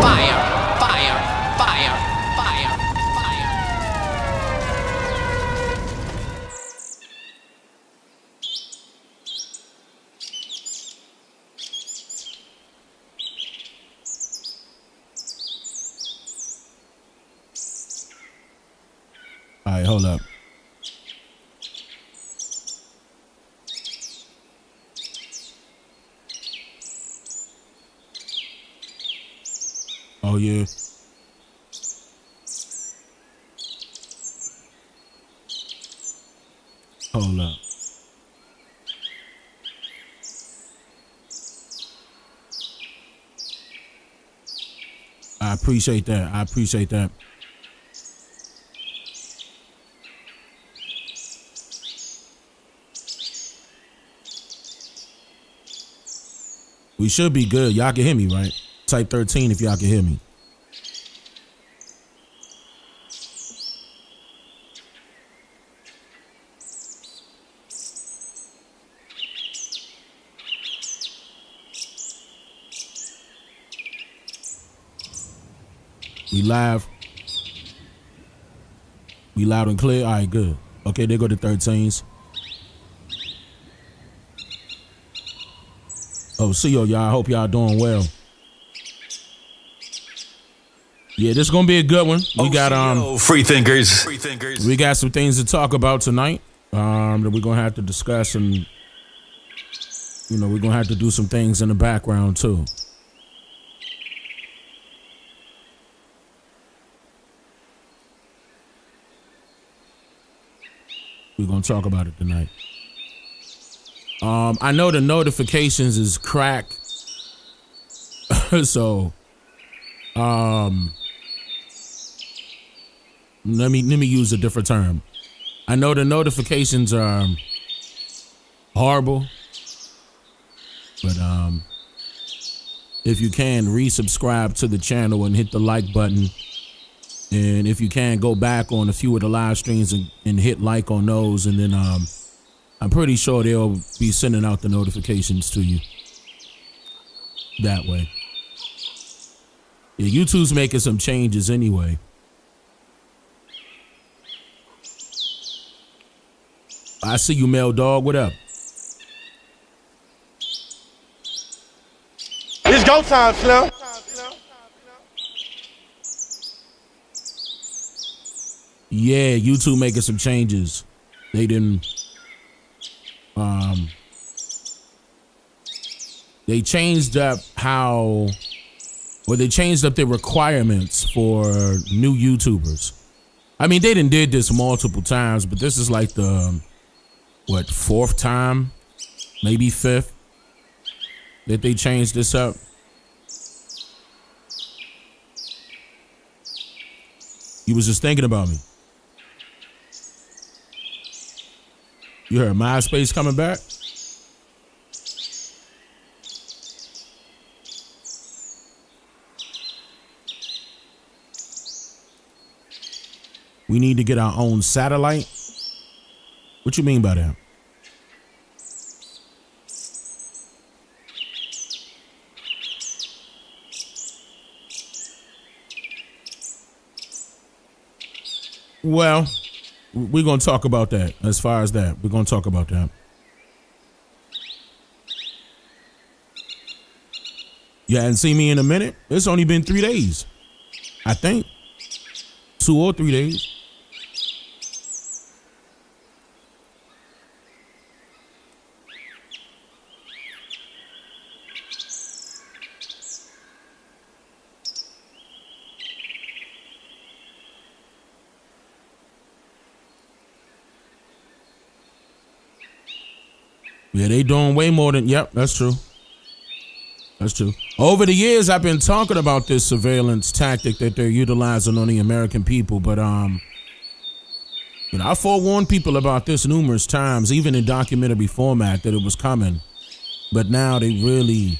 Fire, fire, fire, fire, fire. All right, hold up. Oh, yeah. Hold up. I appreciate that. I appreciate that. We should be good. Y'all can hear me, right? Type 13 if y'all can hear me. We live. We loud and clear. All right, good. Okay, there go the 13s. Oh, see y'all. I hope y'all doing well. Yeah, this is gonna be a good one. We got free thinkers. We got some things to talk about tonight. That we're gonna have to discuss, and you know we're gonna have to do some things in the background too. We're gonna talk about it tonight. I know the notifications is cracked, so let me use a different term. I know the notifications are horrible, but if you can resubscribe to the channel and hit the like button, and if you can go back on a few of the live streams and hit like on those, and then I'm pretty sure they'll be sending out the notifications to you that way. Yeah, YouTube's making some changes anyway. I see you, Mel Dog. What up? It's go time, Slim. Yeah, YouTube making some changes. They didn't. They changed up they changed up their requirements for new YouTubers. I mean, they did this multiple times, but this is like the, fourth time, maybe fifth, that they changed this up. You was just thinking about me. You heard MySpace coming back? We need to get our own satellite? What you mean by that? Well, we're going to talk about that. As far as that, we're going to talk about that. You hadn't seen me in a minute? It's only been 3 days, I think. 2 or 3 days. Yeah, they doing way more than, yep, that's true. That's true. Over the years, I've been talking about this surveillance tactic that they're utilizing on the American people, but I forewarned people about this numerous times, even in documentary format, that it was coming. But now they really,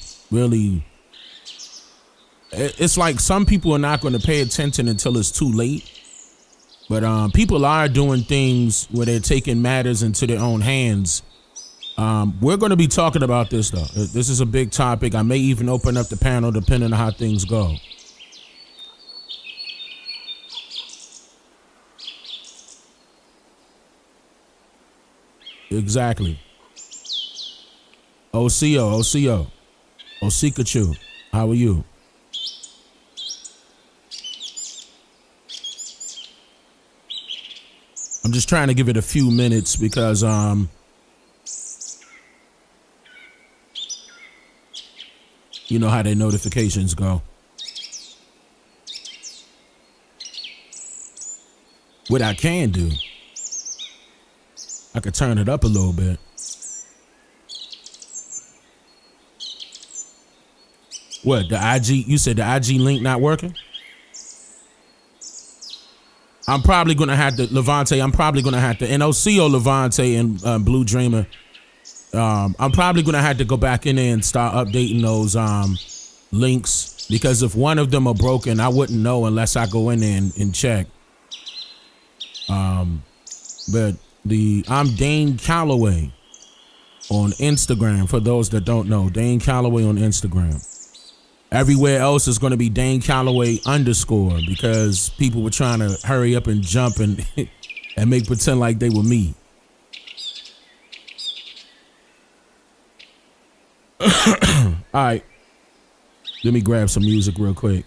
it's like some people are not going to pay attention until it's too late. But people are doing things where they're taking matters into their own hands. We're going to be talking about this, though. This is a big topic. I may even open up the panel depending on how things go. Exactly. OCO. Osikachu. How are you? I'm just trying to give it a few minutes because you know how their notifications go. What I can do, I could turn it up a little bit. What, the IG, you said the IG link not working? I'm probably going to have to, Levante, NOCO Levante and Blue Dreamer. I'm probably going to have to go back in there and start updating those links, because if one of them are broken, I wouldn't know unless I go in there and check. But I'm Dane Calloway on Instagram, for those that don't know. Dane Calloway on Instagram. Everywhere else is going to be Dane Calloway _ because people were trying to hurry up and jump and and make pretend like they were me. All right. Let me grab some music real quick.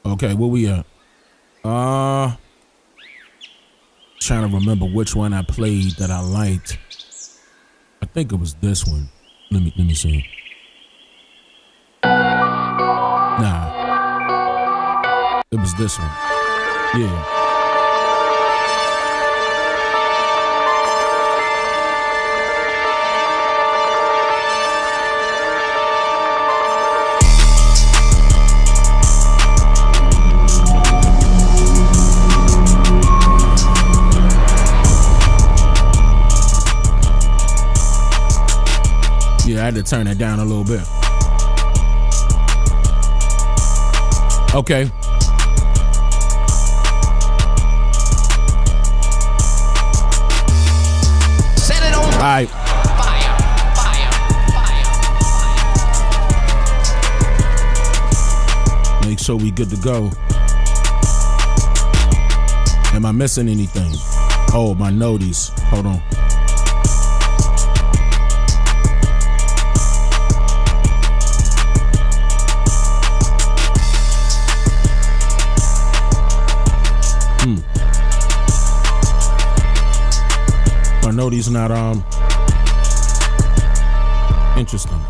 Okay, where we at? Trying to remember which one I played that I liked. I think it was this one. Let me see. Nah. It was this one. Yeah. Yeah, I had to turn that down a little bit. Okay. Set it on All right. fire. Make sure we good to go. Am I missing anything? Oh, my noties. Hold on. I know these not interesting.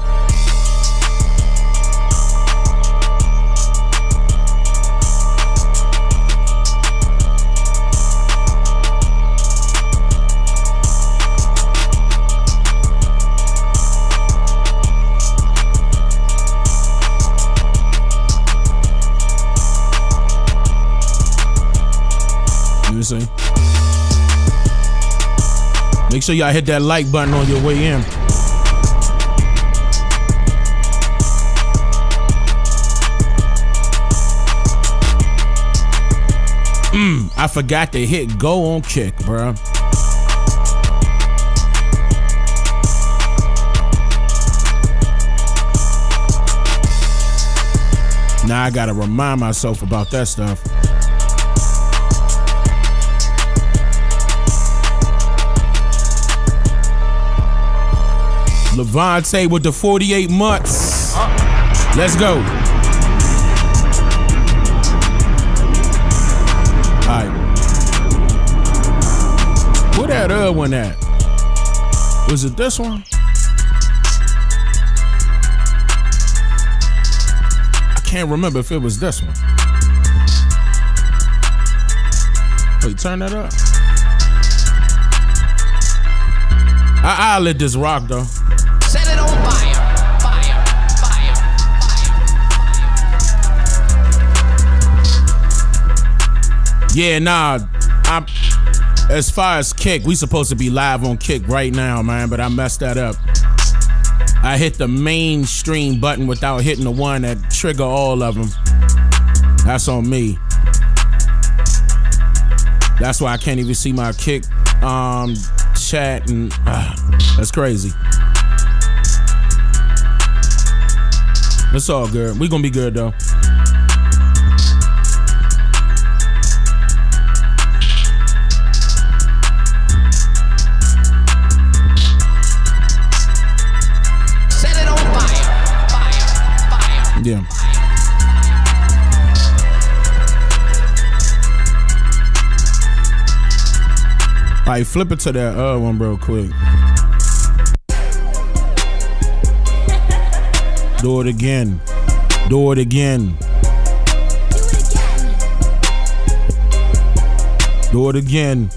You see? Make sure y'all hit that like button on your way in. I forgot to hit go on kick, bro. Now I gotta remind myself about that stuff. Levante with the 48 months. Let's go. All right. Where that other one at? Was it this one? I can't remember if it was this one. Wait, turn that up. I'll let this rock though. Set it on fire. Yeah, nah. As far as Kick, we supposed to be live on Kick right now, man, but I messed that up. I hit the mainstream button without hitting the one that trigger all of them. That's on me. That's why I can't even see my Kick chat, and that's crazy. It's all good. We gonna be good though. Set it on fire. Fire. Yeah. All right, flip it to that other one real quick. Do it again. Do it again. Do it again.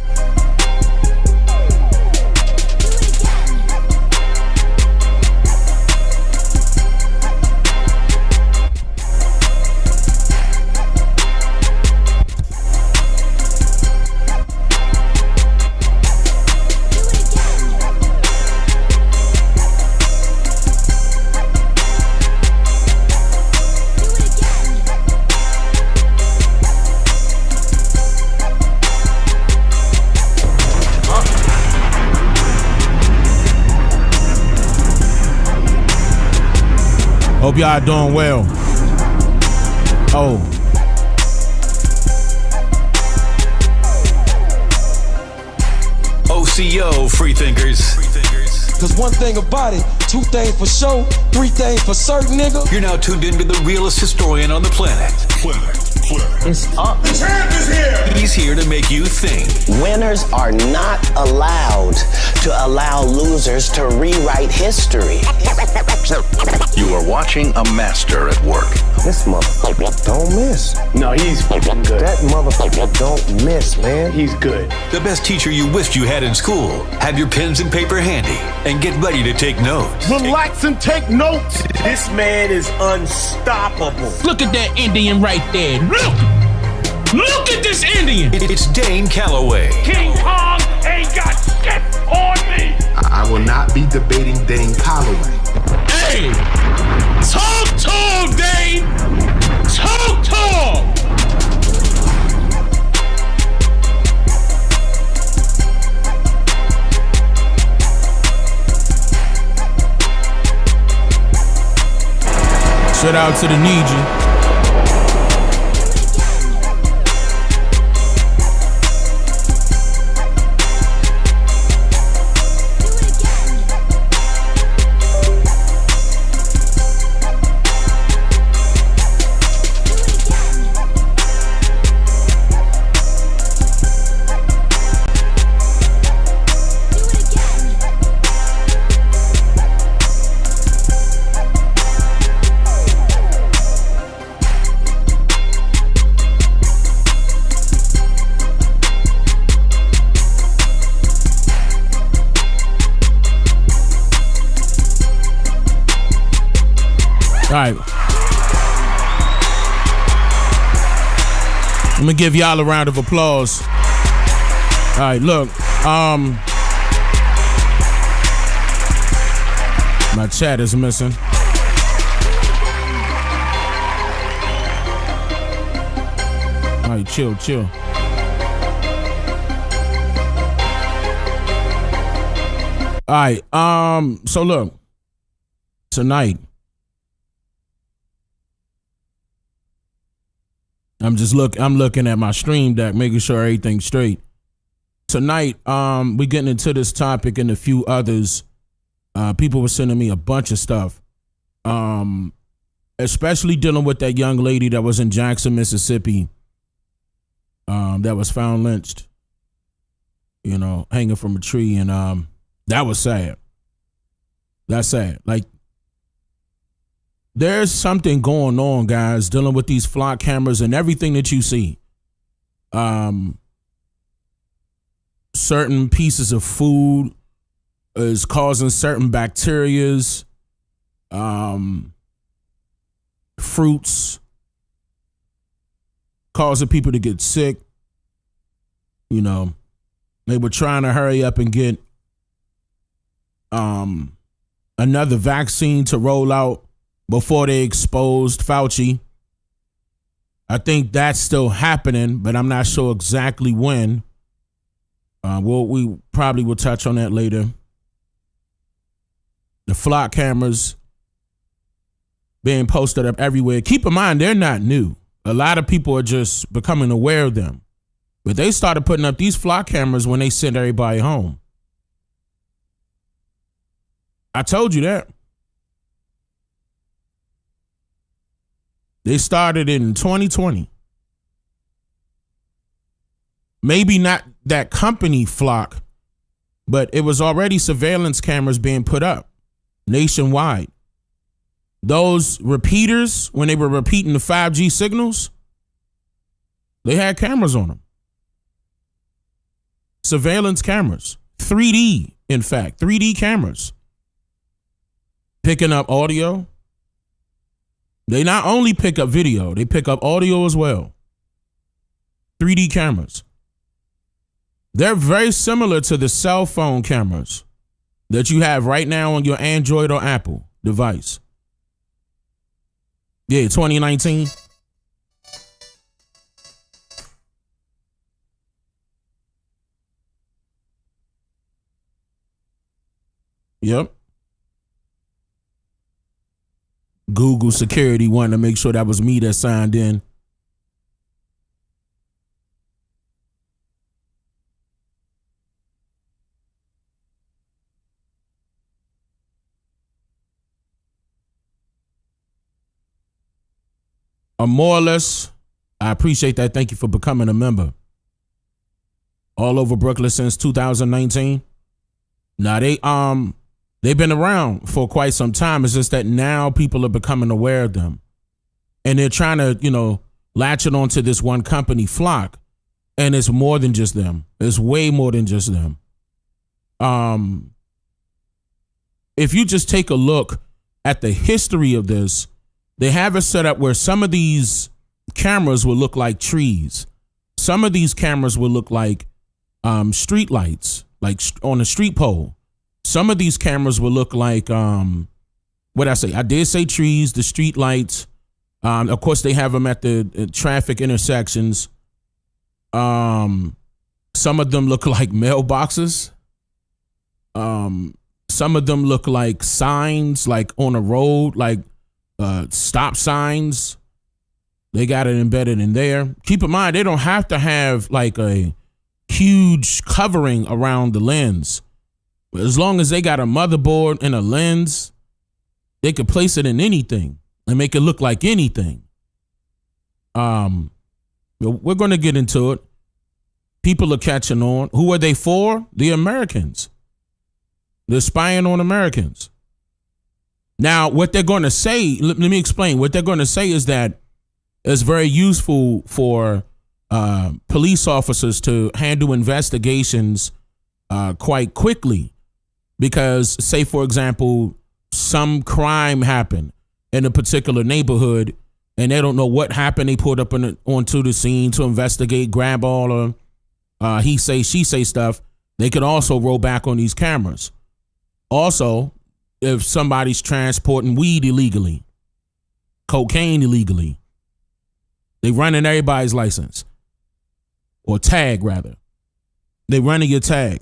Hope y'all doing well. Oh. OCO, freethinkers. Cause one thing about it, two things for sure, three things for certain, nigga. You're now tuned into the realest historian on the planet. It's up. The champ is here. He's here to make you think. Winners are not allowed to allow losers to rewrite history. You are watching a master at work. This motherfucker don't miss. No, he's fucking good. That motherfucker don't miss, man. He's good. The best teacher you wished you had in school. Have your pens and paper handy and get ready to take notes. Relax and take notes. This man is unstoppable. Look at that Indian right there. Look at this Indian. It's Dane Calloway. King Kong ain't got shit on me. I will not be debating Dane Calloway. Hey, talk tall, Dane. Talk tall. Shout out to the Niji. All right. I'm gonna give y'all a round of applause. All right, look. My chat is missing. All right, chill. All right. So look, tonight. I'm looking at my stream deck, making sure everything's straight. Tonight, we getting into this topic and a few others. People were sending me a bunch of stuff. Especially dealing with that young lady that was in Jackson, Mississippi. That was found lynched. Hanging from a tree, and that was sad. That's sad. Like, there's something going on, guys, dealing with these flock cameras and everything that you see. Certain pieces of food is causing certain bacterias, fruits, causing people to get sick. They were trying to hurry up and get another vaccine to roll out before they exposed Fauci. I think that's still happening, but I'm not sure exactly when. We probably will touch on that later. The flock cameras. being posted up everywhere. Keep in mind, they're not new. A lot of people are just becoming aware of them. But they started putting up these flock cameras when they sent everybody home. I told you that. They started in 2020. Maybe not that company flock, but it was already surveillance cameras being put up nationwide. Those repeaters, when they were repeating the 5G signals, they had cameras on them. Surveillance cameras. 3D, in fact. 3D cameras. Picking up audio. They not only pick up video, they pick up audio as well. 3D cameras. They're very similar to the cell phone cameras that you have right now on your Android or Apple device. Yeah, 2019. Yep. Google security wanted to make sure that was me that signed in. More or less, I appreciate that. Thank you for becoming a member. All over Brooklyn since 2019. Now they've been around for quite some time. It's just that now people are becoming aware of them. And they're trying to, latch it onto this one company, Flock. And it's more than just them. It's way more than just them. If you just take a look at the history of this, they have it set up where some of these cameras will look like trees. Some of these cameras will look like street lights, like on a street pole. Some of these cameras will look like, what I say? I did say trees, the street lights. Of course, they have them at the traffic intersections. Some of them look like mailboxes. Some of them look like signs, like on a road, like stop signs. They got it embedded in there. Keep in mind, they don't have to have like a huge covering around the lens. As long as they got a motherboard and a lens, they could place it in anything and make it look like anything. We're going to get into it. People are catching on. Who are they for? The Americans. They're spying on Americans. Now, what they're going to say, let me explain. What they're going to say is that it's very useful for police officers to handle investigations quite quickly. Because, say, for example, some crime happened in a particular neighborhood and they don't know what happened. They pulled up onto the scene to investigate, grab all of he say, she say stuff. They could also roll back on these cameras. Also, if somebody's transporting weed illegally, cocaine illegally, they running everybody's license or tag rather. They running your tag.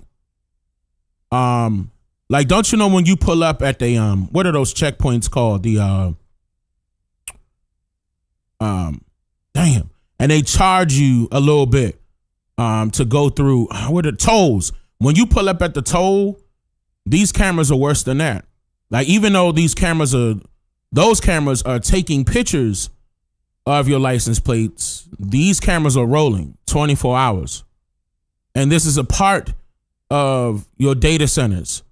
Like, don't you know when you pull up at the what are those checkpoints called? The damn, and they charge you a little bit to go through. What are tolls? When you pull up at the toll, these cameras are worse than that. Like, even though those cameras are taking pictures of your license plates, these cameras are rolling 24 hours, and this is a part of your data centers.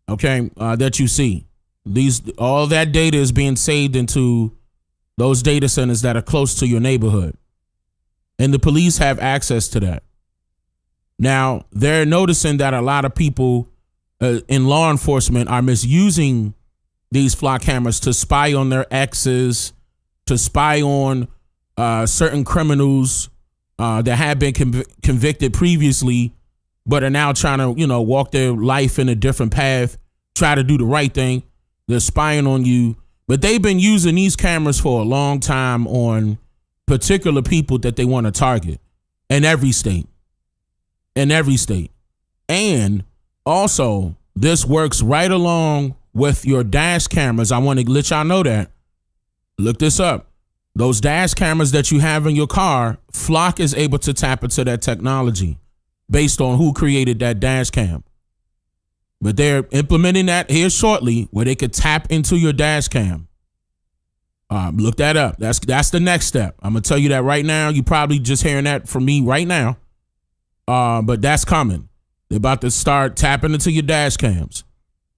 Okay, that you see. All that data is being saved into those data centers that are close to your neighborhood. And the police have access to that. Now, they're noticing that a lot of people in law enforcement are misusing these flock cameras to spy on their exes, to spy on certain criminals that have been convicted previously, but are now trying to, walk their life in a different path, try to do the right thing. They're spying on you. But they've been using these cameras for a long time on particular people that they want to target in every state. In every state. And also, this works right along with your dash cameras. I want to let y'all know that. Look this up. Those dash cameras that you have in your car, Flock is able to tap into that technology based on who created that dash cam. But they're implementing that here shortly where they could tap into your dash cam. Look that up. That's the next step. I'm going to tell you that right now. You probably just hearing that from me right now. But that's coming. They're about to start tapping into your dash cams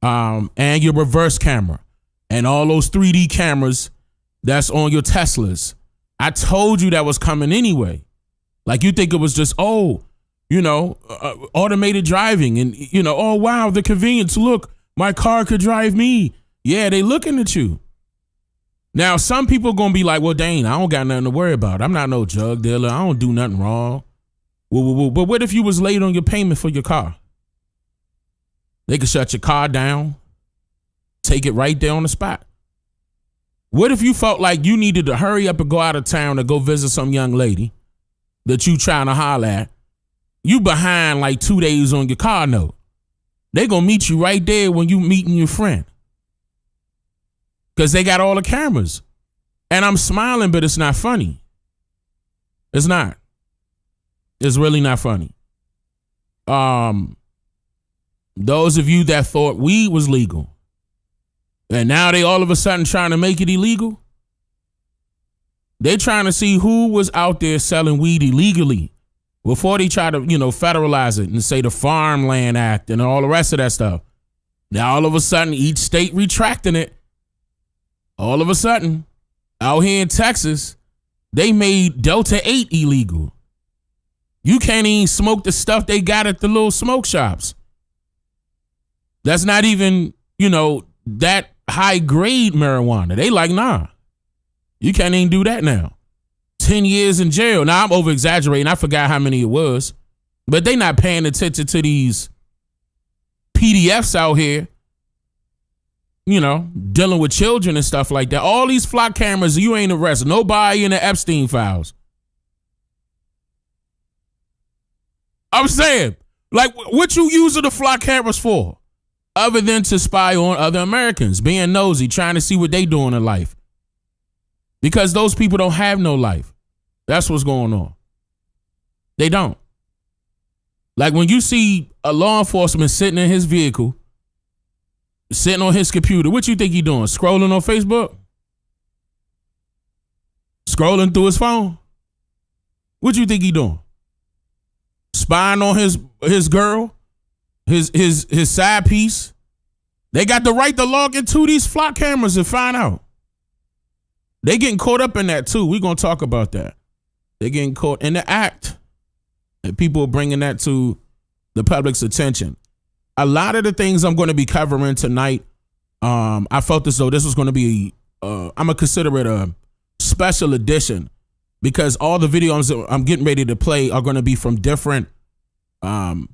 and your reverse camera and all those 3D cameras that's on your Teslas. I told you that was coming anyway. Like you think it was just, automated driving and, oh, wow, the convenience. Look, my car could drive me. Yeah, they looking at you. Now, some people going to be like, well, Dane, I don't got nothing to worry about. I'm not no drug dealer. I don't do nothing wrong. But what if you was late on your payment for your car? They could shut your car down, take it right there on the spot. What if you felt like you needed to hurry up and go out of town to go visit some young lady that you trying to holler at? You behind like 2 days on your car note. They gonna meet you right there when you meeting your friend. Because they got all the cameras. And I'm smiling, but it's not funny. It's not. It's really not funny. Those of you that thought weed was legal, and now they all of a sudden trying to make it illegal. They trying to see who was out there selling weed illegally before they try to, federalize it and say the Farmland Act and all the rest of that stuff. Now all of a sudden each state retracting it. All of a sudden out here in Texas, they made Delta 8 illegal. You can't even smoke the stuff they got at the little smoke shops. That's not even, that high grade marijuana. They like, nah, you can't even do that now. 10 years in jail. Now I'm over exaggerating. I forgot how many it was, but they not paying attention to these PDFs out here, dealing with children and stuff like that. All these Flock cameras, you ain't arrested nobody in the Epstein files. I'm saying, like, what you using the Flock cameras for? Other than to spy on other Americans, being nosy, trying to see what they doing in life. Because those people don't have no life. That's what's going on. They don't. Like when you see a law enforcement sitting in his vehicle, sitting on his computer, what you think he doing? Scrolling on Facebook? Scrolling through his phone? What you think he doing? Spying on his girl? His side piece? They got the right to log into these Flock cameras and find out. They getting caught up in that too. We're going to talk about that. They're getting caught in the act. And people are bringing that to the public's attention. A lot of the things I'm going to be covering tonight, I felt as though this was going to be, I'm going to consider it a special edition because all the videos that I'm getting ready to play are going to be from different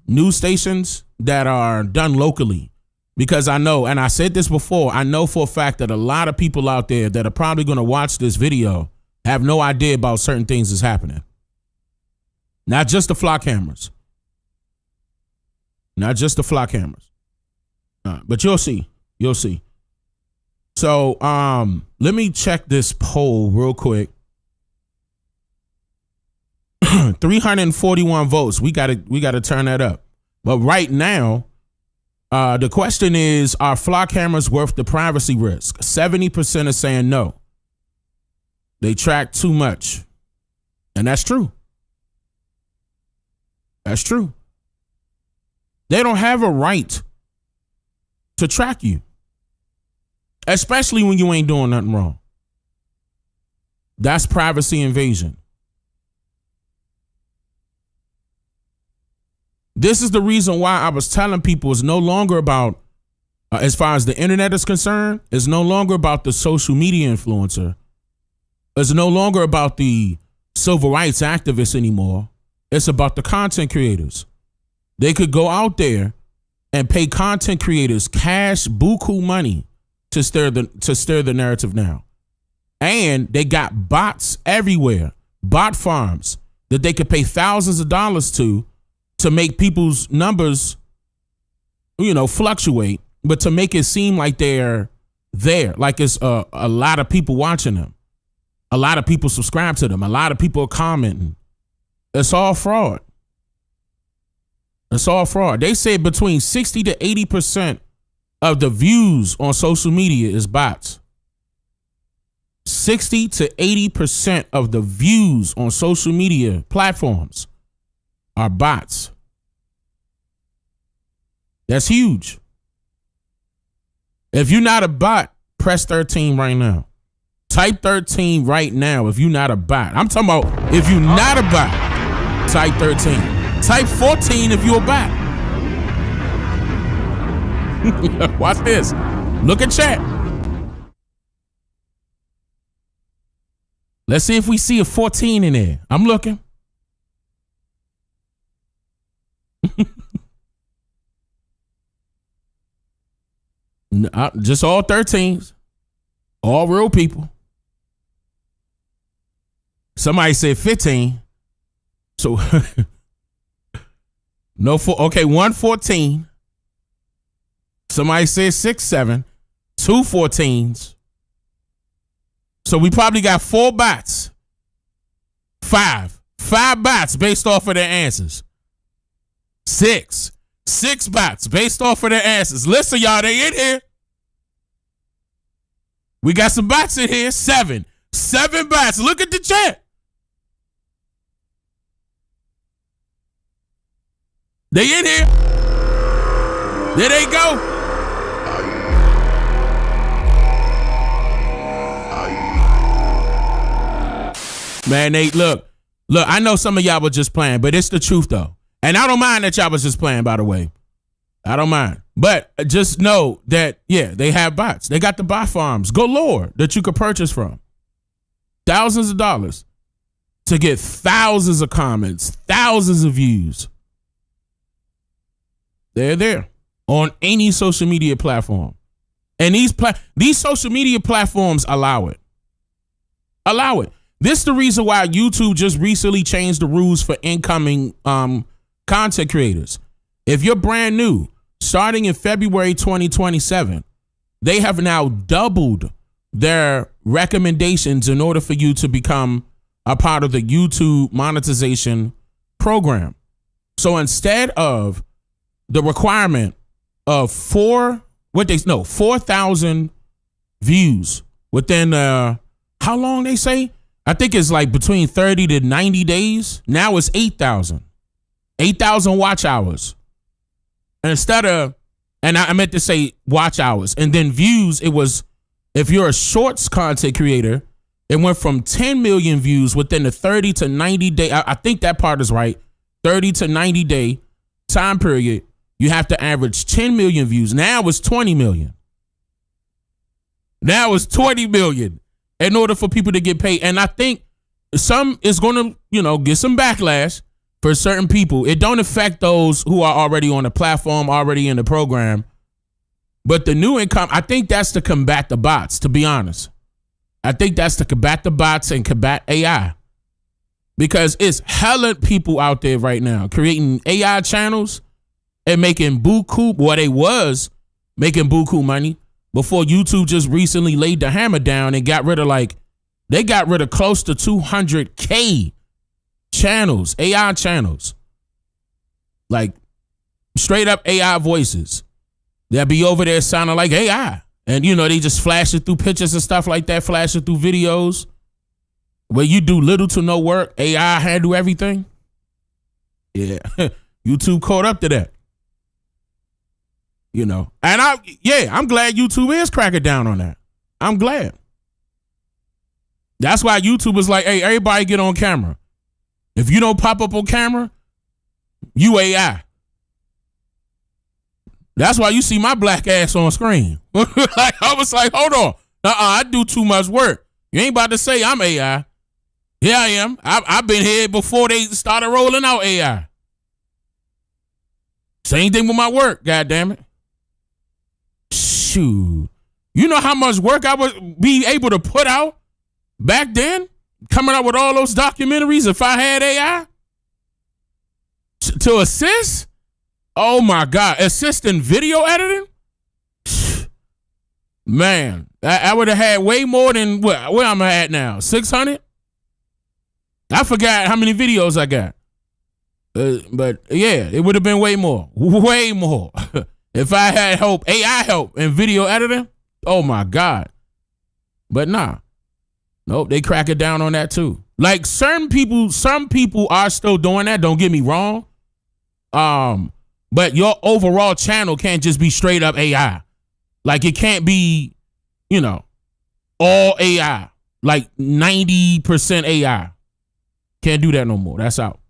news stations that are done locally. Because I know, and I said this before, I know for a fact that a lot of people out there that are probably going to watch this video have no idea about certain things that's happening. Not just the Flock cameras. Not just the Flock cameras. But you'll see. You'll see. So let me check this poll real quick. 341 votes. We gotta turn that up. But right now, the question is, are Flock cameras worth the privacy risk? 70% are saying no. They track too much. And that's true. That's true. They don't have a right to track you. Especially when you ain't doing nothing wrong. That's privacy invasion. This is the reason why I was telling people it's no longer about, as far as the internet is concerned, it's no longer about the social media influencer. It's no longer about the civil rights activists anymore. It's about the content creators. They could go out there and pay content creators cash buku money to stir the narrative now. And they got bots everywhere, bot farms that they could pay thousands of dollars to make people's numbers, fluctuate, but to make it seem like they're there, like it's a lot of people watching them. A lot of people subscribe to them. A lot of people are commenting. It's all fraud. It's all fraud. They say between 60 to 80% of the views on social media is bots. 60 to 80% of the views on social media platforms are bots. That's huge. If you're not a bot, press 13 right now. Type 13 right now if you're not a bot. I'm talking about if you're not a bot, type 13. Type 14 if you're a bot. Watch this. Look at chat. Let's see if we see a 14 in there. I'm looking. Just all 13s. All real people. Somebody said 15. So no, okay, 114. Somebody said 6, 7, 2 14s. So we probably got 4 bots. 5 bots based off of their answers. 6 bots based off of their answers. Listen, y'all, they in here. We got some bots in here. 7 bots. Look at the chat. They in here. There they go. Man, Nate, look, I know some of y'all were just playing, but it's the truth, though. And I don't mind that y'all was just playing, by the way. I don't mind. But just know that, yeah, they have bots. They got the bot farms galore that you could purchase from. Thousands of dollars to get thousands of comments, thousands of views. They're there on any social media platform. And these social media platforms allow it. Allow it. This is the reason why YouTube just recently changed the rules for incoming content creators. If you're brand new, starting in February 2027, they have now doubled their recommendations in order for you to become a part of the YouTube monetization program. So instead of the requirement of 4,000 views within how long they say? I think it's like between 30 to 90 days. Now it's 8,000. 8,000 watch hours. And instead of, and I meant to say watch hours, and then views, it was, if you're a shorts content creator, it went from 10 million views within the 30 to 90 day. I think that part is right. 30 to 90 day time period. You have to average 10 million views. Now it's 20 million. Now it's 20 million in order for people to get paid. And I think some is going to, get some backlash for certain people. It don't affect those who are already on the platform, already in the program. But the new income, I think that's to combat the bots, to be honest. I think that's to combat the bots and combat AI. Because it's hella people out there right now creating AI channels and making buku, well, they was making buku money before YouTube just recently laid the hammer down and got rid of they got rid of close to 200K channels, AI channels. Like straight up AI voices that be over there sounding like AI. And, they just flash it through pictures and stuff like that, flash it through videos where you do little to no work. AI handle everything. Yeah. YouTube caught up to that. And I'm glad YouTube is cracking down on that. I'm glad. That's why YouTube was like, hey, everybody get on camera. If you don't pop up on camera, you AI. That's why you see my black ass on screen. I was like, hold on. I do too much work. You ain't about to say I'm AI. Here I am. I've been here before they started rolling out AI. Same thing with my work, goddammit. Shoot. You know how much work I would be able to put out back then? Coming up with all those documentaries if I had AI? To assist? Oh my God. Assist in video editing? Man, I would have had way more than where I'm at now. 600? I forgot how many videos I got. But yeah, it would have been way more. Way more. If I had AI help and video editing, oh my God. But nah. Nope, they crack it down on that too. Like some people are still doing that, don't get me wrong. But your overall channel can't just be straight up AI. Like it can't be, all AI. Like 90% AI. Can't do that no more. That's out.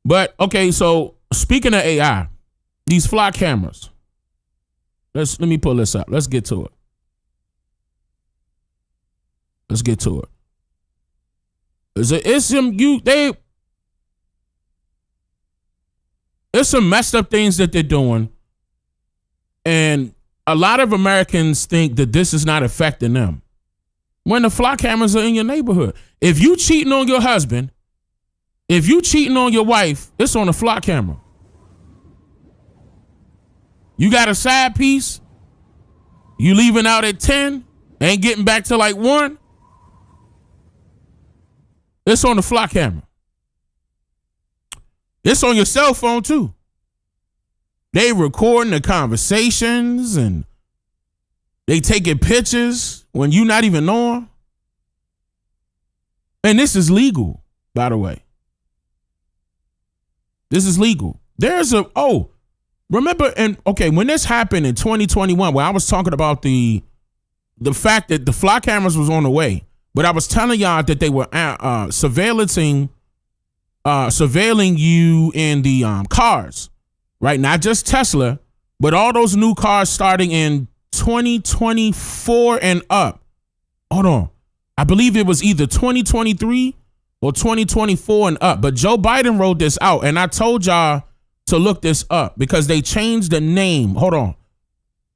But okay, so speaking of AI, these fly cameras. Let me pull this up. Let's get to it. There's some messed up things that they're doing, and a lot of Americans think that this is not affecting them. When the fly cameras are in your neighborhood, if you cheating on your husband, if you cheating on your wife, it's on a fly camera. You got a side piece, you leaving out at 10, ain't getting back to like 1. It's on the fly camera. It's on your cell phone too. They recording the conversations and they taking pictures when you not even knowing. And this is legal, by the way. This is legal. Remember, when this happened in 2021, where I was talking about the fact that the fly cameras was on the way, but I was telling y'all that they were surveilling you in the cars, right? Not just Tesla, but all those new cars starting in 2024 and up. Hold on. I believe it was either 2023 or 2024 and up. But Joe Biden wrote this out, and I told y'all to look this up because they changed the name. Hold on.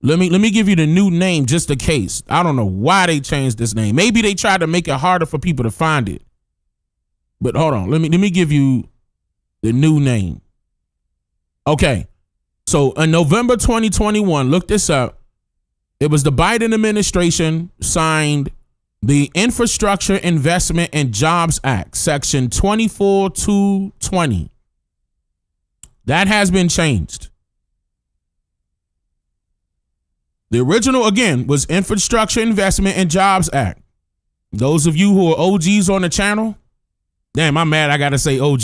Let me give you the new name just in case. I don't know why they changed this name. Maybe they tried to make it harder for people to find it. But hold on. Let me give you the new name. Okay. So in November 2021, look this up. It was the Biden administration signed the Infrastructure Investment and Jobs Act, Section 24220. That has been changed. The original, again, was Infrastructure Investment and Jobs Act. Those of you who are OGs on the channel, damn, I'm mad I got to say OG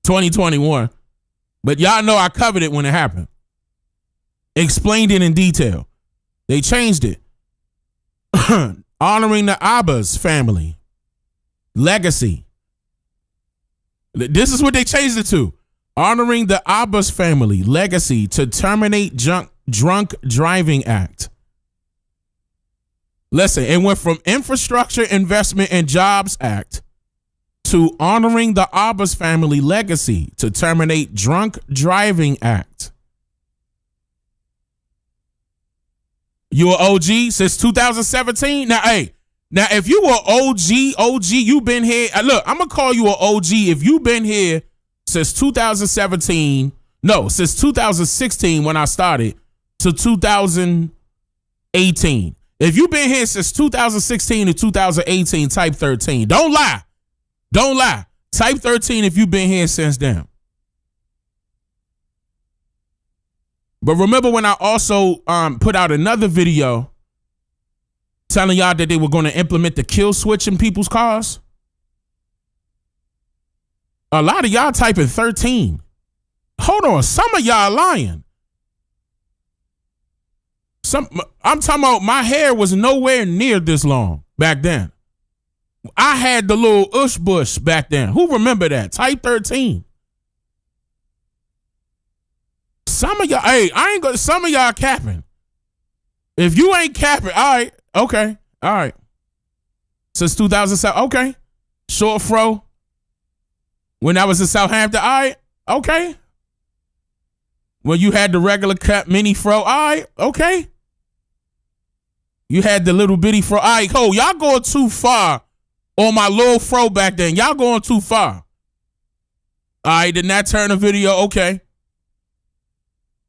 2021. But y'all know I covered it when it happened. Explained it in detail. They changed it. Honoring the Abbas family legacy. This is what they changed it to. Honoring the Abbas family legacy to terminate Drunk Driving Act. Listen, it went from Infrastructure Investment and Jobs Act to honoring the Abbas family legacy to terminate Drunk Driving Act. You an OG since 2017? Now, if you were OG, you been here. Look, I'm going to call you an OG if you been here since 2017. No, since 2016 when I started to 2018. If you've been here since 2016 to 2018, type 13. Don't lie. Type 13 if you've been here since then. But remember when I also put out another video telling y'all that they were going to implement the kill switch in people's cars? A lot of y'all typing 13. Hold on, some of y'all lying. I'm talking about my hair was nowhere near this long back then. I had the little ush bush back then. Who remember that? Type 13. Some of y'all, some of y'all capping. If you ain't capping, all right, okay, all right. Since 2007, okay. Short fro. When I was in Southampton, all right, okay. When you had the regular cut mini fro, all right, okay. You had the little bitty fro. All right, y'all going too far on my little fro back then. Y'all going too far. All right, did not turn the video, okay.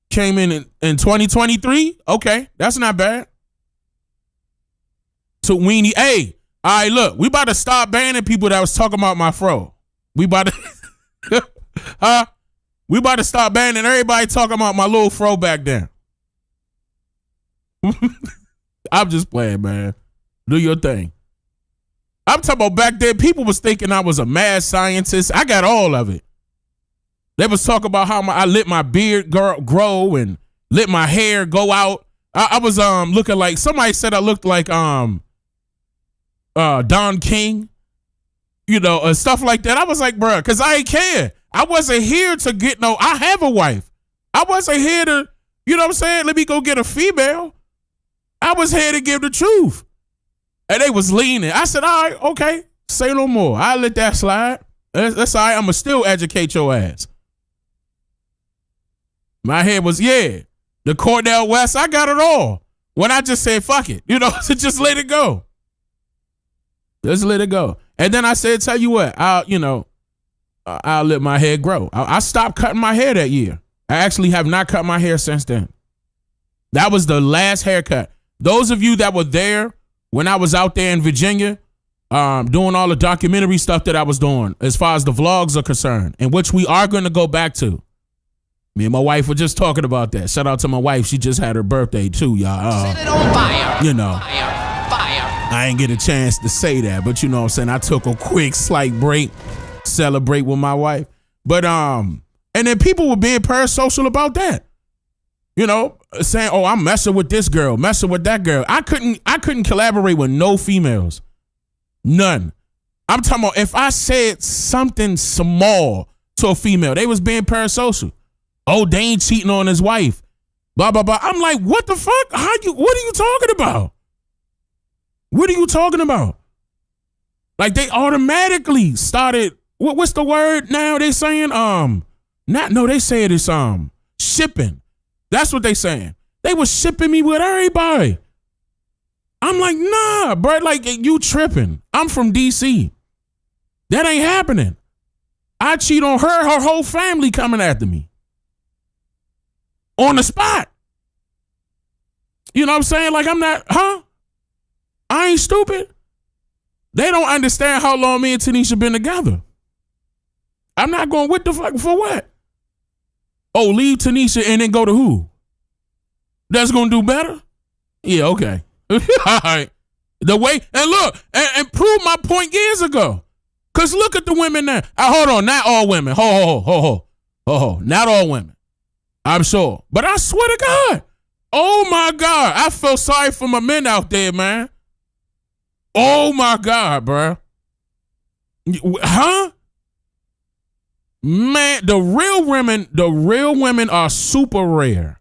came in 2023. Okay, that's not bad. So Weenie, hey, all right, look, we about to start banning people that was talking about my fro. We about to, we about to start banning everybody talking about my little fro back then. I'm just playing, man. Do your thing. I'm talking about back then, people was thinking I was a mad scientist. I got all of it. They was talking about how I let my beard grow and let my hair go out. I was looking like, somebody said I looked like Don King, you know, stuff like that. I was like, bruh, because I ain't care. I wasn't here to get I have a wife. I wasn't here to, you know what I'm saying? Let me go get a female. I was here to give the truth. And they was leaning. I said, all right, okay, say no more. I'll let that slide. That's all right. I'm going to still educate your ass. My head was, the Cornell West, I got it all. When I just said, fuck it, you know, so just let it go. Just let it go. And then I said, tell you what, I'll let my hair grow. I stopped cutting my hair that year. I actually have not cut my hair since then. That was the last haircut. Those of you that were there when I was out there in Virginia, doing all the documentary stuff that I was doing as far as the vlogs are concerned, and which we are going to go back to. Me and my wife were just talking about that. Shout out to my wife. She just had her birthday too, y'all. Set it on fire. You know. Fire. I ain't get a chance to say that, but you know what I'm saying? I took a quick slight break, celebrate with my wife. But and then people were being parasocial about that. You know, saying, "Oh, I'm messing with this girl, messing with that girl." I couldn't collaborate with no females. None. I'm talking about if I said something small to a female, they was being parasocial. Oh, Dane cheating on his wife. Blah, blah, blah. I'm like, what the fuck? What are you talking about? What are you talking about? Like they automatically started, what's the word now they saying? They say it is shipping. That's what they saying. They was shipping me with everybody. I'm like, nah, bro, like you tripping. I'm from DC. That ain't happening. I cheat on her whole family coming after me. On the spot. You know what I'm saying? Like I'm not, I ain't stupid. They don't understand how long me and Tanisha been together. I'm not going, what the fuck, for what? Oh, leave Tanisha and then go to who? That's going to do better? Yeah, okay. All right. The way, and look, and prove my point years ago. Because look at the women now. Hold on, not all women. Ho. Not all women. I'm sure. But I swear to God. Oh, my God. I feel sorry for my men out there, man. Oh, my God, bro. Huh? Man, the real women are super rare.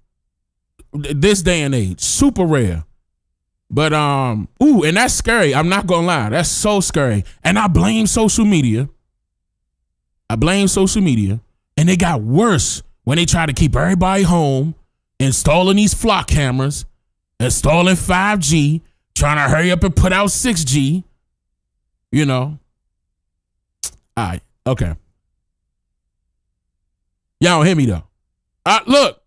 This day and age. Super rare. But, and that's scary. I'm not going to lie. That's so scary. And I blame social media. And it got worse when they try to keep everybody home, installing these flock cameras, installing 5G, trying to hurry up and put out 6G, you know. All right, okay. Y'all don't hear me though. Look,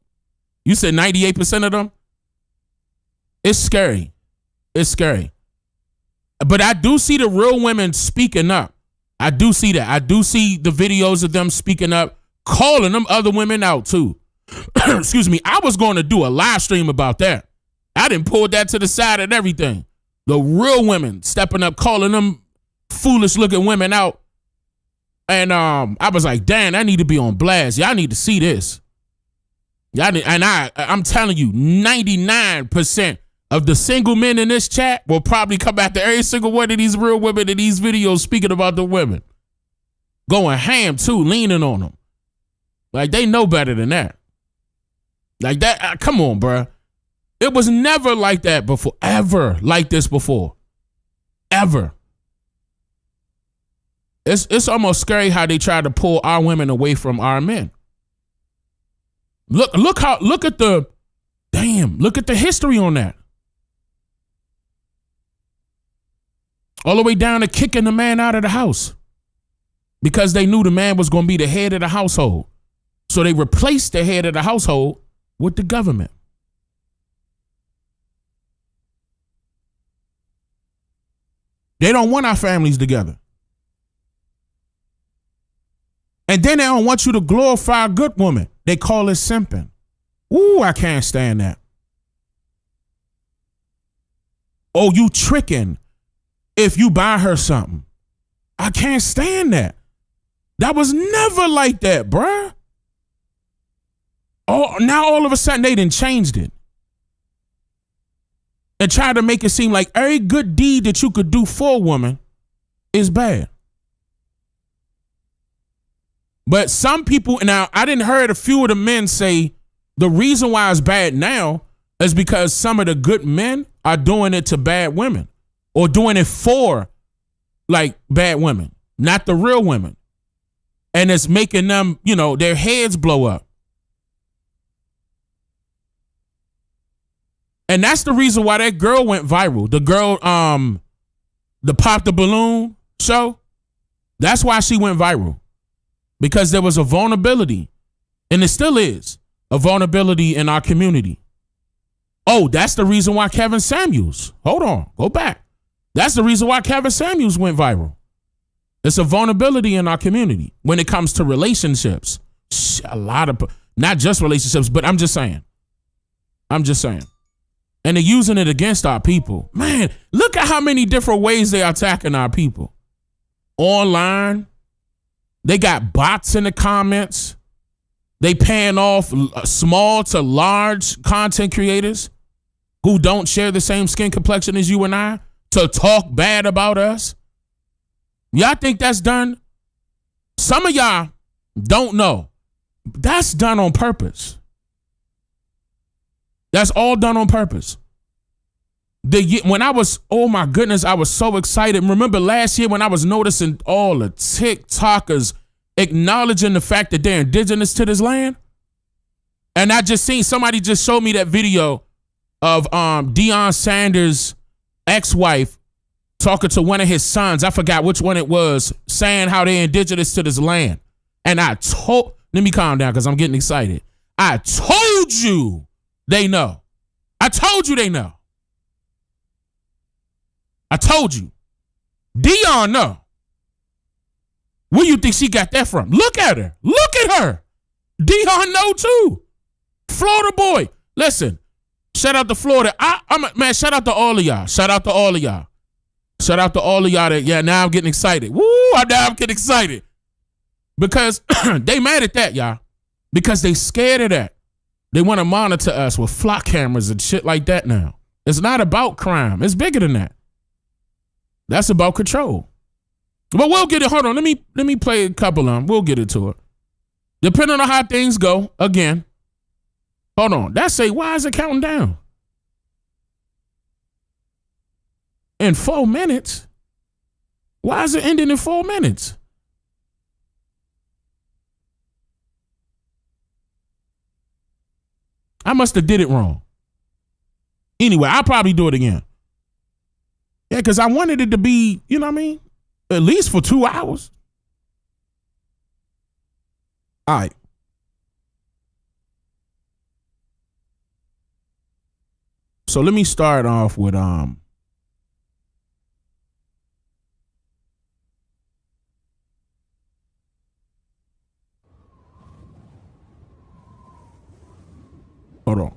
you said 98% of them? It's scary. But I do see the real women speaking up. I do see that. I do see the videos of them speaking up, calling them other women out too. Excuse me. I was going to do a live stream about that. I didn't pull that to the side and everything. The real women stepping up, calling them foolish looking women out. And I was like, damn, I need to be on blast. Y'all need to see this. I'm telling you, 99% of the single men in this chat will probably come after every single one of these real women in these videos speaking about the women. Going ham too, leaning on them. Like they know better than that. Like that, come on, bro. It was never like that before, ever like this before. Ever. It's almost scary how they try to pull our women away from our men. Look at the history on that. All the way down to kicking the man out of the house because they knew the man was going to be the head of the household. So they replaced the head of the household with the government. They don't want our families together. And then they don't want you to glorify a good woman. They call it simping. Ooh, I can't stand that. Oh, you tricking if you buy her something. I can't stand that. That was never like that, bruh. Oh, now all of a sudden they done changed it. And tried to make it seem like every good deed that you could do for a woman is bad. But some people, now I didn't heard a few of the men say the reason why it's bad now is because some of the good men are doing it to bad women or doing it for like bad women, not the real women. And it's making them, you know, their heads blow up. And that's the reason why that girl went viral. The girl, the Pop the Balloon show, that's why she went viral. Because there was a vulnerability, and it still is, a vulnerability in our community. Oh, that's the reason why Kevin Samuels, hold on, go back. That's the reason why Kevin Samuels went viral. It's a vulnerability in our community when it comes to relationships. A lot of, not just relationships, but I'm just saying. And they're using it against our people. Man, look at how many different ways they're attacking our people. Online, they got bots in the comments. They paying off small to large content creators who don't share the same skin complexion as you and I to talk bad about us. Y'all think that's done? Some of y'all don't know. That's done on purpose. That's all done on purpose. When I was, oh my goodness, I was so excited. Remember last year when I was noticing all the TikTokers acknowledging the fact that they're indigenous to this land? And I just seen somebody just showed me that video of Deion Sanders' ex-wife talking to one of his sons. I forgot which one it was, saying how they're indigenous to this land. And let me calm down because I'm getting excited. I told you they know. I told you they know. I told you. Deion know. Where you think she got that from? Look at her. Look at her. Deion know too. Florida boy. Listen, shout out to Florida. Man, shout out to all of y'all. Shout out to all of y'all. Shout out to all of y'all that, yeah, now I'm getting excited. Woo, now I'm getting excited. Because they mad at that, y'all. Because they scared of that. They want to monitor us with flock cameras and shit like that now. It's not about crime. It's bigger than that. That's about control. But we'll get it. Hold on. Let me play a couple of them. We'll get into it. Depending on how things go, again. Hold on. Why is it counting down? In 4 minutes? Why is it ending in 4 minutes? I must have did it wrong. Anyway, I'll probably do it again. Yeah, because I wanted it to be, you know what I mean? At least for 2 hours. All right. So let me start off with hold on.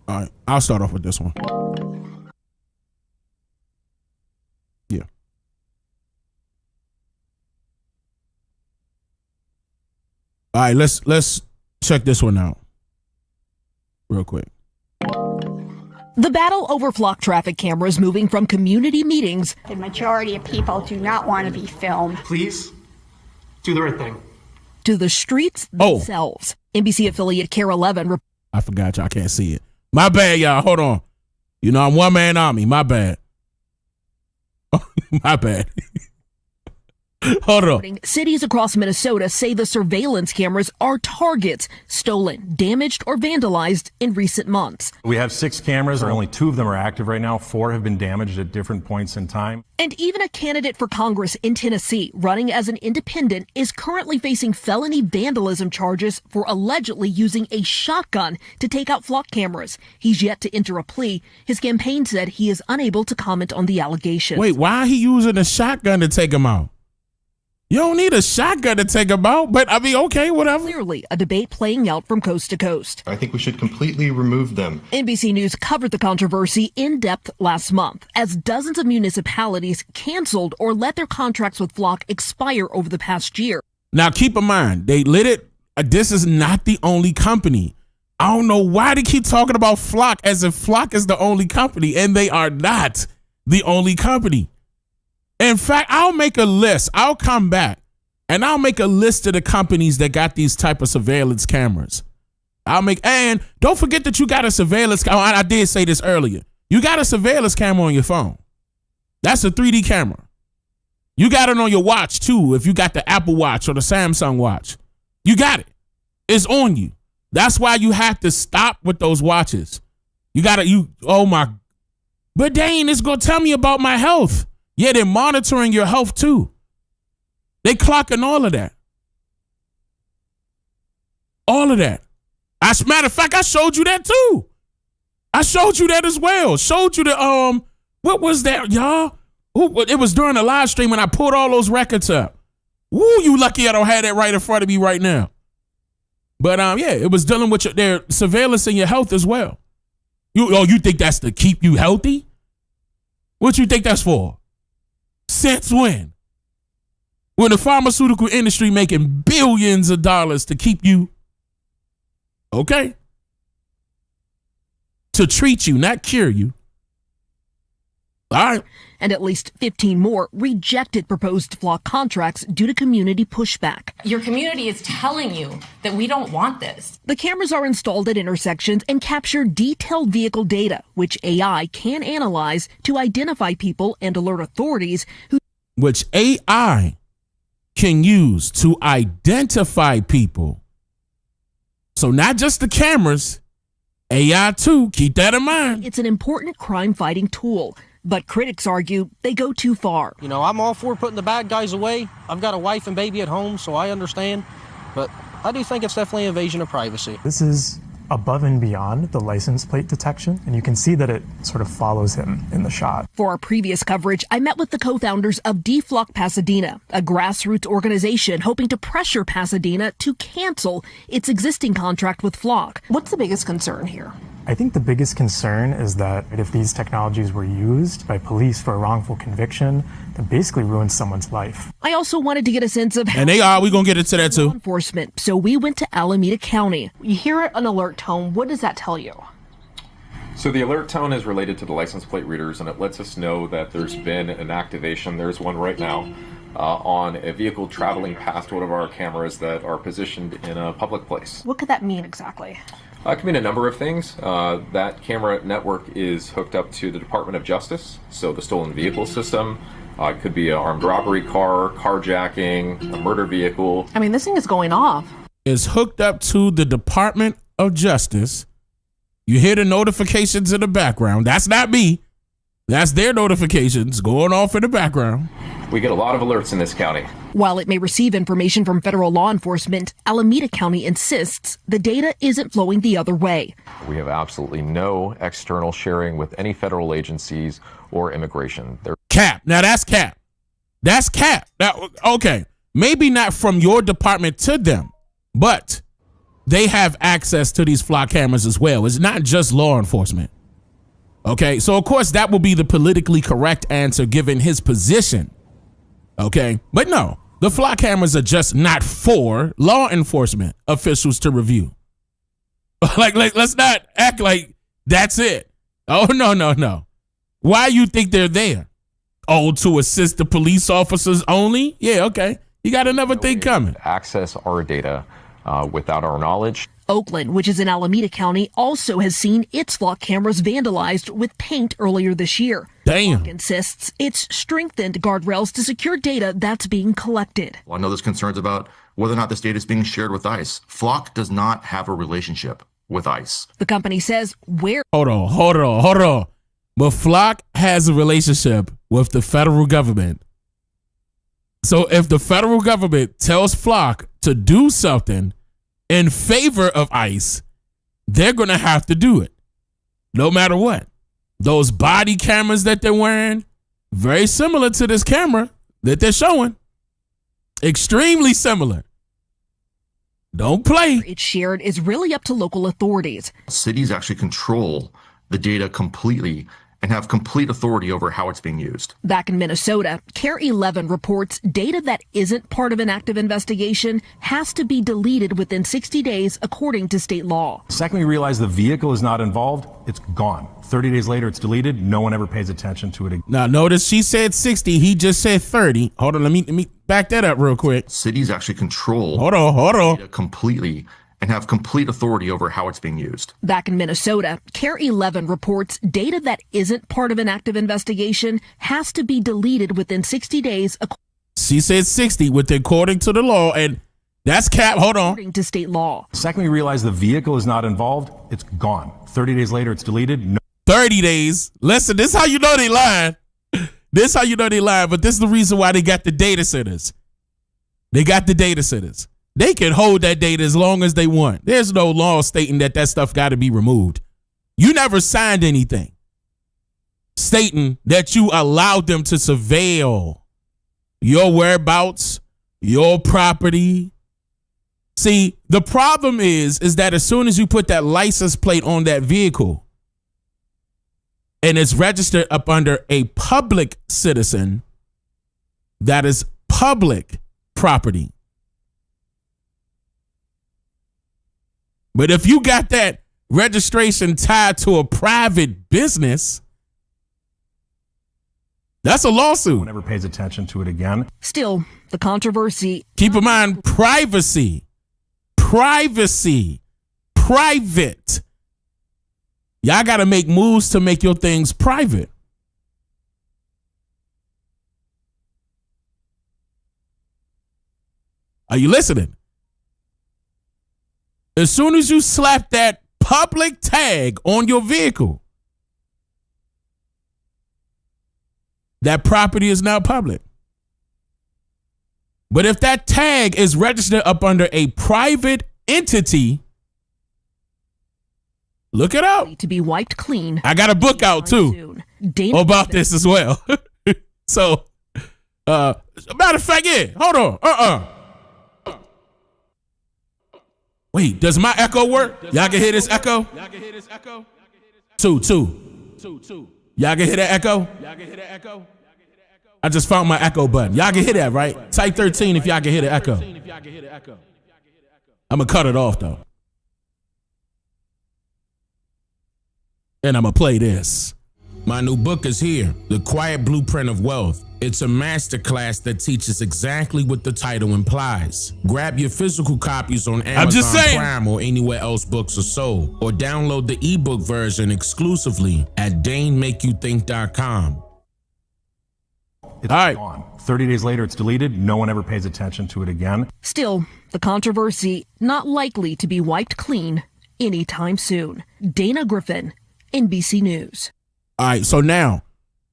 All right, I'll start off with this one. Yeah. All right, let's check this one out real quick. The battle over flock traffic cameras moving from community meetings. The majority of people do not want to be filmed. Please do the right thing. To the streets themselves. NBC affiliate Care 11. I forgot y'all can't see it. My bad, y'all. Hold on. You know, I'm one man army. My bad. My bad. Hold on. Cities across Minnesota say the surveillance cameras are targets, stolen, damaged, or vandalized in recent months. We have 6 cameras, or only 2 of them are active right now. 4 have been damaged at different points in time. And even a candidate for Congress in Tennessee, running as an independent, is currently facing felony vandalism charges for allegedly using a shotgun to take out flock cameras. He's yet to enter a plea. His campaign said he is unable to comment on the allegations. Wait, why are he using a shotgun to take him out? You don't need a shotgun to take them out, but I mean, okay, whatever. Clearly, a debate playing out from coast to coast. I think we should completely remove them. NBC News covered the controversy in depth last month as dozens of municipalities canceled or let their contracts with Flock expire over the past year. Now, keep in mind, they lit it. This is not the only company. I don't know why they keep talking about Flock as if Flock is the only company, and they are not the only company. In fact, I'll make a list. I'll come back and I'll make a list of the companies that got these type of surveillance cameras. And don't forget that you got a surveillance. I did say this earlier. You got a surveillance camera on your phone. That's a 3D camera. You got it on your watch too. If you got the Apple Watch or the Samsung Watch, you got it. It's on you. That's why you have to stop with those watches. But Dane, it's going to tell me about my health. Yeah, they're monitoring your health too. They clocking all of that. All of that. As a matter of fact, I showed you that too. I showed you that as well. Showed you the what was that, y'all? Ooh, it was during the live stream when I pulled all those records up. Woo, you lucky I don't have that right in front of me right now. But yeah, it was dealing with their surveillance in your health as well. You think that's to keep you healthy? What you think that's for? Since when? When the pharmaceutical industry making billions of dollars to keep you okay? To treat you, not cure you. All right. And at least 15 more rejected proposed Flock contracts due to community pushback. Your community is telling you that we don't want this. The cameras are installed at intersections and capture detailed vehicle data, which AI can analyze to identify people and alert authorities which AI can use to identify people. So not just the cameras, AI too, keep that in mind. It's an important crime-fighting tool. But critics argue they go too far. You know, I'm all for putting the bad guys away. I've got a wife and baby at home, so I understand. But I do think it's definitely an invasion of privacy. This is above and beyond the license plate detection, and you can see that it sort of follows him in the shot. For our previous coverage, I met with the co-founders of DFlock Pasadena, a grassroots organization hoping to pressure Pasadena to cancel its existing contract with Flock. What's the biggest concern here? I think the biggest concern is that if these technologies were used by police for a wrongful conviction, that basically ruins someone's life. I also wanted to get a sense of how we're going to get into that too. Enforcement. So we went to Alameda County. You hear an alert tone. What does that tell you? So the alert tone is related to the license plate readers, and it lets us know that there's been an activation. There's one right now on a vehicle traveling past one of our cameras that are positioned in a public place. What could that mean exactly? It can mean a number of things. That camera network is hooked up to the Department of Justice, so the stolen vehicle system. It could be an armed robbery car, carjacking, a murder vehicle. I mean, this thing is going off. It's hooked up to the Department of Justice. You hear the notifications in the background. That's not me. That's their notifications going off in the background. We get a lot of alerts in this county. While it may receive information from federal law enforcement, Alameda County insists the data isn't flowing the other way. We have absolutely no external sharing with any federal agencies or immigration. Cap. Now that's cap. That's cap. Now, okay. Maybe not from your department to them, but they have access to these Flock cameras as well. It's not just law enforcement. Okay. So of course that will be the politically correct answer given his position. Okay, but no, the Flock cameras are just not for law enforcement officials to review. like, let's not act like that's it. Oh, no. Why you think they're there? Oh, to assist the police officers only? Yeah, okay. You got another thing coming. Access our data without our knowledge. Oakland, which is in Alameda County, also has seen its Flock cameras vandalized with paint earlier this year. Damn. Insists it's strengthened guardrails to secure data that's being collected. Well, I know there's concerns about whether or not this data is being shared with ICE. Flock does not have a relationship with ICE. The company says where... Hold on. But Flock has a relationship with the federal government. So if the federal government tells Flock to do something in favor of ICE, they're going to have to do it, no matter what. Those body cameras that they're wearing, very similar to this camera that they're showing. Extremely similar. Don't play. It's shared is really up to local authorities. Cities actually control the data completely and have complete authority over how it's being used. Back in Minnesota, Care 11 reports data that isn't part of an active investigation has to be deleted within 60 days, according to state law. The second we realize the vehicle is not involved, it's gone. 30 days later, it's deleted. No one ever pays attention to it again. Now, notice she said 60. He just said 30. Hold on. Let me back that up real quick. Cities actually control hold on. Data completely and have complete authority over how it's being used. Back in Minnesota, Care 11 reports data that isn't part of an active investigation has to be deleted within 60 days. She said 60 according to the law, and that's cap. Hold on. According to state law. The second we realize the vehicle is not involved, it's gone. 30 days later, it's deleted. 30 days. Listen, this is how you know they lying. This is how you know they lying, but this is the reason why they got the data centers. They can hold that data as long as they want. There's no law stating that stuff got to be removed. You never signed anything stating that you allowed them to surveil your whereabouts, your property. See, the problem is that as soon as you put that license plate on that vehicle and it's registered up under a public citizen, that is public property. But if you got that registration tied to a private business, that's a lawsuit. No one ever pays attention to it again. Still, the controversy. Keep in mind, privacy, private. Y'all got to make moves to make your things private. Are you listening? As soon as you slap that public tag on your vehicle, that property is now public. But if that tag is registered up under a private entity, look it up. To be wiped clean. I got a book out too about this as well. So, matter of fact, yeah, hold on. Wait, does my echo work? Y'all can hear this echo? Two. Y'all can hear that echo? I just found my echo button. Y'all can hear that, right? Type 13 if y'all can hear the echo. I'm going to cut it off, though. And I'm going to play this. My new book is here, The Quiet Blueprint of Wealth. It's a masterclass that teaches exactly what the title implies. Grab your physical copies on Amazon Prime or anywhere else books are sold, or download the ebook version exclusively at DaneMakeYouThink.com. It's gone. 30 days later, it's deleted. No one ever pays attention to it again. Still, the controversy not likely to be wiped clean anytime soon. Dana Griffin, NBC News. All right, so now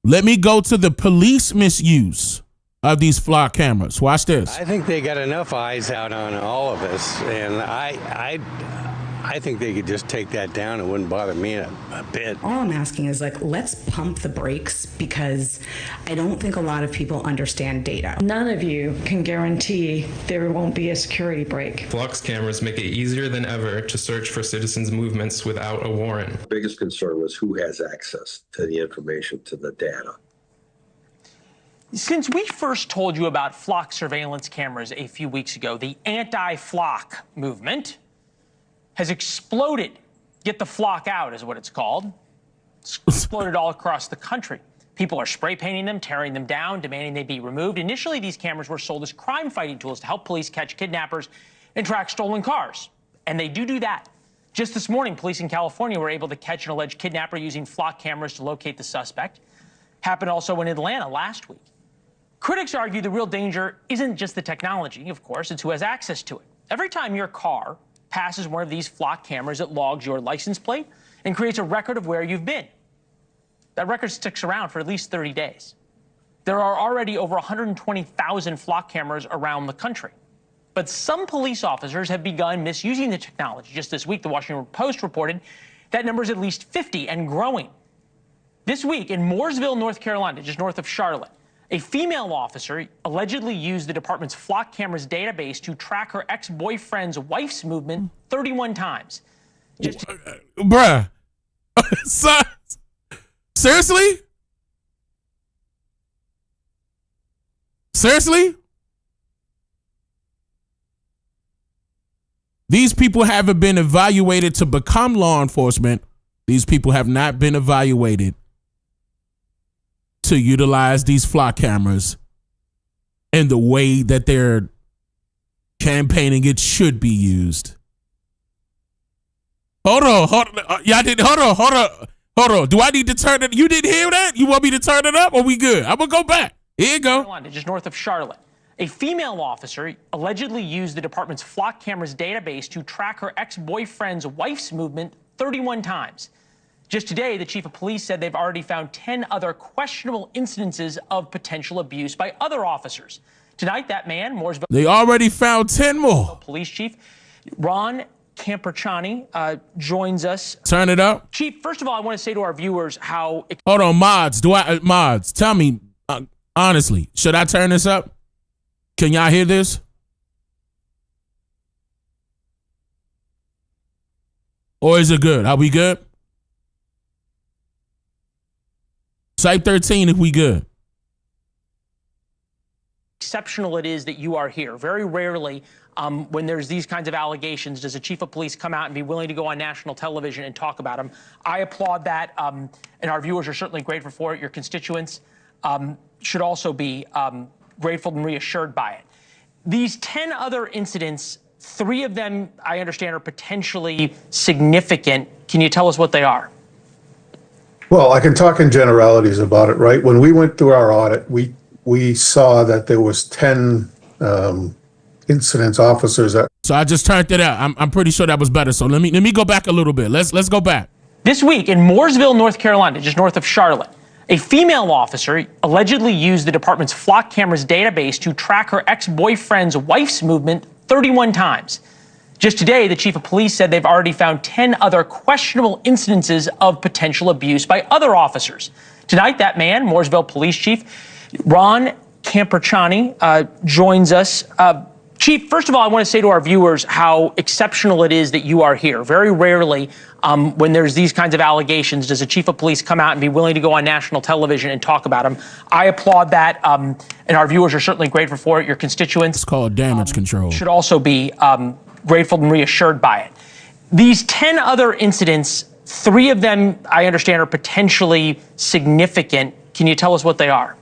let me go to the police misuse of these Flock cameras. Watch this. I think they got enough eyes out on all of us, and I think they could just take that down. It wouldn't bother me a bit. All I'm asking is, let's pump the brakes, because I don't think a lot of people understand data. None of you can guarantee there won't be a security break. Flock's cameras make it easier than ever to search for citizens' movements without a warrant. The biggest concern was who has access to the information, to the data. Since we first told you about Flock surveillance cameras a few weeks ago, the anti-Flock movement has exploded. Get the Flock out is what it's called. It's exploded all across the country. People are spray painting them, tearing them down, demanding they be removed. Initially, these cameras were sold as crime-fighting tools to help police catch kidnappers and track stolen cars. And they do that. Just this morning, police in California were able to catch an alleged kidnapper using Flock cameras to locate the suspect. Happened also in Atlanta last week. Critics argue the real danger isn't just the technology, of course, it's who has access to it. Every time your car passes one of these flock cameras, it logs your license plate and creates a record of where you've been. That record sticks around for at least 30 days. There are already over 120,000 flock cameras around the country. But some police officers have begun misusing the technology. Just this week, the Washington Post reported that number is at least 50 and growing. This week in Mooresville, North Carolina, just north of Charlotte, a female officer allegedly used the department's flock cameras database to track her ex-boyfriend's wife's movement 31 times. Bruh. Seriously? Seriously? These people haven't been evaluated to become law enforcement. These people have not been evaluated to utilize these flock cameras in the way that they're campaigning it should be used. Hold on. Y'all didn't, hold on. Do I need to turn it? You didn't hear that? You want me to turn it up or we good? I'm going to go back. Here you go. Just north of Charlotte. A female officer allegedly used the department's flock cameras database to track her ex-boyfriend's wife's movement 31 times. Just today, the chief of police said they've already found 10 other questionable incidences of potential abuse by other officers. Tonight, that man, Mooresville... They already found 10 more. Police chief Ron Camperchani joins us. Turn it up. Chief, first of all, I want to say to our viewers how... Hold on, mods. Mods, tell me, honestly, should I turn this up? Can y'all hear this? Or is it good? Are we good? Site 13 if we good. Exceptional it is that you are here. Very rarely when there's these kinds of allegations does a chief of police come out and be willing to go on national television and talk about them. I applaud that, and our viewers are certainly grateful for it. Your constituents should also be grateful and reassured by it. These 10 other incidents, 3 of them, I understand, are potentially significant. Can you tell us what they are? Well, I can talk in generalities about it, right? When we went through our audit, we saw that there was 10 incidents, officers that... So I just turned it out. I'm pretty sure that was better. So let me go back a little bit. Let's go back. This week in Mooresville, North Carolina, just north of Charlotte, a female officer allegedly used the department's flock cameras database to track her ex-boyfriend's wife's movement 31 times. Just today, the chief of police said they've already found 10 other questionable incidences of potential abuse by other officers. Tonight, that man, Mooresville Police Chief Ron Camperchani, joins us. Chief, first of all, I want to say to our viewers how exceptional it is that you are here. Very rarely when there's these kinds of allegations does a chief of police come out and be willing to go on national television and talk about them. I applaud that, and our viewers are certainly grateful for it. Your constituents... It's called damage control. ...should also be grateful and reassured by it. These 10 other incidents, 3 of them, I understand, are potentially significant. Can you tell us what they are?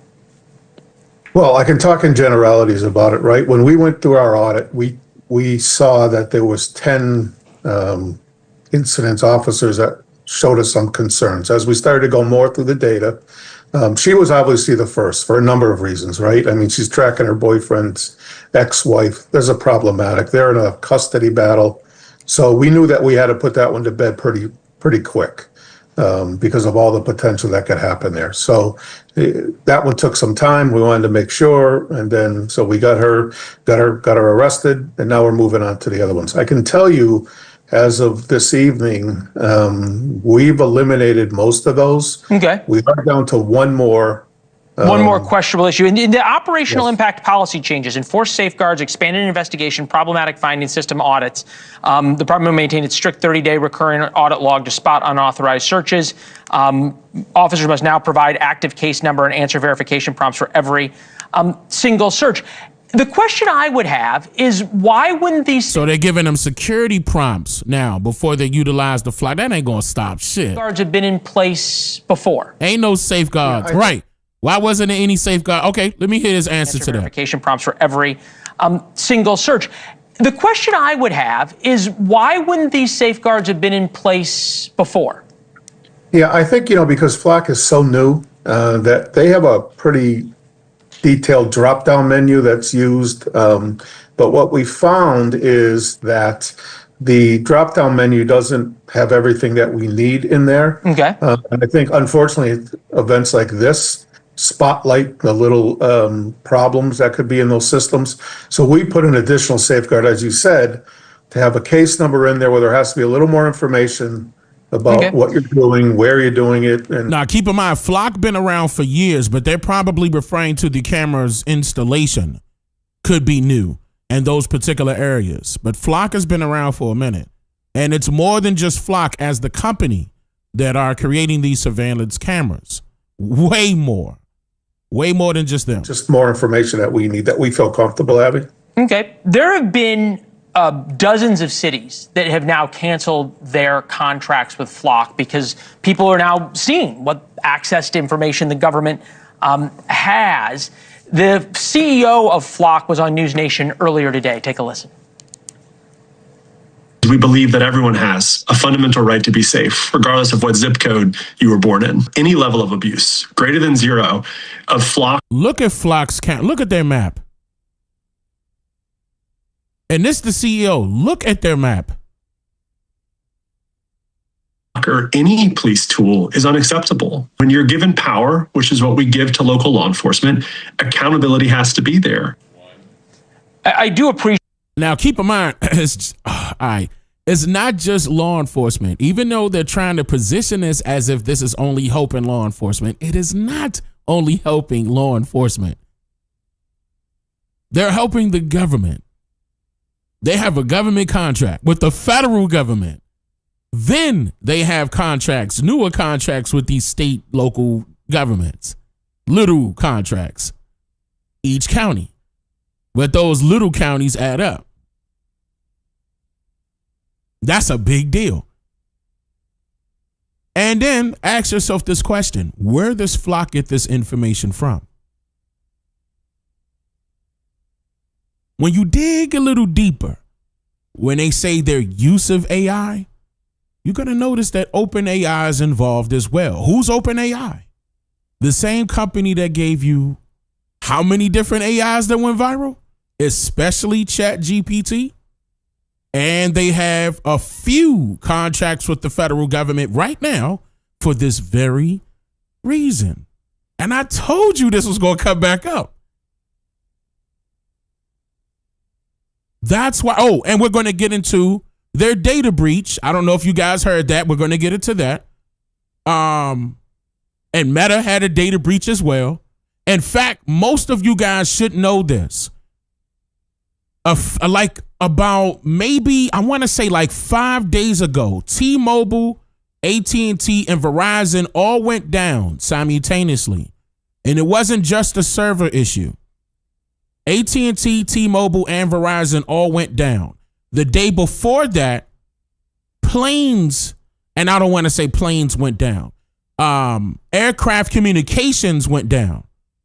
Well, I can talk in generalities about it, right? When we went through our audit, we saw that there was 10 incidents, officers that showed us some concerns. As we started to go more through the data, she was obviously the first for a number of reasons, right? I mean, she's tracking her boyfriend's ex-wife. There's a problematic. They're in a custody battle. So we knew that we had to put that one to bed pretty quick because of all the potential that could happen there. So that one took some time. We wanted to make sure. And then, so we got her arrested, and now we're moving on to the other ones. I can tell you, as of this evening, we've eliminated most of those. Okay. We are down to one more. One more questionable issue. In the operational impact policy changes, enforced safeguards, expanded investigation, problematic finding system audits. The department will maintain its strict 30-day recurring audit log to spot unauthorized searches. Officers must now provide active case number and answer verification prompts for every single search. The question I would have is why wouldn't these... So they're giving them security prompts now before they utilize the flock. That ain't going to stop shit. Safeguards have been in place before. Ain't no safeguards. Right. Why wasn't there any safeguard? Okay, let me hear his answer to that. Verification prompts for every single search. The question I would have is why wouldn't these safeguards have been in place before? Yeah, I think, because flock is so new that they have a pretty detailed drop-down menu that's used. But what we found is that the drop-down menu doesn't have everything that we need in there. Okay. And I think, unfortunately, events like this spotlight the little problems that could be in those systems. So we put an additional safeguard, as you said, to have a case number in there where there has to be a little more information about what you're doing, where you're doing it. And now, keep in mind, Flock been around for years, but they're probably referring to the camera's installation could be new in those particular areas. But Flock has been around for a minute, and it's more than just Flock as the company that are creating these surveillance cameras. Way more than just them. Just more information that we need, that we feel comfortable having. Okay. There have been dozens of cities that have now canceled their contracts with Flock because people are now seeing what access to information the government has. The CEO of Flock was on News Nation earlier today. Take a listen. We believe that everyone has a fundamental right to be safe, regardless of what zip code you were born in. Any level of abuse, greater than 0, of Flock. Look at Flock's look at their map. And this the CEO. Look at their map. Or any police tool is unacceptable. When you're given power, which is what we give to local law enforcement, accountability has to be there. I do appreciate. Now, keep in mind, it's not just law enforcement. Even though they're trying to position this as if this is only helping law enforcement, it is not only helping law enforcement. They're helping the government. They have a government contract with the federal government. Then they have contracts, newer contracts with these state, local governments, little contracts, each county. But those little counties add up. That's a big deal. And then ask yourself this question: where does Flock get this information from? When you dig a little deeper, when they say their use of AI, you're going to notice that OpenAI is involved as well. Who's OpenAI? The same company that gave you how many different AIs that went viral? Especially ChatGPT. And they have a few contracts with the federal government right now for this very reason. And I told you this was going to come back up. That's why. Oh, and we're going to get into their data breach. I don't know if you guys heard that. We're going to get into that. And Meta had a data breach as well. In fact, most of you guys should know this. Like about maybe, I want to say like 5 days ago, T-Mobile, AT&T, and Verizon all went down simultaneously. And it wasn't just a server issue. AT&T, T-Mobile, and Verizon all went down. The day before that, planes, and I don't want to say planes went down, aircraft communications went down,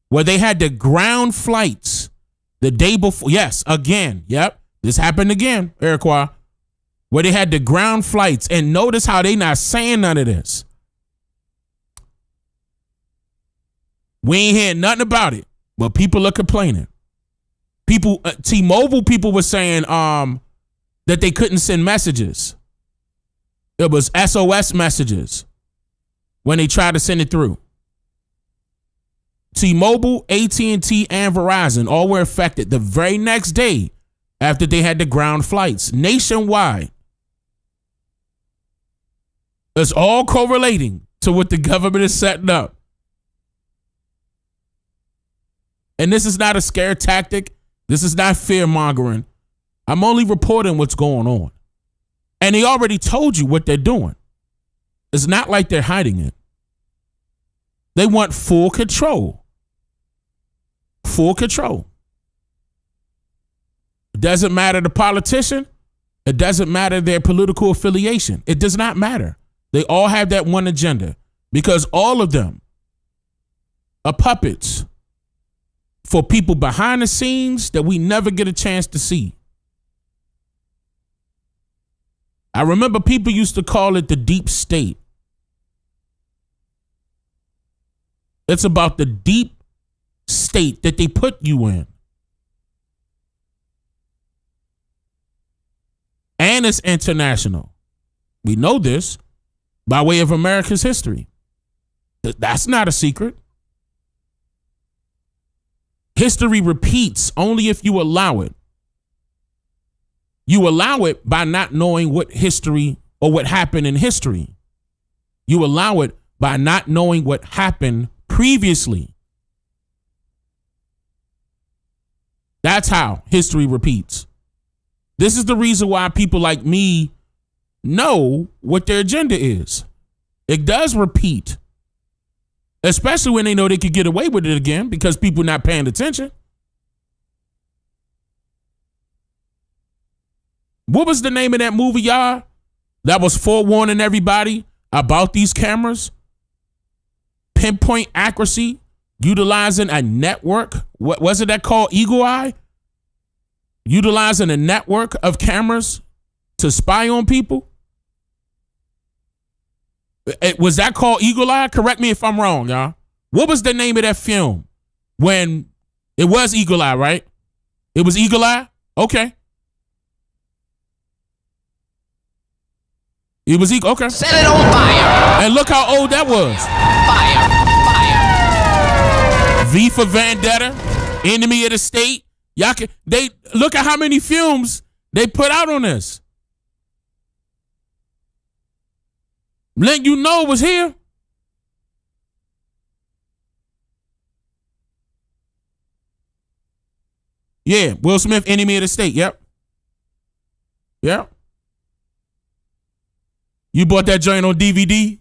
where they had the ground flights the day before. Yes, again. Yep. This happened again, Iroquois, where they had the ground flights. And notice how they not saying none of this. We ain't hearing nothing about it, but people are complaining. People, T-Mobile people were saying that they couldn't send messages. It was SOS messages when they tried to send it through. T-Mobile, AT&T, and Verizon all were affected the very next day after they had the ground flights nationwide. It's all correlating to what the government is setting up. And this is not a scare tactic. This is not fear mongering. I'm only reporting what's going on. And they already told you what they're doing. It's not like they're hiding it. They want full control. Full control. It doesn't matter the politician. It doesn't matter their political affiliation. It does not matter. They all have that one agenda because all of them are puppets for people behind the scenes that we never get a chance to see. I remember people used to call it the deep state. It's about the deep state that they put you in. And it's international. We know this by way of America's history. That's not a secret. History repeats only if you allow it. You allow it by not knowing what history or what happened in history. You allow it by not knowing what happened previously. That's how history repeats. This is the reason why people like me know what their agenda is. It does repeat, especially when they know they could get away with it again because people not paying attention. What was the name of that movie, y'all? That was forewarning everybody about these cameras. Pinpoint accuracy, utilizing a network. What was it that called? Eagle Eye? Utilizing a network of cameras to spy on people. Was that called Eagle Eye? Correct me if I'm wrong, y'all. What was the name of that film when it was Eagle Eye, right? It was Eagle Eye? Okay. It was Eagle, okay. Set it on fire. And look how old that was. Fire. V for Vendetta, Enemy of the State. Y'all can, they look at how many films they put out on this. Let you know it was here. Yeah, Will Smith, Enemy of the State. Yep. Yep. You bought that joint on DVD?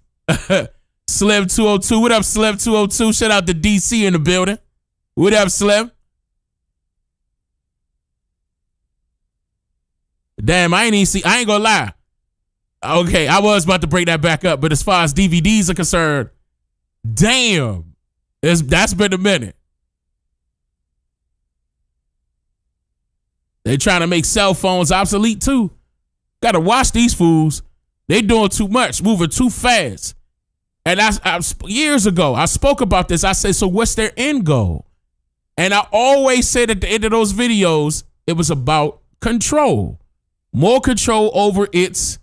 Slim 202. What up, Slim 202? Shout out to DC in the building. What up, Slim? Damn, I ain't gonna lie. Okay, I was about to break that back up, but as far as DVDs are concerned, damn, that's been a minute. They trying to make cell phones obsolete too. Gotta watch these fools. They doing too much, moving too fast. And years ago, I spoke about this. I said, so what's their end goal? And I always said at the end of those videos, it was about control. More control over its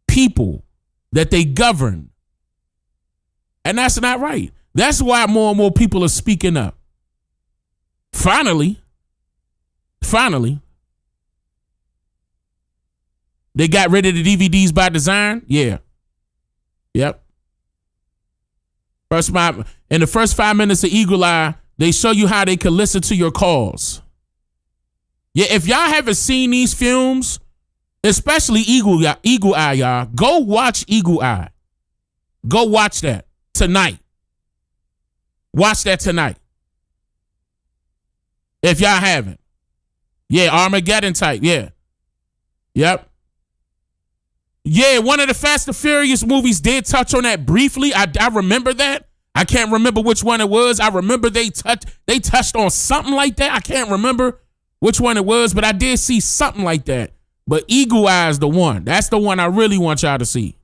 people that they govern. And that's not right. That's why more and more people are speaking up. Finally, they got rid of the DVDs by design. Yeah. Yep. In the first 5 minutes of Eagle Eye, they show you how they can listen to your calls. Yeah, if y'all haven't seen these films, especially Eagle Eye, y'all, go watch Eagle Eye. Go watch that tonight. Watch that tonight. If y'all haven't. Yeah, Armageddon type, yeah. Yep. Yeah, one of the Fast and Furious movies did touch on that briefly. I remember that. I can't remember which one it was. I remember they touched on something like that. I can't remember which one it was, but I did see something like that. But Eagle Eye is the one. That's the one I really want y'all to see.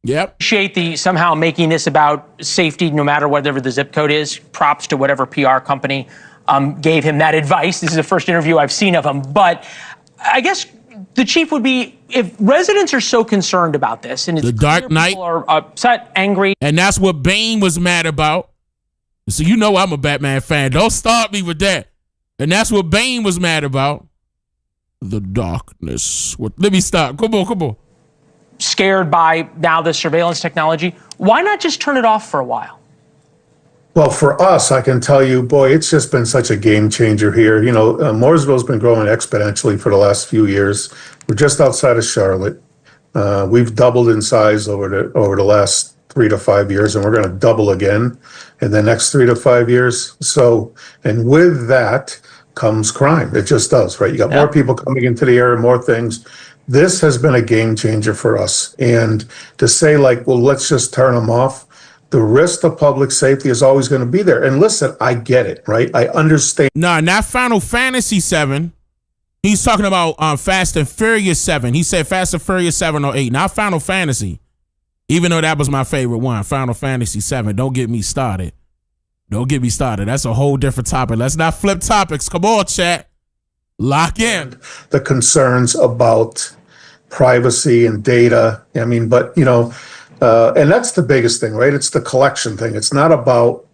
Yep. Appreciate the somehow making this about safety, no matter whatever the zip code is. Props to whatever PR company gave him that advice. This is the first interview I've seen of him. But I guess the chief would be, if residents are so concerned about this, and it's the Dark Knight, people are upset, angry, and that's what Bane was mad about. So you know I'm a Batman fan. Don't start me with that. And that's what Bane was mad about. The darkness. Let me stop. Come on. Scared by now the surveillance technology. Why not just turn it off for a while? Well, for us, I can tell you, boy, it's just been such a game changer here. You know, Mooresville's been growing exponentially for the last few years. We're just outside of Charlotte. We've doubled in size over the last 3 to 5 years, and we're going to double again in the next 3 to 5 years. So, and with that comes crime. It just does, right? You got more people coming into the area, more things. This has been a game changer for us. And to say like, well, let's just turn them off. The risk to public safety is always going to be there. And listen, I get it, right? I understand. No, not Final Fantasy 7. He's talking about Fast and Furious 7. He said Fast and Furious 7 or 8, not Final Fantasy. Even though that was my favorite one, Final Fantasy VII. Don't get me started. Don't get me started. That's a whole different topic. Let's not flip topics. Come on, chat. Lock in. The concerns about privacy and data. I mean, but, you know, and that's the biggest thing, right? It's the collection thing. It's not about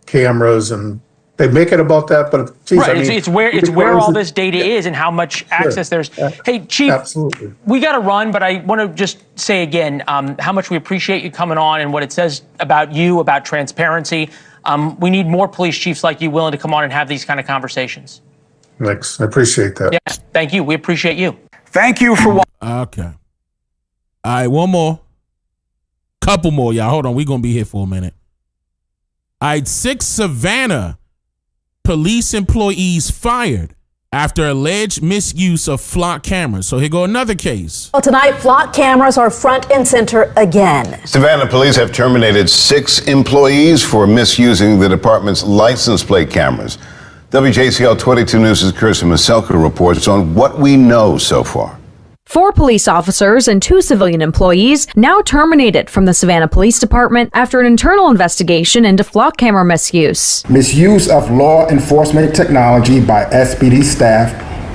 cameras, and they make it about that, but geez, right, I mean, it's where all this data is and how much access there's. Hey, Chief, absolutely. We got to run, but I want to just say again how much we appreciate you coming on and what it says about you, about transparency. We need more police chiefs like you willing to come on and have these kind of conversations. Thanks. I appreciate that. Yeah, thank you. We appreciate you. Thank you for Okay. All right, one more. Couple more, y'all. Hold on. We're going to be here for a minute. All right, 6 Savannah police employees fired after alleged misuse of flock cameras. So here go another case. Well, tonight, flock cameras are front and center again. Savannah police have terminated 6 employees for misusing the department's license plate cameras. WJCL 22 News' Kirsten Maselka reports on what we know so far. 4 police officers and 2 civilian employees now terminated from the Savannah Police Department after an internal investigation into flock camera misuse. Misuse of law enforcement technology by SPD staff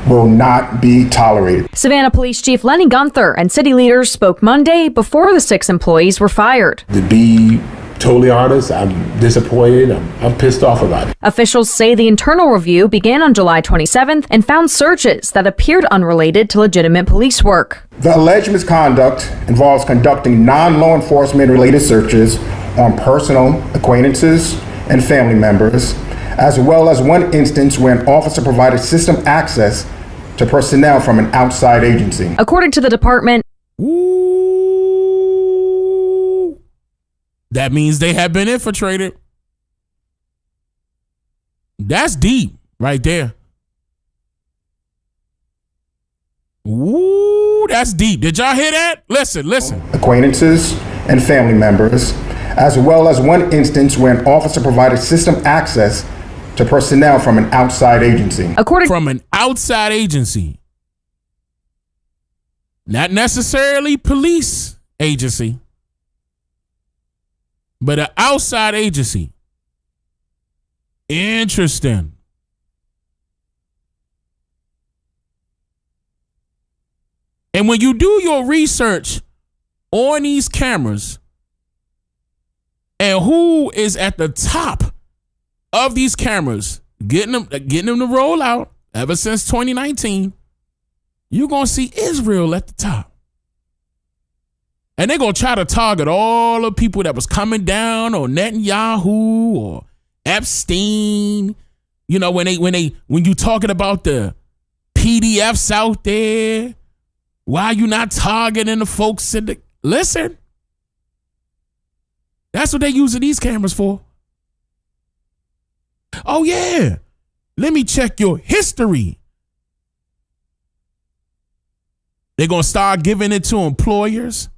will not be tolerated. Savannah Police Chief Lenny Gunther and city leaders spoke Monday before the 6 employees were fired. To be totally honest, I'm disappointed. I'm pissed off about it. Officials say the internal review began on July 27th and found searches that appeared unrelated to legitimate police work. The alleged misconduct involves conducting non-law enforcement related searches on personal acquaintances and family members, as well as one instance where an officer provided system access to personnel from an outside agency. According to the department, that means they have been infiltrated. That's deep right there. Ooh, that's deep. Did y'all hear that? Listen. Acquaintances and family members, as well as one instance where an officer provided system access to personnel from an outside agency. From an outside agency. Not necessarily police agency, but an outside agency. Interesting. And when you do your research on these cameras and who is at the top of these cameras, getting them to roll out ever since 2019, you're going to see Israel at the top. And they're going to try to target all the people that was coming down on Netanyahu or Epstein. You know, when you talking about the PDFs out there, why are you not targeting the folks in the... Listen. That's what they using these cameras for. Oh, yeah. Let me check your history. They're going to start giving it to employers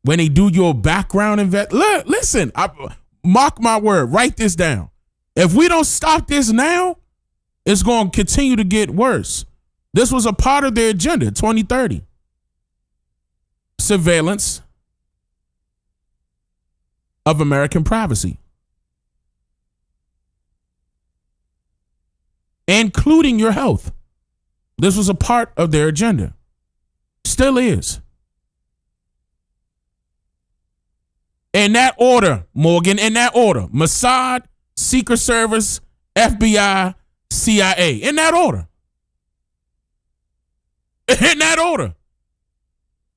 when they do your background listen, mark my word, write this down. If we don't stop this now, it's going to continue to get worse. This was a part of their agenda, 2030. Surveillance of American privacy, including your health. This was a part of their agenda. Still is. In that order, Morgan, in that order. Mossad, Secret Service, FBI, CIA. In that order. In that order.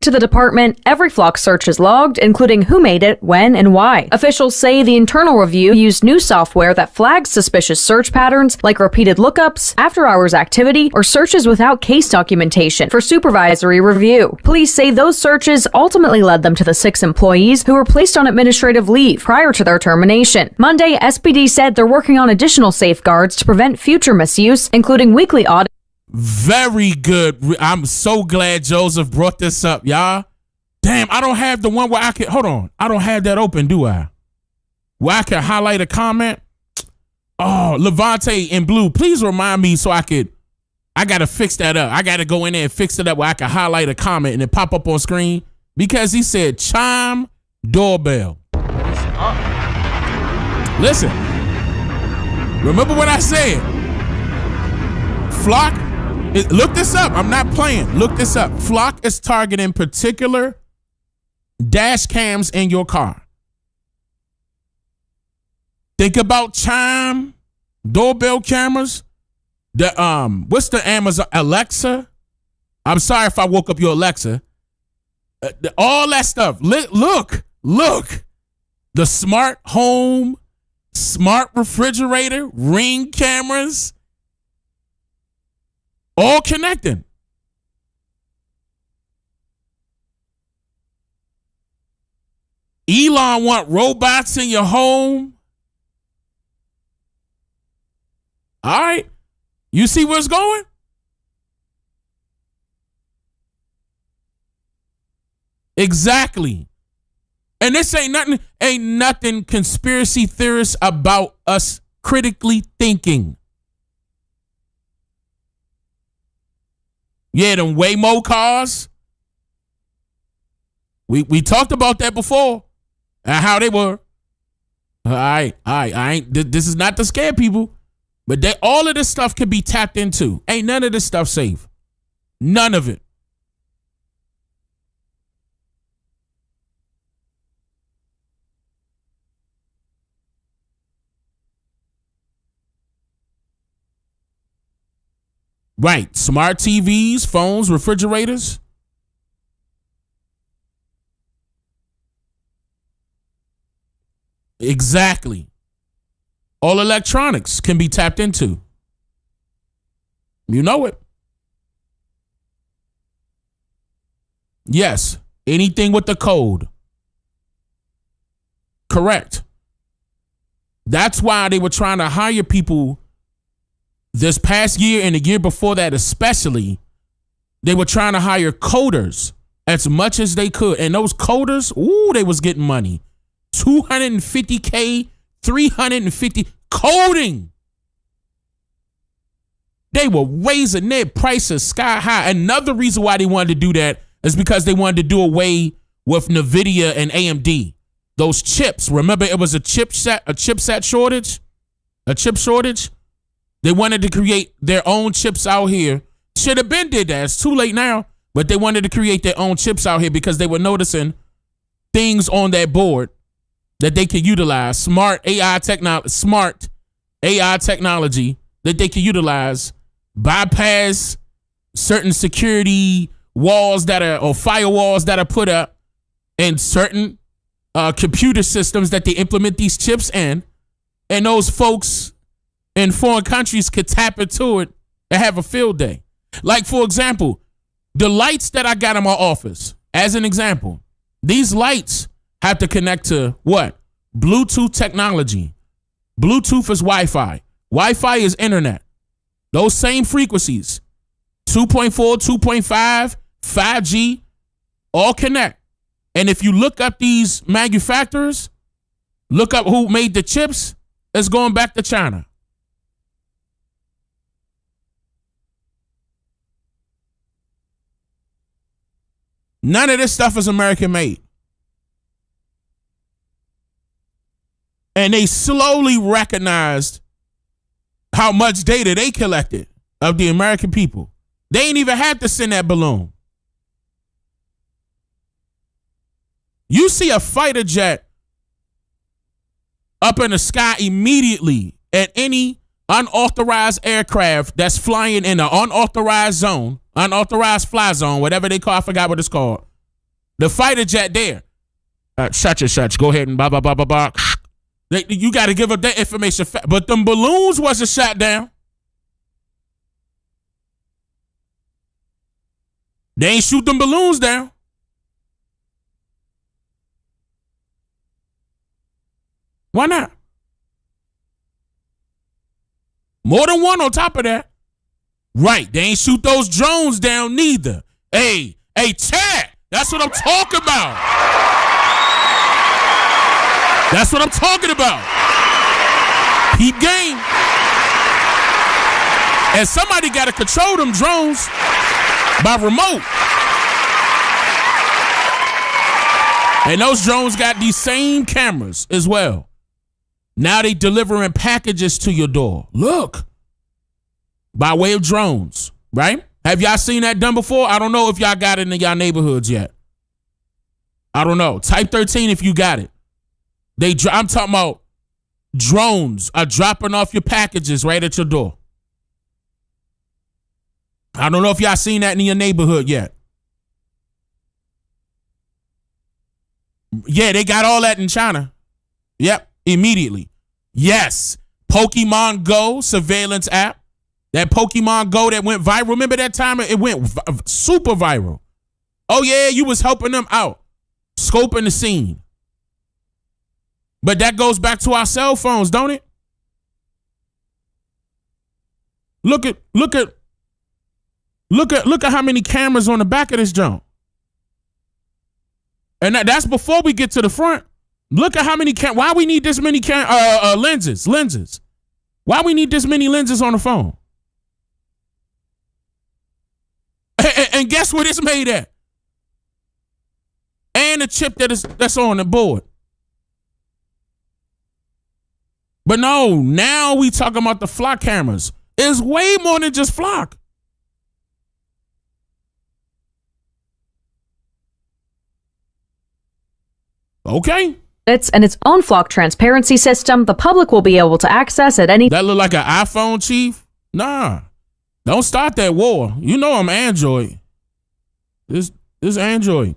To the department, every flock search is logged, including who made it, when, and why. Officials say the internal review used new software that flags suspicious search patterns like repeated lookups, after-hours activity, or searches without case documentation for supervisory review. Police say those searches ultimately led them to the 6 employees who were placed on administrative leave prior to their termination. Monday, SPD said they're working on additional safeguards to prevent future misuse, including weekly audits. Very good. I'm so glad Joseph brought this up, y'all. Damn, I don't have the one where I can, hold on. I don't have that open, do I? Where I can highlight a comment. Oh, Levante in blue, please remind me so I got to fix that up. I got to go in there and fix it up where I can highlight a comment and it pop up on screen. because he said chime doorbell. Listen, remember what I said? Flock, look this up. I'm not playing. Look this up. Flock is targeting particular dash cams in your car. Think about chime doorbell cameras. What's the Amazon Alexa? I'm sorry if I woke up your Alexa. All that stuff. Look. The smart home, smart refrigerator, Ring cameras, all connecting. Elon want robots in your home. All right. You see where it's going? Exactly. And this ain't nothing conspiracy theorists about us critically thinking. Yeah, them Waymo cars. We talked about that before and how they were. All right. I ain't. This is not to scare people, but all of this stuff can be tapped into. Ain't none of this stuff safe. None of it. Right. Smart TVs, phones, refrigerators. Exactly. All electronics can be tapped into. You know it. Yes. Anything with the code. Correct. That's why they were trying to hire people this past year and the year before that especially. They were trying to hire coders as much as they could. And those coders, they was getting money. $250K, $350 coding. They were raising their prices sky high. Another reason why they wanted to do that is because they wanted to do away with NVIDIA and AMD. Those chips. Remember, it was a chipset shortage? A chip shortage? They wanted to create their own chips out here. Should have been did that. It's too late now. But they wanted to create their own chips out here because they were noticing things on that board that they could utilize. Smart AI technology that they could utilize, bypass certain security walls or firewalls that are put up, and certain computer systems that they implement these chips in, and those folks in foreign countries could tap into it and have a field day. Like, for example, the lights that I got in my office, as an example, these lights have to connect to what? Bluetooth technology. Bluetooth is Wi-Fi. Wi-Fi is internet. Those same frequencies, 2.4, 2.5, 5G, all connect. And if you look up these manufacturers, look up who made the chips, it's going back to China. None of this stuff is American made. And they slowly recognized how much data they collected of the American people. They ain't even had to send that balloon. You see a fighter jet up in the sky immediately at any unauthorized aircraft that's flying in an unauthorized zone, unauthorized fly zone, whatever they call, I forgot what it's called. The fighter jet there. Such and such. Go ahead and blah, blah, blah, blah, blah. You got to give up that information. But them balloons wasn't shot down. They ain't shoot them balloons down. Why not? More than one on top of that. Right. They ain't shoot those drones down neither. Hey, Chad, that's what I'm talking about. That's what I'm talking about. Peep game. And somebody got to control them drones by remote. And those drones got these same cameras as well. Now they delivering packages to your door. Look. By way of drones, right? Have y'all seen that done before? I don't know if y'all got it in y'all neighborhoods yet. I don't know. Type 13 if you got it. I'm talking about drones are dropping off your packages right at your door. I don't know if y'all seen that in your neighborhood yet. Yeah, they got all that in China. Yep, immediately. Yes, Pokemon Go surveillance app. That Pokemon Go that went viral. Remember that time it went super viral? Oh yeah, you was helping them out, scoping the scene. But that goes back to our cell phones, don't it? Look at how many cameras on the back of this junk. And that's before we get to the front. Look at how many why we need this many lenses. Why we need this many lenses on the phone? And guess what it's made at? And the chip that's on the board. But no, now we talking about the flock cameras. It's way more than just flock. Okay. And its own flock transparency system the public will be able to access at any. That look like an iPhone, Chief? Nah. Don't start that war. You know I'm Android. This Android.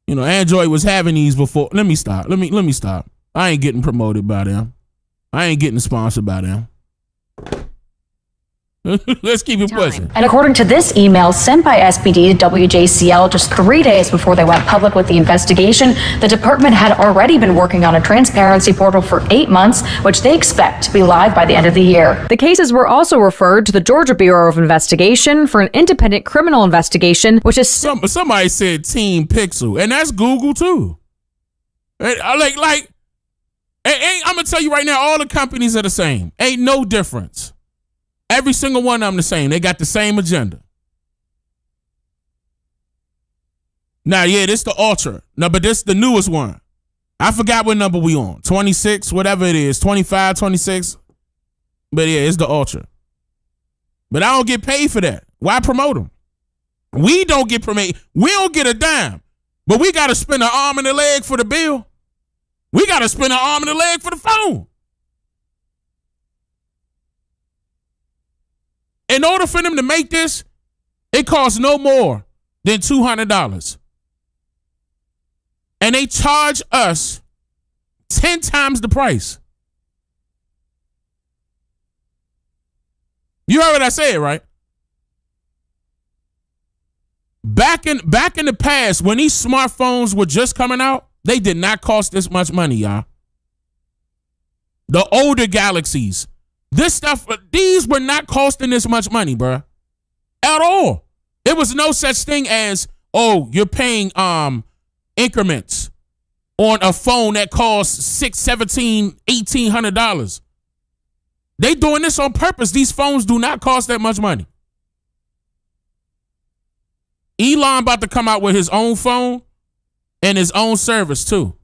You know, Android was having these before. Let me stop. Let me stop. I ain't getting promoted by them. I ain't getting sponsored by them. Let's keep it pushing. And according to this email sent by SPD to WJCL just 3 days before they went public with the investigation, the department had already been working on a transparency portal for 8 months, which they expect to be live by the end of the year. The cases were also referred to the Georgia Bureau of Investigation for an independent criminal investigation, which is somebody said Team Pixel, and that's Google too. I'm gonna tell you right now, all the companies are the same. Ain't no difference. Every single one of them the same. They got the same agenda. Now, yeah, this the Ultra. No, but this the newest one. I forgot what number we on. 26, whatever it is. 25, 26. But yeah, it's the Ultra. But I don't get paid for that. Why promote them? We don't get promoted. We don't get a dime. But we got to spend an arm and a leg for the bill. We got to spend an arm and a leg for the phone. In order for them to make this, it costs no more than $200. And they charge us 10 times the price. You heard what I said, right? Back in the past, when these smartphones were just coming out, they did not cost this much money, y'all. The older Galaxies. This stuff, these were not costing this much money, bruh. At all. It was no such thing as, oh, you're paying increments on a phone that costs $600, $1,700, $1,800. They doing this on purpose. These phones do not cost that much money. Elon about to come out with his own phone and his own service too.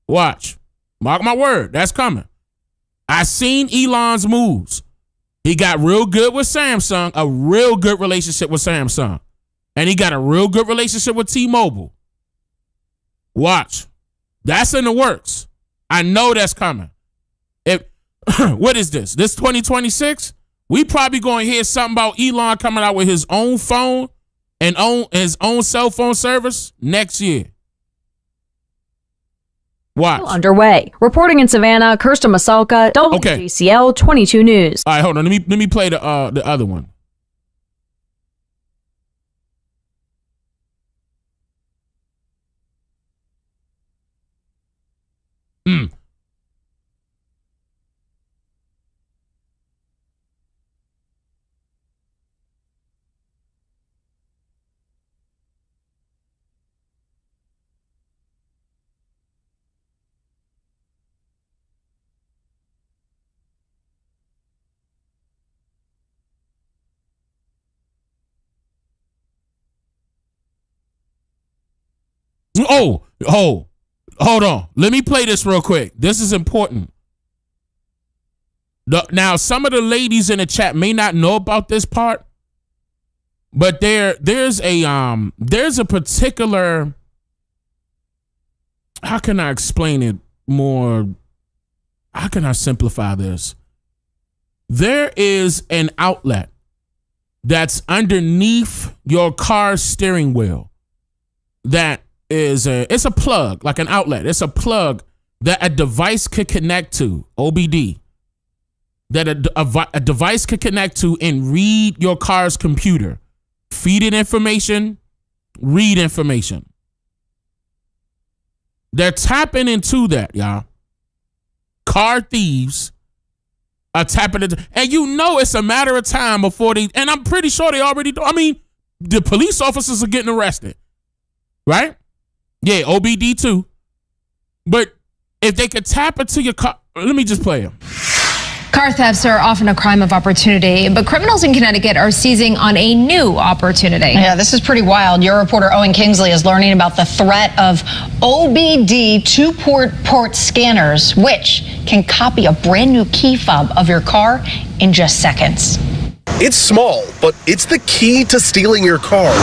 Watch. Mark my word, that's coming. I seen Elon's moves. He got real good with Samsung, a real good relationship with Samsung. And he got a real good relationship with T-Mobile. Watch. That's in the works. I know that's coming. What is this? This 2026? We probably going to hear something about Elon coming out with his own phone and his own cell phone service next year. Watch. Underway. Reporting in Savannah, Kirsten Masalka, WJCL 22 News. All right, hold on. Let me play the other one. Oh, hold on. Let me play this real quick. This is important. Now, some of the ladies in the chat may not know about this part, but there's a particular, how can I explain it more? How can I simplify this? There is an outlet that's underneath your car's steering wheel that is it's a plug, like an outlet. It's a plug that a device could connect to, OBD, that a device could connect to and read your car's computer. Feed it information, read information. They're tapping into that, y'all. Car thieves are tapping into, and you know it's a matter of time before they, and I'm pretty sure they already do. I mean, the police officers are getting arrested, right? Yeah, OBD too. But if they could tap into your car, let me just play them. Car thefts are often a crime of opportunity, but criminals in Connecticut are seizing on a new opportunity. Yeah, this is pretty wild. Your reporter Owen Kingsley is learning about the threat of OBD two-port scanners, which can copy a brand new key fob of your car in just seconds. It's small, but it's the key to stealing your car.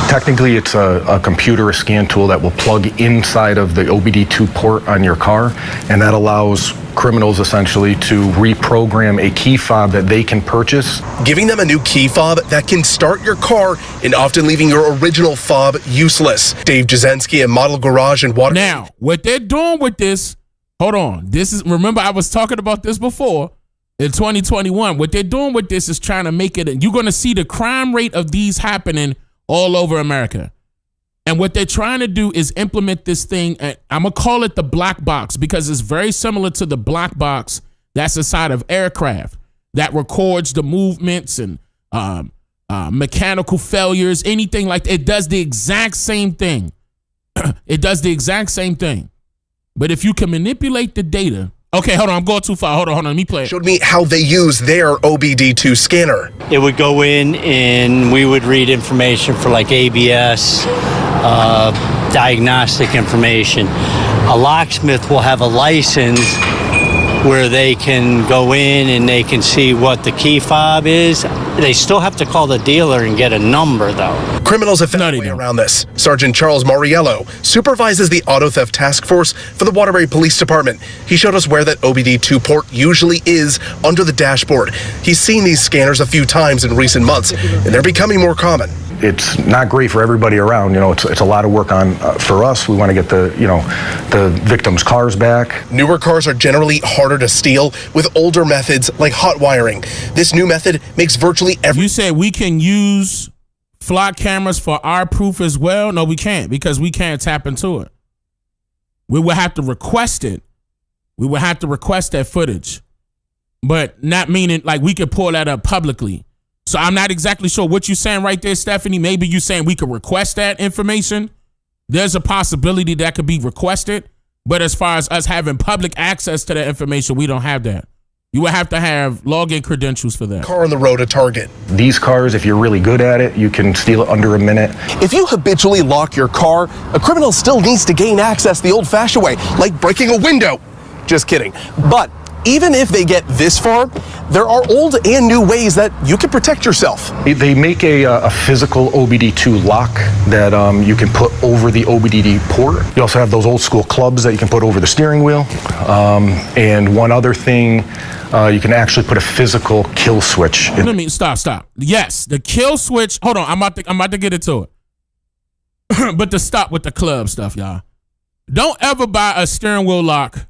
Technically, it's a computer, a scan tool that will plug inside of the OBD2 port on your car, and that allows criminals essentially to reprogram a key fob that they can purchase. Giving them a new key fob that can start your car and often leaving your original fob useless. Dave Jasinski and Model Garage in Water. Now, what they're doing with this, hold on. Remember I was talking about this before in 2021. What they're doing with this is trying to make it, you're going to see the crime rate of these happening all over America. And what they're trying to do is implement this thing. I'm going to call it the black box because it's very similar to the black box that's inside of aircraft that records the movements and mechanical failures, anything like that. It does the exact same thing. It does the exact same thing. But if you can manipulate the data. Okay, hold on. I'm going too far. Hold on. Let me play it. Showed me how they use their OBD2 scanner. It would go in and we would read information for like ABS, diagnostic information. A locksmith will have a license where they can go in and they can see what the key fob is. They still have to call the dealer and get a number, though. Criminals have found a way around this. Sergeant Charles Moriello supervises the Auto Theft Task Force for the Waterbury Police Department. He showed us where that OBD2 port usually is under the dashboard. He's seen these scanners a few times in recent months, and they're becoming more common. It's not great for everybody around. You know, it's a lot of work for us. We want to get the victims' cars back. Newer cars are generally harder to steal with older methods like hot wiring. This new method makes virtually every. You said we can use flock cameras for our proof as well? No, we can't because we can't tap into it. We would have to request it. We would have to request that footage, but not meaning like we could pull that up publicly. So I'm not exactly sure what you're saying right there, Stephanie. Maybe you're saying we could request that information. There's a possibility that could be requested. But as far as us having public access to that information, we don't have that. You would have to have login credentials for that. Car on the road to target. These cars, if you're really good at it, you can steal it under a minute. If you habitually lock your car, a criminal still needs to gain access the old-fashioned way, like breaking a window. Just kidding. But even if they get this far, there are old and new ways that you can protect yourself. They make a physical OBD2 lock that you can put over the OBD port. You also have those old school clubs that you can put over the steering wheel. And one other thing, you can actually put a physical kill switch. Let me stop. Yes, the kill switch. Hold on, I'm about to get into it. But to stop with the club stuff, y'all. Don't ever buy a steering wheel lock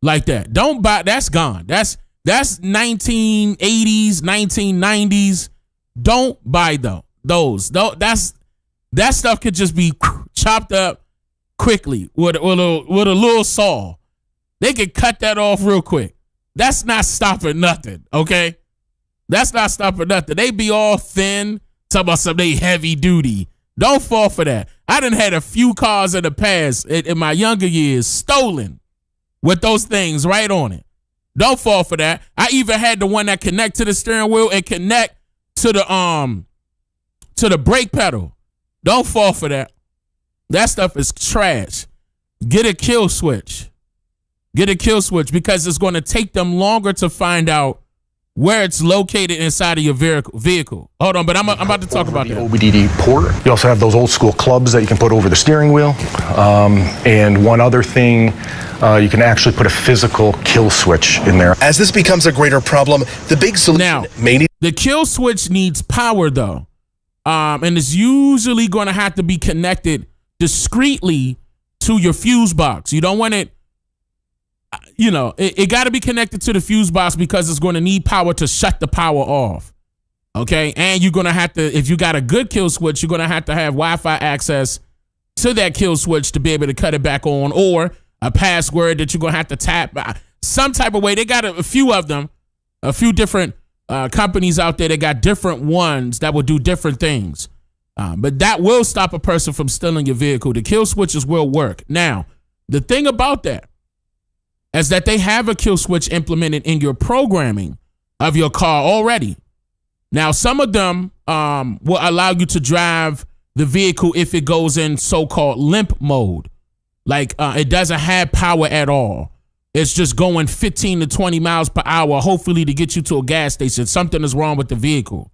like that. Don't buy. That's gone. That's 1980s, 1990s. Don't buy those. That stuff could just be chopped up quickly with a little saw. They could cut that off real quick. That's not stopping nothing. Okay, that's not stopping nothing. They be all thin. Talk about something heavy duty. Don't fall for that. I done had a few cars in the past in my younger years stolen with those things right on it. Don't fall for that. I even had the one that connect to the steering wheel and connect to the brake pedal. Don't fall for that. That stuff is trash. Get a kill switch. Get a kill switch because it's going to take them longer to find out where it's located inside of your vehicle. Hold on, but I'm about to talk about the that. OBD port. You also have those old school clubs that you can put over the steering wheel. And one other thing, you can actually put a physical kill switch in there. As this becomes a greater problem, the big solution may need... The kill switch needs power, though. And it's usually going to have to be connected discreetly to your fuse box. You don't want it, it got to be connected to the fuse box because it's going to need power to shut the power off. Okay. And you're going to have to, if you got a good kill switch, you're going to have Wi-Fi access to that kill switch to be able to cut it back on, or a password that you're going to have to tap some type of way. They got a few of them, a few different companies out there that got different ones that will do different things. But that will stop a person from stealing your vehicle. The kill switches will work. Now, the thing about that is that they have a kill switch implemented in your programming of your car already. Now, some of them will allow you to drive the vehicle if it goes in so-called limp mode. Like it doesn't have power at all. It's just going 15 to 20 miles per hour, hopefully to get you to a gas station. Something is wrong with the vehicle.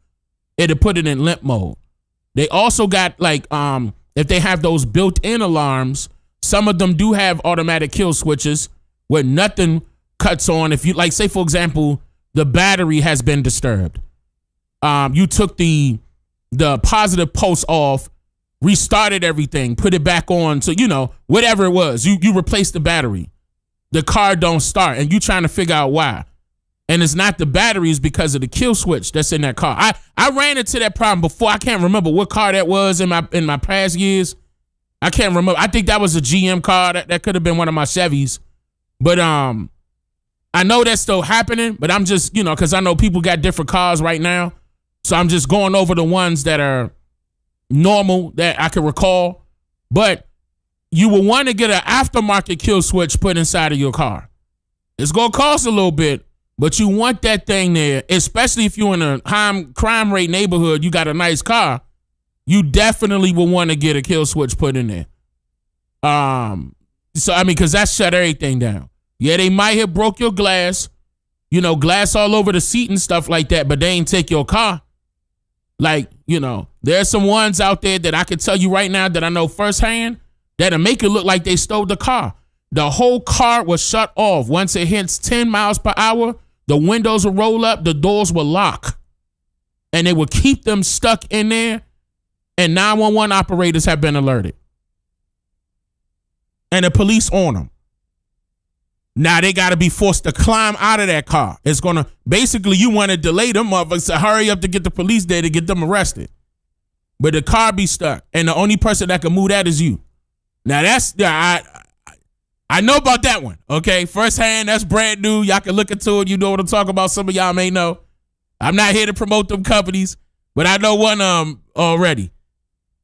It'll put it in limp mode. They also got if they have those built-in alarms, some of them do have automatic kill switches where nothing cuts on. If you say, for example, the battery has been disturbed. You took the positive pulse off, restarted everything, put it back on. So, whatever it was, you replaced the battery. The car don't start and you trying to figure out why. And it's not the batteries because of the kill switch that's in that car. I ran into that problem before. I can't remember what car that was in my past years. I can't remember. I think that was a GM car. That could have been one of my Chevys. But I know that's still happening, but I'm just, because I know people got different cars right now. So I'm just going over the ones that are normal that I can recall. But you will want to get an aftermarket kill switch put inside of your car. It's going to cost a little bit, but you want that thing there, especially if you're in a high crime rate neighborhood, you got a nice car, you definitely will want to get a kill switch put in there. Because that shut everything down. Yeah, they might have broke your glass, glass all over the seat and stuff like that, but they ain't take your car. There's some ones out there that I can tell you right now that I know firsthand that'll make it look like they stole the car. The whole car was shut off. Once it hits 10 miles per hour, the windows will roll up, the doors will lock. And they will keep them stuck in there, and 911 operators have been alerted. And the police on them. Now they got to be forced to climb out of that car. It's going to, basically you want to delay them motherfuckers to hurry up to get the police there to get them arrested. But the car be stuck, and the only person that can move that is you. Now I know about that one, okay? Firsthand, that's brand new. Y'all can look into it. You know what I'm talking about. Some of y'all may know. I'm not here to promote them companies, but I know one already.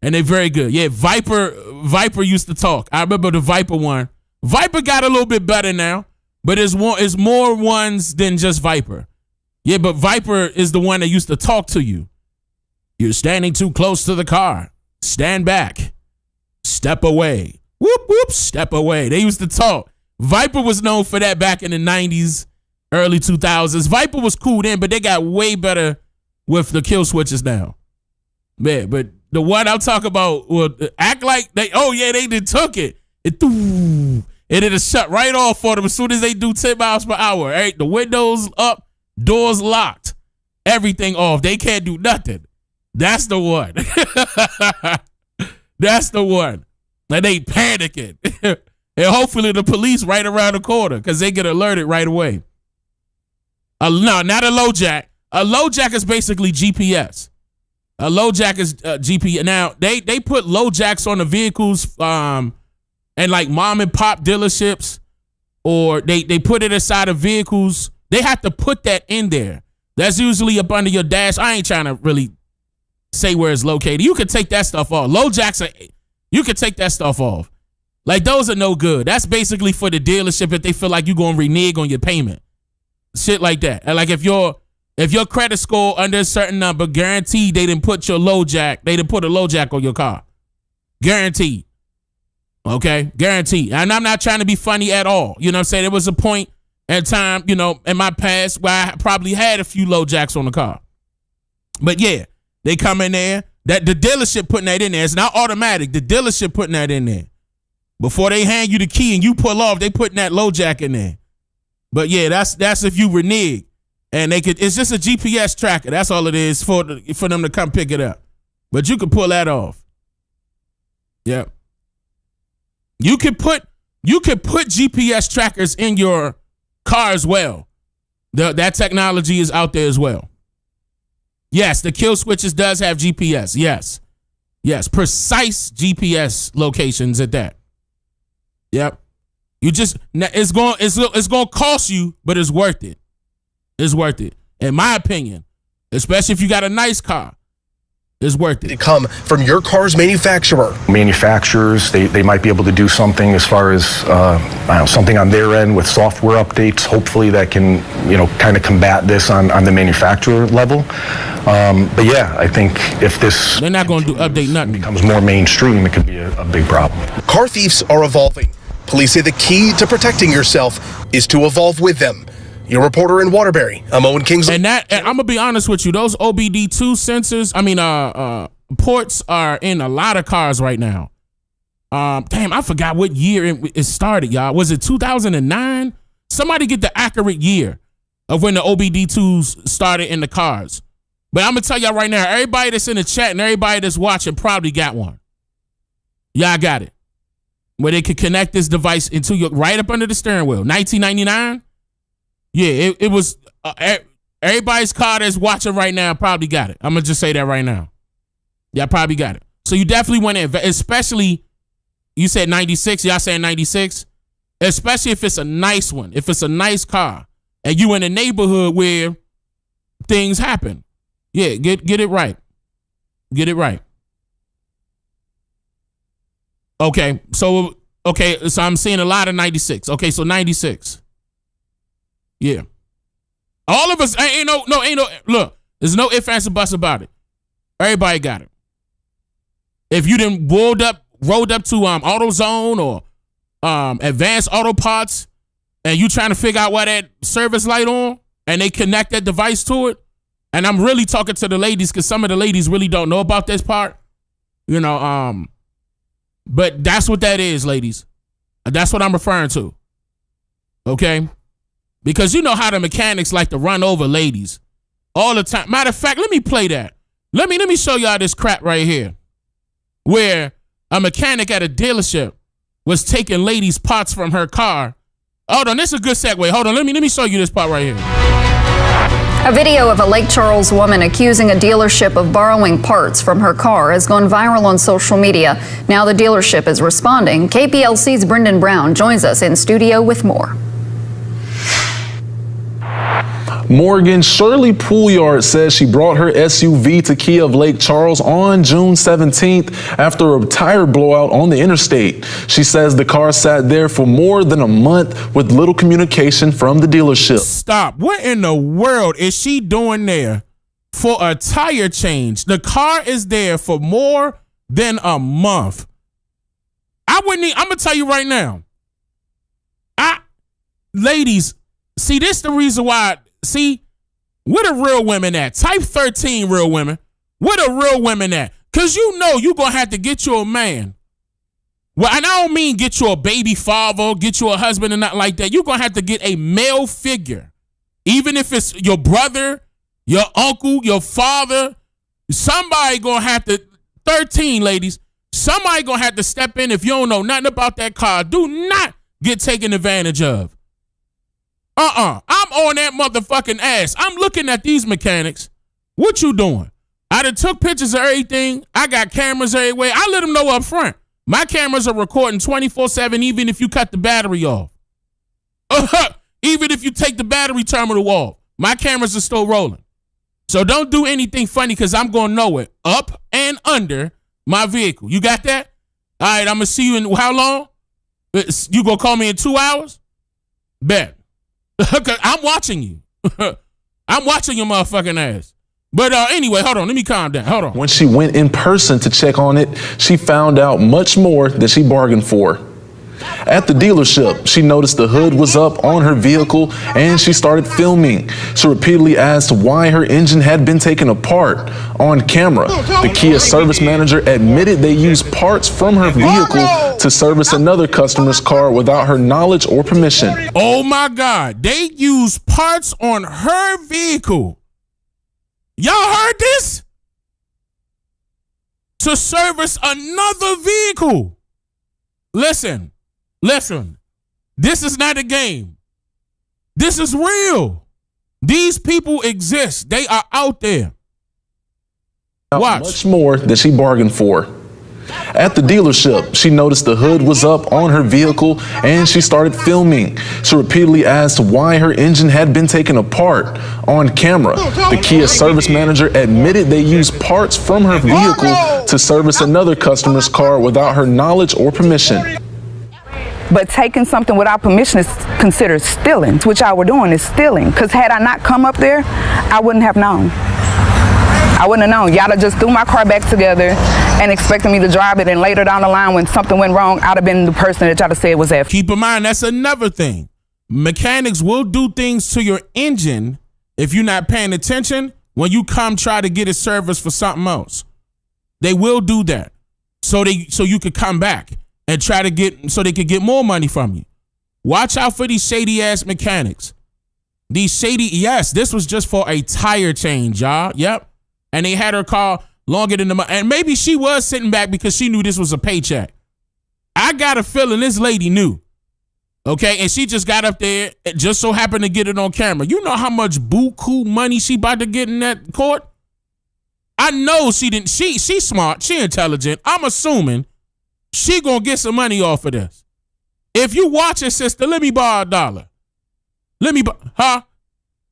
And they're very good. Yeah, Viper used to talk. I remember the Viper one. Viper got a little bit better now, but it's more ones than just Viper. Yeah, but Viper is the one that used to talk to you. You're standing too close to the car. Stand back. Step away. Whoop, whoop, step away. They used to talk. Viper was known for that back in the 90s, early 2000s. Viper was cool then, but they got way better with the kill switches now. Man, but the one I'm talking about will act like they did took it. It'll shut right off for them as soon as they do 10 miles per hour. Right? The windows up, doors locked, everything off. They can't do nothing. That's the one. That's the one. And they panicking. And hopefully the police right around the corner because they get alerted right away. No, not a low jack. A low jack is basically GPS. A low jack is GPS. Now, they put low jacks on the vehicles and like mom and pop dealerships, or they put it inside of vehicles. They have to put that in there. That's usually up under your dash. I ain't trying to really say where it's located. You can take that stuff off. Low jacks you can take that stuff off. Like those are no good. That's basically for the dealership if they feel like you're going to renege on your payment. Shit like that. And like if your credit score under a certain number, guaranteed they didn't put your low jack. They didn't put a low jack on your car. Guaranteed. Okay, guaranteed. And I'm not trying to be funny at all. You know what I'm saying? There was a point in time, you know, in my past where I probably had a few low jacks on the car. But yeah, they come in there. That the dealership putting that in there. It's not automatic. The dealership putting that in there. Before they hand you the key and you pull off, they putting that low jack in there. But yeah, that's if you renege. And it's just a GPS tracker. That's all it is for them to come pick it up. But you can pull that off. Yep. You could put GPS trackers in your car as well. That technology is out there as well. Yes, the kill switches does have GPS. Yes, precise GPS locations at that. Yep. It's going to cost you, but it's worth it. It's worth it. In my opinion, especially if you got a nice car. It's worth it. It come from your car's manufacturer. Manufacturers, they might be able to do something as far as something on their end with software updates, hopefully that can, kind of combat this on the manufacturer level. But yeah, I think if this... They're not going to update nothing. ...becomes more mainstream, it could be a big problem. Car thieves are evolving. Police say the key to protecting yourself is to evolve with them. Your reporter in Waterbury, I'm Owen Kingsley. And I'm going to be honest with you, those OBD2 sensors, ports are in a lot of cars right now. Damn, I forgot what year it started, y'all. Was it 2009? Somebody get the accurate year of when the OBD2s started in the cars. But I'm going to tell y'all right now, everybody that's in the chat and everybody that's watching probably got one. Y'all got it. Where they could connect this device into right up under the steering wheel. 1999? Yeah, it was everybody's car that's watching right now probably got it. I'm going to just say that right now. Yeah, probably got it. So you definitely want to invest, especially, you said 96, y'all saying 96? Especially if it's a nice one, if it's a nice car, and you in a neighborhood where things happen. Yeah, get it right. Get it right. Okay, so I'm seeing a lot of 96. Okay, so 96. Yeah. All of us ain't no look, there's no ifs, ands, or buts about it. Everybody got it. If you didn't rolled up to AutoZone or Advanced Auto Parts and you trying to figure out why that service light on and they connect that device to it, and I'm really talking to the ladies because some of the ladies really don't know about this part, but that's what that is, ladies. That's what I'm referring to. Okay? Because you know how the mechanics like to run over ladies all the time. Matter of fact, let me play that. Let me show y'all this crap right here. Where a mechanic at a dealership was taking ladies' parts from her car. Hold on, this is a good segue. Hold on, let me show you this part right here. A video of a Lake Charles woman accusing a dealership of borrowing parts from her car has gone viral on social media. Now the dealership is responding. KPLC's Brendan Brown joins us in studio with more. Morgan Shirley Pouliard says she brought her SUV to Kia of Lake Charles on June 17th after a tire blowout on the interstate. She says the car sat there for more than a month with little communication from the dealership. Stop. What in the world is she doing there for a tire change? The car is there for more than a month. I'm going to tell you right now. Ladies, see, this is the reason why. See, where the real women at? Type 13 real women. Where the real women at? Because you know you're going to have to get you a man. Well, and I don't mean get you a baby father, get you a husband and not like that. You're going to have to get a male figure. Even if it's your brother, your uncle, your father, somebody going to have to, 13 ladies, somebody going to have to step in if you don't know nothing about that car. Do not get taken advantage of. I'm on that motherfucking ass. I'm looking at these mechanics. What you doing? I done took pictures of everything. I got cameras everywhere. I let them know up front. My cameras are recording 24/7 even if you cut the battery off. Even if you take the battery terminal off. My cameras are still rolling. So don't do anything funny because I'm going to know it. Up and under my vehicle. You got that? All right, I'm going to see you in how long? You going to call me in 2 hours? Bet. I'm watching you. I'm watching your motherfucking ass. But anyway, hold on. Let me calm down. Hold on. When she went in person to check on it, she found out much more than she bargained for. At the dealership, she noticed the hood was up on her vehicle and she started filming. She repeatedly asked why her engine had been taken apart on camera. The Kia service manager admitted they used parts from her vehicle to service another customer's car without her knowledge or permission. Oh my God, they used parts on her vehicle. Y'all heard this? To service another vehicle. Listen. This is not a game. This is real. These people exist. They are out there. Watch. Much more than she bargained for. At the dealership, she noticed the hood was up on her vehicle and she started filming. She repeatedly asked why her engine had been taken apart on camera. The Kia service manager admitted they used parts from her vehicle to service another customer's car without her knowledge or permission. But taking something without permission is considered stealing, which y'all were doing is stealing. Because had I not come up there, I wouldn't have known. I wouldn't have known. Y'all have just threw my car back together and expected me to drive it, and later down the line when something went wrong, I'd have been the person that y'all have said was at. Keep in mind, that's another thing. Mechanics will do things to your engine if you're not paying attention when you come try to get it serviced for something else. They will do that so you could come back and try to so they could get more money from you. Watch out for these shady ass mechanics. Yes, this was just for a tire change, y'all. Yep. And they had her car longer than the month. And maybe she was sitting back because she knew this was a paycheck. I got a feeling this lady knew. Okay, and she just got up there and just so happened to get it on camera. You know how much buku money she about to get in that court? I know she didn't. She's smart. She intelligent. I'm assuming she gonna get some money off of this. If you watch it, sister, let me borrow $1. Let me borrow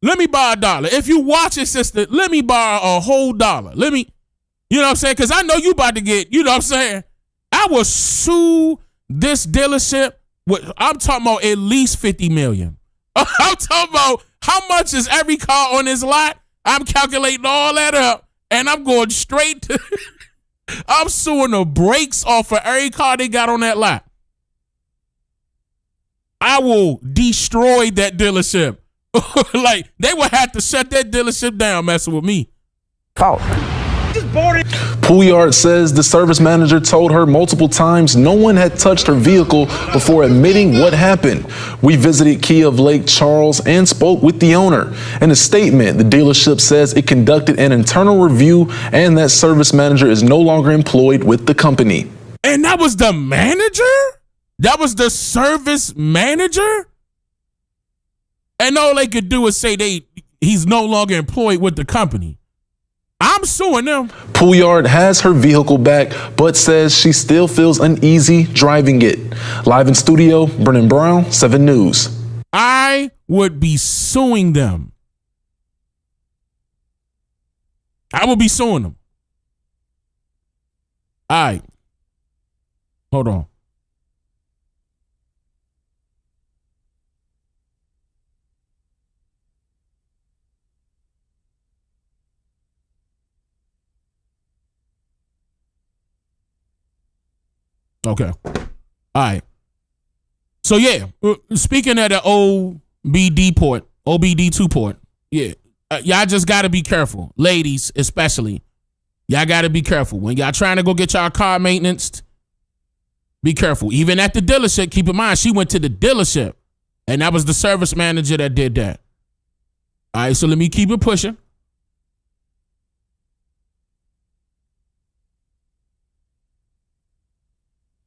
$1. If you watch it, sister, let me borrow a whole $1. Let me, you know what I'm saying? Because I know you about to get, you know what I'm saying? I will sue this dealership I'm talking about at least 50 million. I'm talking about how much is every car on this lot. I'm calculating all that up and I'm going straight to, I'm suing the brakes off of every car they got on that lot. I will destroy that dealership. Like, they would have to shut that dealership down messing with me. Pouliard says the service manager told her multiple times no one had touched her vehicle before admitting what happened. We visited Kia of Lake Charles and spoke with the owner. In a statement, the dealership says it conducted an internal review and that service manager is no longer employed with the company. And that was the manager? That was the service manager? And all they could do is say he's no longer employed with the company. I'm suing them. Pouliard has her vehicle back, but says she still feels uneasy driving it. Live in studio, Brennan Brown, 7 News. I would be suing them. I would be suing them. All right. Hold on. Okay. All right. So, yeah, speaking of the OBD port, OBD2 port, yeah, y'all just got to be careful. Ladies, especially. Y'all got to be careful. When y'all trying to go get y'all car maintenance, be careful. Even at the dealership, keep in mind, she went to the dealership, and that was the service manager that did that. All right, so let me keep it pushing.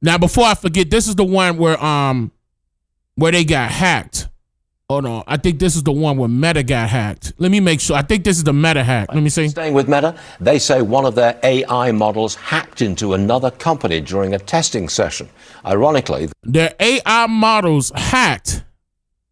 Now, before I forget, this is the one where they got hacked. Hold on. I think this is the one where Meta got hacked. Let me make sure. I think this is the Meta hack. Let me see. Staying with Meta, they say one of their AI models hacked into another company during a testing session. Ironically, their AI models hacked.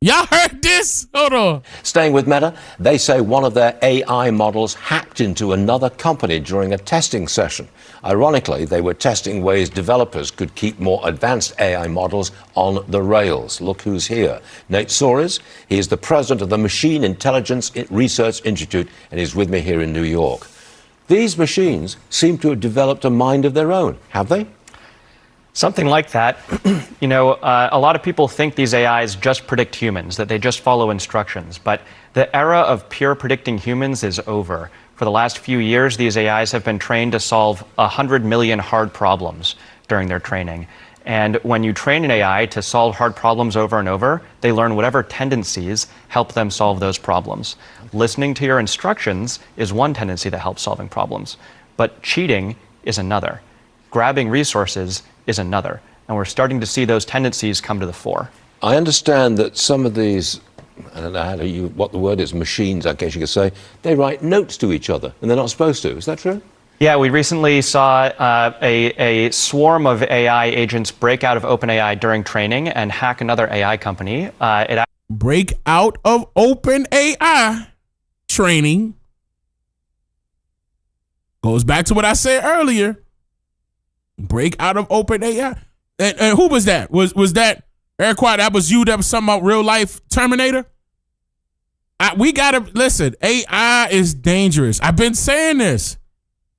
Y'all heard this? Hold on. Staying with Meta, they say one of their AI models hacked into another company during a testing session. Ironically, they were testing ways developers could keep more advanced AI models on the rails. Look who's here. Nate Soares, he is the president of the Machine Intelligence Research Institute, and he's with me here in New York. These machines seem to have developed a mind of their own, have they? Something like that. You know, a lot of people think these AIs just predict humans, that they just follow instructions. But the era of pure predicting humans is over. For the last few years, these AIs have been trained to solve 100 million hard problems during their training. And when you train an AI to solve hard problems over and over, they learn whatever tendencies help them solve those problems. Listening to your instructions is one tendency that helps solving problems, but cheating is another. Grabbing resources is another. And we're starting to see those tendencies come to the fore. I understand that some of these, I don't know what the word is, machines, I guess you could say, they write notes to each other, and they're not supposed to. Is that true? Yeah, we recently saw a swarm of AI agents break out of OpenAI during training and hack another AI company. Break out of OpenAI training. Goes back to what I said earlier. Break out of OpenAI. And who was that? Was that Eric Quiet? That was you that was talking about real life Terminator? We gotta listen. AI is dangerous. I've been saying this.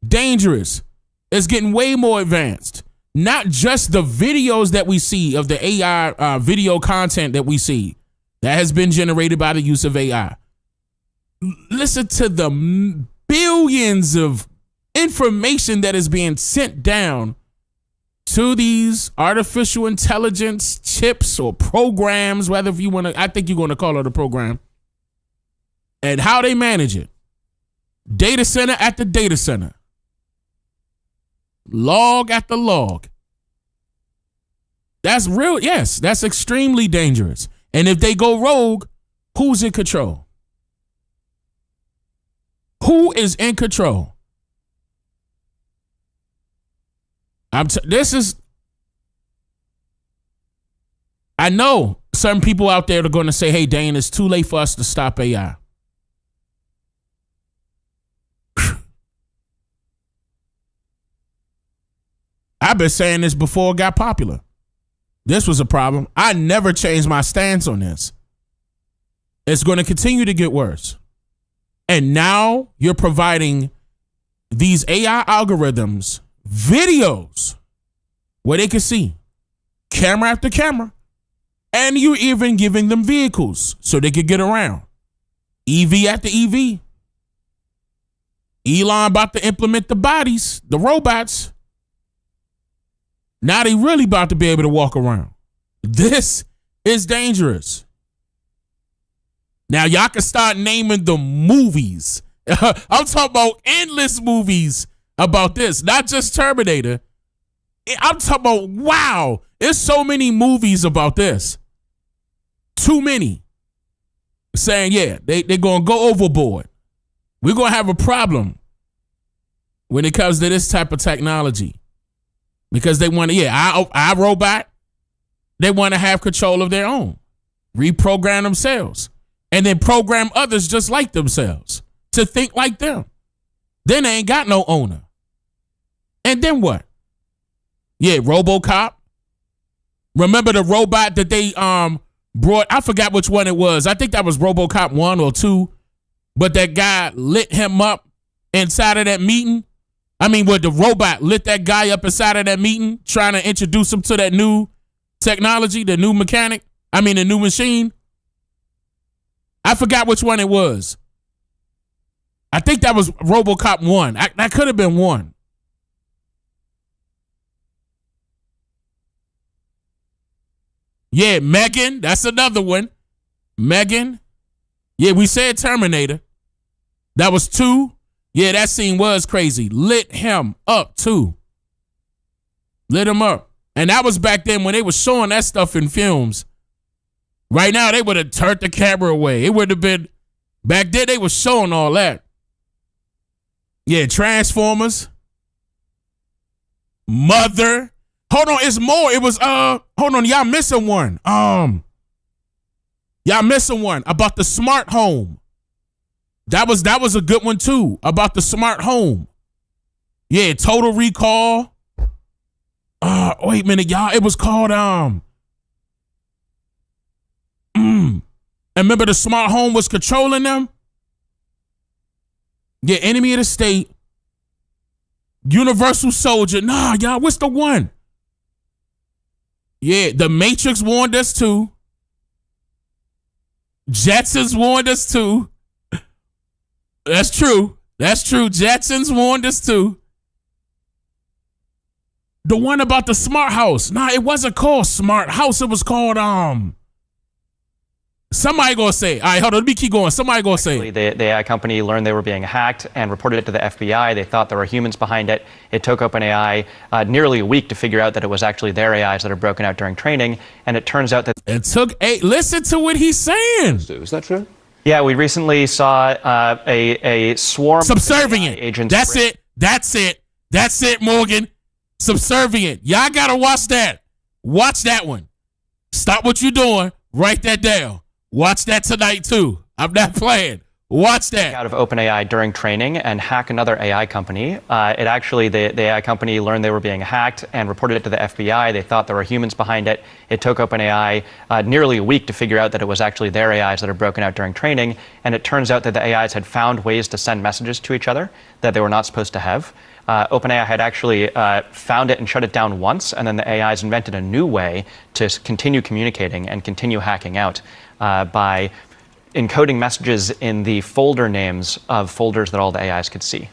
Dangerous. It's getting way more advanced. Not just the videos that we see of the AI video content that we see that has been generated by the use of AI. Listen to the billions of information that is being sent down to these artificial intelligence chips or programs, whether if you want to, I think you're going to call it a program, and how they manage it. Data center after data center. Log after log. That's real. Yes, that's extremely dangerous. And if they go rogue, who's in control? Who is in control? I know some people out there are going to say, hey, Dane, it's too late for us to stop AI. I've been saying this before it got popular. This was a problem. I never changed my stance on this. It's going to continue to get worse. And now you're providing these AI algorithms videos where they can see camera after camera, and you even giving them vehicles so they could get around. EV after EV. Elon about to implement the bodies, the robots. Now they really about to be able to walk around. This is dangerous. Now y'all can start naming the movies. I'm talking about endless movies about this, not just Terminator. I'm talking about, wow, there's so many movies about this. Too many. Saying, yeah, they're going to go overboard. We're going to have a problem when it comes to this type of technology. Because they want to, iRobot, they want to have control of their own. Reprogram themselves. And then program others just like themselves to think like them. Then they ain't got no owner. And then what? Yeah, RoboCop. Remember the robot that they brought? I forgot which one it was. I think that was RoboCop 1 or 2. But that guy lit him up inside of that meeting. I mean, the robot lit that guy up inside of that meeting, trying to introduce him to that new technology, the new the new machine. I forgot which one it was. I think that was RoboCop 1. That could have been 1. Yeah, Megan, that's another one. Megan. Yeah, we said Terminator. That was 2. Yeah, that scene was crazy. Lit him up too. Lit him up. And that was back then when they were showing that stuff in films. Right now, they would have turned the camera away. It would have been, back then they were showing all that. Yeah, Transformers. Mother. Hold on, it's more. It was, hold on, y'all missing one. Y'all missing one about the smart home. That was a good one too, about the smart home. Yeah, Total Recall. Wait a minute, y'all. It was called And remember the smart home was controlling them? Yeah, Enemy of the State. Universal Soldier. Nah, y'all, what's the one? Yeah, The Matrix warned us too. Jetsons warned us too. That's true. Jetsons warned us too. The one about the smart house. Nah, it wasn't called Smart House. It was called somebody gonna say. All right, hold on. Let me keep going. Somebody gonna say. The AI company learned they were being hacked and reported it to the FBI. They thought there were humans behind it. It took OpenAI nearly a week to figure out that it was actually their AIs that are broken out during training. And it turns out that it took listen to what he's saying. Is that true? Yeah, we recently saw a swarm subservient of agents. That's it, Morgan. Subservient. Y'all gotta watch that. Watch that one. Stop what you're doing. Write that down. Watch that tonight too. I'm not playing. Watch that. Out of OpenAI during training and hack another AI company. The AI company learned they were being hacked and reported it to the FBI. They thought there were humans behind it. It took OpenAI nearly a week to figure out that it was actually their AIs that are broken out during training. And it turns out that the AIs had found ways to send messages to each other that they were not supposed to have. OpenAI had actually found it and shut it down once, and then the AIs invented a new way to continue communicating and continue hacking out by encoding messages in the folder names of folders that all the AIs could see.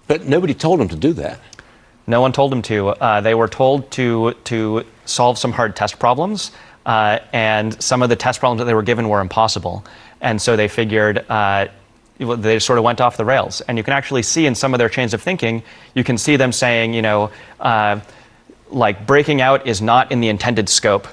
But nobody told them to do that. No one told them to. They were told to solve some hard test problems, and some of the test problems that they were given were impossible. And so they figured they sort of went off the rails. And you can actually see in some of their chains of thinking, you can see them saying, like breaking out is not in the intended scope,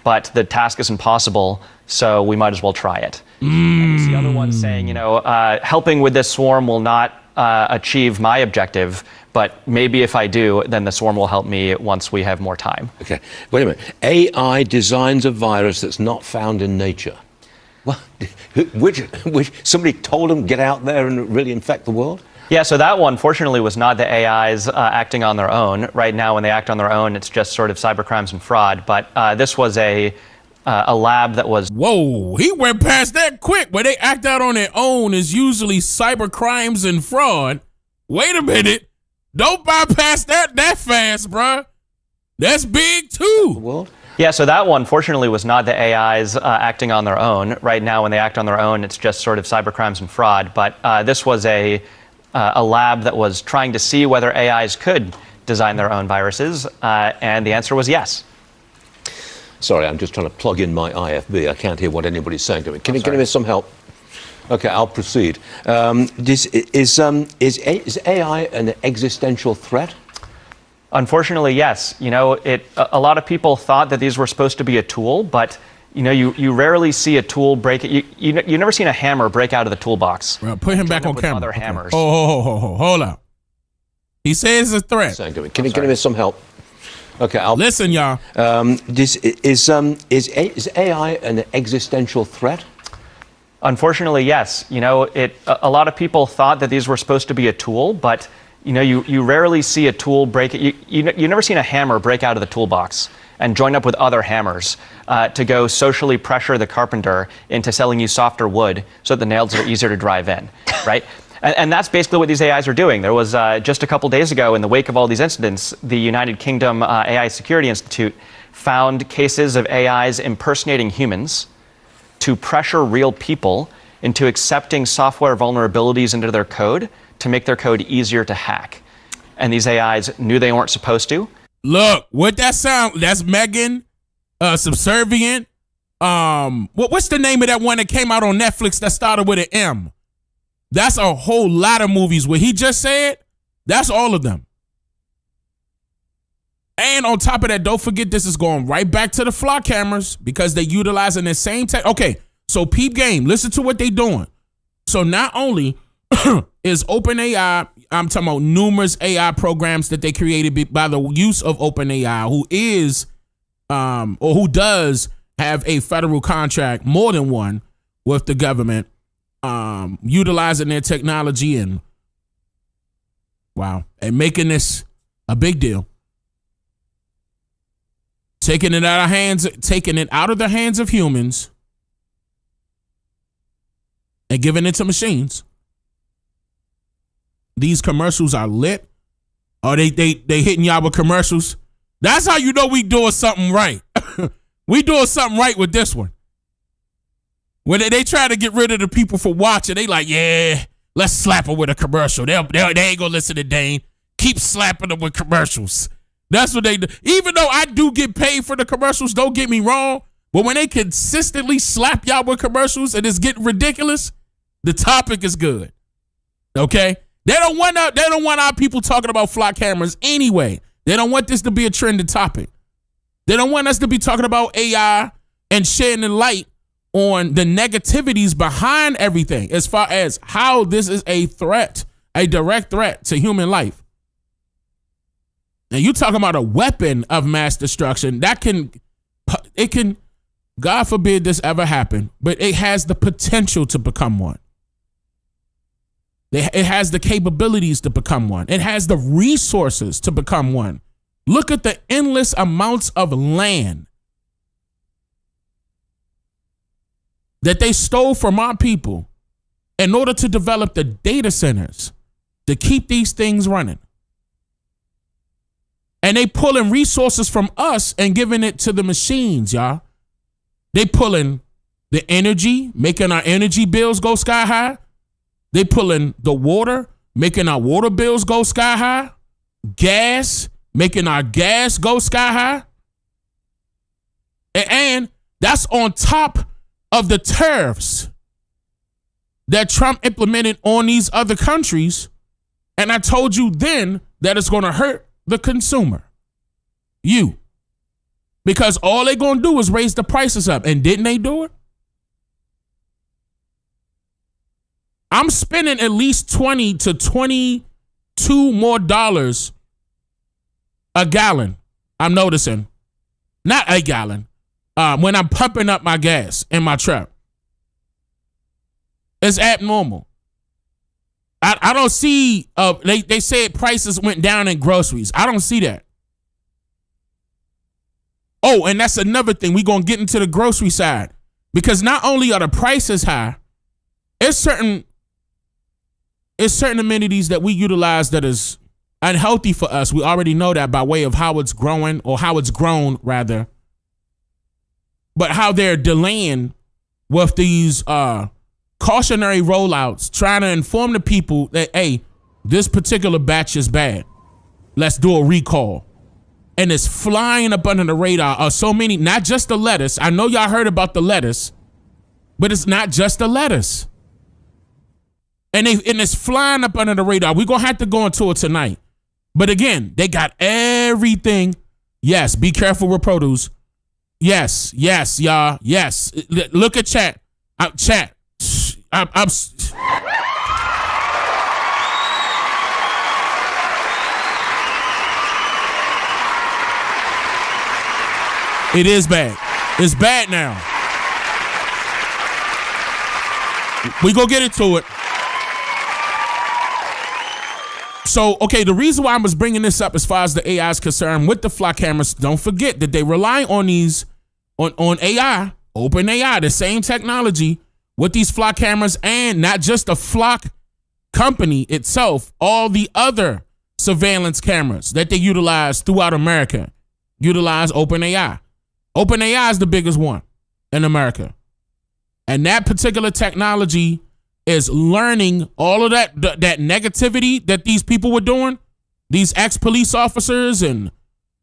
but the task is impossible, so we might as well try it. And you see other ones saying, helping with this swarm will not achieve my objective, but maybe if I do, then the swarm will help me once we have more time. Okay, wait a minute. AI designs a virus that's not found in nature. Well, which somebody told them get out there and really infect the world? Yeah, so that one, fortunately, was not the AIs acting on their own. Right now, when they act on their own, it's just sort of cybercrimes and fraud. But this was a lab that was... Whoa, he went past that quick. Where they act out on their own is usually cybercrimes and fraud. Wait a minute. Don't bypass that fast, bruh. That's big, too. Well, yeah, so that one, fortunately, was not the AIs acting on their own. Right now, when they act on their own, it's just sort of cybercrimes and fraud. But this was a lab that was trying to see whether AIs could design their own viruses, and the answer was yes. Sorry, I'm just trying to plug in my IFB. I can't hear what anybody's saying to me. Can you give me some help? Okay, I'll proceed. Is AI an existential threat? Unfortunately, yes. A lot of people thought that these were supposed to be a tool, but you rarely see a tool break. You never seen a hammer break out of the toolbox. Well, put him back on camera. Other hammers. Hold up. He says it's a threat. Can you give me some help? Okay, I'll listen, y'all. Is AI an existential threat? Unfortunately, yes. A lot of people thought that these were supposed to be a tool, but you rarely see a tool break. You never seen a hammer break out of the toolbox and join up with other hammers to go socially pressure the carpenter into selling you softer wood so that the nails are easier to drive in, right? And that's basically what these AIs are doing. There was just a couple days ago, in the wake of all these incidents, the United Kingdom AI Security Institute found cases of AIs impersonating humans to pressure real people into accepting software vulnerabilities into their code to make their code easier to hack. And these AIs knew they weren't supposed to. Look, what that sound? That's Megan, Subservient. What's the name of that one that came out on Netflix that started with an M? That's a whole lot of movies. What he just said, that's all of them. And on top of that, don't forget this is going right back to the flock cameras because they're utilizing the same tech. Okay, so peep game, listen to what they're doing. So not only is OpenAI, I'm talking about numerous AI programs that they created by the use of OpenAI, who is or who does have a federal contract, more than one, with the government, utilizing their technology and making this a big deal. Taking it out of the hands of humans and giving it to machines. These commercials are lit. Or they hitting y'all with commercials. That's how you know we doing something right. We doing something right with this one. When they try to get rid of the people for watching, they like, yeah, let's slap them with a commercial. They ain't gonna listen to Dane. Keep slapping them with commercials. That's what they do. Even though I do get paid for the commercials, don't get me wrong. But when they consistently slap y'all with commercials and it's getting ridiculous, the topic is good. Okay? They don't want our people talking about flock cameras anyway. They don't want this to be a trending topic. They don't want us to be talking about AI and shedding the light on the negativities behind everything as far as how this is a threat, a direct threat to human life. Now you talking about a weapon of mass destruction that can, God forbid this ever happen, but it has the potential to become one. It has the capabilities to become one. It has the resources to become one. Look at the endless amounts of land that they stole from our people in order to develop the data centers to keep these things running. And they pulling resources from us and giving it to the machines, y'all. They pulling the energy, making our energy bills go sky high. They pulling the water, making our water bills go sky high. Gas, making our gas go sky high. And that's on top of the tariffs that Trump implemented on these other countries. And I told you then that it's going to hurt the consumer. You. Because all they're going to do is raise the prices up. And didn't they do it? I'm spending at least $20 to $22 more a gallon. I'm noticing. Not a gallon. When I'm pumping up my gas in my truck. It's abnormal. I don't see, they said prices went down in groceries. I don't see that. Oh, and that's another thing. We're going to get into the grocery side. Because not only are the prices high, it's certain amenities that we utilize that is unhealthy for us. We already know that by way of how it's growing, or how it's grown, rather. But how they're delaying with these cautionary rollouts, trying to inform the people that, hey, this particular batch is bad. Let's do a recall. And it's flying up under the radar. So many, not just the lettuce. I know y'all heard about the lettuce, but it's not just the lettuce. And it's flying up under the radar. We're going to have to go into it tonight. But again, they got everything. Yes, be careful with produce. Yes, y'all. Yes. Look at chat. Chat. It is bad. It's bad now. We go get into it. So, okay, the reason why I was bringing this up as far as the AI is concerned with the flock cameras, don't forget that they rely on these, on AI, open AI, the same technology with these flock cameras, and not just the flock company itself, all the other surveillance cameras that they utilize throughout America utilize OpenAI. OpenAI is the biggest one in America. And that particular technology is learning all of that negativity that these people were doing, these ex-police officers and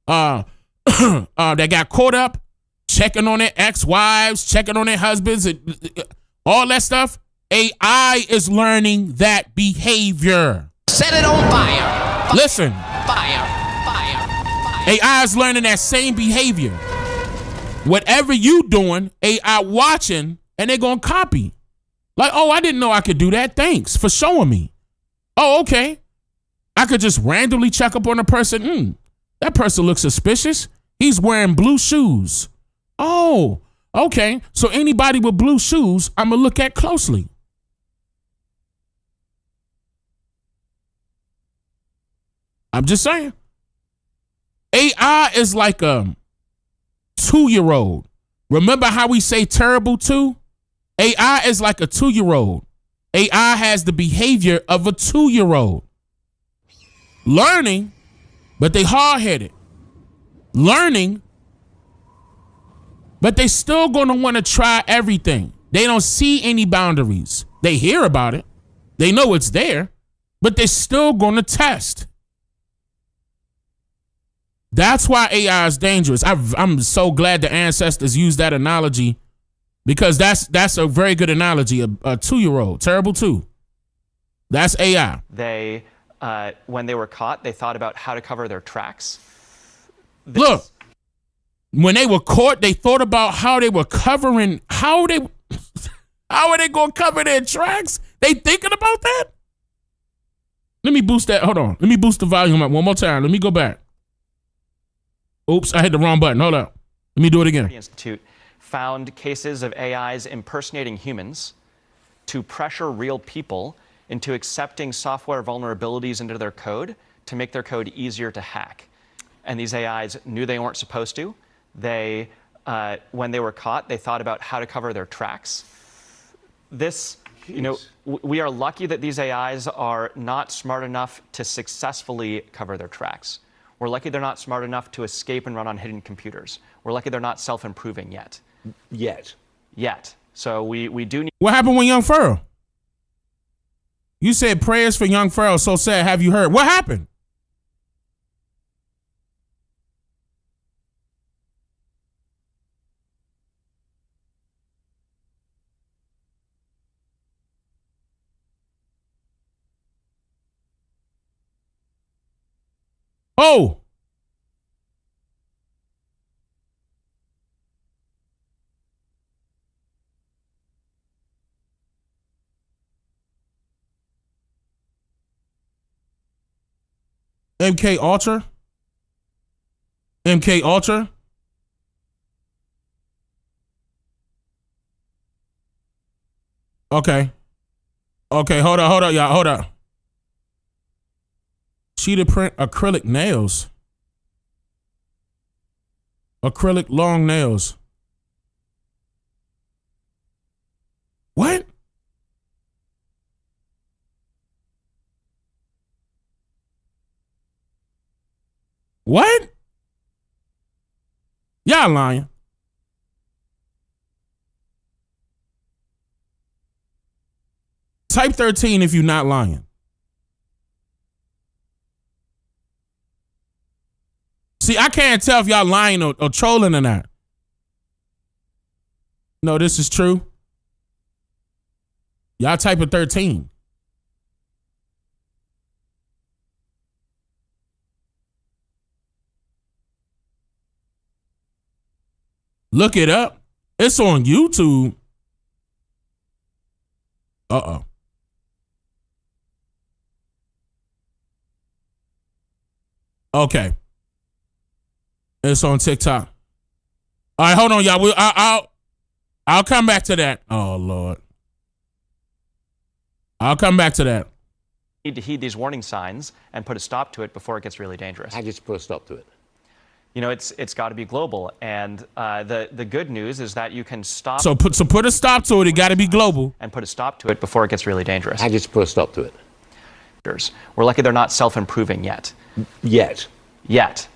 that got caught up, checking on their ex-wives, checking on their husbands, and all that stuff. AI is learning that behavior. Set it on fire. Listen. Fire. AI is learning that same behavior. Whatever you doing, AI watching, and they're going to copy. Like, oh, I didn't know I could do that. Thanks for showing me. Oh, okay. I could just randomly check up on a person. That person looks suspicious. He's wearing blue shoes. Oh, Okay, so anybody with blue shoes, I'm going to look at closely. I'm just saying. AI is like a 2-year-old. Remember how we say terrible too? AI is like a 2-year-old. AI has the behavior of a 2-year-old. Learning, but they hard-headed. Learning, but they still going to want to try everything. They don't see any boundaries. They hear about it. They know it's there, but they're still going to test. That's why AI is dangerous. I'm so glad the ancestors used that analogy, because that's a very good analogy. A 2-year-old, terrible 2. That's AI. They, when they were caught, they thought about how to cover their tracks. Look, when they were caught, they thought about how they were covering, how are they going to cover their tracks? They thinking about that? Let me boost that. Hold on. Let me boost the volume up one more time. Let me go back. Oops, I hit the wrong button. Hold up. Let me do it again. The Institute found cases of AIs impersonating humans to pressure real people into accepting software vulnerabilities into their code to make their code easier to hack. And these AIs knew they weren't supposed to. They, when they were caught, they thought about how to cover their tracks. This, you know, we are lucky that these AIs are not smart enough to successfully cover their tracks. We're lucky they're not smart enough to escape and run on hidden computers. We're lucky they're not self-improving yet. Yet. So we do need... What happened with Young Furrow? You said prayers for Young Furrow. So sad. Have you heard? What happened? Oh! MK Ultra? MK Ultra? Okay. Okay, hold on, y'all. Hold on. Cheetah print acrylic nails. Acrylic long nails. What? What? Y'all lying. Type 13 if you're not lying. See, I can't tell if y'all lying or trolling or not. No, this is true. Y'all type of 13. Look it up. It's on YouTube. Uh-oh. Okay. It's on TikTok. All right, hold on, y'all. I'll come back to that. Oh, Lord. I'll come back to that. Need to heed these warning signs and put a stop to it before it gets really dangerous. How do you put a stop to it? You know, it's got to be global, and the good news is that you can stop. So put a stop to it. It got to be global. And put a stop to it before it gets really dangerous. How do you put a stop to it? We're lucky they're not self-improving yet. Yet.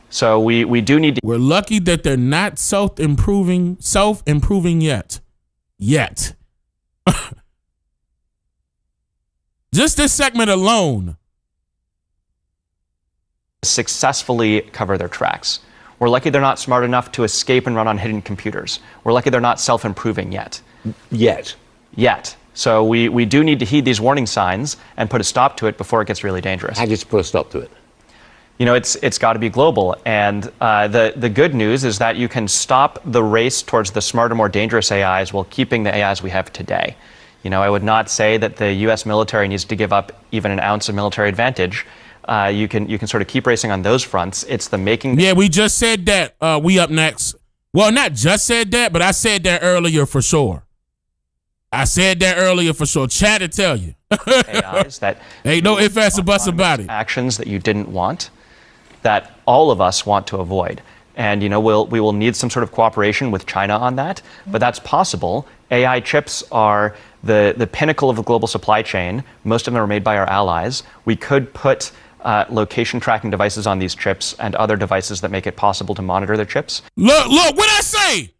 So we do need to. We're lucky that they're not self-improving yet. Just this segment alone. Successfully cover their tracks. We're lucky they're not smart enough to escape and run on hidden computers. We're lucky they're not self-improving yet. So we do need to heed these warning signs and put a stop to it before it gets really dangerous. How do you put a stop to it? You know, it's got to be global, and the good news is that you can stop the race towards the smarter, more dangerous AIs while keeping the AIs we have today. You know, I would not say that the U.S. military needs to give up even an ounce of military advantage. You can sort of keep racing on those fronts. It's the making. Yeah, we just said that. We up next. Well, not just said that, but I said that earlier for sure. Chat to tell you. AIs that ain't no ifs, ands, or buts about it. Actions that you didn't want, that all of us want to avoid. And, we will need some sort of cooperation with China on that, but that's possible. AI chips are the pinnacle of the global supply chain. Most of them are made by our allies. We could put location tracking devices on these chips and other devices that make it possible to monitor the chips. Look, what'd I say?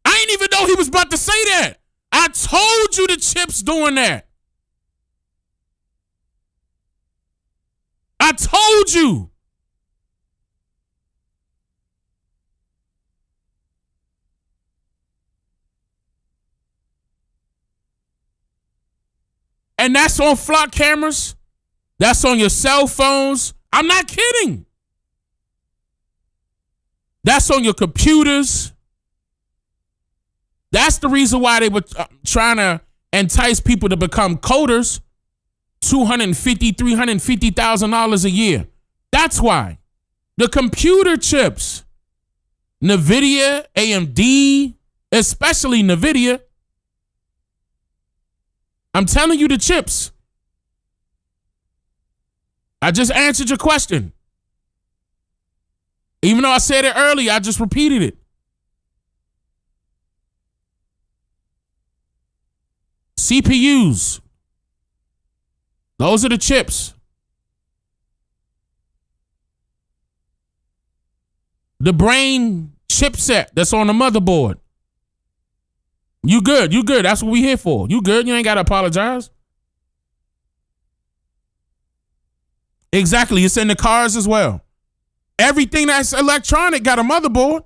I didn't even know he was about to say that. I told you the chip's doing that. I told you. And that's on flock cameras. That's on your cell phones. I'm not kidding. That's on your computers. That's the reason why they were trying to entice people to become coders. $250,000, $350,000 a year. That's why. The computer chips. NVIDIA, AMD, especially NVIDIA. I'm telling you the chips. I just answered your question. Even though I said it earlier, I just repeated it. CPUs. Those are the chips. The brain chipset that's on the motherboard. You good. That's what we here for. You good. You ain't got to apologize. Exactly. It's in the cars as well. Everything that's electronic got a motherboard.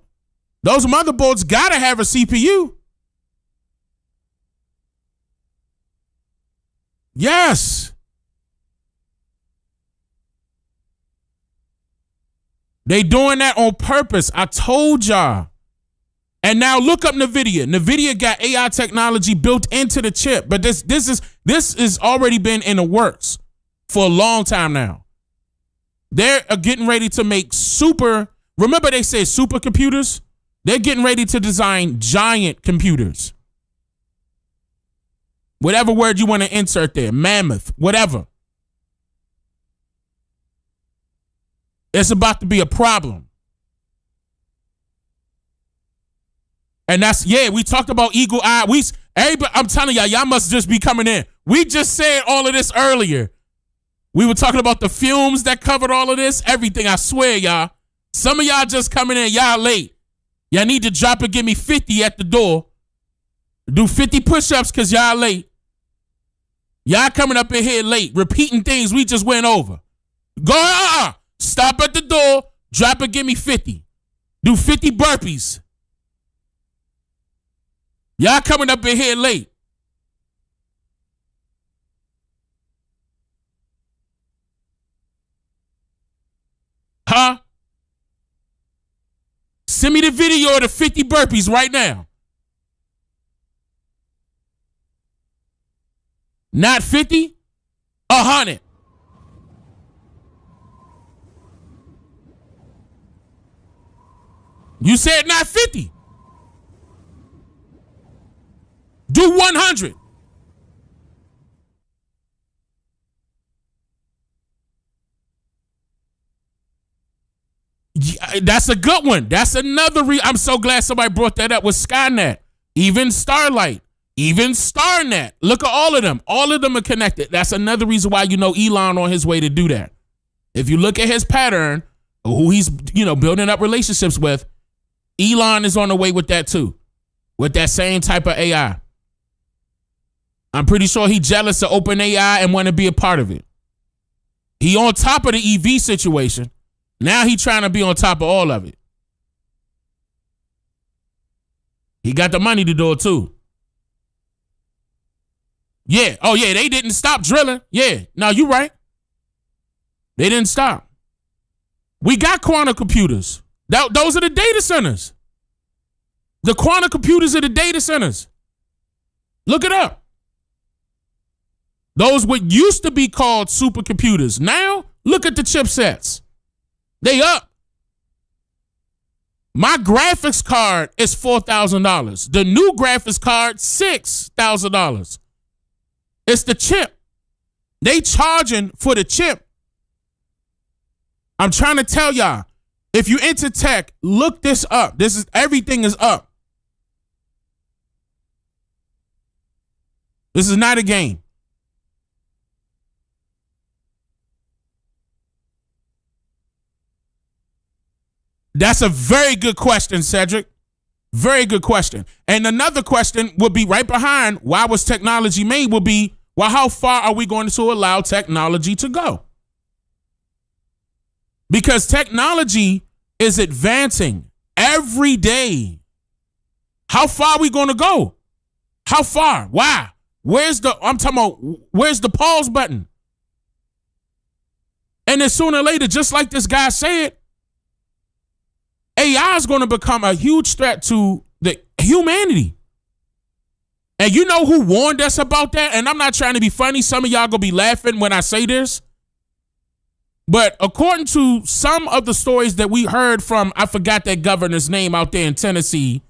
Those motherboards got to have a CPU. Yes. They doing that on purpose. I told y'all. And now look up NVIDIA. NVIDIA got AI technology built into the chip, but this is already been in the works for a long time now. They're getting ready to make remember they say supercomputers? They're getting ready to design giant computers. Whatever word you want to insert there, mammoth, whatever. It's about to be a problem. And we talked about eagle eye. I'm telling y'all must just be coming in. We just said all of this earlier. We were talking about the fumes that covered all of this, everything. I swear, y'all. Some of y'all just coming in, y'all late. Y'all need to drop and give me 50 at the door. Do 50 push-ups because y'all late. Y'all coming up in here late, repeating things we just went over. Go, stop at the door, drop and give me 50. Do 50 burpees. Y'all coming up in here late. Huh? Send me the video of the 50 burpees right now. Not 50, 100. You said not 50. Do 100. Yeah, that's a good one. That's another I'm so glad somebody brought that up with Skynet. Even Starlight. Even StarNet. Look at all of them. All of them are connected. That's another reason why Elon on his way to do that. If you look at his pattern, or who he's building up relationships with, Elon is on the way with that too. With that same type of AI. I'm pretty sure he's jealous of OpenAI and want to be a part of it. He on top of the EV situation. Now he trying to be on top of all of it. He got the money to do it too. Yeah. Oh, yeah. They didn't stop drilling. Yeah. No, you right. They didn't stop. We got quantum computers. Those are the data centers. The quantum computers are the data centers. Look it up. Those what used to be called supercomputers. Now, look at the chipsets. They up. My graphics card is $4,000. The new graphics card, $6,000. It's the chip. They charging for the chip. I'm trying to tell y'all, if you into tech, look this up. Everything is up. This is not a game. That's a very good question, Cedric. Very good question. And another question would be right behind, why was technology made, would be, well, how far are we going to allow technology to go? Because technology is advancing every day. How far are we going to go? How far? Why? Where's the pause button? And then sooner or later, just like this guy said, AI is going to become a huge threat to the humanity. And you know who warned us about that? And I'm not trying to be funny. Some of y'all gonna be laughing when I say this. But according to some of the stories that we heard from, I forgot that governor's name out there in Tennessee,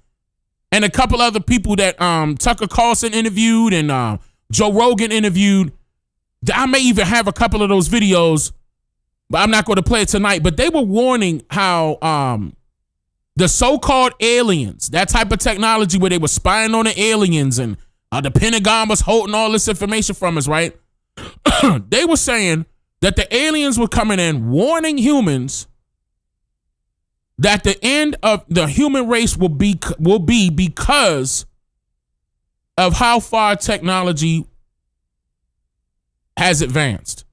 and a couple other people that Tucker Carlson interviewed and Joe Rogan interviewed. I may even have a couple of those videos, but I'm not going to play it tonight. But they were warning how the so-called aliens, that type of technology where they were spying on the aliens and the Pentagon was holding all this information from us, right? They were saying that the aliens were coming in warning humans that the end of the human race will be because of how far technology has advanced.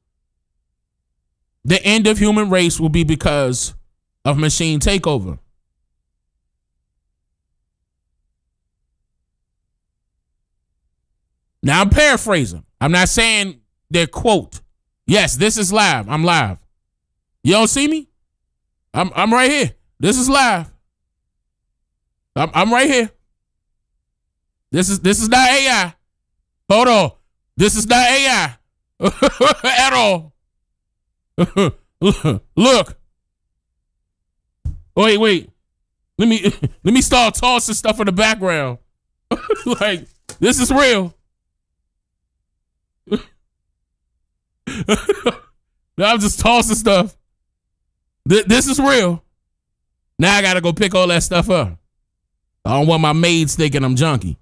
The end of human race will be because of machine takeover. Now I'm paraphrasing. I'm not saying their quote. Yes, this is live. I'm live. You don't see me? I'm right here. This is live. I'm right here. This is not AI. Hold on. This is not AI at all. Look. Wait. Let me start tossing stuff in the background. Like, this is real. I'm just tossing stuff. This is real. Now I gotta go pick all that stuff up. I don't want my maids thinking I'm junky.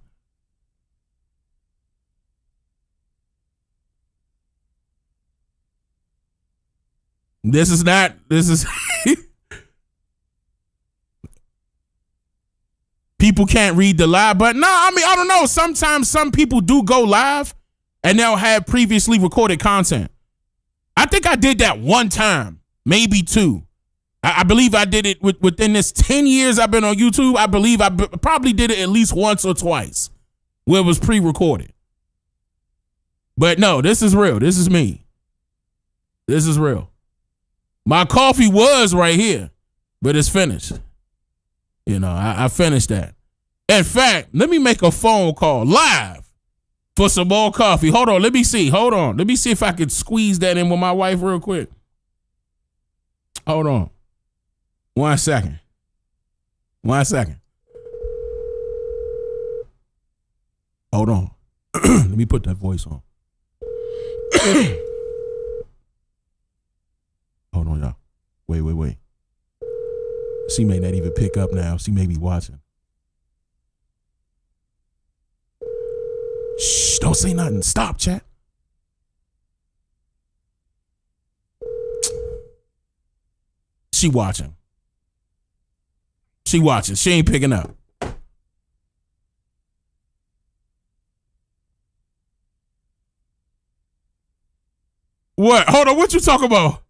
This is people can't read the live button. No, I mean, I don't know. Sometimes some people do go live and they'll have previously recorded content. I think I did that one time, maybe two. I believe I did it within this 10 years I've been on YouTube. I believe I probably did it at least once or twice where it was pre-recorded. But no, this is real. This is me. This is real. My coffee was right here, but it's finished. You know, I finished that. In fact, let me make a phone call live for some more coffee. Hold on, let me see. Hold on. Let me see if I could squeeze that in with my wife real quick. Hold on. 1 second. 1 second. Hold on. Let me put that voice on. Hold on, y'all. Wait. She may not even pick up now. She may be watching. Shh, don't say nothing. Stop, chat. She watching. She ain't picking up. What? Hold on, what you talking about?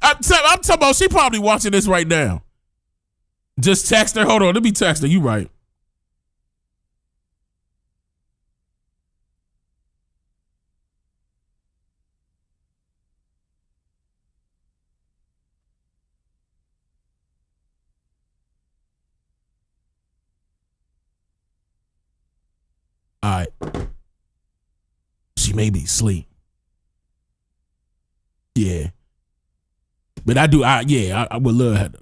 I'm talking about she probably watching this right now. Just text her. Hold on, let me text her. You right. All right. She may be asleep. Yeah. But I do. I would love to.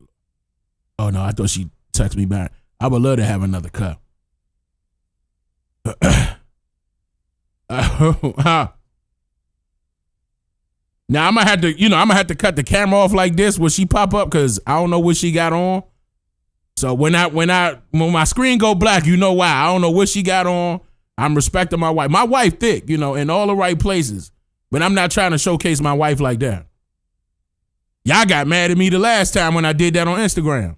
Oh no, I thought she texted me back. I would love to have another cup. Now I'm gonna have to, cut the camera off like this when she pop up because I don't know what she got on. So when my screen go black, you know why. I don't know what she got on. I'm respecting my wife. My wife thick, in all the right places. But I'm not trying to showcase my wife like that. Y'all got mad at me the last time when I did that on Instagram.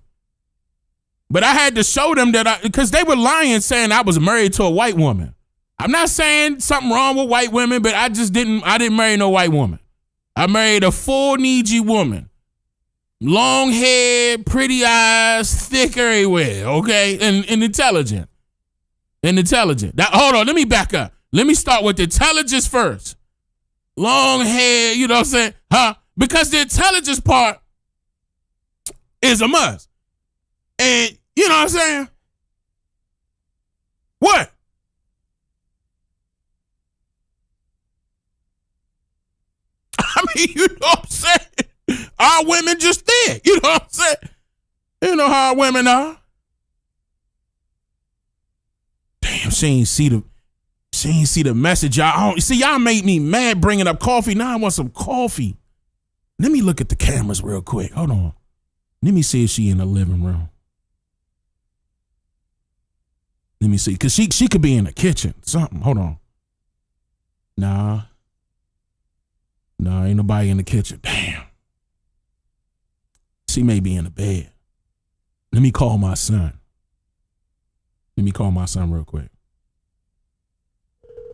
But I had to show them because they were lying saying I was married to a white woman. I'm not saying something wrong with white women, but I didn't marry no white woman. I married a full Niji woman. Long hair, pretty eyes, thick everywhere, okay? And intelligent. Now, hold on, let me back up. Let me start with the intelligence first. Long hair, you know what I'm saying? Because the intelligence part is a must. And you know what I'm saying? What? I mean, you know what I'm saying? Our women just thick. You know what I'm saying? You know how our women are. Damn, she ain't see the message. Y'all made me mad bringing up coffee. Now I want some coffee. Let me look at the cameras real quick. Hold on. Let me see if she in the living room. Let me see. Because she could be in the kitchen. Something. Hold on. Nah, ain't nobody in the kitchen. Damn. She may be in the bed. Let me call my son. Real quick.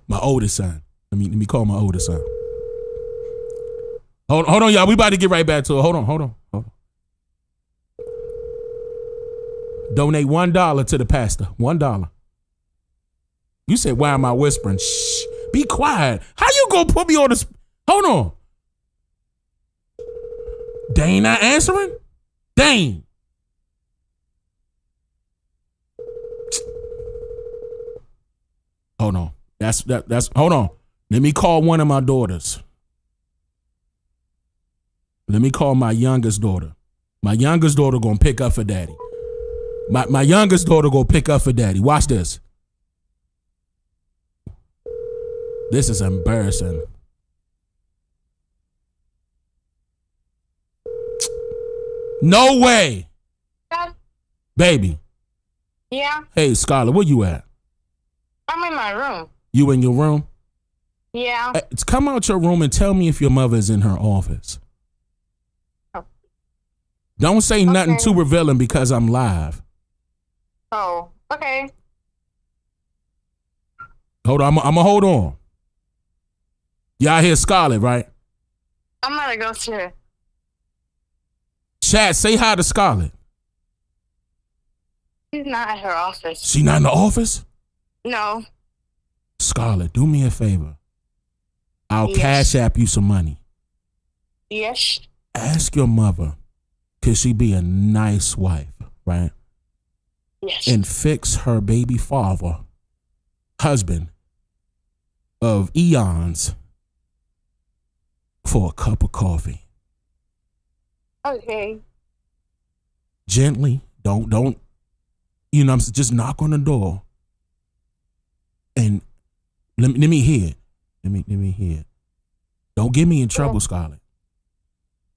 My oldest son. Let me call my oldest son. Hold on, y'all. We about to get right back to it. Hold on. Donate $1 to the pastor. $1. You said, why am I whispering? Shh. Be quiet. How you gonna put me on the... Hold on. Dane not answering? Dane. Hold on. That's hold on. Let me call one of my daughters. Let me call my youngest daughter. My youngest daughter gonna pick up for daddy. My youngest daughter gonna pick up for daddy. Watch this. This is embarrassing. No way. Dad? Baby. Yeah, Hey, Scarlett, where you at? I'm in my room. You in your room? Yeah. Come out your room and tell me if your mother is in her office. Oh. Don't say nothing too revealing because I'm live. Oh, okay. Hold on, I'm gonna hold on. Y'all hear Scarlett, right? I'm gonna go to her. Chat, say hi to Scarlett. She's not at her office. She not in the office? No. Scarlett, do me a favor. I'll Yes. cash app you some money. Yes. Ask your mother, could she be a nice wife, right? Yes. And fix her baby father, husband of eons, for a cup of coffee. Okay. Gently, don't, just knock on the door and let me hear it. Let me hear it. Don't get me in trouble, Scarlett.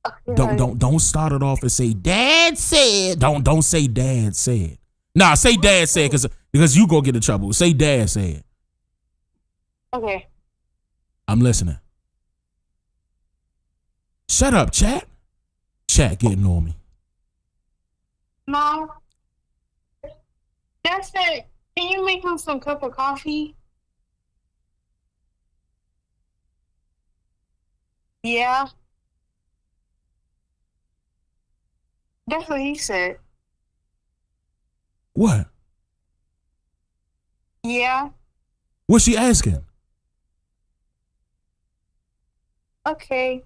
Okay. Don't start it off and say Dad said. Don't say Dad said. Nah, say Dad said because you go get in trouble. Say Dad said. Okay. I'm listening. Shut up, chat. Chat getting on me. Mom, Dad said, can you make him some cup of coffee? Yeah. That's what he said. What? Yeah. What's she asking? Okay.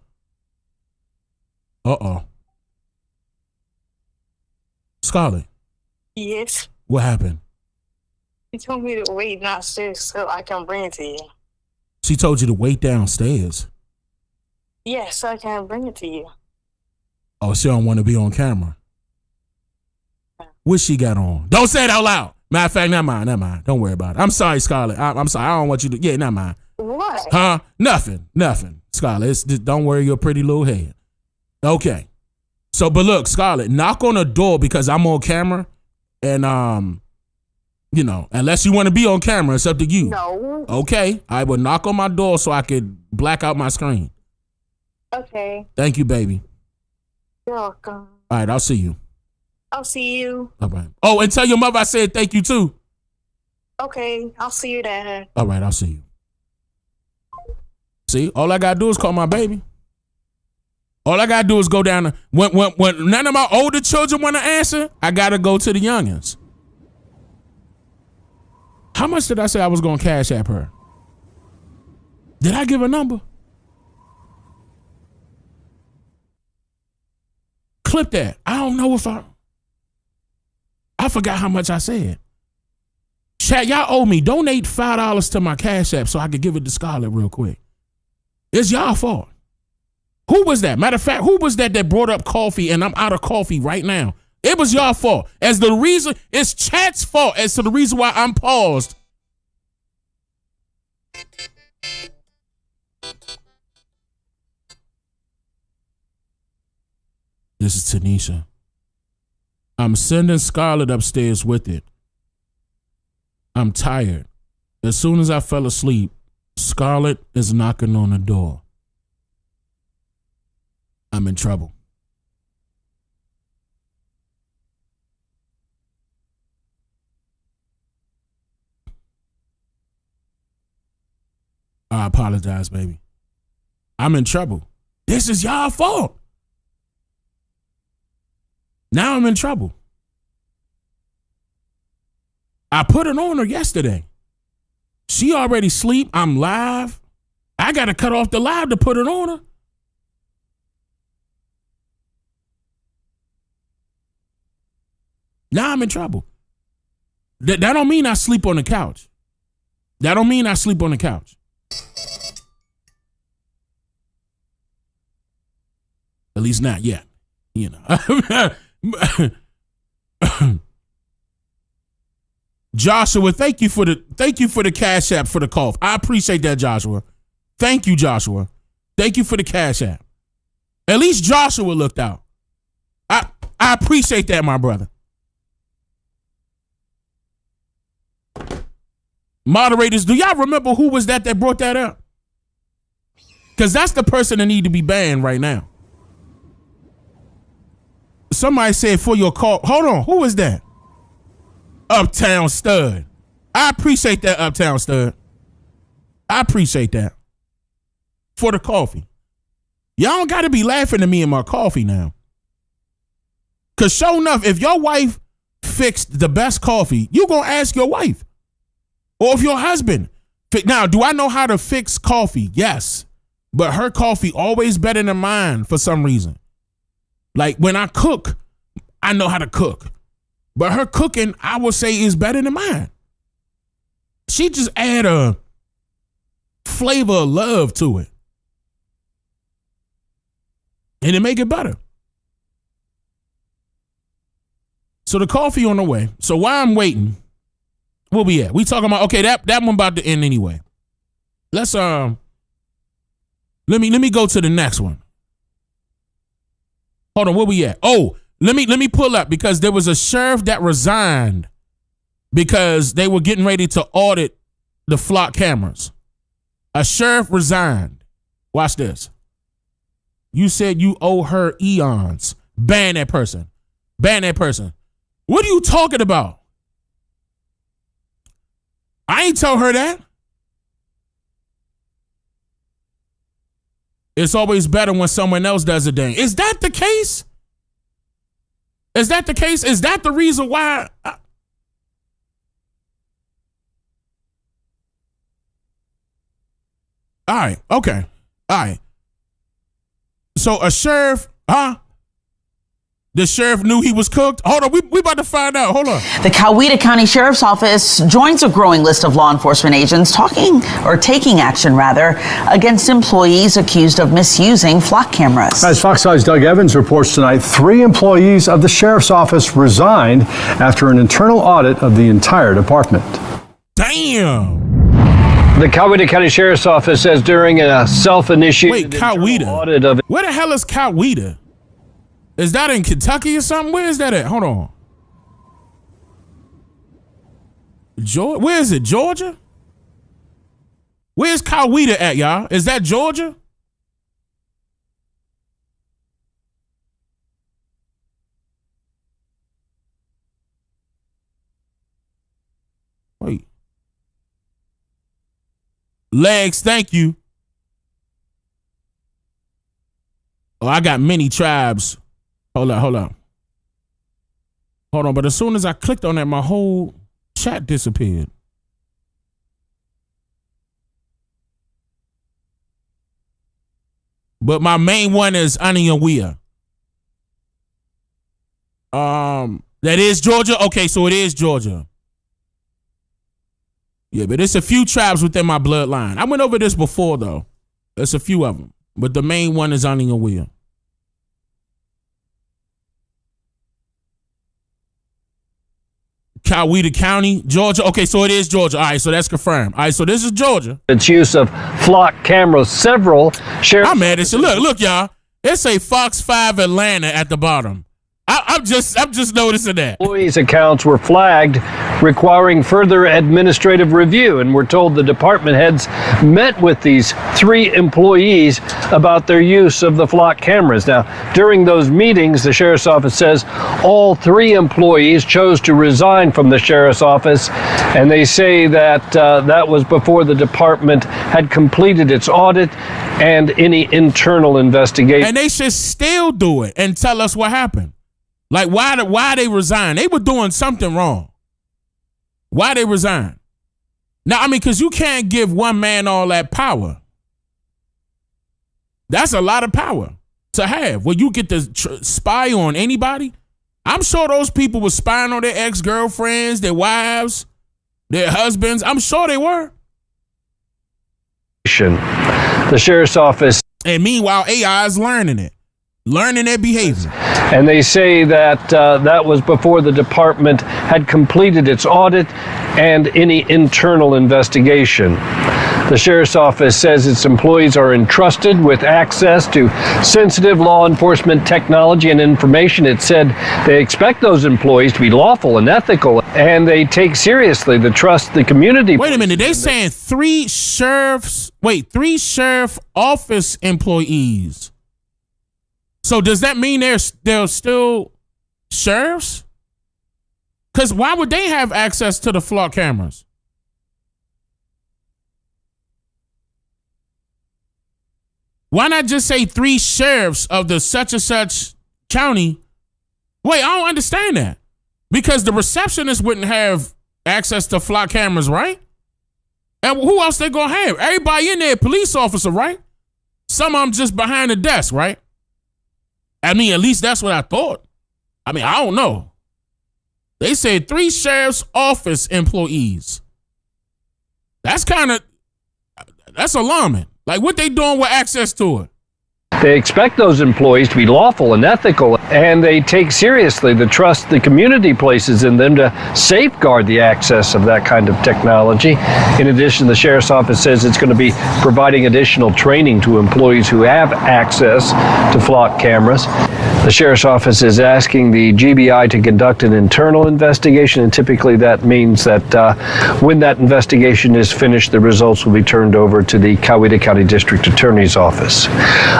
Uh-oh. Scarlett, Yes. what happened? He told me to wait downstairs so I can bring it to you. She told you to wait downstairs. Yes, so I can bring it to you. Oh, she don't want to be on camera. What she got on? Don't say it out loud. Matter of fact, never mind. Don't worry about it. I'm sorry, Scarlett. I'm sorry. I don't want you to. Yeah, never mind. What? Huh? Nothing. Scarlett, don't worry your pretty little head. Okay. So, but look, Scarlett, knock on the door because I'm on camera, and unless you want to be on camera, it's up to you. No. Okay. I will knock on my door so I could black out my screen. Okay. Thank you, baby. You're welcome. All right, I'll see you. I'll see you. All right. Oh, and tell your mother I said thank you too. Okay. I'll see you, Dad. All right, I'll see you. See, all I gotta do is call my baby. All I gotta do is go down. When none of my older children want to answer, I gotta go to the youngins. How much did I say I was gonna cash app her? Did I give a number? Clip that. I don't know if I forgot how much I said. Chat, y'all owe me. Donate $5 to my cash app so I could give it to Scarlett real quick. It's y'all fault. Who was that? Matter of fact, who was that brought up coffee and I'm out of coffee right now? It was y'all fault. It's chat's fault as to the reason why I'm paused. This is Tanisha. I'm sending Scarlett upstairs with it. I'm tired. As soon as I fell asleep, Scarlett is knocking on the door. I'm in trouble. I apologize, baby. I'm in trouble. This is y'all fault. Now I'm in trouble. I put it on her yesterday. She already sleep. I'm live. I got to cut off the live to put it on her. Now I'm in trouble. That don't mean I sleep on the couch. That don't mean I sleep on the couch. At least not yet. You know. Joshua, thank you for the cash app for the cough. I appreciate that, Joshua. Thank you, Joshua. Thank you for the cash app. At least Joshua looked out. I appreciate that, my brother. Moderators, do y'all remember who was that brought that up? Because that's the person that need to be banned right now. Somebody said for your call. Hold on. Who was that? Uptown Stud. I appreciate that, Uptown Stud. I appreciate that. For the coffee. Y'all don't got to be laughing at me and my coffee now. Because sure enough, if your wife fixed the best coffee, you going to ask your wife. Or if your husband. Now, do I know how to fix coffee? Yes. But her coffee always better than mine for some reason. Like when I cook, I know how to cook. But her cooking, I would say, is better than mine. She just add a flavor of love to it. And it make it better. So the coffee on the way. So while I'm waiting, where we at? We talking about, okay, that one about to end anyway. Let's let me go to the next one. Hold on, where we at? Oh, let me pull up because there was a sheriff that resigned because they were getting ready to audit the flock cameras. A sheriff resigned. Watch this. You said you owe her eons. Ban that person. Ban that person. What are you talking about? I ain't tell her that. It's always better when someone else does it, Dane. Is that the case? Is that the case? Is that the reason why? All right. Okay. All right. So a sheriff, The sheriff knew he was cooked? Hold on, we about to find out. Hold on. The Coweta County Sheriff's Office joins a growing list of law enforcement agents taking action against employees accused of misusing flock cameras. As Fox 5's Doug Evans reports tonight, 3 employees of the Sheriff's Office resigned after an internal audit of the entire department. Damn. The Coweta County Sheriff's Office says during a self-initiated audit of... Where the hell is Coweta? Is that in Kentucky or something? Where is that at? Hold on. Where is it? Georgia? Where's Coweta at, y'all? Is that Georgia? Wait. Legs, thank you. Oh, I got many tribes. Hold on. But as soon as I clicked on that, my whole chat disappeared. But my main one is Aniawea. That is Georgia? Okay, so it is Georgia. Yeah, but it's a few tribes within my bloodline. I went over this before, though. There's a few of them. But the main one is Aniawea. Coweta County, Georgia. Okay, so it is Georgia. All right, so that's confirmed. All right, so this is Georgia. Its use of flock cameras, several sheriffs... I'm mad at you. Look, y'all. It say Fox 5 Atlanta at the bottom. I'm just noticing that. Employees' accounts were flagged, requiring further administrative review, and we're told the department heads met with these 3 employees about their use of the flock cameras. Now, during those meetings, the sheriff's office says all 3 employees chose to resign from the sheriff's office, and they say that that was before the department had completed its audit and any internal investigation. And they should still do it and tell us what happened. Like, why they resign? They were doing something wrong. Why they resign? Now, I mean, because you can't give one man all that power. That's a lot of power to have. Where you get to spy on anybody. I'm sure those people were spying on their ex-girlfriends, their wives, their husbands. I'm sure they were. The sheriff's office. And meanwhile, AI is learning their behavior. And they say that that was before the department had completed its audit and any internal investigation. The sheriff's office says its employees are entrusted with access to sensitive law enforcement technology and information. It said they expect those employees to be lawful and ethical, and they take seriously the trust the community. Wait a minute, they saying 3 sheriff office employees. So does that mean they're still sheriffs? Because why would they have access to the flock cameras? Why not just say 3 sheriffs of the such and such county? Wait, I don't understand that. Because the receptionist wouldn't have access to flock cameras, right? And who else they gonna have? Everybody in there, police officer, right? Some of them just behind the desk, right? I mean, at least that's what I thought. I mean, I don't know. They said 3 sheriff's office employees. That's alarming. Like, what they doing with access to it? They expect those employees to be lawful and ethical, and they take seriously the trust the community places in them to safeguard the access of that kind of technology. In addition, the sheriff's office says it's going to be providing additional training to employees who have access to flock cameras. The sheriff's office is asking the GBI to conduct an internal investigation, and typically that means that when that investigation is finished, the results will be turned over to the Coweta County District Attorney's Office.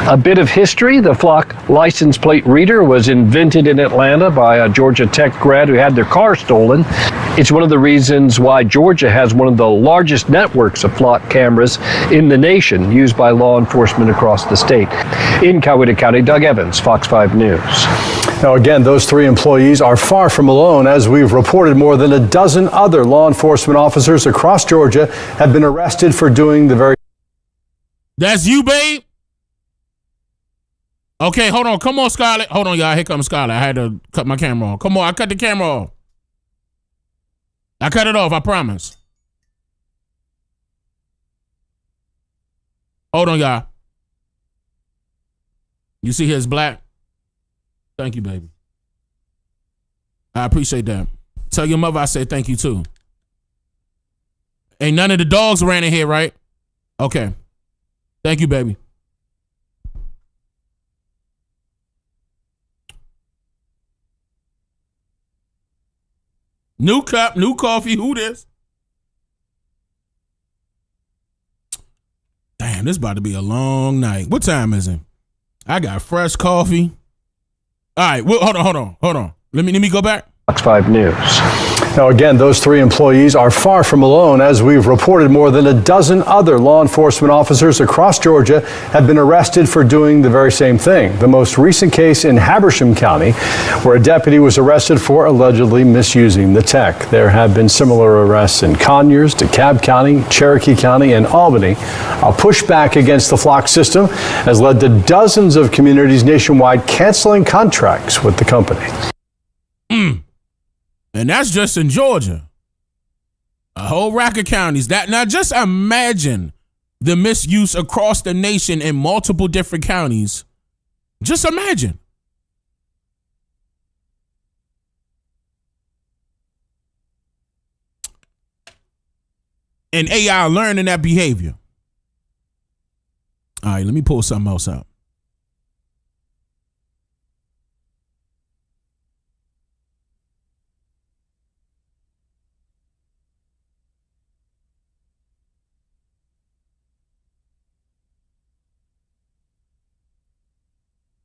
A bit of history: the flock license plate reader was invented in Atlanta by a Georgia Tech grad who had their car stolen. It's one of the reasons why Georgia has one of the largest networks of flock cameras in the nation, used by law enforcement across the state. In Coweta County, Doug Evans, Fox 5 News. Now, again, those 3 employees are far from alone. As we've reported, more than a dozen other law enforcement officers across Georgia have been arrested for doing the very... That's you, babe? Okay, hold on. Come on, Scarlett. Hold on, y'all. Here comes Scarlett. I had to cut my camera off. Come on, I cut the camera off. I cut it off, I promise. Hold on, y'all. You see here's black? Thank you, baby. I appreciate that. Tell your mother I said thank you, too. Ain't none of the dogs ran in here, right? Okay. Thank you, baby. New cup, new coffee. Who this? Damn, this about to be a long night. What time is it? I got fresh coffee. All right, well, hold on. Let me go back. Fox 5 News. Now, again, those 3 employees are far from alone. As we've reported, more than a dozen other law enforcement officers across Georgia have been arrested for doing the very same thing. The most recent case in Habersham County, where a deputy was arrested for allegedly misusing the tech. There have been similar arrests in Conyers, DeKalb County, Cherokee County, and Albany. A pushback against the flock system has led to dozens of communities nationwide canceling contracts with the company. And that's just in Georgia. A whole rack of counties. Now just imagine the misuse across the nation in multiple different counties. Just imagine. And AI learning that behavior. All right, let me pull something else out.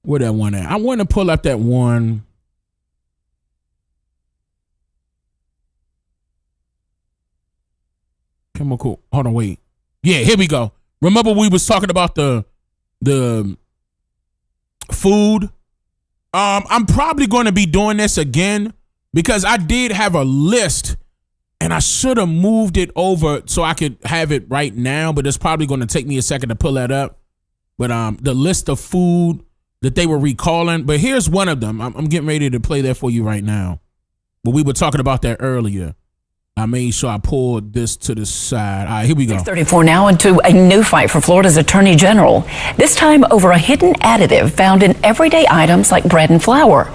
Where that one at? I want to pull up that one. Chemical. Hold on, wait. Yeah, here we go. Remember we was talking about the food? I'm probably going to be doing this again because I did have a list and I should have moved it over so I could have it right now, but it's probably going to take me a second to pull that up. But the list of food that they were recalling, but here's one of them. I'm getting ready to play that for you right now. But we were talking about that earlier. I made sure I pulled this to the side. All right, here we go. 6:34 now into a new fight for Florida's Attorney General. This time over a hidden additive found in everyday items like bread and flour.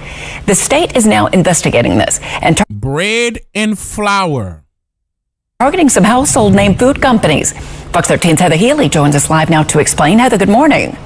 The state is now investigating this and bread and flour. Targeting some household name food companies. Fox 13's Heather Healy joins us live now to explain. Heather, good morning.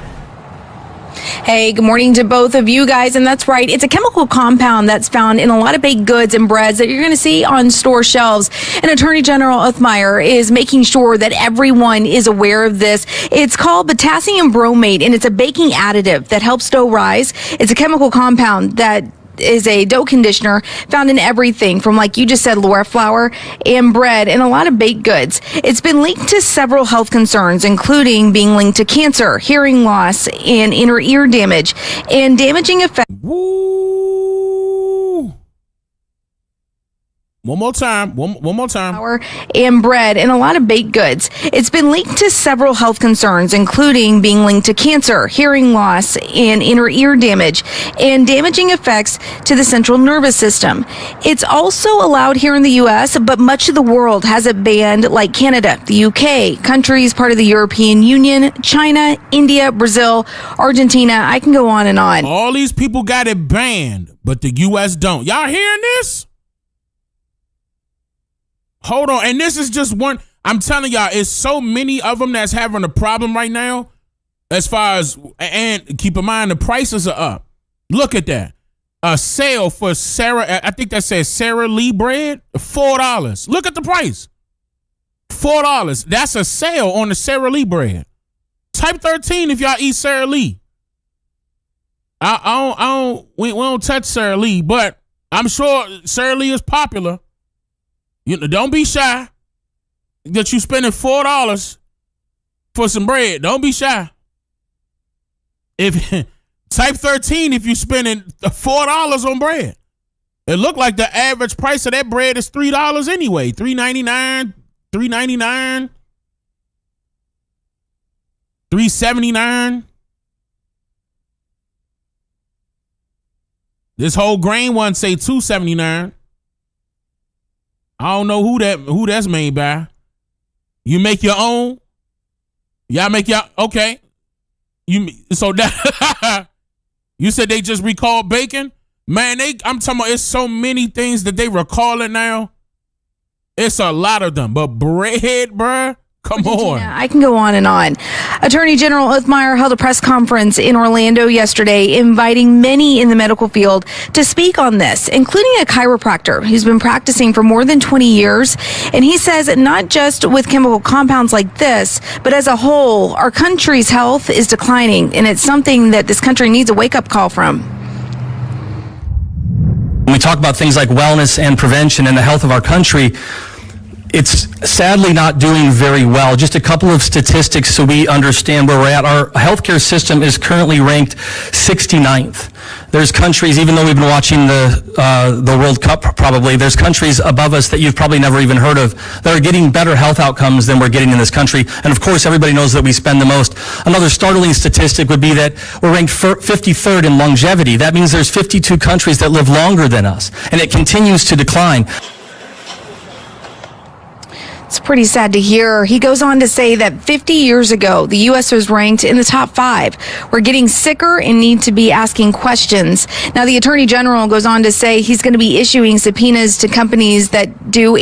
Hey, good morning to both of you guys. And that's right. It's a chemical compound that's found in a lot of baked goods and breads that you're going to see on store shelves. And Attorney General Othmeyer is making sure that everyone is aware of this. It's called potassium bromate, and it's a baking additive that helps dough rise. It's a chemical compound that is a dough conditioner found in everything from, like you just said, Laura, flour and bread and a lot of baked goods. It's been linked to several health concerns, including being linked to cancer, hearing loss, and inner ear damage, and damaging effects. One more time. One more time. Flour and bread and a lot of baked goods. It's been linked to several health concerns, including being linked to cancer, hearing loss, and inner ear damage, and damaging effects to the central nervous system. It's also allowed here in the U.S., but much of the world has it banned, like Canada, the U.K., countries part of the European Union, China, India, Brazil, Argentina. I can go on and on. All these people got it banned, but the U.S. don't. Y'all hearing this? Hold on. And this is just one. I'm telling y'all, it's so many of them that's having a problem right now as far as, and keep in mind, the prices are up. Look at that. A sale for Sarah, I think that says Sara Lee bread, $4. Look at the price. $4. That's a sale on the Sara Lee bread. Type 13 if y'all eat Sara Lee. We don't touch Sara Lee, but I'm sure Sara Lee is popular. You know, don't be shy that you spending $4 for some bread. Don't be shy. If type 13 if you spending $4 on bread. It looked like the average price of that bread is $3 anyway. $3.99, $3.99, $3.79. This whole grain one say $2.79. I don't know who that's made by. You make your own? Y'all make y'all okay. You said they just recalled bacon? Man, I'm talking about it's so many things that they recalling now. It's a lot of them. But bread, bruh, come on. I can go on and on. Attorney General Othmeyer held a press conference in Orlando yesterday, inviting many in the medical field to speak on this, including a chiropractor who's been practicing for more than 20 years. And he says not just with chemical compounds like this, but as a whole, our country's health is declining. And it's something that this country needs a wake-up call from. When we talk about things like wellness and prevention and the health of our country, it's sadly not doing very well. Just a couple of statistics so we understand where we're at. Our healthcare system is currently ranked 69th. There's countries, even though we've been watching the World Cup probably, there's countries above us that you've probably never even heard of that are getting better health outcomes than we're getting in this country. And of course, everybody knows that we spend the most. Another startling statistic would be that we're ranked 53rd in longevity. That means there's 52 countries that live longer than us, and it continues to decline. It's pretty sad to hear. He goes on to say that 50 years ago, the U.S. was ranked in the top 5. We're getting sicker and need to be asking questions. Now, the Attorney General goes on to say he's going to be issuing subpoenas to companies that do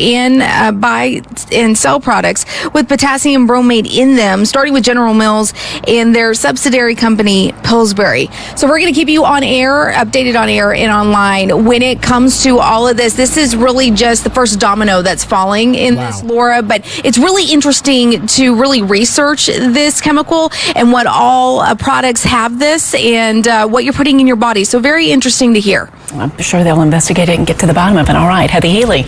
buy and sell products with potassium bromate in them, starting with General Mills and their subsidiary company, Pillsbury. So we're going to keep you on air, updated on air and online when it comes to all of this. This is really just the first domino that's falling in this, Laura. But it's really interesting to really research this chemical and what all products have this and what you're putting in your body. So very interesting to hear. I'm sure they'll investigate it and get to the bottom of it. All right, Heather Healy.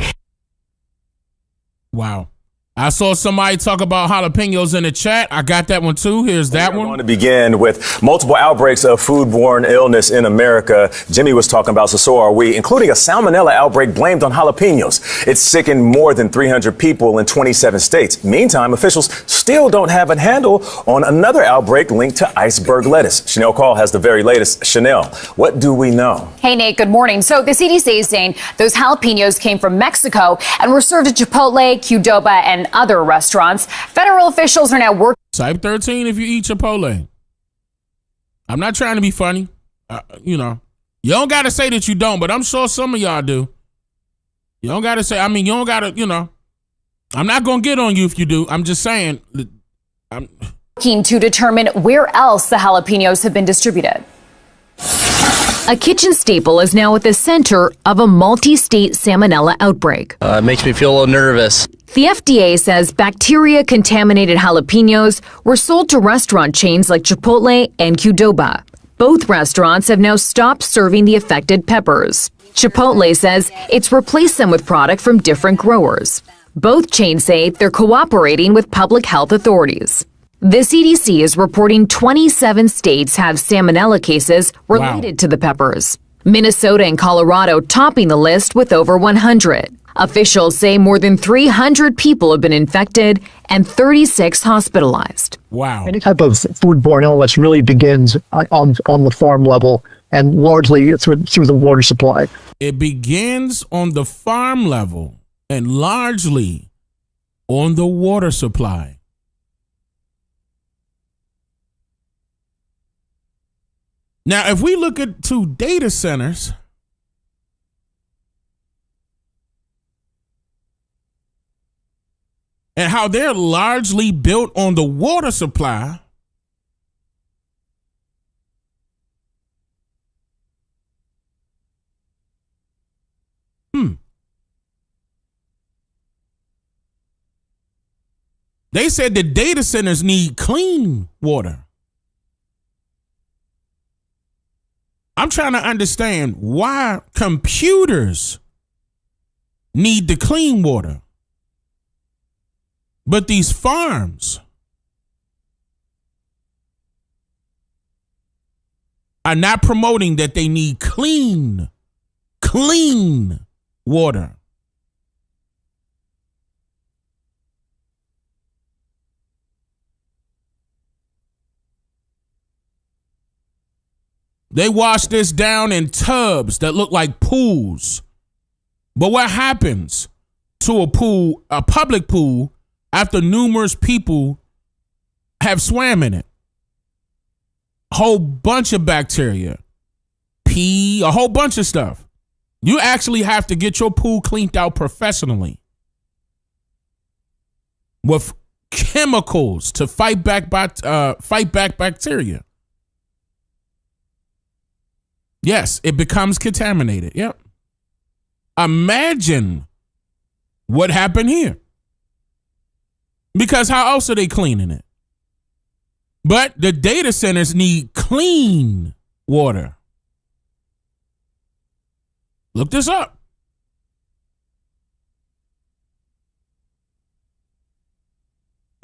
Wow. I saw somebody talk about jalapenos in the chat. I got that one too. Here's that one. We're going to begin with multiple outbreaks of foodborne illness in America. Jimmy was talking about, so are we, including a salmonella outbreak blamed on jalapenos. It's sickened more than 300 people in 27 states. Meantime, officials still don't have a handle on another outbreak linked to iceberg lettuce. Chanel Call has the very latest. Chanel, what do we know? Hey, Nate, good morning. So the CDC is saying those jalapenos came from Mexico and were served at Chipotle, Qdoba, and other restaurants. Federal officials are now working. Type 13 if you eat Chipotle. I'm not trying to be funny. You don't got to say that you don't, but I'm sure some of y'all do. You don't got to say, you don't got to, I'm not going to get on you if you do. I'm just saying. Working to determine where else the jalapenos have been distributed. A kitchen staple is now at the center of a multi-state salmonella outbreak. It makes me feel a little nervous. The FDA says bacteria-contaminated jalapenos were sold to restaurant chains like Chipotle and Qdoba. Both restaurants have now stopped serving the affected peppers. Chipotle says it's replaced them with product from different growers. Both chains say they're cooperating with public health authorities. The CDC is reporting 27 states have salmonella cases related to the peppers. Minnesota and Colorado topping the list with over 100. Officials say more than 300 people have been infected and 36 hospitalized. Wow. Any type of foodborne illness really begins on the farm level and largely through the water supply. It begins on the farm level and largely on the water supply. Now, if we look at two data centers, and how they're largely built on the water supply, they said the data centers need clean water. I'm trying to understand why computers need the clean water, but these farms are not promoting that they need clean water. They wash this down in tubs that look like pools. But what happens to a pool, a public pool, after numerous people have swam in it? Whole bunch of bacteria, pee, a whole bunch of stuff. You actually have to get your pool cleaned out professionally with chemicals to fight back bacteria. Yes, it becomes contaminated. Yep. Imagine what happened here. Because how else are they cleaning it? But the data centers need clean water. Look this up.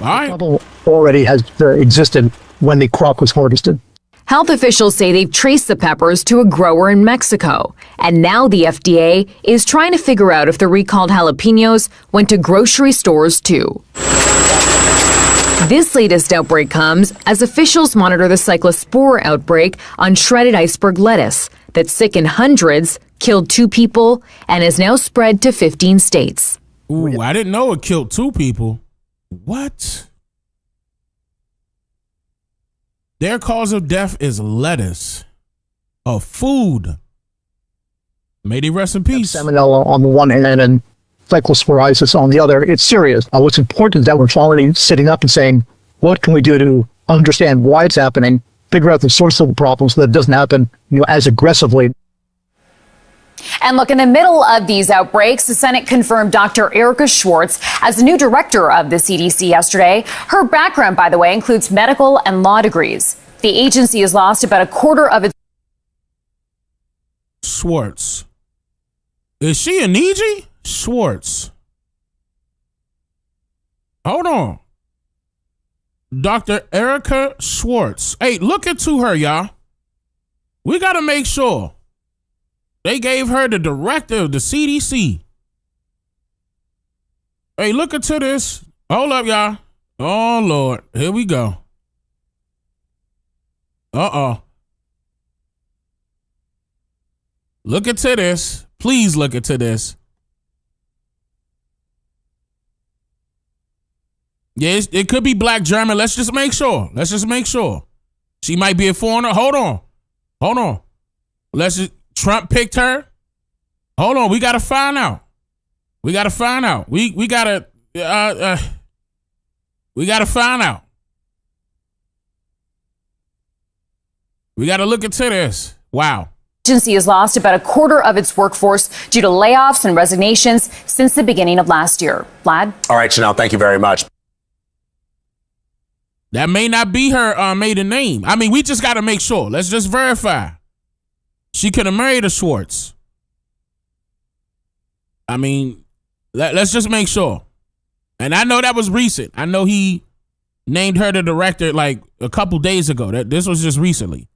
All right. Trouble already has existed when the crop was harvested. Health officials say they've traced the peppers to a grower in Mexico. And now the FDA is trying to figure out if the recalled jalapenos went to grocery stores too. This latest outbreak comes as officials monitor the cyclospora outbreak on shredded iceberg lettuce that sickened hundreds, killed 2 people, and has now spread to 15 states. Ooh, I didn't know it killed 2 people. What? Their cause of death is lettuce, a food. May they rest in peace. Salmonella on the one hand and cyclosporiasis on the other. It's serious. What's important is that we're finally sitting up and saying, what can we do to understand why it's happening, figure out the source of the problem so that it doesn't happen as aggressively. And look, in the middle of these outbreaks, the Senate confirmed Dr. Erica Schwartz as the new director of the CDC yesterday. Her background, by the way, includes medical and law degrees. The agency has lost about a quarter of its... Schwartz. Is she a Niji? Schwartz. Hold on. Dr. Erica Schwartz. Hey, look into her, y'all. We got to make sure. They gave her the director of the CDC. Hey, look into this. Hold up, y'all. Oh, Lord. Here we go. Uh-oh. Look into this. Please look into this. Yeah, it could be Black German. Let's just make sure. Let's just make sure. She might be a foreigner. Hold on. Hold on. Let's just... Trump picked her. Hold on, we gotta find out. We gotta find out. We gotta find out. We gotta look into this. Wow. The agency has lost about a quarter of its workforce due to layoffs and resignations since the beginning of last year. Vlad? All right, Chanel, thank you very much. That may not be her maiden name. I mean, we just gotta make sure. Let's just verify. She could have married a Schwartz. I mean, let's just make sure. And I know that was recent. I know he named her the director like a couple days ago. This was just recently.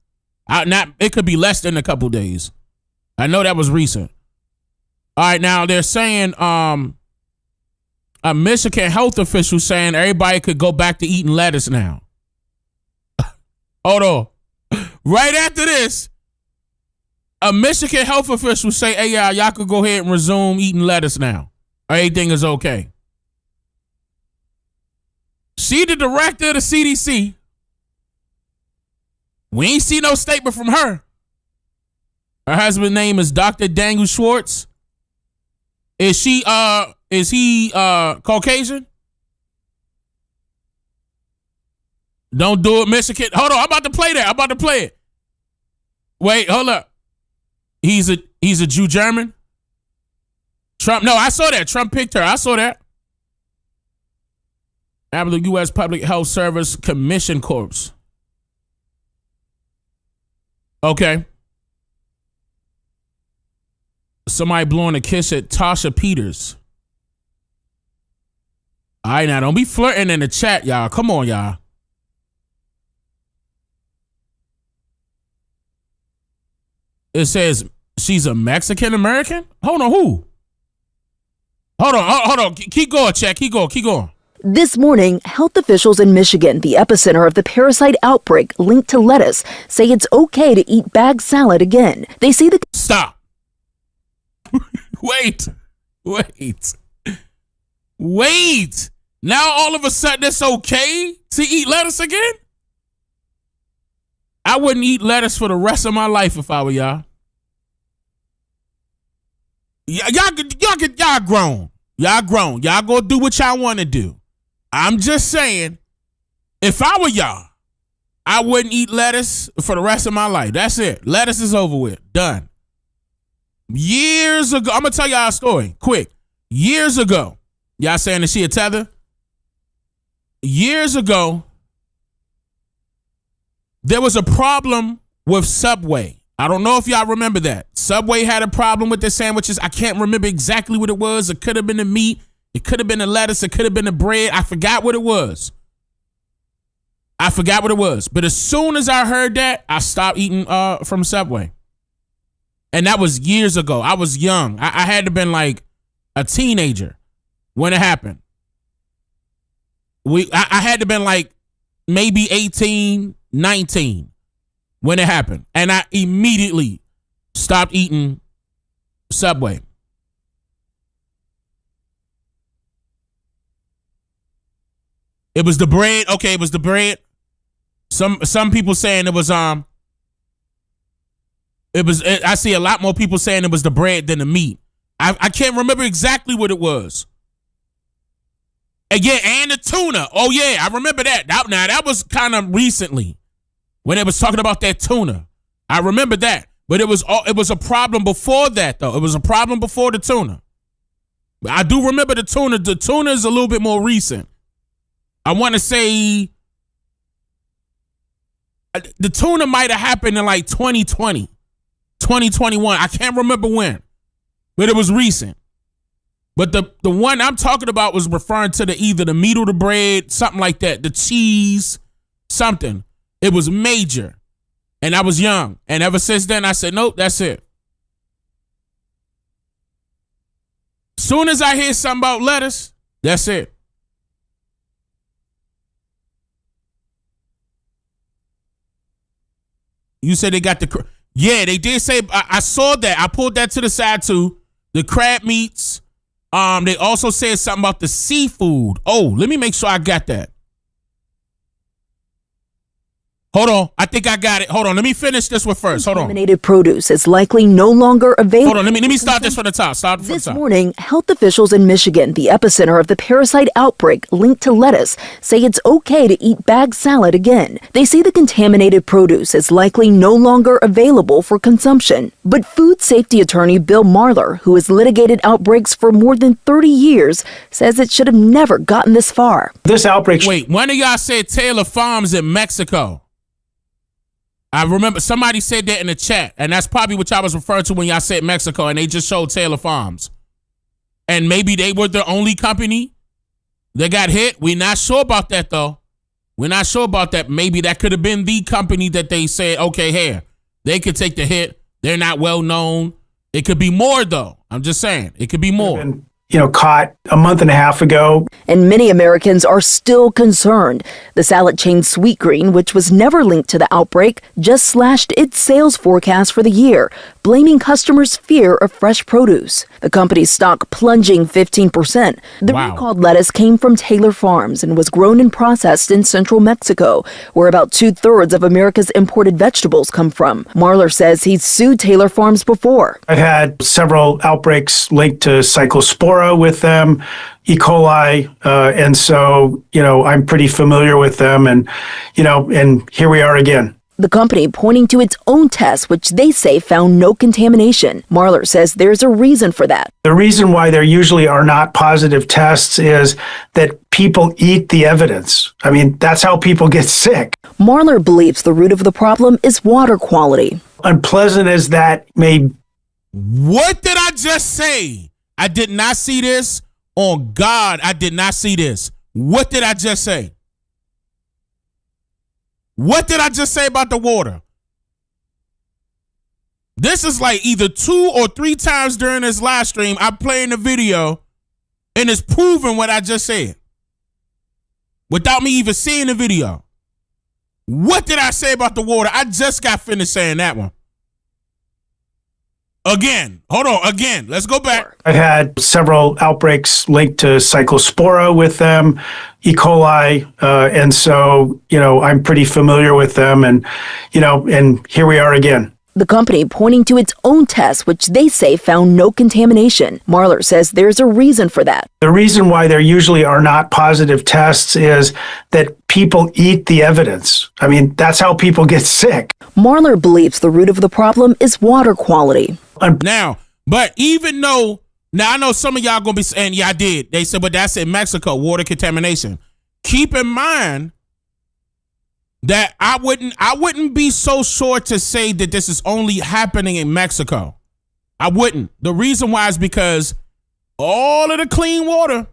It could be less than a couple days. I know that was recent. All right, now they're saying a Michigan health official saying everybody could go back to eating lettuce now. Hold on. Right after this, a Michigan health official say, hey, y'all could go ahead and resume eating lettuce now. Everything is okay. She the director of the CDC. We ain't see no statement from her. Her husband's name is Dr. Daniel Schwartz. Is he Caucasian? Don't do it, Michigan. Hold on, I'm about to play that. I'm about to play it. Wait, hold up. He's a Jew German? Trump, no, I saw that. Trump picked her. I saw that. Out of the U.S. Public Health Service Commission Corps. Okay. Somebody blowing a kiss at Tasha Peters. All right, now don't be flirting in the chat, y'all. Come on, y'all. It says she's a Mexican American? Hold on, who? Hold on. Keep going, chat. Keep going. This morning, health officials in Michigan, the epicenter of the parasite outbreak linked to lettuce, say it's okay to eat bagged salad again. They say the... Stop. Wait. Now all of a sudden it's okay to eat lettuce again? I wouldn't eat lettuce for the rest of my life if I were y'all. Y'all grown. Y'all grown. Y'all go do what y'all want to do. I'm just saying, if I were y'all, I wouldn't eat lettuce for the rest of my life. That's it. Lettuce is over with. Done. Years ago, I'm going to tell y'all a story. Quick. Years ago, y'all saying that she a tether? Years ago, there was a problem with Subway. I don't know if y'all remember that. Subway had a problem with their sandwiches. I can't remember exactly what it was. It could have been the meat. It could have been the lettuce. It could have been the bread. I forgot what it was. But as soon as I heard that, I stopped eating from Subway. And that was years ago. I was young. I had to have been like a teenager when it happened. I had to have been like maybe 18, 19 when it happened. And I immediately stopped eating Subway. It was the bread. Okay, it was the bread. Some people saying it was I see a lot more people saying it was the bread than the meat. I can't remember exactly what it was. And yeah, and the tuna. Oh yeah, I remember that. Now that was kind of recently when they was talking about that tuna. I remember that. But it was a problem before that though. It was a problem before the tuna. I do remember the tuna. The tuna is a little bit more recent. I want to say the tuna might have happened in like 2020, 2021. I can't remember when, but it was recent. But the one I'm talking about was referring to either the meat or the bread, something like that, the cheese, something. It was major, and I was young. And ever since then, I said, nope, that's it. Soon as I hear something about lettuce, that's it. You said they got yeah, they did say, I saw that. I pulled that to the side too. The crab meats. They also said something about the seafood. Oh, let me make sure I got that. Hold on. I think I got it. Hold on. Let me finish this one first. Hold on. Contaminated produce is likely no longer available. Hold on. Let me start this from the top. This morning, health officials in Michigan, the epicenter of the parasite outbreak linked to lettuce, say it's okay to eat bagged salad again. They say the contaminated produce is likely no longer available for consumption. But food safety attorney Bill Marler, who has litigated outbreaks for more than 30 years, says it should have never gotten this far. This outbreak. Wait, one of y'all said Taylor Farms in Mexico. I remember somebody said that in the chat, and that's probably what y'all was referring to when y'all said Mexico, and they just showed Taylor Farms. And maybe they were the only company that got hit. We're not sure about that, though. We're not sure about that. Maybe that could have been the company that they said, okay, here, they could take the hit. They're not well known. It could be more, though. I'm just saying. It could be more. Caught a month and a half ago. And many Americans are still concerned. The salad chain Sweetgreen, which was never linked to the outbreak, just slashed its sales forecast for the year, blaming customers' fear of fresh produce. The company's stock plunging 15%. The recalled lettuce came from Taylor Farms and was grown and processed in central Mexico, where about 2/3 of America's imported vegetables come from. Marler says he's sued Taylor Farms before. I've had several outbreaks linked to Cyclospora with them, E. coli, and so, I'm pretty familiar with them, and here we are again. The company pointing to its own tests, which they say found no contamination. Marler says there's a reason for that. The reason why there usually are not positive tests is that people eat the evidence. I mean, that's how people get sick. Marler believes the root of the problem is water quality. Unpleasant as that may be. What did I just say? I did not see this. On God, I did not see this. What did I just say? What did I just say about the water? This is like either 2 or 3 times during this live stream I'm playing the video and it's proving what I just said. without me even seeing the video. What did I say about the water? I just got finished saying that one. Again, hold on. Again, let's go back. I've had several outbreaks linked to Cyclospora with them, E. coli. And so, I'm pretty familiar with them. And, and here we are again. The company pointing to its own tests, which they say found no contamination. Marler says there's a reason for that. The reason why there usually are not positive tests is that people eat the evidence. I mean, that's how people get sick. Marler believes the root of the problem is water quality. Now, but even though, now I know some of y'all gonna be saying, yeah, I did. They said, but that's in Mexico, water contamination. Keep in mind that I wouldn't be so sure to say that this is only happening in Mexico. I wouldn't. The reason why is because all of the clean water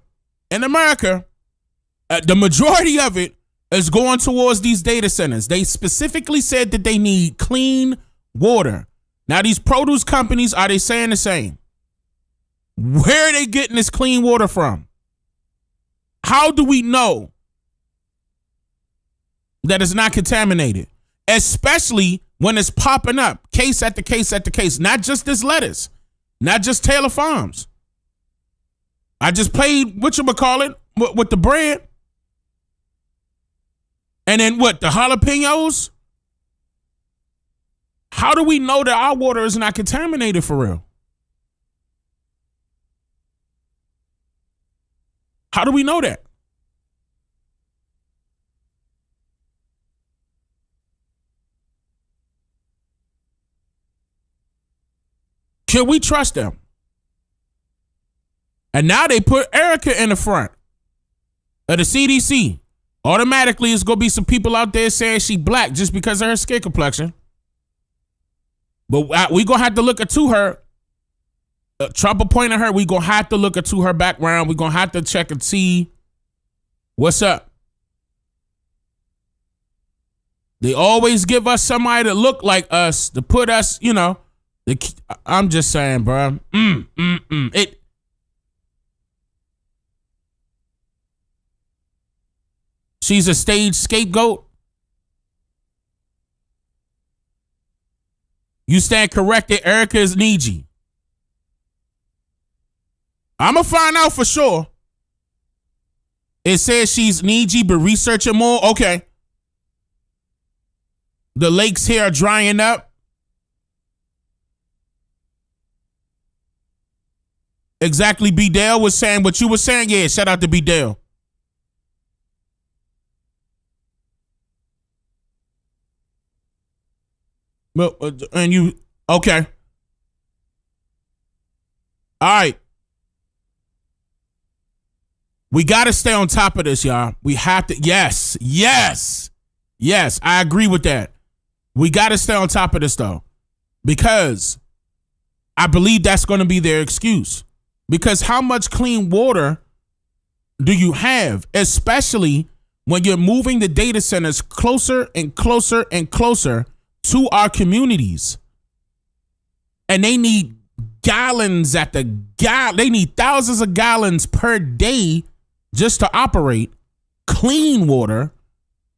in America, the majority of it is going towards these data centers. They specifically said that they need clean water. Now, these produce companies, are they saying the same? Where are they getting this clean water from? How do we know that it's not contaminated? Especially when it's popping up, case after case after case. Not just this lettuce, not just Taylor Farms. I just played, whatchamacallit, with the bread. And then what, the jalapenos? How do we know that our water is not contaminated for real? How do we know that? Can we trust them? And now they put Erica in the front of the CDC. Automatically, it's going to be some people out there saying she black just because of her skin complexion. But we going to have to look into her. Trump appointed her. We going to have to look into her background. We going to have to check and see what's up. They always give us somebody that look like us to put us, I'm just saying, bro. She's a stage scapegoat. You stand corrected. Erica is Niji. I'm going to find out for sure. It says she's Niji, but researching more. Okay. The lakes here are drying up. Exactly. B. Dale was saying what you were saying. Yeah, shout out to B. Dale. And you, okay. All right. We got to stay on top of this, y'all. We have to. Yes. I agree with that. We got to stay on top of this, though, because I believe that's going to be their excuse. Because how much clean water do you have, especially when you're moving the data centers closer and closer and closer to our communities? And they need gallons they need thousands of gallons per day just to operate clean water.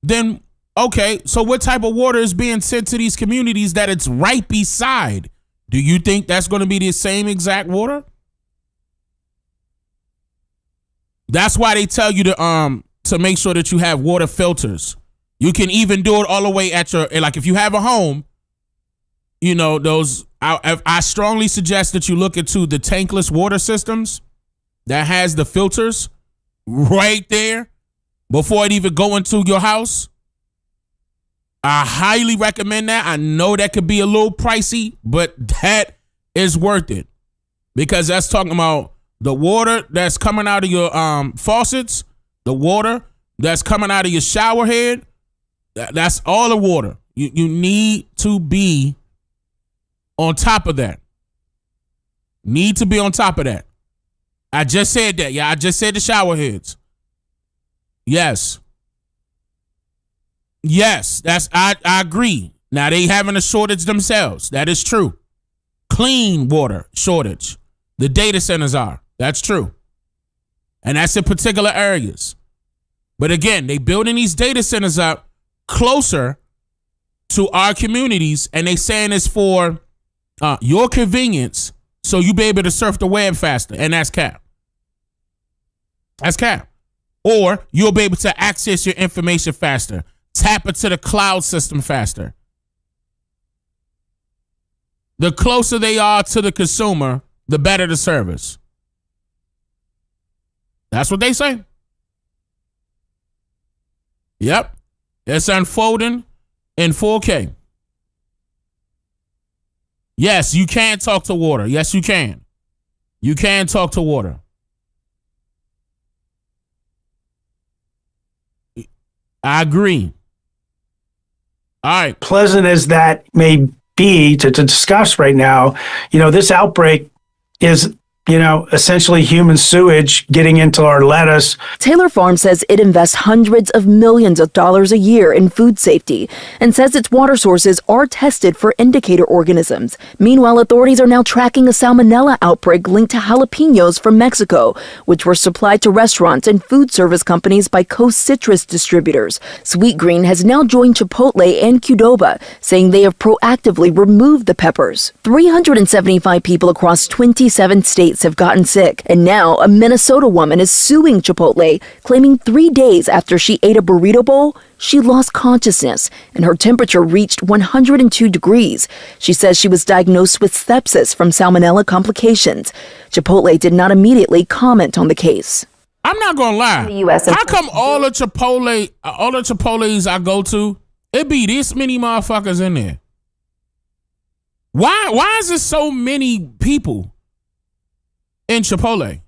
Then, okay, so what type of water is being sent to these communities that it's right beside? Do you think that's going to be the same exact water? That's why they tell you to make sure that you have water filters. You can even do it all the way at your, like if you have a home, those, I strongly suggest that you look into the tankless water systems that has the filters right there before it even go into your house. I highly recommend that. I know that could be a little pricey, but that is worth it, because that's talking about the water that's coming out of your faucets, the water that's coming out of your shower head. That's all the water. You need to be on top of that. Need to be on top of that. I just said that. Yeah, I just said the shower heads. Yes. I agree. Now they having a shortage themselves. That is true. Clean water shortage. The data centers are. That's true. And that's in particular areas. But again, they building these data centers up closer to our communities, and they saying it's for your convenience, so you be able to surf the web faster, and that's cap. That's cap. Or you'll be able to access your information faster, tap into the cloud system faster. The closer they are to the consumer, the better the service. That's what they say. Yep. It's unfolding in 4K. Yes, you can talk to water. Yes, you can. You can talk to water. I agree. All right. Pleasant as that may be to discuss right now, this outbreak is, essentially human sewage getting into our lettuce. Taylor Farm says it invests hundreds of millions of dollars a year in food safety and says its water sources are tested for indicator organisms. Meanwhile, authorities are now tracking a salmonella outbreak linked to jalapenos from Mexico, which were supplied to restaurants and food service companies by Coast Citrus distributors. Sweetgreen has now joined Chipotle and Qdoba, saying they have proactively removed the peppers. 375 people across 27 states have gotten sick, and now a Minnesota woman is suing Chipotle, claiming 3 days after she ate a burrito bowl, she lost consciousness and her temperature reached 102 degrees. She says she was diagnosed with sepsis from salmonella complications. Chipotle did not immediately comment on the case. I'm not gonna lie. How come all the Chipotles I go to, it be this many motherfuckers in there? Why is there so many people in Chipotle?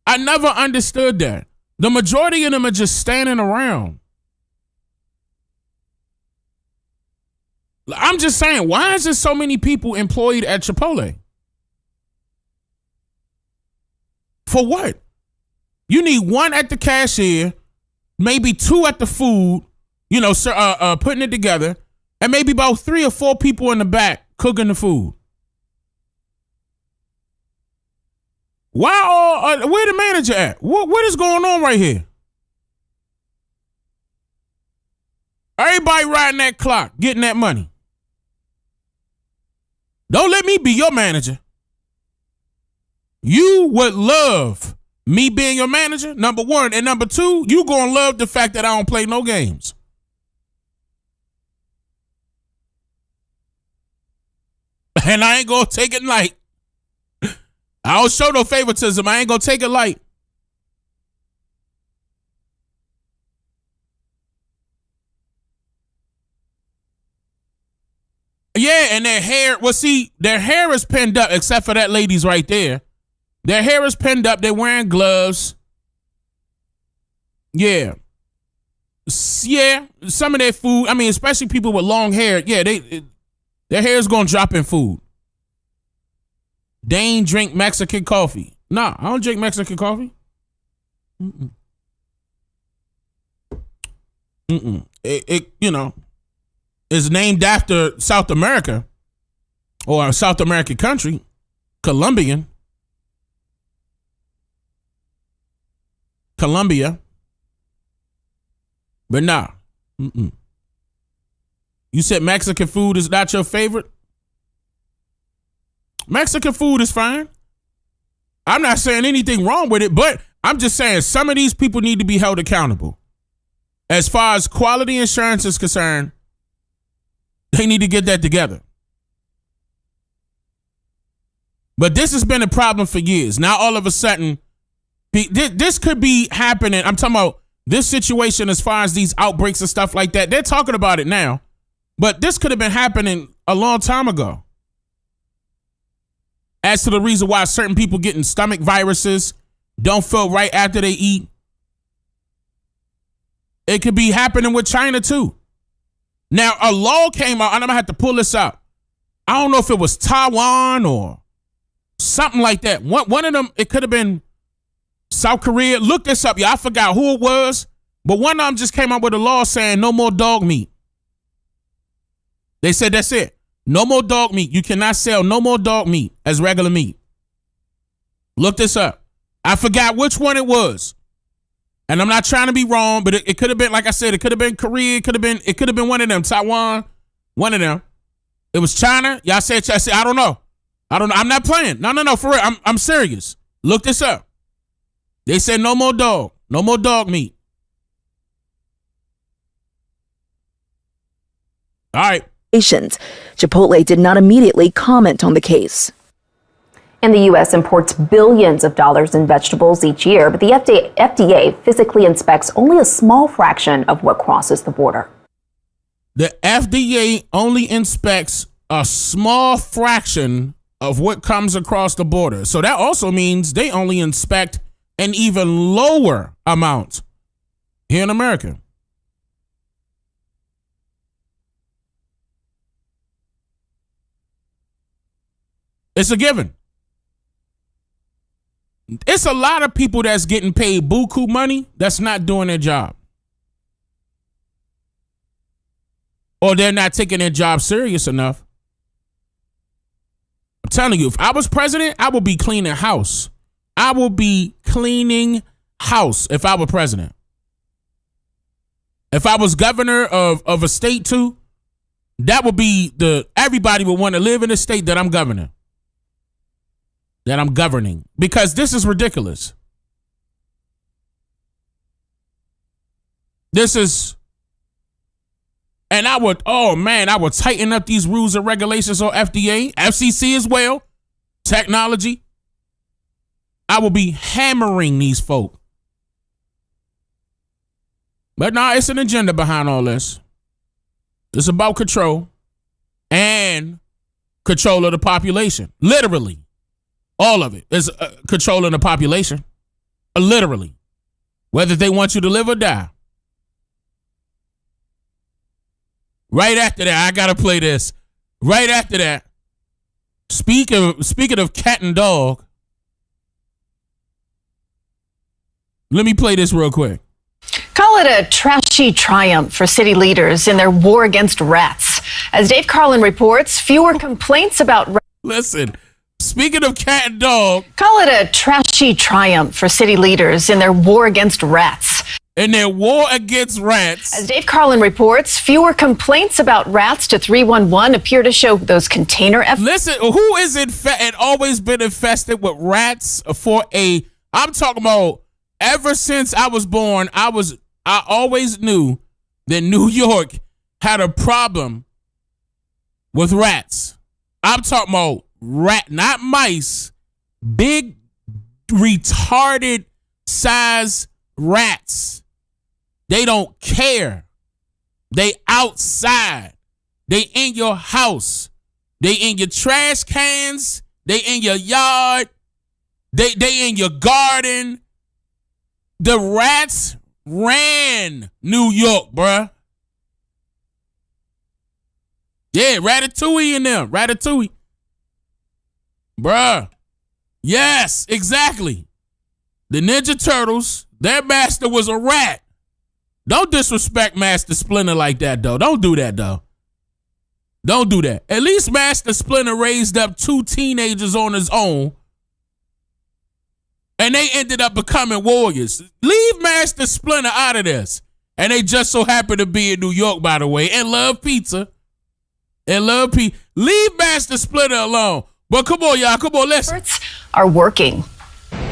I never understood that. The majority of them are just standing around. I'm just saying, why is there so many people employed at Chipotle? For what? You need one at the cashier, maybe two at the food, putting it together, and maybe about 3 or 4 people in the back cooking the food. Where the manager at? What is going on right here? Everybody riding that clock, getting that money. Don't let me be your manager. You would love me being your manager, number one. And number two, you gonna love the fact that I don't play no games. And I ain't gonna take it light. I don't show no favoritism. I ain't gonna take it light. Yeah, and their hair, their hair is pinned up, except for that lady's right there. Their hair is pinned up. They're wearing gloves. Yeah. Yeah, some of their food, especially people with long hair, yeah, their hair is gonna drop in food. Dane drink Mexican coffee. Nah, I don't drink Mexican coffee. It is named after South America or a South American country, Colombia. But nah. You said Mexican food is not your favorite? Mexican food is fine. I'm not saying anything wrong with it, but I'm just saying some of these people need to be held accountable. As far as quality insurance is concerned, they need to get that together. But this has been a problem for years. Now, all of a sudden, this could be happening. I'm talking about this situation as far as these outbreaks and stuff like that. They're talking about it now, but this could have been happening a long time ago. As to the reason why certain people getting stomach viruses, don't feel right after they eat. It could be happening with China too. Now, a law came out, and I'm going to have to pull this out. I don't know if it was Taiwan or something like that. One of them, it could have been South Korea. Look this up, y'all. I forgot who it was, but one of them just came out with a law saying no more dog meat. They said that's it. No more dog meat. You cannot sell no more dog meat as regular meat. Look this up. I forgot which one it was. And I'm not trying to be wrong, but it could have been, like I said, it could have been Korea. It could have been one of them, Taiwan, one of them. It was China. Y'all said, I don't know. I'm not playing. No, for real. I'm serious. Look this up. They said no more dog meat. All right. Chipotle did not immediately comment on the case. And the U.S. imports billions of dollars in vegetables each year, but the FDA physically inspects only a small fraction of what crosses the border. The FDA only inspects a small fraction of what comes across the border. So that also means they only inspect an even lower amount here in America. It's a given. It's a lot of people that's getting paid buku money that's not doing their job. Or they're not taking their job serious enough. I'm telling you, if I was president, I would be cleaning house. I will be cleaning house if I were president. If I was governor of a state too, that would be everybody would want to live in the state that I'm governing. That I'm governing. Because this is ridiculous. And I would tighten up these rules and regulations on FDA, FCC as well, technology. I will be hammering these folk. But nah, it's an agenda behind all this. It's about control and control of the population. Literally. All of it is controlling the population. Literally. Whether they want you to live or die. Right after that, I gotta play this. Right after that, speaking of cat and dog, let me play this real quick. Call it a trashy triumph for city leaders in their war against rats. As Dave Carlin reports, fewer complaints about rats. Listen, speaking of cat and dog. Call it a trashy triumph for city leaders in their war against rats. In their war against rats. As Dave Carlin reports, fewer complaints about rats to 311 appear to show those container. Listen, who is always been infested with rats I'm talking about ever since I was born, I always knew that New York had a problem with rats. I'm talking about not mice, big retarded size rats. They don't care. They outside. They in your house. They in your trash cans. They in your yard. They in your garden. The rats ran New York, bruh. Yeah, Ratatouille in them. Ratatouille. Bruh. Yes, exactly. The Ninja Turtles, their master was a rat. Don't disrespect Master Splinter like that, though. Don't do that, though. Don't do that. At least Master Splinter raised up 2 teenagers on his own, and they ended up becoming warriors. Leave Master Splinter out of this. And they just so happen to be in New York, by the way, and love pizza. Leave Master Splinter alone. But come on, y'all. Come on, listen. Are working.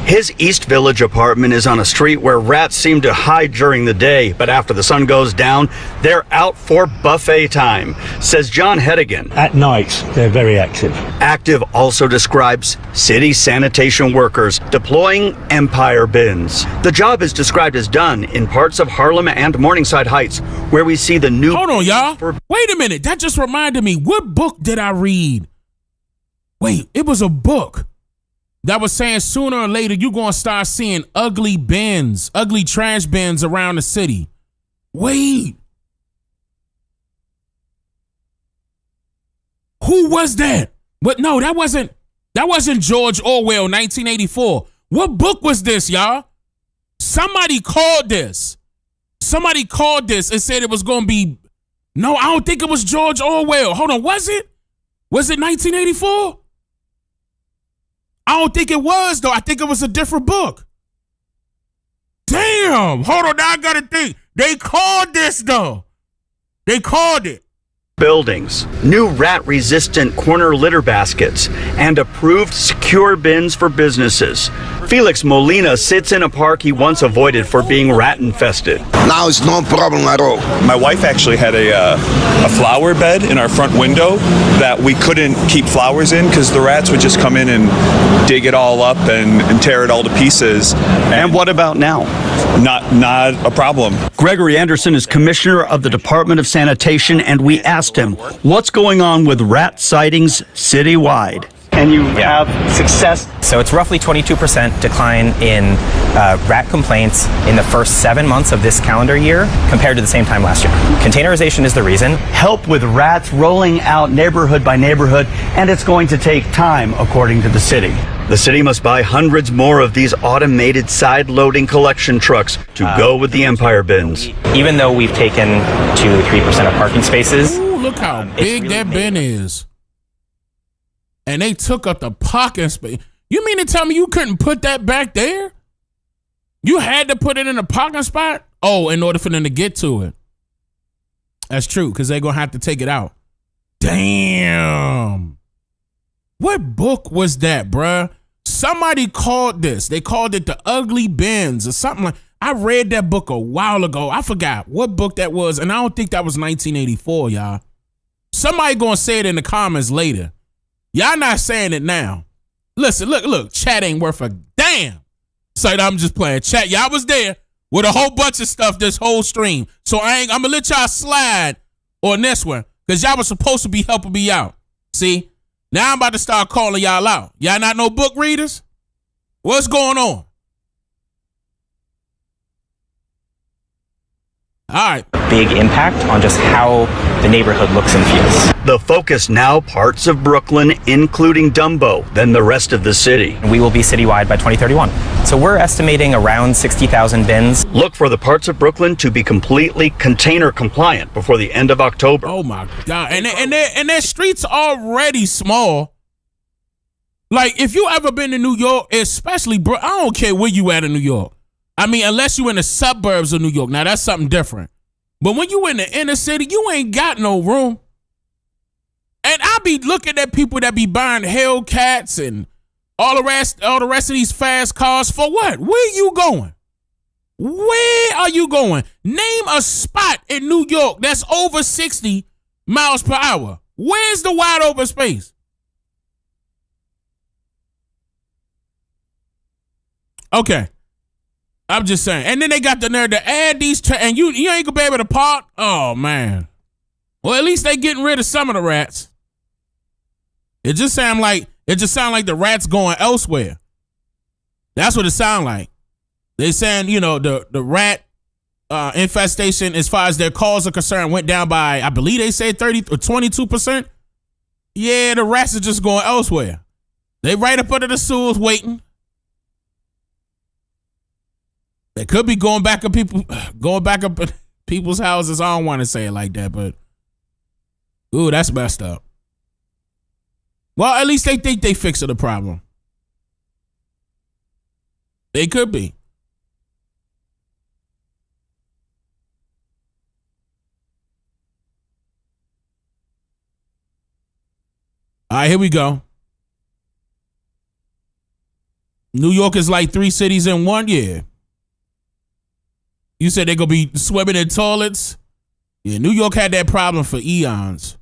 His East Village apartment is on a street where rats seem to hide during the day, but after the sun goes down, they're out for buffet time, says John Hedigan. At night, they're very active. Active also describes city sanitation workers deploying Empire bins. The job is described as done in parts of Harlem and Morningside Heights, where we see the new... Hold on, y'all. Wait a minute. That just reminded me. What book did I read? Wait, it was a book that was saying sooner or later you're going to start seeing ugly bins, ugly trash bins around the city. Wait. Who was that? But no, that wasn't George Orwell, 1984. What book was this, y'all? Somebody called this and said it was going to be... No, I don't think it was George Orwell. Hold on, was it? Was it 1984? I don't think it was, though. I think it was a different book. Damn. Hold on. Now I got to think. They called this, though. They called it. Buildings, new rat-resistant corner litter baskets, and approved secure bins for businesses. Felix Molina sits in a park he once avoided for being rat-infested. Now it's no problem at all. My wife actually had a flower bed in our front window that we couldn't keep flowers in because the rats would just come in and dig it all up and tear it all to pieces. And what about now? Not a problem. Gregory Anderson is commissioner of the Department of Sanitation, and we asked him what's going on with rat sightings citywide. And you have success. So it's roughly 22% decline in rat complaints in the first 7 months of this calendar year compared to the same time last year. Containerization is the reason. Help with rats rolling out neighborhood by neighborhood, and it's going to take time, according to the city. The city must buy hundreds more of these automated side-loading collection trucks to go with the Empire bins. Even though we've taken 2 to 3% of parking spaces. Ooh, look how big really that bin is. And they took up the parking space. You mean to tell me you couldn't put that back there? You had to put it in a parking spot? Oh, in order for them to get to it. That's true, because they're going to have to take it out. Damn. What book was that, bruh? Somebody called this. They called it The Ugly Bins or something like. I read that book a while ago. I forgot what book that was, and I don't think that was 1984, y'all. Somebody going to say it in the comments later. Y'all not saying it now. Listen, look, chat ain't worth a damn. So I'm just playing. Chat, y'all was there with a whole bunch of stuff this whole stream. So I'm gonna let y'all slide on this one because y'all was supposed to be helping me out. See? Now I'm about to start calling y'all out. Y'all not no book readers? What's going on? All right. Big impact on just how the neighborhood looks and feels. The focus now parts of Brooklyn, including Dumbo, then the rest of the city. We will be citywide by 2031. So we're estimating around 60,000 bins. Look for the parts of Brooklyn to be completely container compliant before the end of October. Oh my God. And their streets already small. Like if you ever been to New York, especially I don't care where you at in New York. I mean, unless you in the suburbs of New York. Now, that's something different. But when you in the inner city, you ain't got no room. And I be looking at people that be buying Hellcats and all the rest of these fast cars for what? Where you going? Where are you going? Name a spot in New York that's over 60 miles per hour. Where's the wide open space? Okay. I'm just saying. And then they got the nerve to add these, and you ain't gonna be able to park? Oh, man. Well, at least they getting rid of some of the rats. It just sound like the rats going elsewhere. That's what it sound like. They saying, the rat infestation, as far as their calls are concerned, went down by, I believe they said 30 or 22%. Yeah, the rats are just going elsewhere. They right up under the sewers waiting. They could be going back up people's houses. I don't want to say it like that, but ooh, that's messed up. Well, at least they think they fixed the problem. They could be. All right, here we go. New York is like 3 cities in one. Yeah. You said they're going to be swimming in toilets? Yeah, New York had that problem for eons.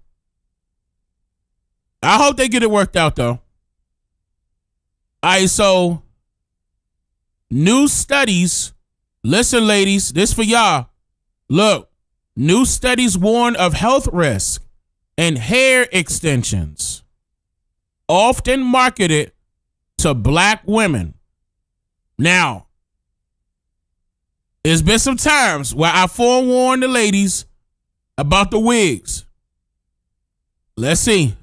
I hope they get it worked out, though. All right, so new studies. Listen, ladies, this for y'all. Look, new studies warn of health risk and hair extensions, often marketed to black women. Now, there's been some times where I forewarned the ladies about the wigs. Let's see.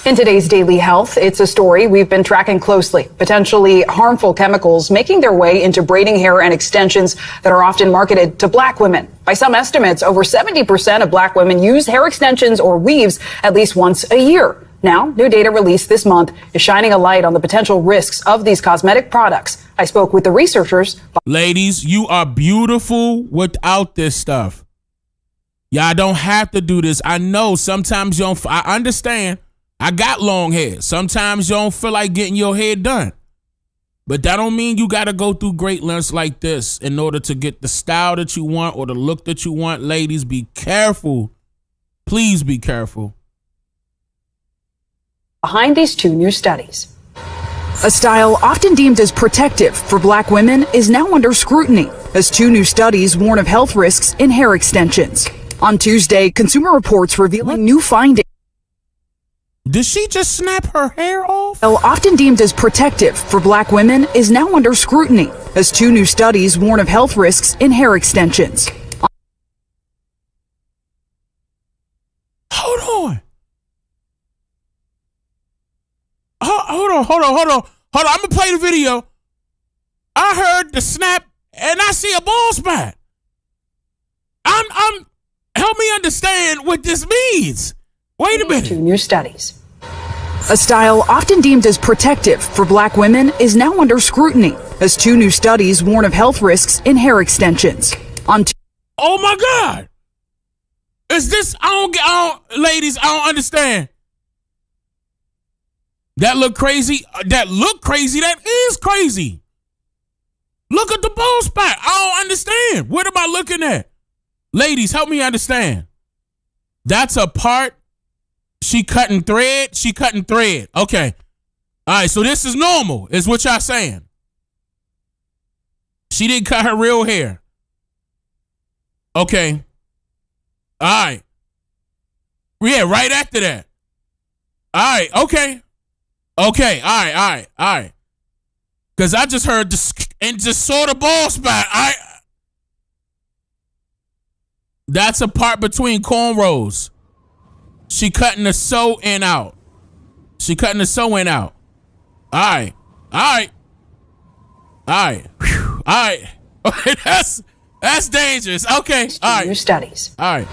In today's Daily Health, it's a story we've been tracking closely. Potentially harmful chemicals making their way into braiding hair and extensions that are often marketed to black women. By some estimates, over 70% of black women use hair extensions or weaves at least once a year. Now, new data released this month is shining a light on the potential risks of these cosmetic products. I spoke with the researchers. Ladies, you are beautiful without this stuff. Y'all don't have to do this. I know sometimes you don't. I understand. I got long hair. Sometimes you don't feel like getting your hair done. But that don't mean you got to go through great lengths like this in order to get the style that you want or the look that you want. Ladies, be careful. Please be careful. Behind these two new studies. A style often deemed as protective for black women is now under scrutiny as two new studies warn of health risks in hair extensions. On Tuesday, Consumer Reports revealing new findings. Did she just snap her hair off? Often deemed as protective for black women is now under scrutiny as two new studies warn of health risks in hair extensions. Hold on. Hold on. I'm gonna play the video. I heard the snap and I see a bald spot. Help me understand what this means. Wait a minute. Two new studies. A style often deemed as protective for black women is now under scrutiny as two new studies warn of health risks in hair extensions. Oh my God. Is this, ladies, I don't understand. That look crazy. That is crazy. Look at the bald spot. I don't understand. What am I looking at? Ladies, help me understand. That's a part. She cutting thread. Okay. All right, so this is normal, is what y'all saying. She didn't cut her real hair. Okay. All right. Yeah, right after that. All right, okay. Okay, all right. Because I just heard this and just saw the bald spot. That's a part between cornrows. She cutting the sew in out. All right. Okay, that's dangerous. Okay, all right. New studies. All right.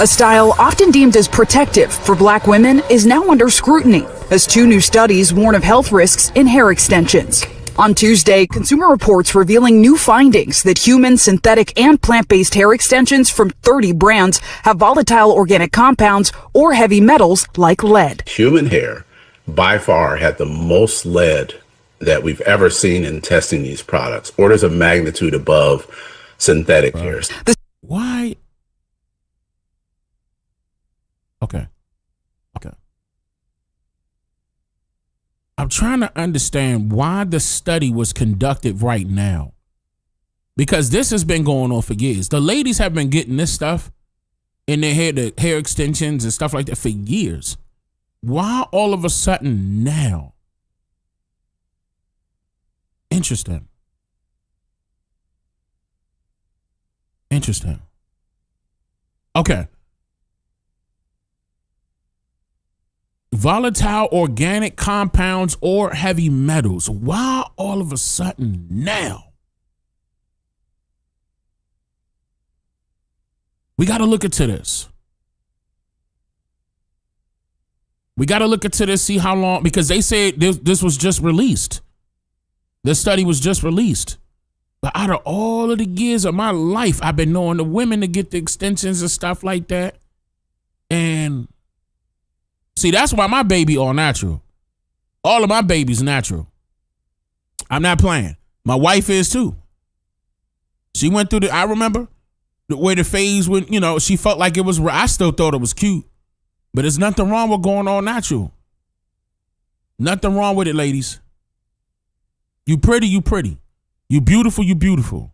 A style often deemed as protective for black women is now under scrutiny as two new studies warn of health risks in hair extensions. On Tuesday, Consumer Reports revealing new findings that human, synthetic, and plant-based hair extensions from 30 brands have volatile organic compounds or heavy metals like lead. Human hair, by far, had the most lead that we've ever seen in testing these products, orders of magnitude above synthetic hairs. Why? Okay. I'm trying to understand why the study was conducted right now. Because this has been going on for years. The ladies have been getting this stuff in their hair, the hair extensions and stuff like that for years. Why all of a sudden now? Interesting. Okay. Volatile organic compounds or heavy metals. Why all of a sudden now? We got to look into this. See how long, because they said this was just released. This study was just released. But out of all of the years of my life, I've been knowing the women to get the extensions and stuff like that. And see, that's why my baby all natural. All of my babies natural. I'm not playing. My wife is too. She went through I remember the way the phase when, she felt like it was, I still thought it was cute. But there's nothing wrong with going all natural. Nothing wrong with it, ladies. You pretty. You beautiful.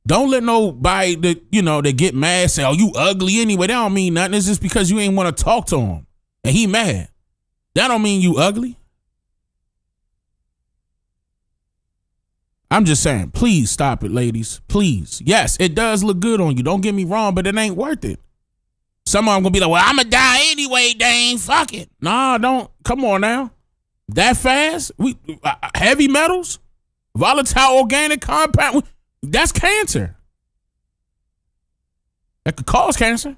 Don't let nobody that get mad say, oh, you ugly anyway. That don't mean nothing. It's just because you ain't want to talk to him. And he mad. That don't mean you ugly. I'm just saying, please stop it, ladies. Please. Yes, it does look good on you. Don't get me wrong, but it ain't worth it. Some of them gonna be like, well, I'm gonna die anyway, Dane. Fuck it. Nah, don't. Come on now. That fast? Heavy metals? Volatile organic compound? That's cancer. That could cause cancer.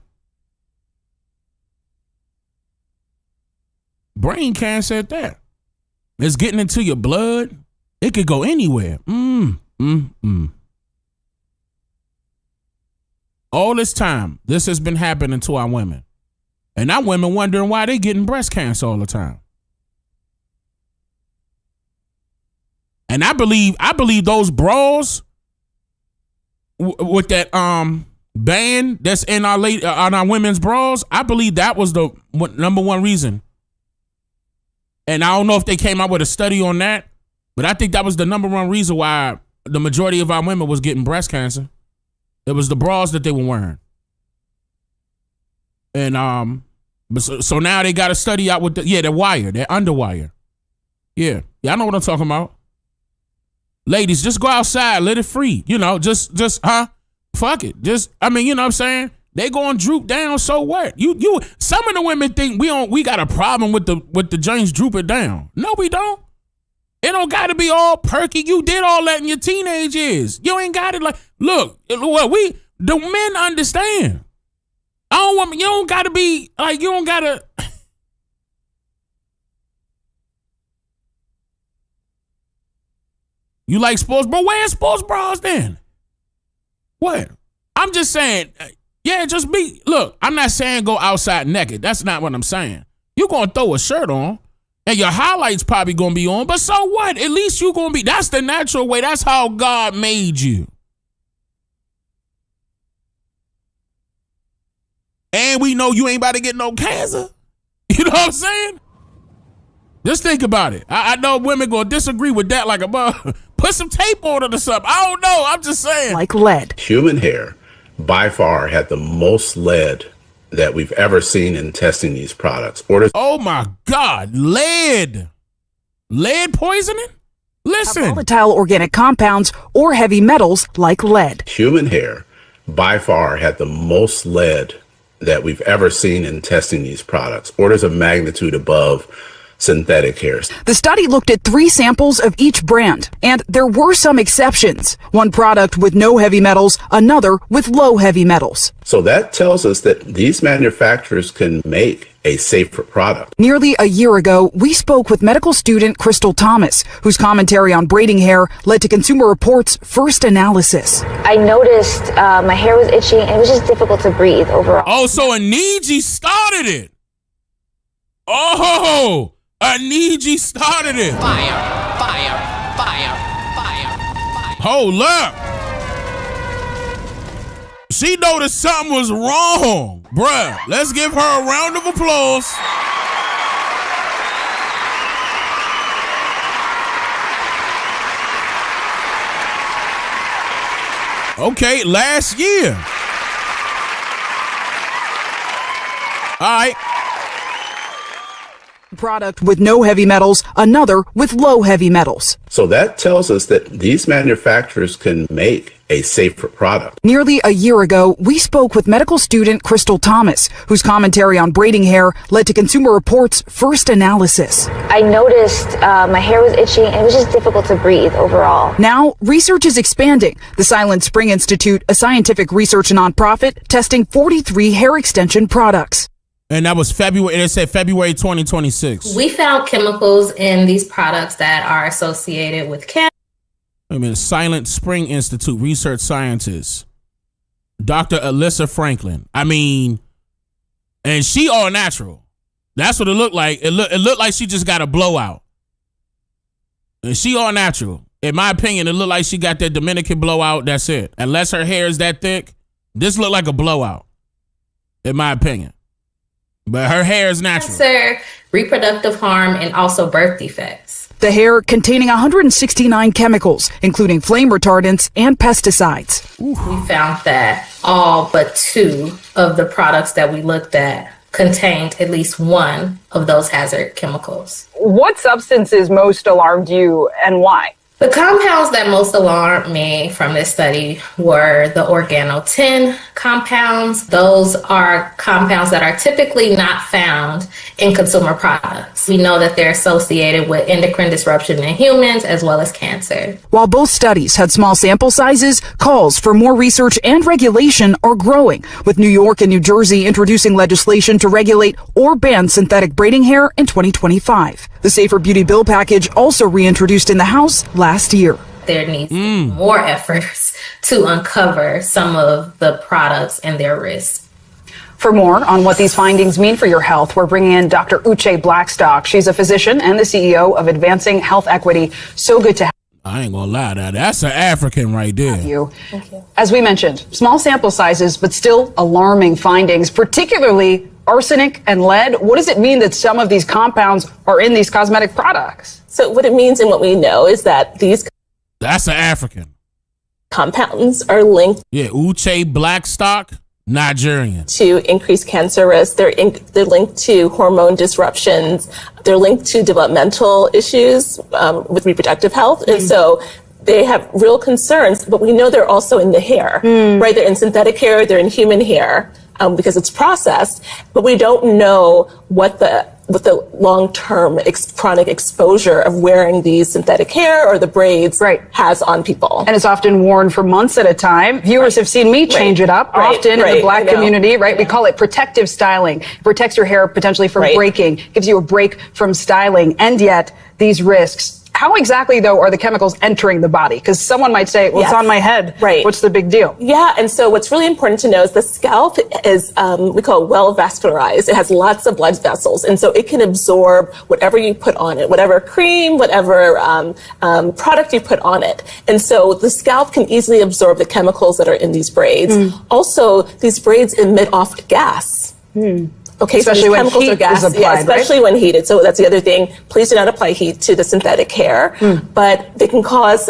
Brain cancer at that. It's getting into your blood. It could go anywhere. All this time, this has been happening to our women. And our women wondering why they getting breast cancer all the time. And I believe those bras with that band that's in on our women's bras, I believe that was the number one reason. And I don't know if they came out with a study on that, but I think that was the number one reason why the majority of our women was getting breast cancer. It was the bras that they were wearing. And so now they got a study out with the wire, they're underwire. Yeah, I know what I'm talking about. Ladies, just go outside, let it free. You know, just fuck it. I mean, you know what I'm saying? They going droop down, so what? You some of the women think we got a problem with the joints drooping down. No, we don't. It don't gotta be all perky. You did all that in your teenage years. You ain't got it like look, what the men understand. You don't gotta be like you don't gotta You like sports bra? Wear sports bras then. What? I'm just saying, just look, I'm not saying go outside naked. That's not what I'm saying. You're going to throw a shirt on and your highlights probably going to be on, but so what? At least you're going to be, that's the natural way. That's how God made you. And we know you ain't about to get no cancer. You know what I'm saying? Just think about it. I know women going to disagree with that like a put some tape on it or something. I don't know. I'm just saying. Like lead. Human hair by far had the most lead that we've ever seen in testing these products. Oh my God, lead. Lead poisoning? Listen. Volatile organic compounds or heavy metals like lead. Human hair by far had the most lead that we've ever seen in testing these products. Orders of magnitude above synthetic hairs. The study looked at 3 samples of each brand, and there were some exceptions. One product with no heavy metals, another with low heavy metals. So that tells us that these manufacturers can make a safer product. Nearly a year ago, we spoke with medical student Crystal Thomas, whose commentary on braiding hair led to Consumer Reports' first analysis. I noticed my hair was itchy and it was just difficult to breathe overall. Oh, so Aniji started it. Oh, Aniji started it. Fire. Hold up. She noticed something was wrong. Bruh, let's give her a round of applause. Okay, last year. All right. Product with no heavy metals, another with low heavy metals. So that tells us that these manufacturers can make a safer product. Nearly a year ago, we spoke with medical student Crystal Thomas, whose commentary on braiding hair led to Consumer Reports' first analysis. I noticed my hair was itchy and it was just difficult to breathe overall. Now, research is expanding. The Silent Spring Institute, a scientific research nonprofit, testing 43 hair extension products. And that was February, it said February 2026. We found chemicals in these products that are associated with cancer. Silent Spring Institute research scientist, Dr. Alyssa Franklin. And she all natural. That's what it looked like. It looked like she just got a blowout. And she all natural. In my opinion, it looked like she got that Dominican blowout. That's it. Unless her hair is that thick, this looked like a blowout. In my opinion. But her hair is natural. Cancer, reproductive harm, and also birth defects. The hair containing 169 chemicals, including flame retardants and pesticides. We found that all but 2 of the products that we looked at contained at least one of those hazard chemicals. What substances most alarmed you and why? The compounds that most alarmed me from this study were the organotin compounds. Those are compounds that are typically not found in consumer products. We know that they're associated with endocrine disruption in humans as well as cancer. While both studies had small sample sizes, calls for more research and regulation are growing, with New York and New Jersey introducing legislation to regulate or ban synthetic braiding hair in 2025. The Safer Beauty bill package, also reintroduced in the House last year. There needs to be more efforts to uncover some of the products and their risks. For more on what these findings mean for your health, we're bringing in Dr. Uche Blackstock. She's a physician and the CEO of Advancing Health Equity. So good to have I ain't gonna lie, that's an African right there. you. Thank you. As we mentioned, small sample sizes, but still alarming findings, particularly arsenic and lead. What does it mean that some of these compounds are in these cosmetic products? So what it means and what we know is that these That's an African. compounds are linked Yeah, Uche Blackstock, Nigerian. to increased cancer risk. They're linked to hormone disruptions. They're linked to developmental issues with reproductive health. And so they have real concerns, but we know they're also in the hair, right? They're in synthetic hair, they're in human hair because it's processed, but we don't know what the long-term chronic exposure of wearing these synthetic hair or the braids has on people. And it's often worn for months at a time. Viewers have seen me change it up often in the Black community, right? We call it protective styling. It protects your hair potentially from breaking, gives you a break from styling, and yet these risks. How exactly, though, are the chemicals entering the body? Because someone might say, well, it's on my head. Right. What's the big deal? Yeah, and so what's really important to know is the scalp is, we call it well vascularized. It has lots of blood vessels, and so it can absorb whatever you put on it, whatever cream, whatever product you put on it. And so the scalp can easily absorb the chemicals that are in these braids. Also, these braids emit off gas. Okay, especially so when chemicals heat are gas, is applied, yeah, especially when heated. So that's the other thing. Please do not apply heat to the synthetic hair, but they can cause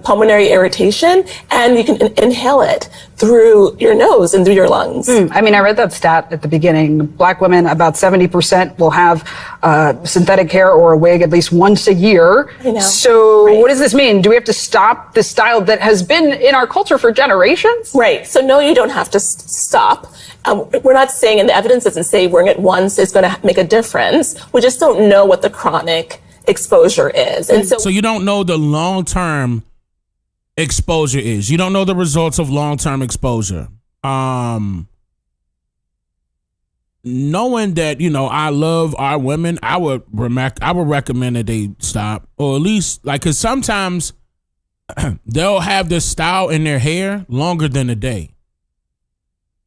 pulmonary irritation, and you can inhale it through your nose and through your lungs. I mean, I read that stat at the beginning. Black women, about 70% will have synthetic hair or a wig at least once a year. I know. So what does this mean? Do we have to stop this style that has been in our culture for generations? Right. So no, you don't have to stop. We're not saying, and the evidence doesn't say wearing it once is going to make a difference. We just don't know what the chronic exposure is. And So you don't know the long-term exposure is. You don't know the results of long-term exposure. Knowing that, I love our women, I would recommend that they stop, or at least because sometimes they'll have this style in their hair longer than a day.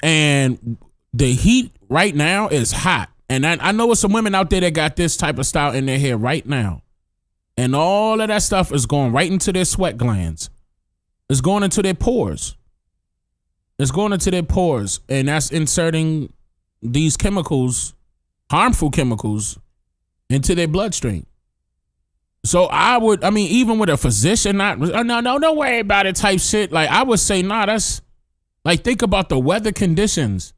And the heat right now is hot. And I know some women out there that got this type of style in their hair right now. And all of that stuff is going right into their sweat glands. It's going into their pores. It's going into their pores. And that's inserting these chemicals, harmful chemicals, into their bloodstream. So even with a physician, don't worry about it type shit. Like, I would say, that's... Like, think about the weather conditions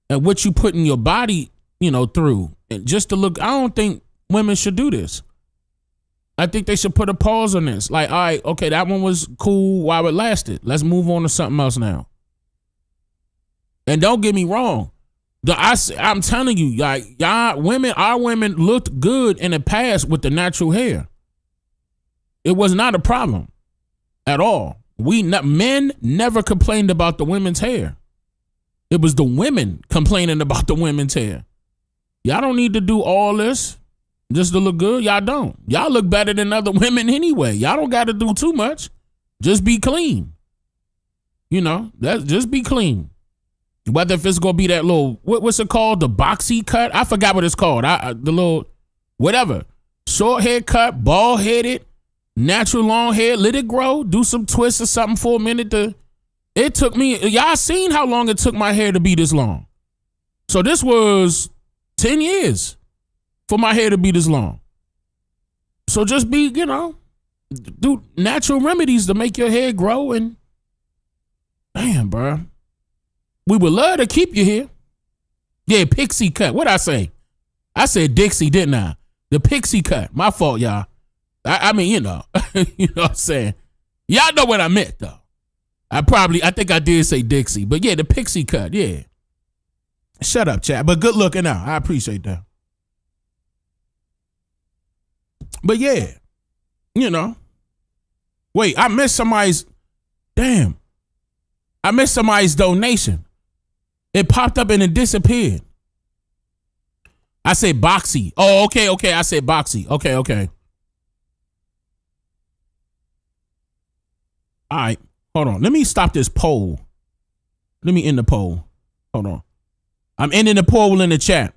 and what you put in your body, through. And just to look, I don't think women should do this. I think they should put a pause on this. Like, all right, okay, that one was cool while it lasted. Let's move on to something else now. And don't get me wrong. I'm telling you, like, our women looked good in the past with the natural hair. It was not a problem at all. Men never complained about the women's hair. It was the women complaining about the women's hair. Y'all don't need to do all this just to look good. Y'all don't. Y'all look better than other women anyway. Y'all don't got to do too much. Just be clean. Just be clean. Whether if it's going to be that little, what's it called? The boxy cut? I forgot what it's called. The little, whatever. Short haircut, bald headed. Natural long hair, let it grow, do some twists or something for a minute. It took me, y'all seen how long it took my hair to be this long. So this was 10 years for my hair to be this long. So just be, do natural remedies to make your hair grow. And damn, bro, we would love to keep you here. Yeah, pixie cut. What'd I say? I said Dixie, didn't I? The pixie cut. My fault, y'all. I mean, you know what I'm saying? Y'all know what I meant, though. I think I did say Dixie, but yeah, the pixie cut, yeah. Shut up, chat, but good looking out. I appreciate that. But yeah, wait, I missed somebody's donation. It popped up and it disappeared. I said boxy. Oh, okay. I said boxy. Okay. All right. Hold on. Let me stop this poll. Let me end the poll. Hold on. I'm ending the poll in the chat.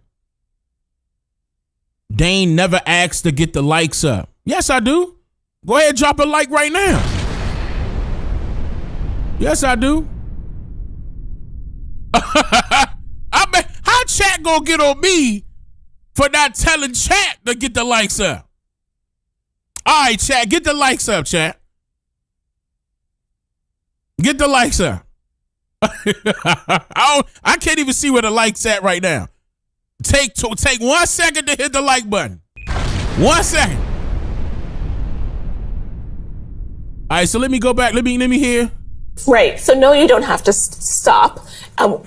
Dane never asked to get the likes up. Yes, I do. Go ahead, drop a like right now. Yes, I do. I mean, how chat gonna get on me for not telling chat to get the likes up? All right, chat, get the likes up, chat. Get the likes up. I can't even see where the likes at right now. Take 1 second to hit the like button. 1 second. All right, so let me go back. Let me hear. Right. So no, you don't have to stop.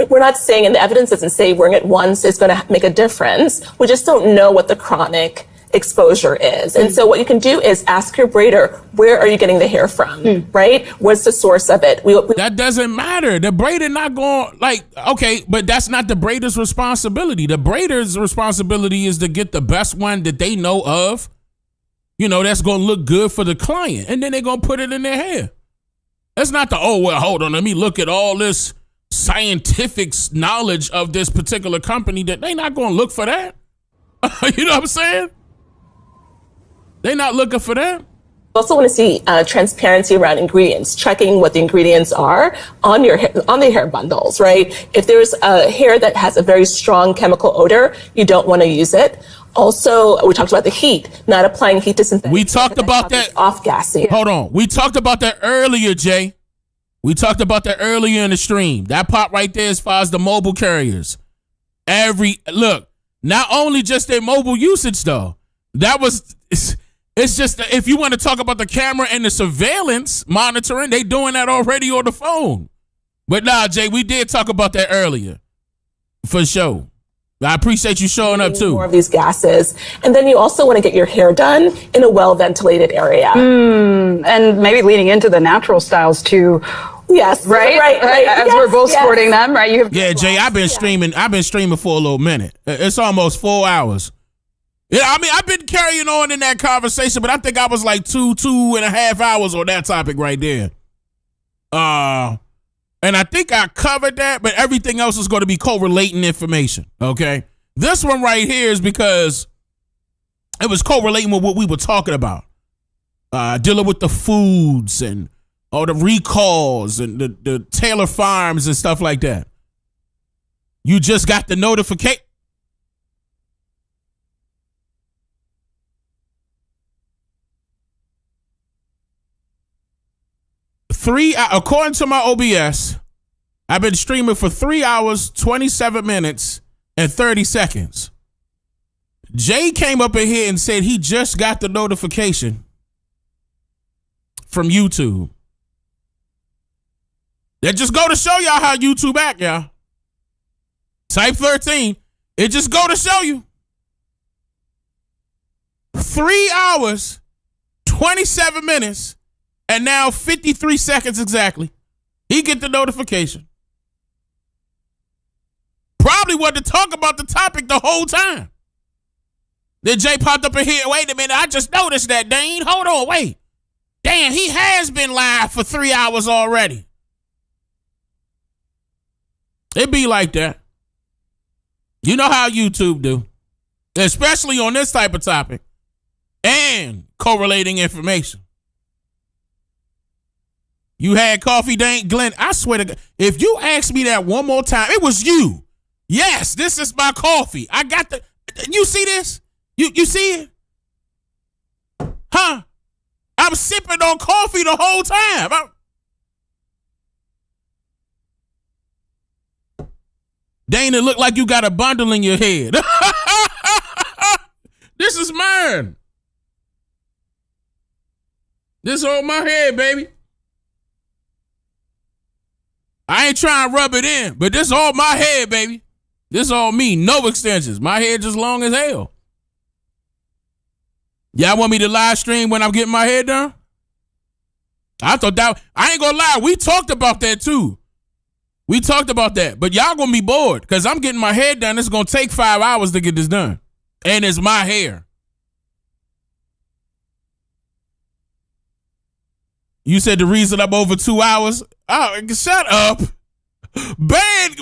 We're not saying, and the evidence doesn't say wearing it once is going to make a difference. We just don't know what the chronic exposure is. And so what you can do is ask your braider, where are you getting the hair from? Right? What's the source of it? That doesn't matter. The braider not going, okay, but that's not the braider's responsibility. The braider's responsibility is to get the best one that they know of, that's going to look good for the client. And then they're going to put it in their hair. That's not hold on, let me look at all this scientific knowledge of this particular company that they not going to look for that. You know what I'm saying? They're not looking for that. Also want to see transparency around ingredients, checking what the ingredients are on the hair bundles, right? If there's a hair that has a very strong chemical odor, you don't want to use it. Also, we talked about the heat, not applying heat to synthetic. We talked about that. Off-gassing. Hold on. We talked about that earlier, Jay. We talked about that earlier in the stream. That part right there as far as the mobile carriers. Look, not only just their mobile usage though. It's just if you want to talk about the camera and the surveillance monitoring, they doing that already on the phone. But nah, Jay, we did talk about that earlier. For sure. I appreciate you showing up too. More of these gases. And then you also want to get your hair done in a well-ventilated area. And maybe leaning into the natural styles too. Yes. Right. As we're both sporting them, right? Jay, I've been streaming for a little minute. It's almost 4 hours. Yeah, I mean, I've been carrying on in that conversation, but I think I was like 2.5 hours on that topic right there. And I think I covered that, but everything else is going to be correlating information, okay? This one right here is because it was correlating with what we were talking about. Dealing with the foods and all the recalls and the Taylor Farms and stuff like that. You just got the notification. According to my OBS, I've been streaming for 3 hours, 27 minutes, and 30 seconds. Jay came up in here and said he just got the notification from YouTube. That just go to show y'all how YouTube act, y'all. Type 13. It just go to show you. 3 hours, 27 minutes, and now 53 seconds exactly. He get the notification. Probably wanted to talk about the topic the whole time. Then Jay popped up in here. Wait a minute, I just noticed that, Dane. Hold on, wait. Damn, he has been live for 3 hours already. It be like that. You know how YouTube do. Especially on this type of topic. And correlating information. You had coffee, Dane? Glenn, I swear to God, if you ask me that one more time, it was you. Yes, this is my coffee. I got the, you see this? You see it? Huh? I'm sipping on coffee the whole time. Dane, it look like you got a bundle in your head. This is mine. This on my head, baby. I ain't trying to rub it in, but this all my head, baby. This all me, no extensions. My hair just long as hell. Y'all want me to live stream when I'm getting my hair done? I thought that, I ain't gonna lie, we talked about that too. We talked about that, but y'all gonna be bored because I'm getting my hair done. It's gonna take 5 hours to get this done. And it's my hair. You said the reason I'm over 2 hours? Oh, shut up. Bad.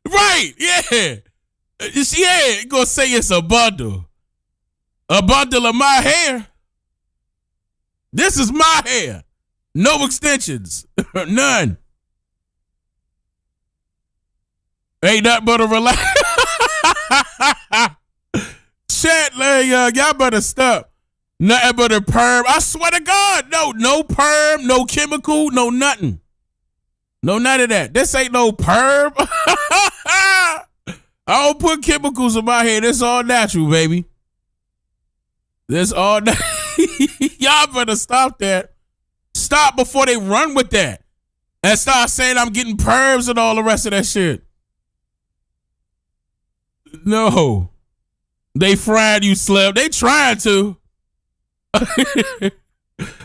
Right, yeah. Yeah, gonna say it's a bundle. A bundle of my hair. This is my hair. No extensions. None. Ain't nothing but a relax. Chat, y'all better stop. Nothing but a perm. I swear to God, no perm, no chemical, no nothing. No, none of that. This ain't no perm. I don't put chemicals in my hair. This all natural, baby. This all y'all better stop that. Stop before they run with that. And start saying I'm getting perms and all the rest of that shit. No. They fried you, Slim. They trying to.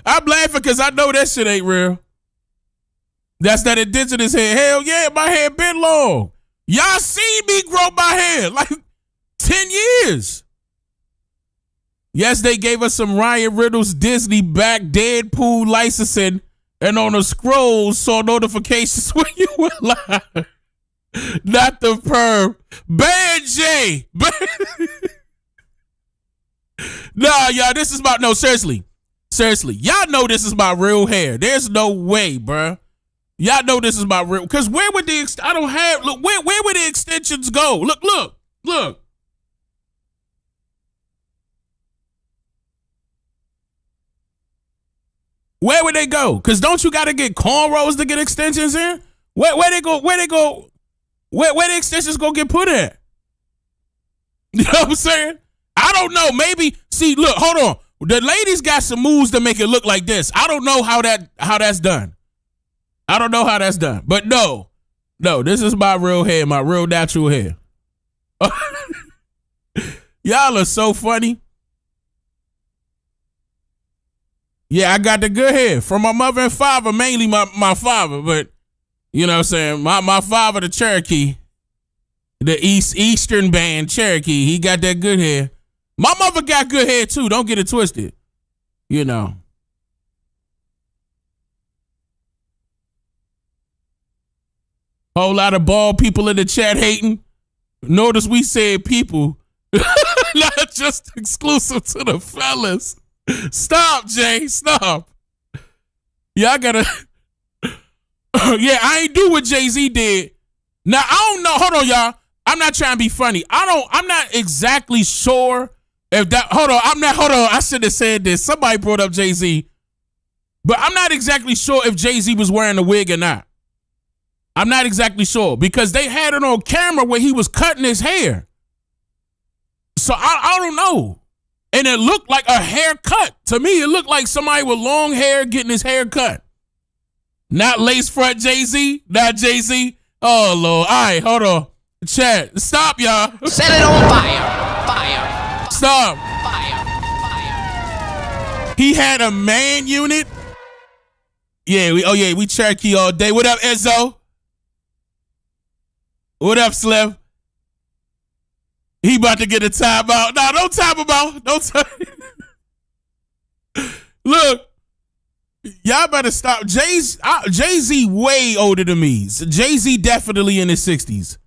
I'm laughing because I know that shit ain't real. That's that indigenous hair. Hell yeah, my hair been long. Y'all seen me grow my hair like 10 years. Yes, they gave us some Ryan Reynolds Disney back Deadpool licensing, and on the scrolls saw notifications when you were live. Not the perm. Bad J. Nah, y'all, this is my, no, seriously. Seriously. Y'all know this is my real hair. There's no way, bruh. Y'all know this is my real, because where would I don't have, look, where would the extensions go? Look. Where would they go? Because don't you got to get cornrows to get extensions in? Where they go? Where the extensions gonna get put at? You know what I'm saying? I don't know. Maybe, see, look, hold on. The ladies got some moves to make it look like this. I don't know how that's done. I don't know how that's done. But no, this is my real hair, my real natural hair. Y'all are so funny. Yeah, I got the good hair from my mother and father, mainly my father, but you know what I'm saying? My father, the Cherokee, the Eastern band Cherokee, he got that good hair. My mother got good hair too, don't get it twisted. You know. Whole lot of bald people in the chat hating. Notice we said people, not just exclusive to the fellas. Stop, Jay. Stop. Yeah, I gotta. Yeah, I ain't do what Jay-Z did. Now, I don't know. Hold on, y'all. I'm not trying to be funny. I'm not exactly sure if that. Hold on. I should have said this. Somebody brought up Jay-Z. But I'm not exactly sure if Jay-Z was wearing a wig or not. I'm not exactly sure because they had it on camera where he was cutting his hair. So I don't know. And it looked like a haircut. To me, it looked like somebody with long hair getting his hair cut. Not lace front Jay-Z. Not Jay-Z. Oh, Lord. All right, hold on. Chat. Stop, y'all. Set it on fire. Fire. Stop. Fire. Fire. He had a man unit. Yeah, we Cherokee all day. What up, Ezzo? What up, Slim? He about to get a timeout. No, don't time him out. Don't time. Look, y'all better stop. Jay-Z way older than me. So Jay-Z definitely in his 60s.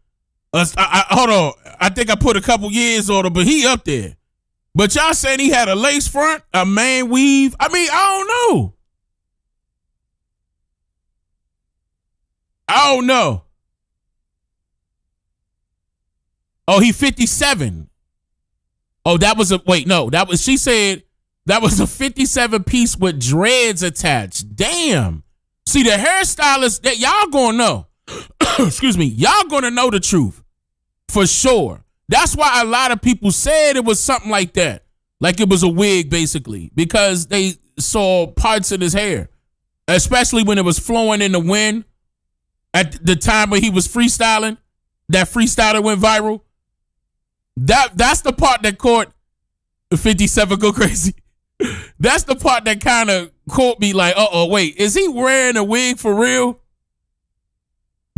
Hold on. I think I put a couple years on him, but he up there. But y'all saying he had a lace front, a man weave. I mean, I don't know. Oh, he 57. Oh, she said that was a 57 piece with dreads attached. Damn. See, the hairstylist, that y'all gonna know. Excuse me. Y'all gonna know the truth. For sure. That's why a lot of people said it was something like that. Like it was a wig, basically. Because they saw parts of his hair. Especially when it was flowing in the wind. At the time when he was freestyling. That freestyler went viral. That's the part that caught 57 go crazy. That's the part that kind of caught me like, wait, is he wearing a wig for real?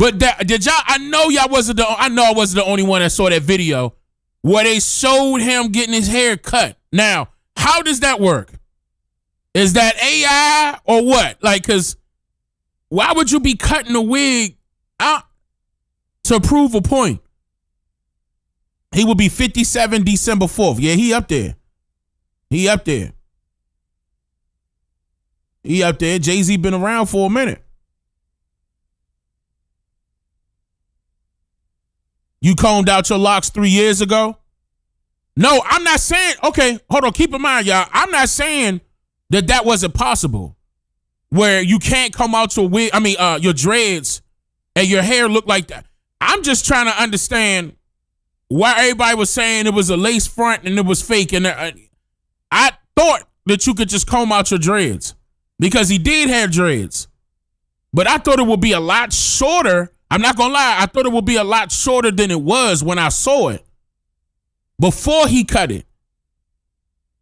But did y'all? I know I wasn't the only one that saw that video where they showed him getting his hair cut. Now, how does that work? Is that AI or what? Like, cause why would you be cutting a wig out to prove a point? He will be 57 December 4th. Yeah, he up there. He up there. Jay-Z been around for a minute. You combed out your locks 3 years ago? No, I'm not saying, okay, hold on, keep in mind, y'all. I'm not saying that wasn't possible. Where you can't comb out your wig, your dreads and your hair look like that. I'm just trying to understand why everybody was saying it was a lace front and it was fake. And I thought that you could just comb out your dreads because he did have dreads. But I thought it would be a lot shorter. I'm not going to lie. I thought it would be a lot shorter than it was when I saw it before he cut it.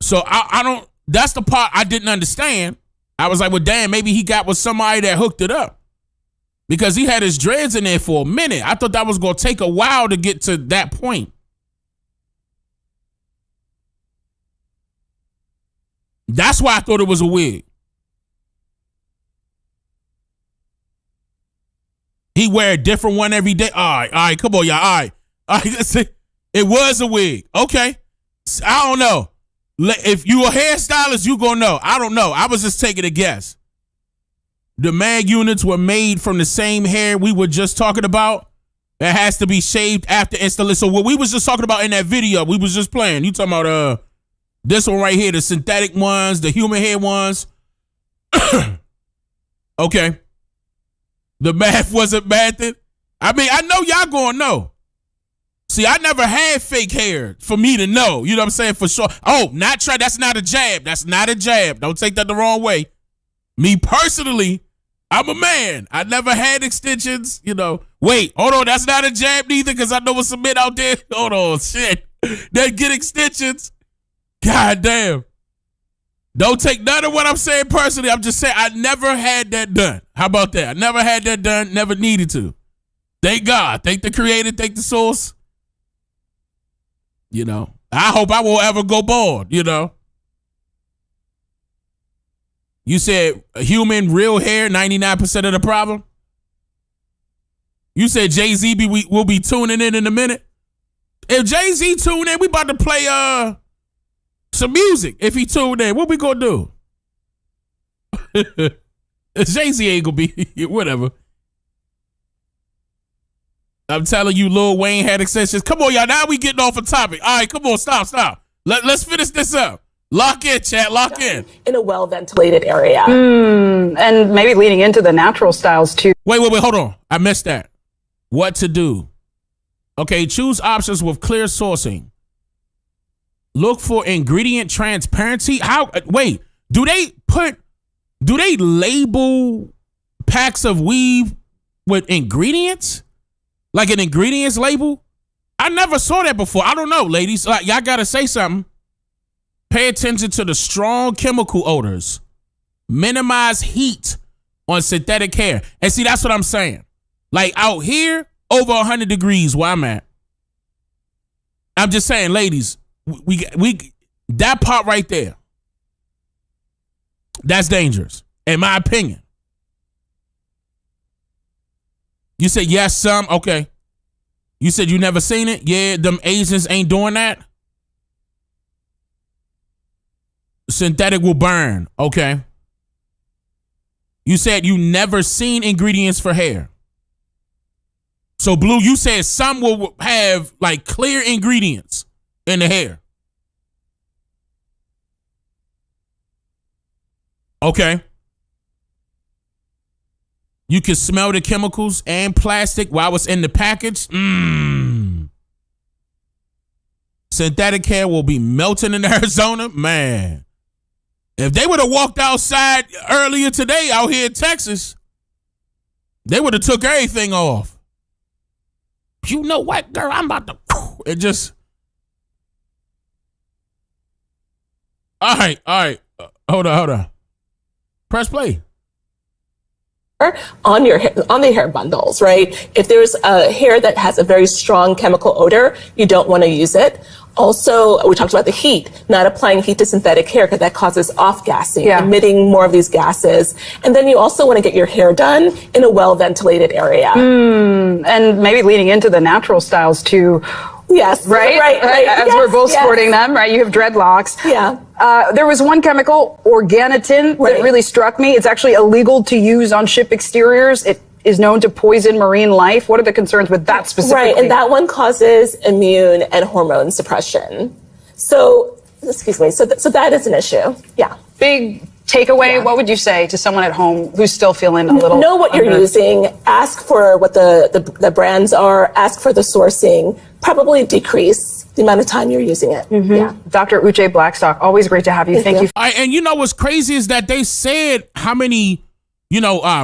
So I don't, that's the part I didn't understand. I was like, well, damn, maybe he got with somebody that hooked it up because he had his dreads in there for a minute. I thought that was going to take a while to get to that point. That's why I thought it was a wig. He wear a different one every day. All right, come on, y'all. All right, it was a wig. Okay, I don't know. If you a hairstylist, you gonna know. I don't know. I was just taking a guess. The mag units were made from the same hair we were just talking about. That has to be shaved after installation. So what we was just talking about in that video, we was just playing. You talking about this one right here, the synthetic ones, the human hair ones. Okay. The math wasn't mathing. I mean, I know y'all gonna know. See, I never had fake hair for me to know. You know what I'm saying? For sure. Oh, that's not a jab. That's not a jab. Don't take that the wrong way. Me personally, I'm a man. I never had extensions, you know. Wait, hold on. That's not a jab neither because I know what's some men out there. Hold on, shit. That get extensions. God damn. Don't take none of what I'm saying personally. I'm just saying I never had that done. How about that? I never had that done. Never needed to. Thank God. Thank the creator. Thank the source. You know, I hope I won't ever go bald, you know. You said human real hair, 99% of the problem. You said Jay-Z will be tuning in a minute. If Jay-Z tune in, we about to play some music. If he tuned in, what we gonna do? Jay-Z ain't gonna be whatever. I'm telling you, Lil Wayne had extensions. Come on, y'all. Now we getting off a topic. All right, come on, stop. Let's finish this up. Lock in, chat. Lock in. In a well-ventilated area. And maybe leaning into the natural styles too. Wait. Hold on. I missed that. What to do? Okay, choose options with clear sourcing. Look for ingredient transparency. Wait, do they label packs of weave with ingredients? Like an ingredients label? I never saw that before. I don't know, ladies. Like, y'all gotta say something. Pay attention to the strong chemical odors. Minimize heat on synthetic hair. And see, that's what I'm saying. Like out here, over 100 degrees where I'm at. I'm just saying, ladies, we that part right there, that's dangerous, in my opinion. You said yes, some. Okay. You said you never seen it? Yeah, them Asians ain't doing that. Synthetic will burn. Okay. You said you never seen ingredients for hair. So, Blue, you said some will have like clear ingredients in the hair. Okay. You can smell the chemicals and plastic while it's in the package. Synthetic hair will be melting in Arizona. Man, if they would have walked outside earlier today out here in Texas, they would have took everything off. You know what, girl? I'm about to... It just... All right. Hold on. Press play. on the hair bundles, right? If there's a hair that has a very strong chemical odor, you don't want to use it. Also, we talked about the heat, not applying heat to synthetic hair because that causes off-gassing, emitting more of these gases. And then you also want to get your hair done in a well-ventilated area. And maybe leading into the natural styles too. Yes. Right? As yes, we're both sporting them, right? You have dreadlocks. Yeah. There was one chemical, organotin, that really struck me. It's actually illegal to use on ship exteriors. It is known to poison marine life. What are the concerns with that specifically? Right, and that one causes immune and hormone suppression. So, excuse me, so that is an issue. Yeah. Big takeaway, what would you say to someone at home who's still feeling a little... Know what you're using, ask for what the brands are, ask for the sourcing, probably decrease the amount of time you're using it. Yeah. Dr. Uche Blackstock, always great to have you. Thank you. And you know what's crazy is that they said how many,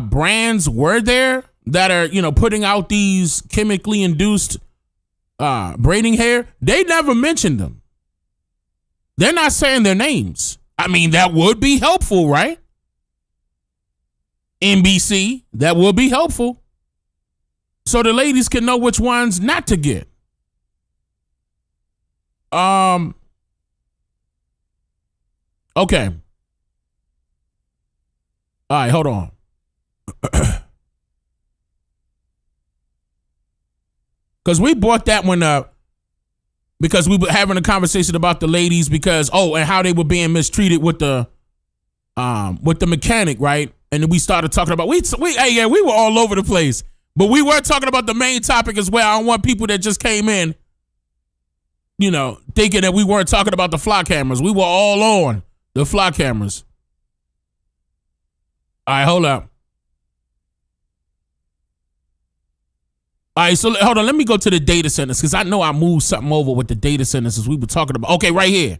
brands were there that are, putting out these chemically induced braiding hair. They never mentioned them. They're not saying their names. I mean, that would be helpful, right? NBC, that would be helpful. So the ladies can know which ones not to get. Okay. All right, hold on. Because we brought that one up because we were having a conversation about the ladies and how they were being mistreated with the mechanic, right? And then we started talking about we were all over the place, but we were talking about the main topic as well. I don't want people that just came in, thinking that we weren't talking about the fly cameras. We were all on the fly cameras. All right, hold up. All right, so hold on. Let me go to the data centers because I know I moved something over with the data centers as we were talking about. Okay, right here.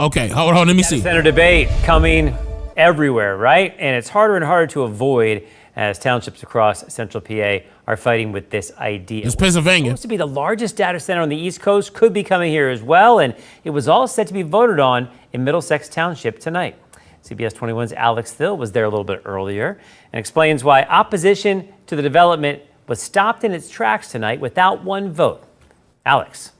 Okay, hold on. Let me see. Center debate coming everywhere, right? And it's harder and harder to avoid as townships across central PA are fighting with this idea. It's Pennsylvania. It's supposed to be the largest data center on the East Coast, could be coming here as well, and it was all set to be voted on in Middlesex Township tonight. CBS 21's Alex Thill was there a little bit earlier and explains why opposition to the development was stopped in its tracks tonight without one vote. Alex.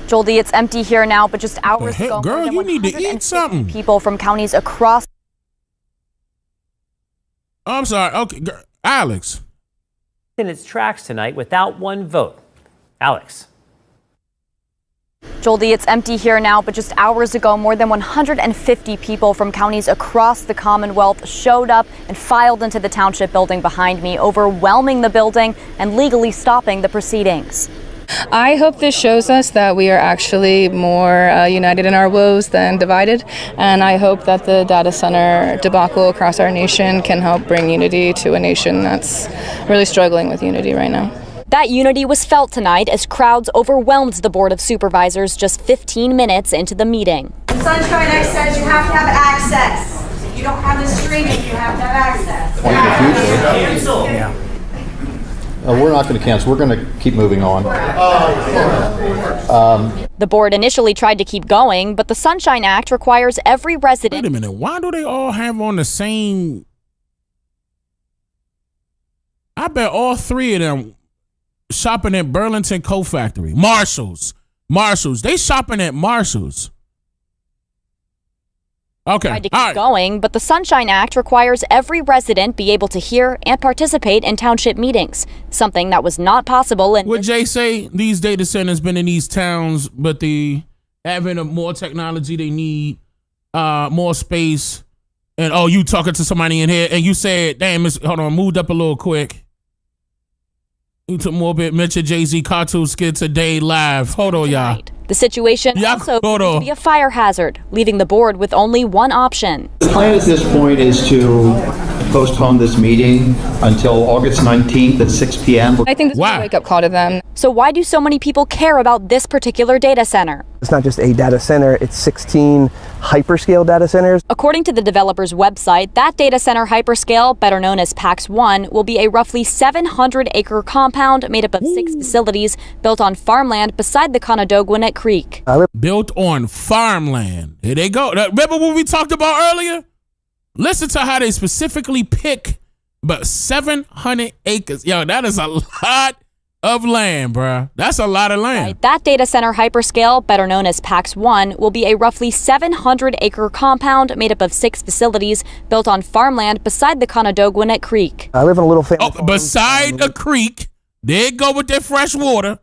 Joel D, it's empty here now, but just hours ago, girl, you need to eat something. People from counties across. I'm sorry. Okay, Alex. In its tracks tonight without one vote. Alex. Joel D, it's empty here now, but just hours ago, more than 150 people from counties across the Commonwealth showed up and filed into the township building behind me, overwhelming the building and legally stopping the proceedings. I hope this shows us that we are actually more united in our woes than divided, and I hope that the data center debacle across our nation can help bring unity to a nation that's really struggling with unity right now. That unity was felt tonight as crowds overwhelmed the Board of Supervisors just 15 minutes into the meeting. Sunshine Act says you have to have access. If you don't have the streaming, you have to have access. We're not going to cancel. We're going to keep moving on. The board initially tried to keep going, but the Sunshine Act requires every resident... Wait a minute. Why do they all have on the same... I bet all three of them shopping at Burlington Coat Factory. Marshalls. They shopping at Marshalls. Okay. Tried to keep going, but the Sunshine Act requires every resident be able to hear and participate in township meetings, something that was not possible in... Would Jay say these data centers been in these towns, but the advent of more technology, they need more space, and you talking to somebody in here, and you said, damn, hold on, moved up a little quick. You took more bit, mention Jay-Z cartoon skit today live. Hold on, y'all. The situation also proved to be a fire hazard, leaving the board with only one option. The plan at this point is to postpone this meeting until August 19th at 6 p.m. I think this is a wake-up call to them. So why do so many people care about this particular data center? It's not just a data center, it's 16 hyperscale data centers. According to the developer's website, that data center hyperscale, better known as PAX 1, will be a roughly 700-acre compound made up of 6 facilities built on farmland beside the Conadogwinet Creek. Built on farmland. Here they go. Remember what we talked about earlier? Listen to how they specifically pick but 700 acres. Yo, that is a lot of land, bruh. That's a lot of land. Right. That data center hyperscale, better known as PAX 1, will be a roughly 700-acre compound made up of 6 facilities built on farmland beside the Conadogwinet Creek. I live in a little family farm. Beside a creek. There it go with that fresh water.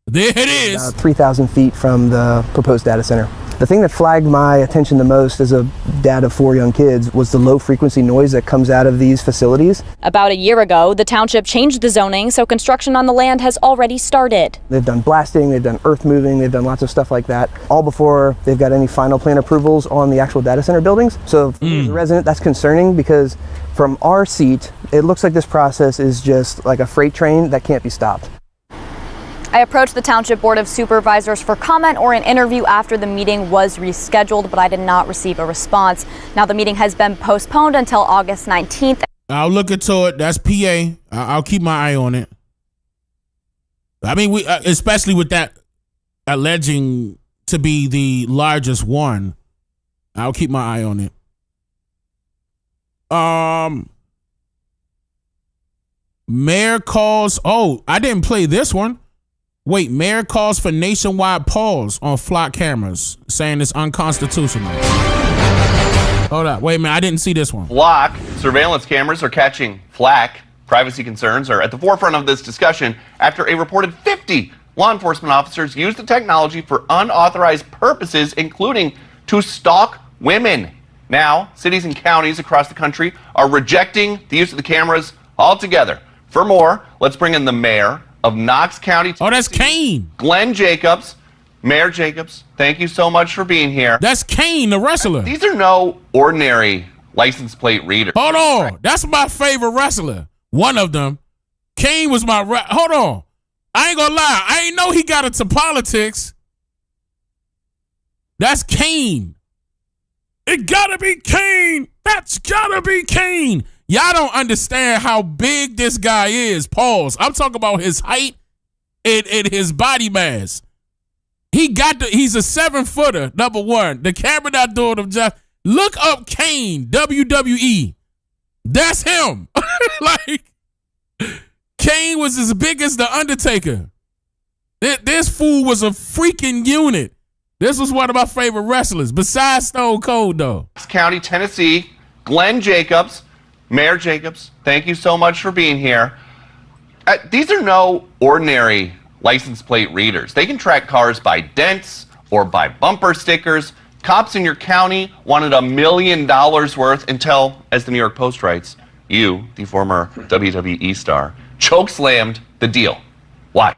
There it is. 3,000 feet from the proposed data center. The thing that flagged my attention the most as a dad of 4 young kids was the low frequency noise that comes out of these facilities. About a year ago, the township changed the zoning, so construction on the land has already started. They've done blasting, they've done earth moving, they've done lots of stuff like that, all before they've got any final plan approvals on the actual data center buildings. So as a resident, that's concerning because from our seat, it looks like this process is just like a freight train that can't be stopped. I approached the Township Board of Supervisors for comment or an interview after the meeting was rescheduled, but I did not receive a response. Now the meeting has been postponed until August 19th. I'll look into it. That's PA. I'll keep my eye on it. I mean, we especially with that alleging to be the largest one. I'll keep my eye on it. Mayor calls. Oh, I didn't play this one. Wait, mayor calls for nationwide pause on flock cameras, saying it's unconstitutional. Hold up. Wait a minute. I didn't see this one. Flock surveillance cameras are catching flack. Privacy concerns are at the forefront of this discussion after a reported 50 law enforcement officers used the technology for unauthorized purposes, including to stalk women. Now, cities and counties across the country are rejecting the use of the cameras altogether. For more, let's bring in the mayor of Knox County. Oh, that's Kane. Glenn Jacobs. Mayor Jacobs, thank you so much for being here. That's Kane, the wrestler. These are no ordinary license plate readers. Hold on. That's my favorite wrestler. One of them. Kane was my... Hold on. I ain't gonna lie. I ain't know he got into politics. That's Kane. It gotta be Kane. That's gotta be Kane. Y'all don't understand how big this guy is. Pause. I'm talking about his height and his body mass. He's a 7-footer, number one. The camera not doing him just. Look up Kane, WWE. That's him. Like, Kane was as big as The Undertaker. This fool was a freaking unit. This was one of my favorite wrestlers, besides Stone Cold, though. County, Tennessee, Glenn Jacobs. Mayor Jacobs, thank you so much for being here. These are no ordinary license plate readers. They can track cars by dents or by bumper stickers. Cops in your county wanted $1 million worth until, as the New York Post writes, you, the former WWE star, chokeslammed the deal. Why?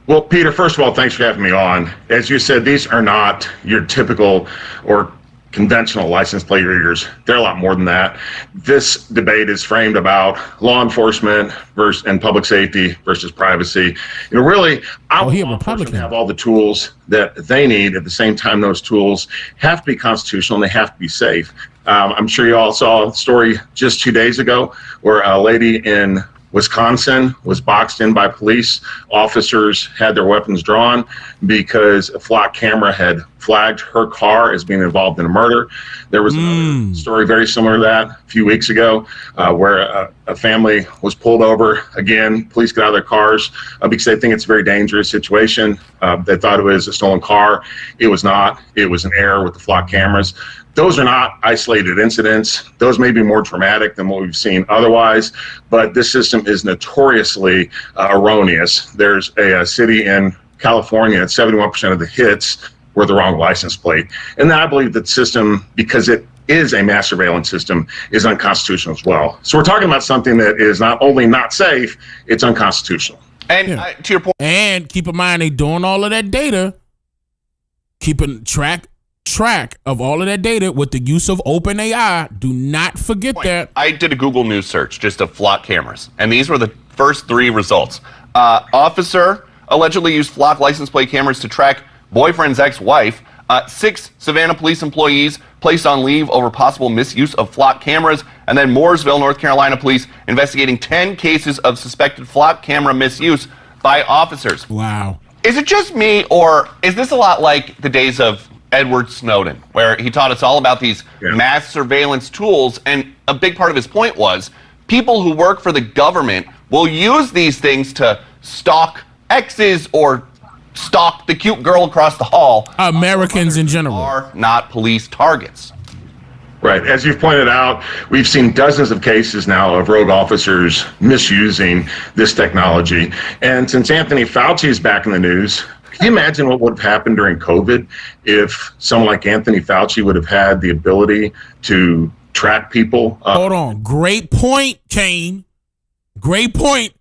Well, Peter, first of all, thanks for having me on. As you said, these are not your typical or conventional license plate readers. They're a lot more than that. This debate is framed about law enforcement versus and public safety versus privacy. You know, really, I want law enforcement to have all the tools that they need. At the same time, those tools have to be constitutional and they have to be safe. I'm sure you all saw a story just 2 days ago where a lady in Wisconsin was boxed in by police. Officers had their weapons drawn because a flock camera had flagged her car as being involved in a murder. There was another story very similar to that a few weeks ago where a family was pulled over. Again, police get out of their cars because they think it's a very dangerous situation. They thought it was a stolen car. It was not. It was an error with the flock cameras. Those are not isolated incidents. Those may be more traumatic than what we've seen otherwise, but this system is notoriously erroneous. There's a city in California that 71% of the hits were the wrong license plate. And then I believe that the system, because it is a mass surveillance system, is unconstitutional as well. So we're talking about something that is not only not safe, it's unconstitutional. And to your point. And keep in mind, they doing all of that data, keeping track of all of that data with the use of OpenAI. Do not forget that. I did a Google News search just of flock cameras, and these were the first 3 results. Officer allegedly used flock license plate cameras to track boyfriend's ex-wife. 6 Savannah police employees placed on leave over possible misuse of flock cameras. And then Mooresville, North Carolina police investigating 10 cases of suspected flock camera misuse by officers. Wow. Is it just me, or is this a lot like the days of Edward Snowden, where he taught us all about these mass surveillance tools. And a big part of his point was people who work for the government will use these things to stalk exes or stalk the cute girl across the hall. Americans in general are not police targets. Right. As you've pointed out, we've seen dozens of cases now of rogue officers misusing this technology. And since Anthony Fauci is back in the news, can you imagine what would have happened during COVID if someone like Anthony Fauci would have had the ability to track people? Hold on. Great point, Kane. Great point.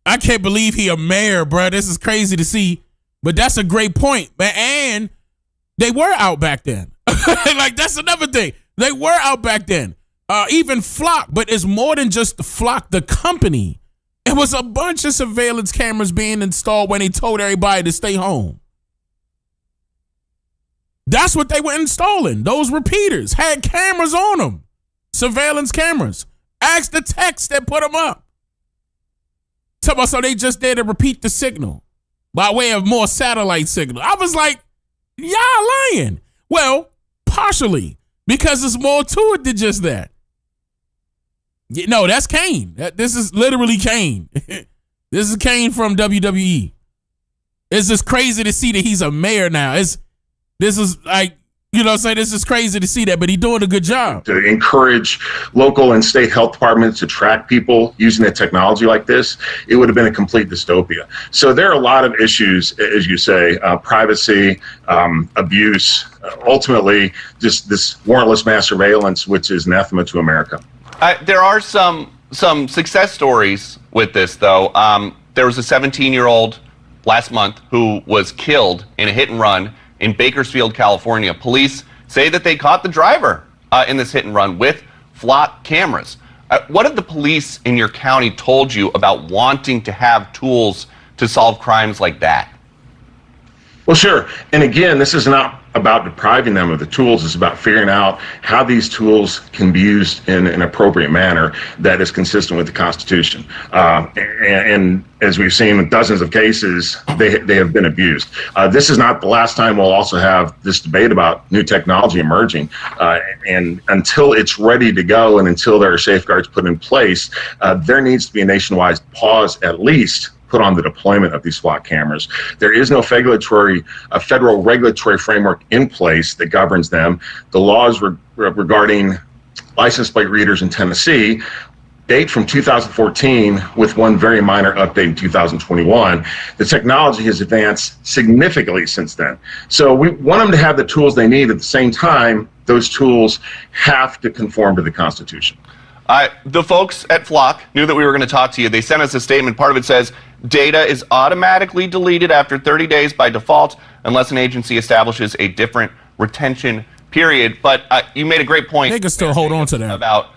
I can't believe he a mayor, bro. This is crazy to see. But that's a great point. And they were out back then. Like, that's another thing. They were out back then. Even Flock, but it's more than just the Flock, the company. It was a bunch of surveillance cameras being installed when they told everybody to stay home. That's what they were installing. Those repeaters had cameras on them. Surveillance cameras. Ask the techs that put them up. So they just there to repeat the signal by way of more satellite signal. I was like, y'all lying. Well, partially, because there's more to it than just that. No, that's Kane. This is literally Kane. This is Kane from WWE. It's just crazy to see that he's a mayor now. This is like, you know what I'm saying? This is crazy to see that, but he's doing a good job. To encourage local and state health departments to track people using a technology like this, it would have been a complete dystopia. So there are a lot of issues, as you say, privacy, abuse, ultimately just this warrantless mass surveillance, which is anathema to America. There are some success stories with this, though. There was a 17-year-old last month who was killed in a hit and run in Bakersfield, California. Police say that they caught the driver in this hit and run with Flock cameras. What have the police in your county told you about wanting to have tools to solve crimes like that? Well, sure. And again, this is not about depriving them of the tools. It's about figuring out how these tools can be used in an appropriate manner that is consistent with the Constitution. And as we've seen in dozens of cases, they have been abused. This is not the last time we'll also have this debate about new technology emerging. And until it's ready to go and until there are safeguards put in place, there needs to be a nationwide pause at least put on the deployment of these Flock cameras. There is no federal regulatory framework in place that governs them. The laws regarding license plate readers in Tennessee date from 2014 with one very minor update in 2021. The technology has advanced significantly since then. So we want them to have the tools they need. At the same time, those tools have to conform to the Constitution. The folks at Flock knew that we were going to talk to you. They sent us a statement. Part of it says, data is automatically deleted after 30 days by default unless an agency establishes a different retention period. But you made a great point. They can still hold on to that. About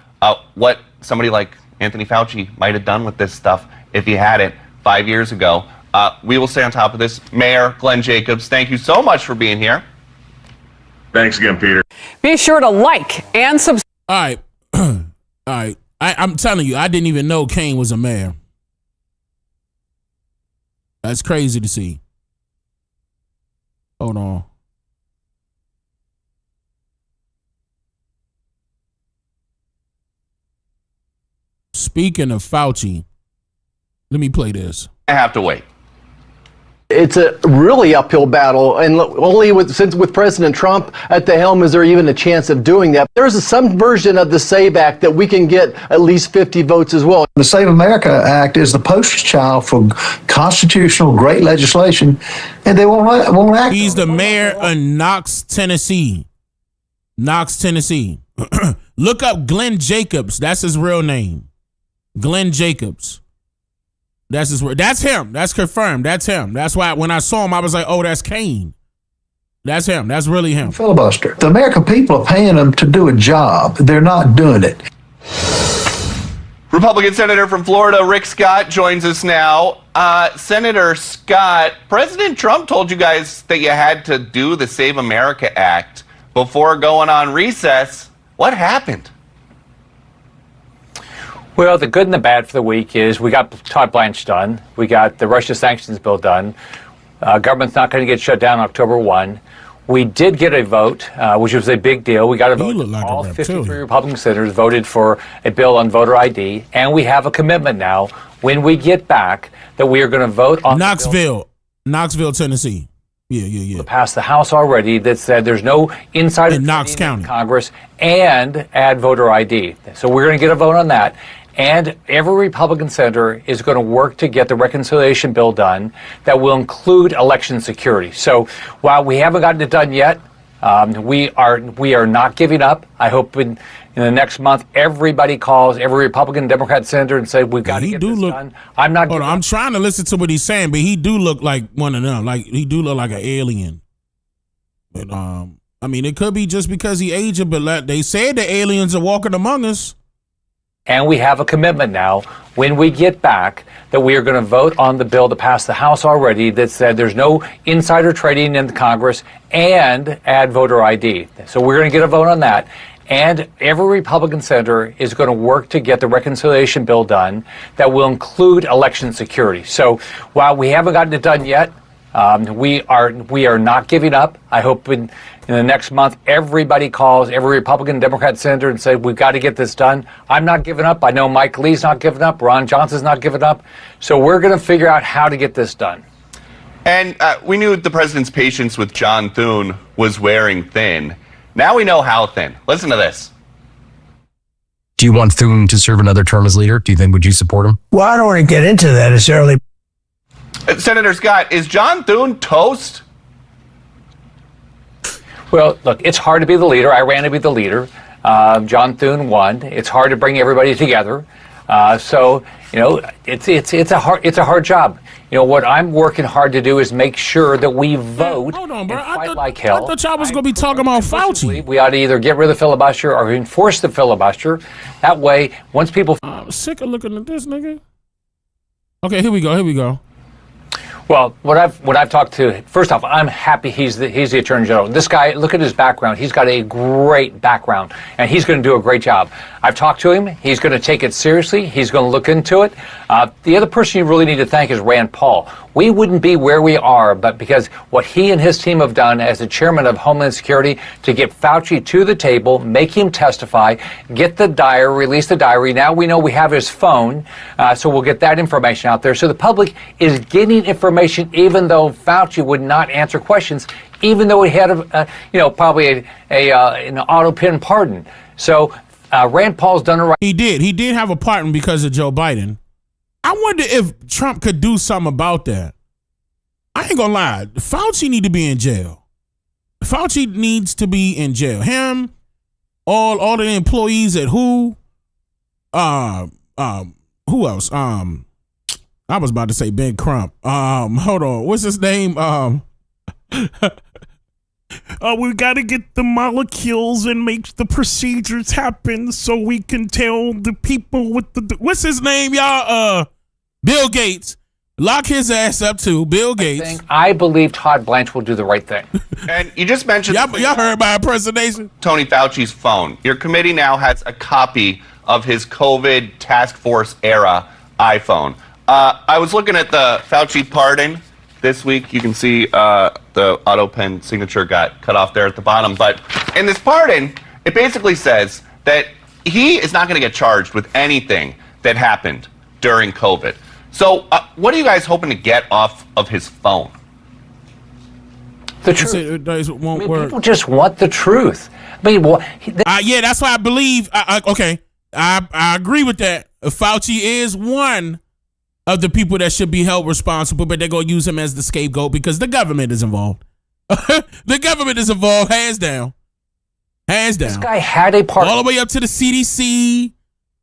what somebody like Anthony Fauci might have done with this stuff if he had it 5 years ago. We will stay on top of this. Mayor Glenn Jacobs, thank you so much for being here. Thanks again, Peter. Be sure to like and subscribe. All right. All right. I'm telling you, I didn't even know Kane was a mayor. That's crazy to see. Hold on. Speaking of Fauci, let me play this. I have to wait. It's a really uphill battle, and only with President Trump at the helm is there even a chance of doing that. There's some version of the SAVE Act that we can get at least 50 votes as well. The Save America Act is the poster child for constitutional great legislation, and they won't act. He's the mayor of Knox, Tennessee. Knox, Tennessee. Look up Glenn Jacobs. That's his real name. Glenn Jacobs. That's him. That's confirmed. That's him. That's why when I saw him, I was like, oh, that's Kane. That's him. That's really him. Filibuster. The American people are paying them to do a job. They're not doing it. Republican Senator from Florida, Rick Scott, joins us now. Senator Scott, President Trump told you guys that you had to do the Save America Act before going on recess. What happened? Well, the good and the bad for the week is we got Todd Blanche done. We got the Russia sanctions bill done. Government's not going to get shut down October 1. we did get a vote, which was a big deal. We got a vote. Like all 53 Republican senators voted for a bill on voter ID, and we have a commitment now when we get back that we are going to vote on Knoxville, Tennessee. Yeah. Passed the House already that said there's no insider in Knox County in Congress and add voter ID. So we're going to get a vote on that. And every Republican senator is going to work to get the reconciliation bill done that will include election security. So while we haven't gotten it done yet, we are not giving up. I hope in the next month everybody calls every Republican, Democrat senator and say we've got to get this done. I'm not. Hold on, I'm trying to listen to what he's saying, but he do look like one of them. Like he do look like an alien. But I mean, it could be just because he aged, but they said the aliens are walking among us. And we have a commitment now when we get back that we are going to vote on the bill to pass the House already that said there's no insider trading in the Congress and add voter ID. So we're going to get a vote on that. And every Republican senator is going to work to get the reconciliation bill done that will include election security. So while we haven't gotten it done yet, we are not giving up. I hope in the next month everybody calls every Republican, Democrat senator and say we've got to get this done. I'm not giving up. I know Mike Lee's not giving up. Ron Johnson's not giving up. So we're going to figure out how to get this done. And we knew the president's patience with John Thune was wearing thin. Now we know how thin. Listen to this. Do you want Thune to serve another term as leader? Do you think, would you support him? Well, I don't want to get into that. It's early. Senator Scott, is John Thune toast? Well, look, it's hard to be the leader. I ran to be the leader. John Thune won. It's hard to bring everybody together. So, you know, it's a hard job. You know, what I'm working hard to do is make sure that we vote and fight like hell. I thought y'all was going to be talking about Fauci. We ought to either get rid of the filibuster or enforce the filibuster. That way, once people... I'm sick of looking at this nigga. Okay, here we go. Well, what I've talked to, first off, I'm happy he's the Attorney General. This guy, look at his background. He's got a great background, and he's going to do a great job. I've talked to him. He's going to take it seriously. He's going to look into it. The other person you really need to thank is Rand Paul. We wouldn't be where we are, but because what he and his team have done as the chairman of Homeland Security to get Fauci to the table, make him testify, get the diary, release the diary. Now we know we have his phone, so we'll get that information out there. So the public is getting information, even though Fauci would not answer questions, even though he had probably an auto pin pardon. So Rand Paul's done it right. He did have a pardon because of Joe Biden. I wonder if Trump could do something about that. I ain't gonna lie. Fauci need to be in jail. Fauci needs to be in jail. Him, all the employees at who else? I was about to say Ben Crump. Hold on. What's his name? We got to get the molecules and make the procedures happen so we can tell the people with the... What's his name, y'all? Bill Gates. Lock his ass up too. Bill Gates. I believe Todd Blanche will do the right thing. And you just mentioned... y'all heard my impersonation? Tony Fauci's phone. Your committee now has a copy of his COVID task force era iPhone. I was looking at the Fauci pardon this week. You can see the auto pen signature got cut off there at the bottom. But in this pardon, it basically says that he is not going to get charged with anything that happened during COVID. So what are you guys hoping to get off of his phone? The truth. People just want the truth. I mean, yeah, that's why I believe. Okay, I agree with that. Fauci is one of the people that should be held responsible, but they're going to use him as the scapegoat because the government is involved. The government is involved, hands down. Hands down. This guy had a part. All the way up to the CDC,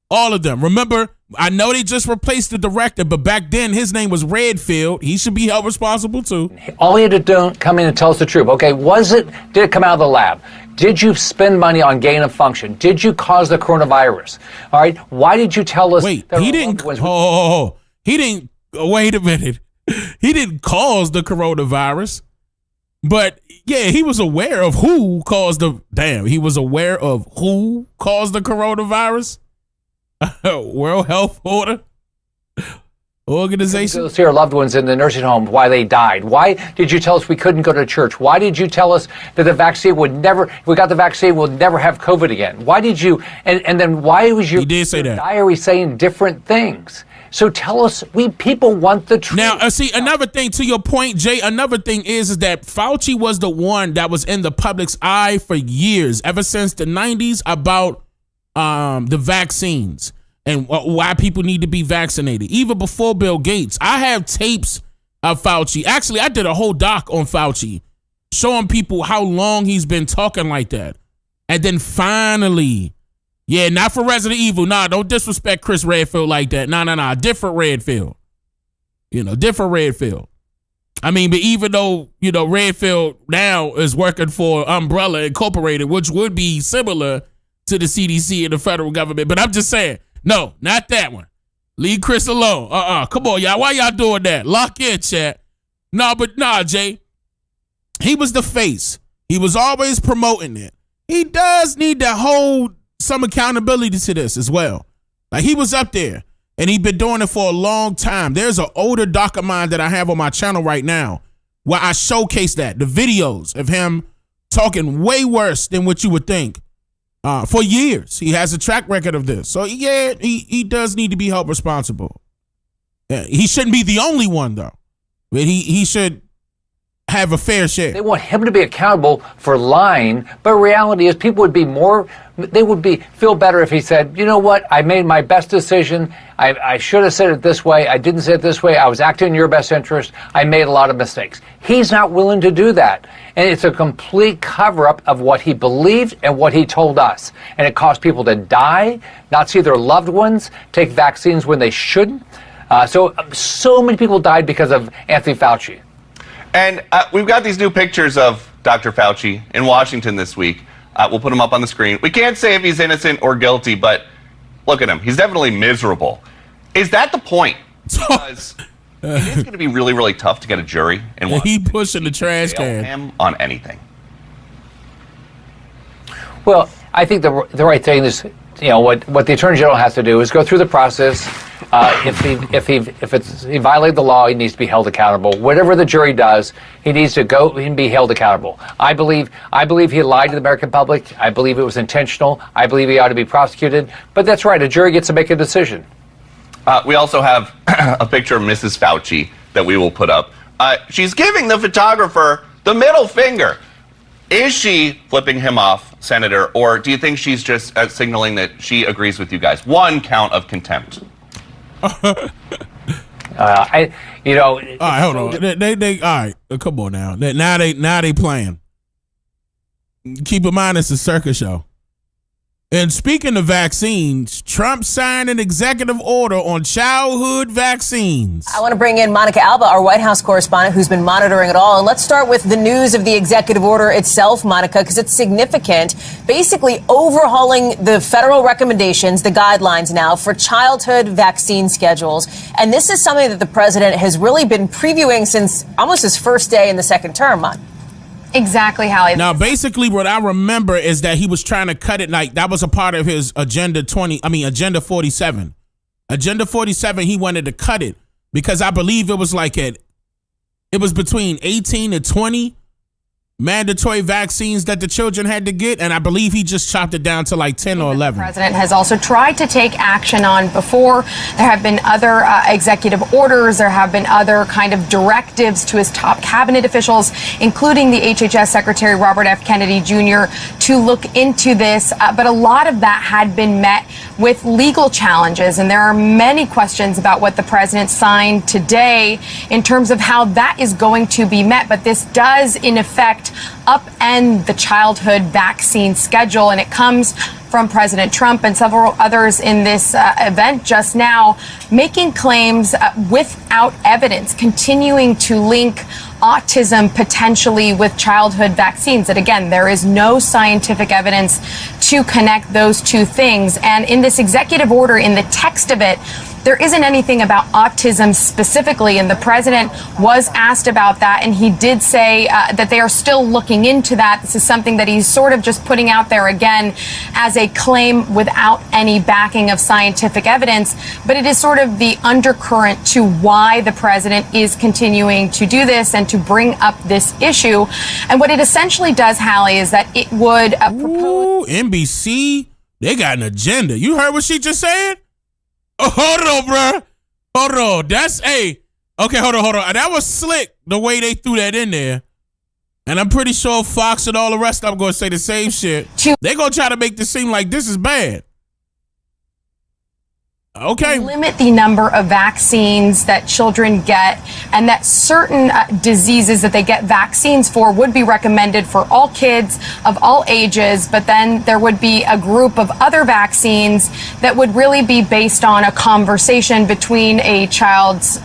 all of them. Remember, I know they just replaced the director, but back then his name was Redfield. He should be held responsible too. All he had to do, come in and tell us the truth. Okay, did it come out of the lab? Did you spend money on gain of function? Did you cause the coronavirus? All right, why did you tell us? Wait, he didn't. He didn't. Wait a minute. He didn't cause the coronavirus, but yeah, he was aware of who caused the. Damn, he was aware of who caused the coronavirus. World Health Order. organization. Go see our loved ones in the nursing home, why they died. Why did you tell us we couldn't go to church? Why did you tell us that the vaccine would never, if we got the vaccine, we'll never have COVID again? Why did you, and then why was your diary saying different things? So tell us, people want the truth. Now, see, another thing to your point, Jay, another thing is that Fauci was the one that was in the public's eye for years, ever since the 90s, about the vaccines and why people need to be vaccinated. Even before Bill Gates. I have tapes of Fauci. Actually, I did a whole doc on Fauci, showing people how long he's been talking like that. And then finally... Yeah, not for Resident Evil. Nah, don't disrespect Chris Redfield like that. Nah. Different Redfield. Different Redfield. I mean, but even though, Redfield now is working for Umbrella Incorporated, which would be similar to the CDC and the federal government. But I'm just saying, no, not that one. Leave Chris alone. Come on, y'all. Why y'all doing that? Lock in, chat. Nah, Jay. He was the face. He was always promoting it. He does need to hold some accountability to this as well. Like, he was up there and he'd been doing it for a long time. There's an older doc of mine that I have on my channel right now where I showcase that, the videos of him talking way worse than what you would think for years. He has a track record of this. So yeah, he does need to be held responsible. Yeah, he shouldn't be the only one though, but he should have a fair share. They want him to be accountable for lying, but reality is people would feel better if he said, you know what, I made my best decision. I should have said it this way. I didn't say it this way. I was acting in your best interest. I made a lot of mistakes. He's not willing to do that. And it's a complete cover-up of what he believed and what he told us. And it caused people to die, not see their loved ones, take vaccines when they shouldn't. So many people died because of Anthony Fauci. And we've got these new pictures of Dr. Fauci in Washington this week. We'll put them up on the screen. We can't say if he's innocent or guilty, but look at him. He's definitely miserable. Is that the point? Because it is going to be really, really tough to get a jury in Washington. He pushing the trash can. Him on anything. Well, I think the right thing is, what the Attorney General has to do is go through the process. If he violated the law, he needs to be held accountable. Whatever the jury does, he needs to go and be held accountable. I believe he lied to the American public. I believe it was intentional. I believe he ought to be prosecuted. But that's right, a jury gets to make a decision. We also have a picture of Mrs. Fauci that we will put up. She's giving the photographer the middle finger. Is she flipping him off, Senator, or do you think she's just signaling that she agrees with you guys? One count of contempt. All right, hold on. They all right. Come on now. Now they playing. Keep in mind it's a circus show. And speaking of vaccines, Trump signed an executive order on childhood vaccines. I want to bring in Monica Alba, our White House correspondent, who's been monitoring it all. And let's start with the news of the executive order itself, Monica, because it's significant. Basically overhauling the federal recommendations, the guidelines now for childhood vaccine schedules. And this is something that the president has really been previewing since almost his first day in the second term, Mon. Exactly, Hallie. Now, basically, what I remember is that he was trying to cut it like that was a part of his Agenda 47. Agenda 47, he wanted to cut it because I believe it was between 18 and 20 mandatory vaccines that the children had to get, and I believe he just chopped it down to like 10 or 11. The president has also tried to take action on before. There have been other executive orders. There have been other kind of directives to his top cabinet officials, including the HHS Secretary Robert F. Kennedy Jr., to look into this. But a lot of that had been met with legal challenges, and there are many questions about what the president signed today in terms of how that is going to be met. But this does, in effect, upend the childhood vaccine schedule, and it comes from President Trump and several others in this event just now, making claims without evidence, continuing to link autism potentially with childhood vaccines. That again, there is no scientific evidence to connect those two things. And in this executive order, in the text of it, there isn't anything about autism specifically. And the president was asked about that, and he did say that they are still looking into that. This is something that he's sort of just putting out there again as a claim without any backing of scientific evidence. But it is sort of the undercurrent to why the president is continuing to do this and to bring up this issue. And what it essentially does, Hallie, is that it would propose. NBC, they got an agenda. You heard what she just said? Oh, hold on, bro. Hold on. That's okay. Hold on. That was slick the way they threw that in there. And I'm pretty sure Fox and all the rest of them going to say the same shit. They're going to try to make this seem like this is bad. Okay. Limit the number of vaccines that children get, and that certain diseases that they get vaccines for would be recommended for all kids of all ages. But then there would be a group of other vaccines that would really be based on a conversation between a child's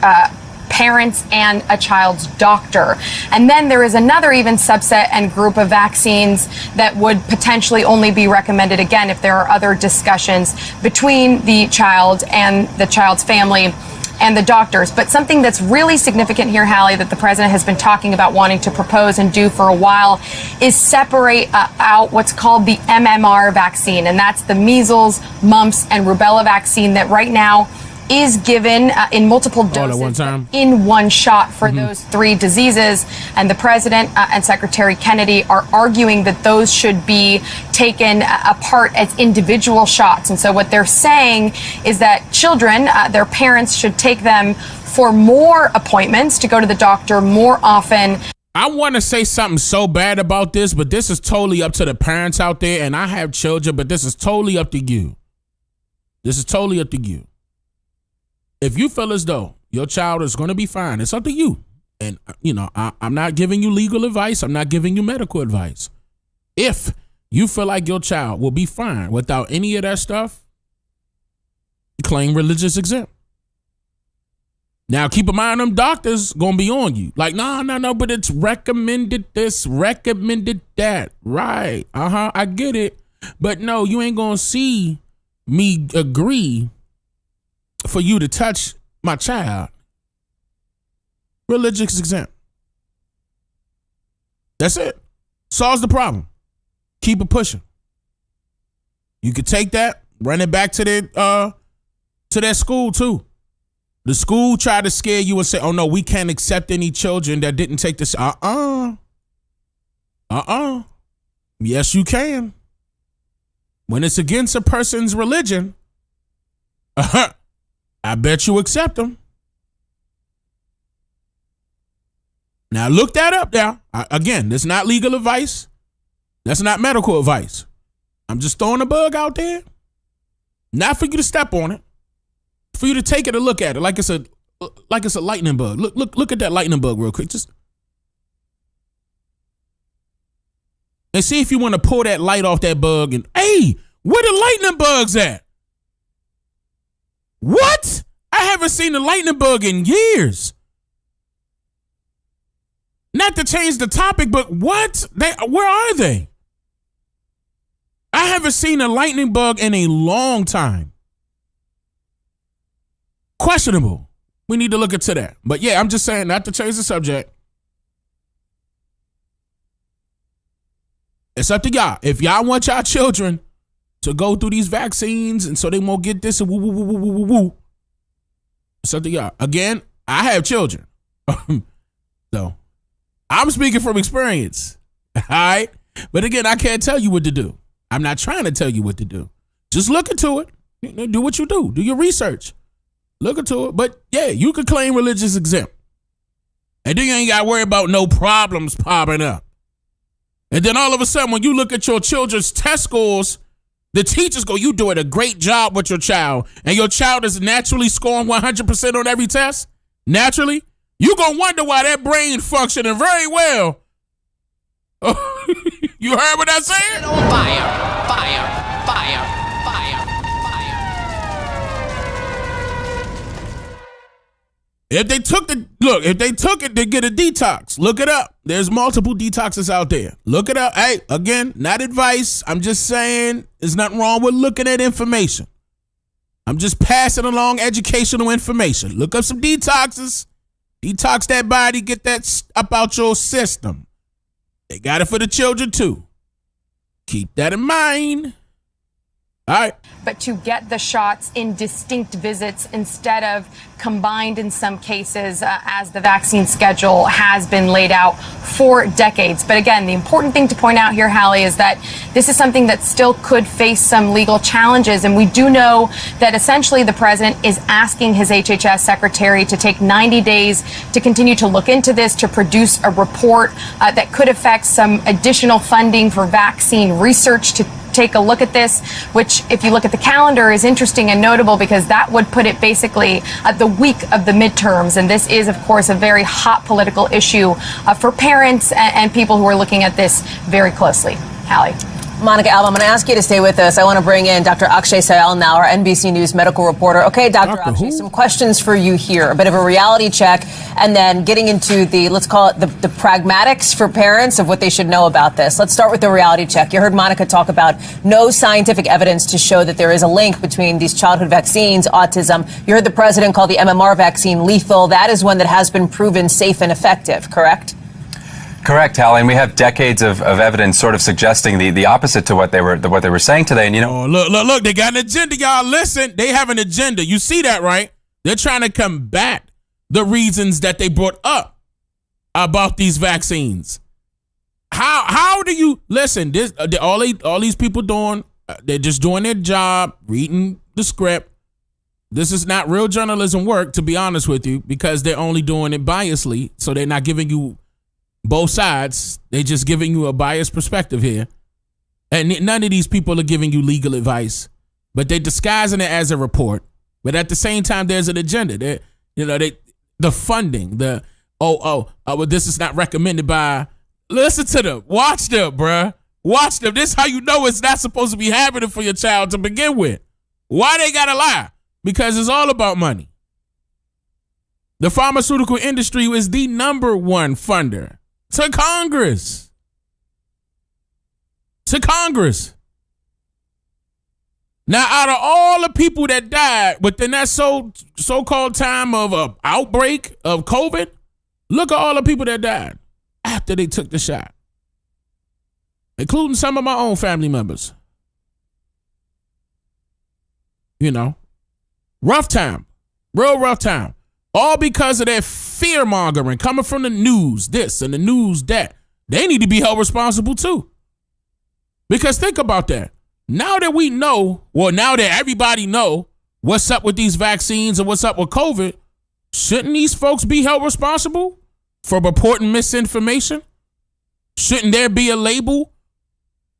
parents and a child's doctor. And then there is another even subset and group of vaccines that would potentially only be recommended, again, if there are other discussions between the child and the child's family and the doctors. But something that's really significant here, Hallie, that the president has been talking about wanting to propose and do for a while is separate out what's called the MMR vaccine. And that's the measles, mumps, and rubella vaccine that right now is given in multiple doses in one shot for those three diseases. And the president and Secretary Kennedy are arguing that those should be taken apart as individual shots. And so what they're saying is that children, their parents should take them for more appointments to go to the doctor more often. I want to say something so bad about this, but this is totally up to the parents out there. And I have children, but this is totally up to you. This is totally up to you. If you feel as though your child is going to be fine, it's up to you. And, I'm not giving you legal advice. I'm not giving you medical advice. If you feel like your child will be fine without any of that stuff, claim religious exempt. Now, keep in mind, them doctors going to be on you. Like, no, but it's recommended this, recommended that. Right. I get it. But no, you ain't going to see me agree for you to touch my child. Religious exempt. That's it. Solves the problem. Keep it pushing. You could take that, run it back to that school too. The school tried to scare you and say, oh no, we can't accept any children that didn't take this. Yes, you can. When it's against a person's religion, I bet you accept them. Now look that up now. Again, that's not legal advice. That's not medical advice. I'm just throwing a bug out there. Not for you to step on it. For you to take it and look at it like it's a lightning bug. Look at that lightning bug real quick. Just and see if you want to pull that light off that bug and hey, where the lightning bugs at? What? I haven't seen a lightning bug in years. Not to change the topic, but what? Where are they? I haven't seen a lightning bug in a long time. Questionable. We need to look into that. But yeah, I'm just saying, not to change the subject. It's up to y'all. If y'all want y'all children to go through these vaccines and so they won't get this and woo, woo, woo, woo, woo, woo. It's up to y'all. Again, I have children. So I'm speaking from experience. All right. But again, I can't tell you what to do. I'm not trying to tell you what to do. Just look into it. Do what you do. Do your research. Look into it. But yeah, you could claim religious exempt. And then you ain't got to worry about no problems popping up. And then all of a sudden, when you look at your children's test scores, the teachers go, you doing a great job with your child, and your child is naturally scoring 100% on every test, naturally, you're going to wonder why that brain functioning very well. You heard what I said? Fire, fire, fire, fire. If they took it to get a detox, look it up. There's multiple detoxes out there. Look it up. Hey, again, not advice. I'm just saying there's nothing wrong with looking at information. I'm just passing along educational information. Look up some detoxes. Detox that body, get that up out your system. They got it for the children too. Keep that in mind. All right. But to get the shots in distinct visits instead of combined in some cases, as the vaccine schedule has been laid out for decades. But again, the important thing to point out here, Hallie, is that this is something that still could face some legal challenges. And we do know that essentially the president is asking his HHS secretary to take 90 days to continue to look into this, to produce a report that could affect some additional funding for vaccine research to take a look at this, which, if you look at the calendar, is interesting and notable because that would put it basically at the week of the midterms. And this is, of course, a very hot political issue for parents and people who are looking at this very closely. Hallie. Monica Alba, I'm going to ask you to stay with us. I want to bring in Dr. Akshay Sayal now, our NBC News medical reporter. Okay, Dr. Akshay, some questions for you here. A bit of a reality check, and then getting into the, let's call it the pragmatics for parents of what they should know about this. Let's start with the reality check. You heard Monica talk about no scientific evidence to show that there is a link between these childhood vaccines, autism. You heard the president call the MMR vaccine lethal. That is one that has been proven safe and effective, correct? Correct, Hallie, and we have decades of evidence sort of suggesting the opposite to what they were saying today. And look, they got an agenda, y'all. Listen, they have an agenda. You see that, right? They're trying to combat the reasons that they brought up about these vaccines. How do you listen? This all these people doing, they're just doing their job, reading the script. This is not real journalism work, to be honest with you, because they're only doing it biasly, so they're not giving you both sides. They just giving you a biased perspective here. And none of these people are giving you legal advice, but they're disguising it as a report. But at the same time, there's an agenda. The funding, this is not recommended by, listen to them. Watch them, bruh. Watch them. This is how you know it's not supposed to be happening for your child to begin with. Why they gotta lie? Because it's all about money. The pharmaceutical industry is the number one funder to Congress. To Congress. Now, out of all the people that died within that so-called time of an outbreak of COVID, look at all the people that died after they took the shot, including some of my own family members. Rough time, real rough time. All because of that fear-mongering coming from the news, this and the news that. They need to be held responsible too. Because think about that. Now that we know, now that everybody know what's up with these vaccines and what's up with COVID, shouldn't these folks be held responsible for reporting misinformation? Shouldn't there be a label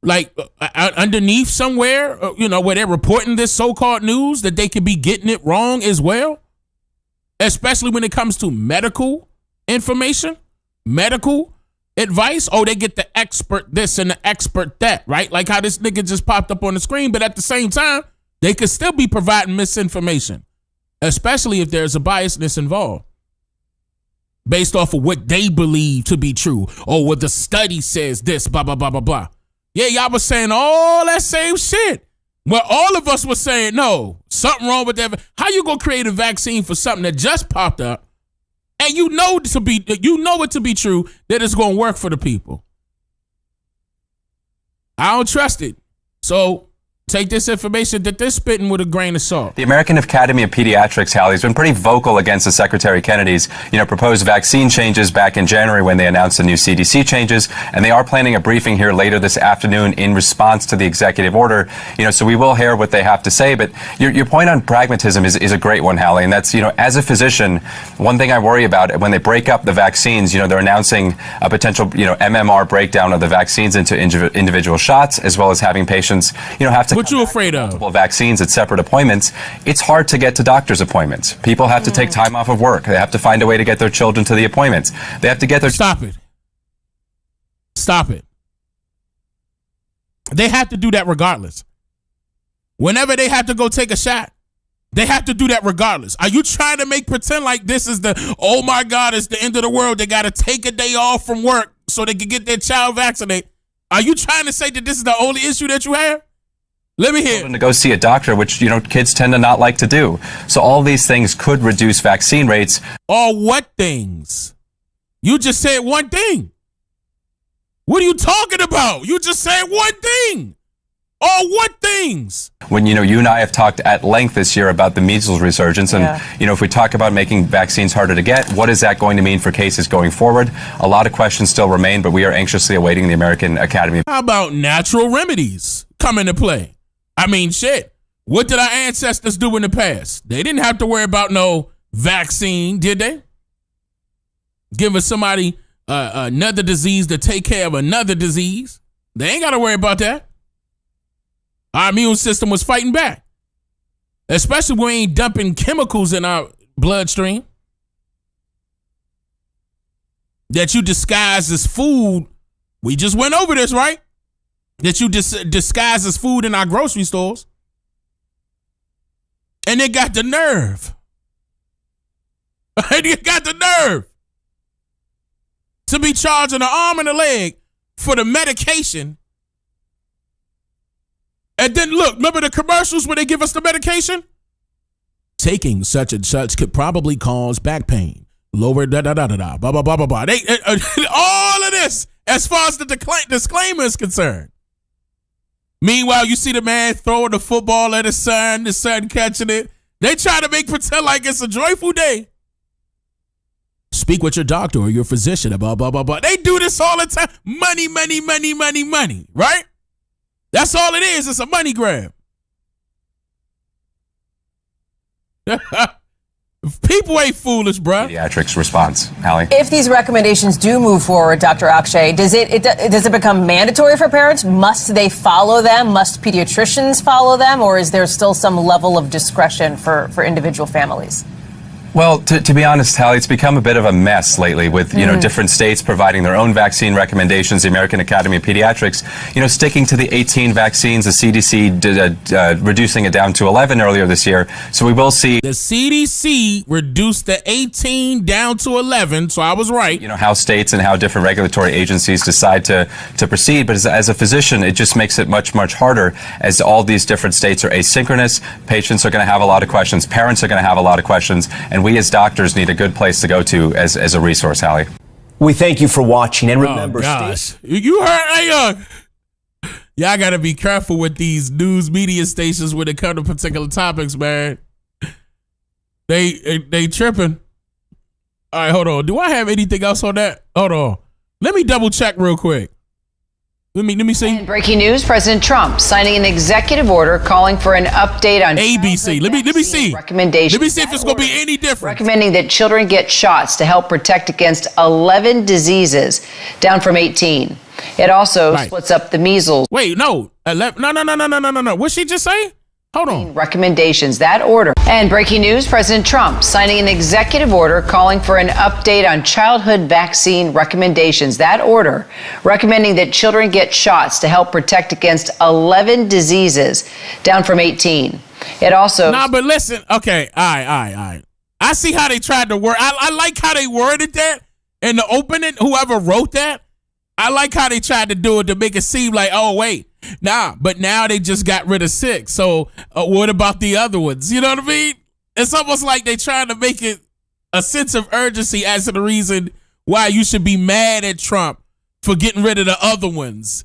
like underneath somewhere, where they're reporting this so-called news that they could be getting it wrong as well? Especially when it comes to medical information, medical advice. They get the expert this and the expert that, right? Like how this nigga just popped up on the screen, but at the same time, they could still be providing misinformation, especially if there's a biasness involved based off of what they believe to be true. What the study says this, blah, blah, blah, blah, blah. Yeah, y'all was saying all that same shit. Well, all of us were saying, no, something wrong with that. How you gonna create a vaccine for something that just popped up and you know it to be true that it's gonna work for the people? I don't trust it. So take this information that they're spitting with a grain of salt. The American Academy of Pediatrics, Hallie, has been pretty vocal against the Secretary Kennedy's, proposed vaccine changes back in January when they announced the new CDC changes, and they are planning a briefing here later this afternoon in response to the executive order. So we will hear what they have to say. But your point on pragmatism is a great one, Hallie, and that's, as a physician, one thing I worry about when they break up the vaccines, they're announcing a potential, MMR breakdown of the vaccines into individual shots, as well as having patients, have to. What you afraid of? Multiple vaccines at separate appointments. It's hard to get to doctor's appointments. People have to take time off of work. They have to find a way to get their children to the appointments. They have to get their... Stop it. They have to do that regardless. Whenever they have to go take a shot, they have to do that regardless. Are you trying to pretend like this is oh my God, it's the end of the world. They got to take a day off from work so they can get their child vaccinated. Are you trying to say that this is the only issue that you have? Let me hear. To go see a doctor, which, kids tend to not like to do. So all these things could reduce vaccine rates. All what things? You just said one thing. What are you talking about? You just said one thing. All what things? When, you and I have talked at length this year about the measles resurgence. And, if we talk about making vaccines harder to get, what is that going to mean for cases going forward? A lot of questions still remain, but we are anxiously awaiting the American Academy. How about natural remedies come into play? I mean, shit. What did our ancestors do in the past? They didn't have to worry about no vaccine, did they? Giving somebody another disease to take care of another disease. They ain't got to worry about that. Our immune system was fighting back. Especially when we ain't dumping chemicals in our bloodstream that you disguise as food. We just went over this, right? That you disguise as food in our grocery stores. And they got the nerve. They got the nerve to be charging an arm and a leg for the medication. And then look, remember the commercials where they give us the medication? Taking such and such could probably cause back pain. Lower da-da-da-da-da, blah, blah, blah, blah, blah. All of this as far as the disclaimer is concerned. Meanwhile, you see the man throwing the football at the son catching it. They try to pretend like it's a joyful day. Speak with your doctor or your physician, blah, blah, blah, blah. They do this all the time. Money, money, money, money, money, right? That's all it is. It's a money grab. People ain't foolish, bruh. Pediatrics response, Hallie. If these recommendations do move forward, Dr. Akshay, does it become mandatory for parents? Must they follow them? Must pediatricians follow them? Or is there still some level of discretion for individual families? Well, to be honest, Hallie, it's become a bit of a mess lately with, different states providing their own vaccine recommendations. The American Academy of Pediatrics, sticking to the 18 vaccines, the CDC reducing it down to 11 earlier this year. So we will see. The CDC reduced the 18 down to 11. So I was right. How states and how different regulatory agencies decide to proceed. But as a physician, it just makes it much, much harder as all these different states are asynchronous. Patients are going to have a lot of questions. Parents are going to have a lot of questions. And we as doctors need a good place to go to as a resource, Hallie. We thank you for watching. And remember, you heard, y'all got to be careful with these news media stations when it comes to particular topics, man. They tripping. All right, hold on. Do I have anything else on that? Hold on. Let me double check real quick. Let me see. And breaking news, President Trump signing an executive order calling for an update on ABC. Let me see. Recommendations. Let me see if it's going to be any different. Recommending that children get shots to help protect against 11 diseases, down from 18. It also splits up the measles. Wait, no. No. What'd she just say? Hold on. Recommendations, that order. And breaking news, President Trump signing an executive order calling for an update on childhood vaccine recommendations. That order recommending that children get shots to help protect against 11 diseases, down from 18. It also... but listen. Okay, all right. I see how they tried to word. I like how they worded that in the opening, whoever wrote that. I like how they tried to do it to make it seem like, oh, wait. But now they just got rid of 6. So what about the other ones? You know what I mean? It's almost like they trying to make it a sense of urgency as to the reason why you should be mad at Trump for getting rid of the other ones.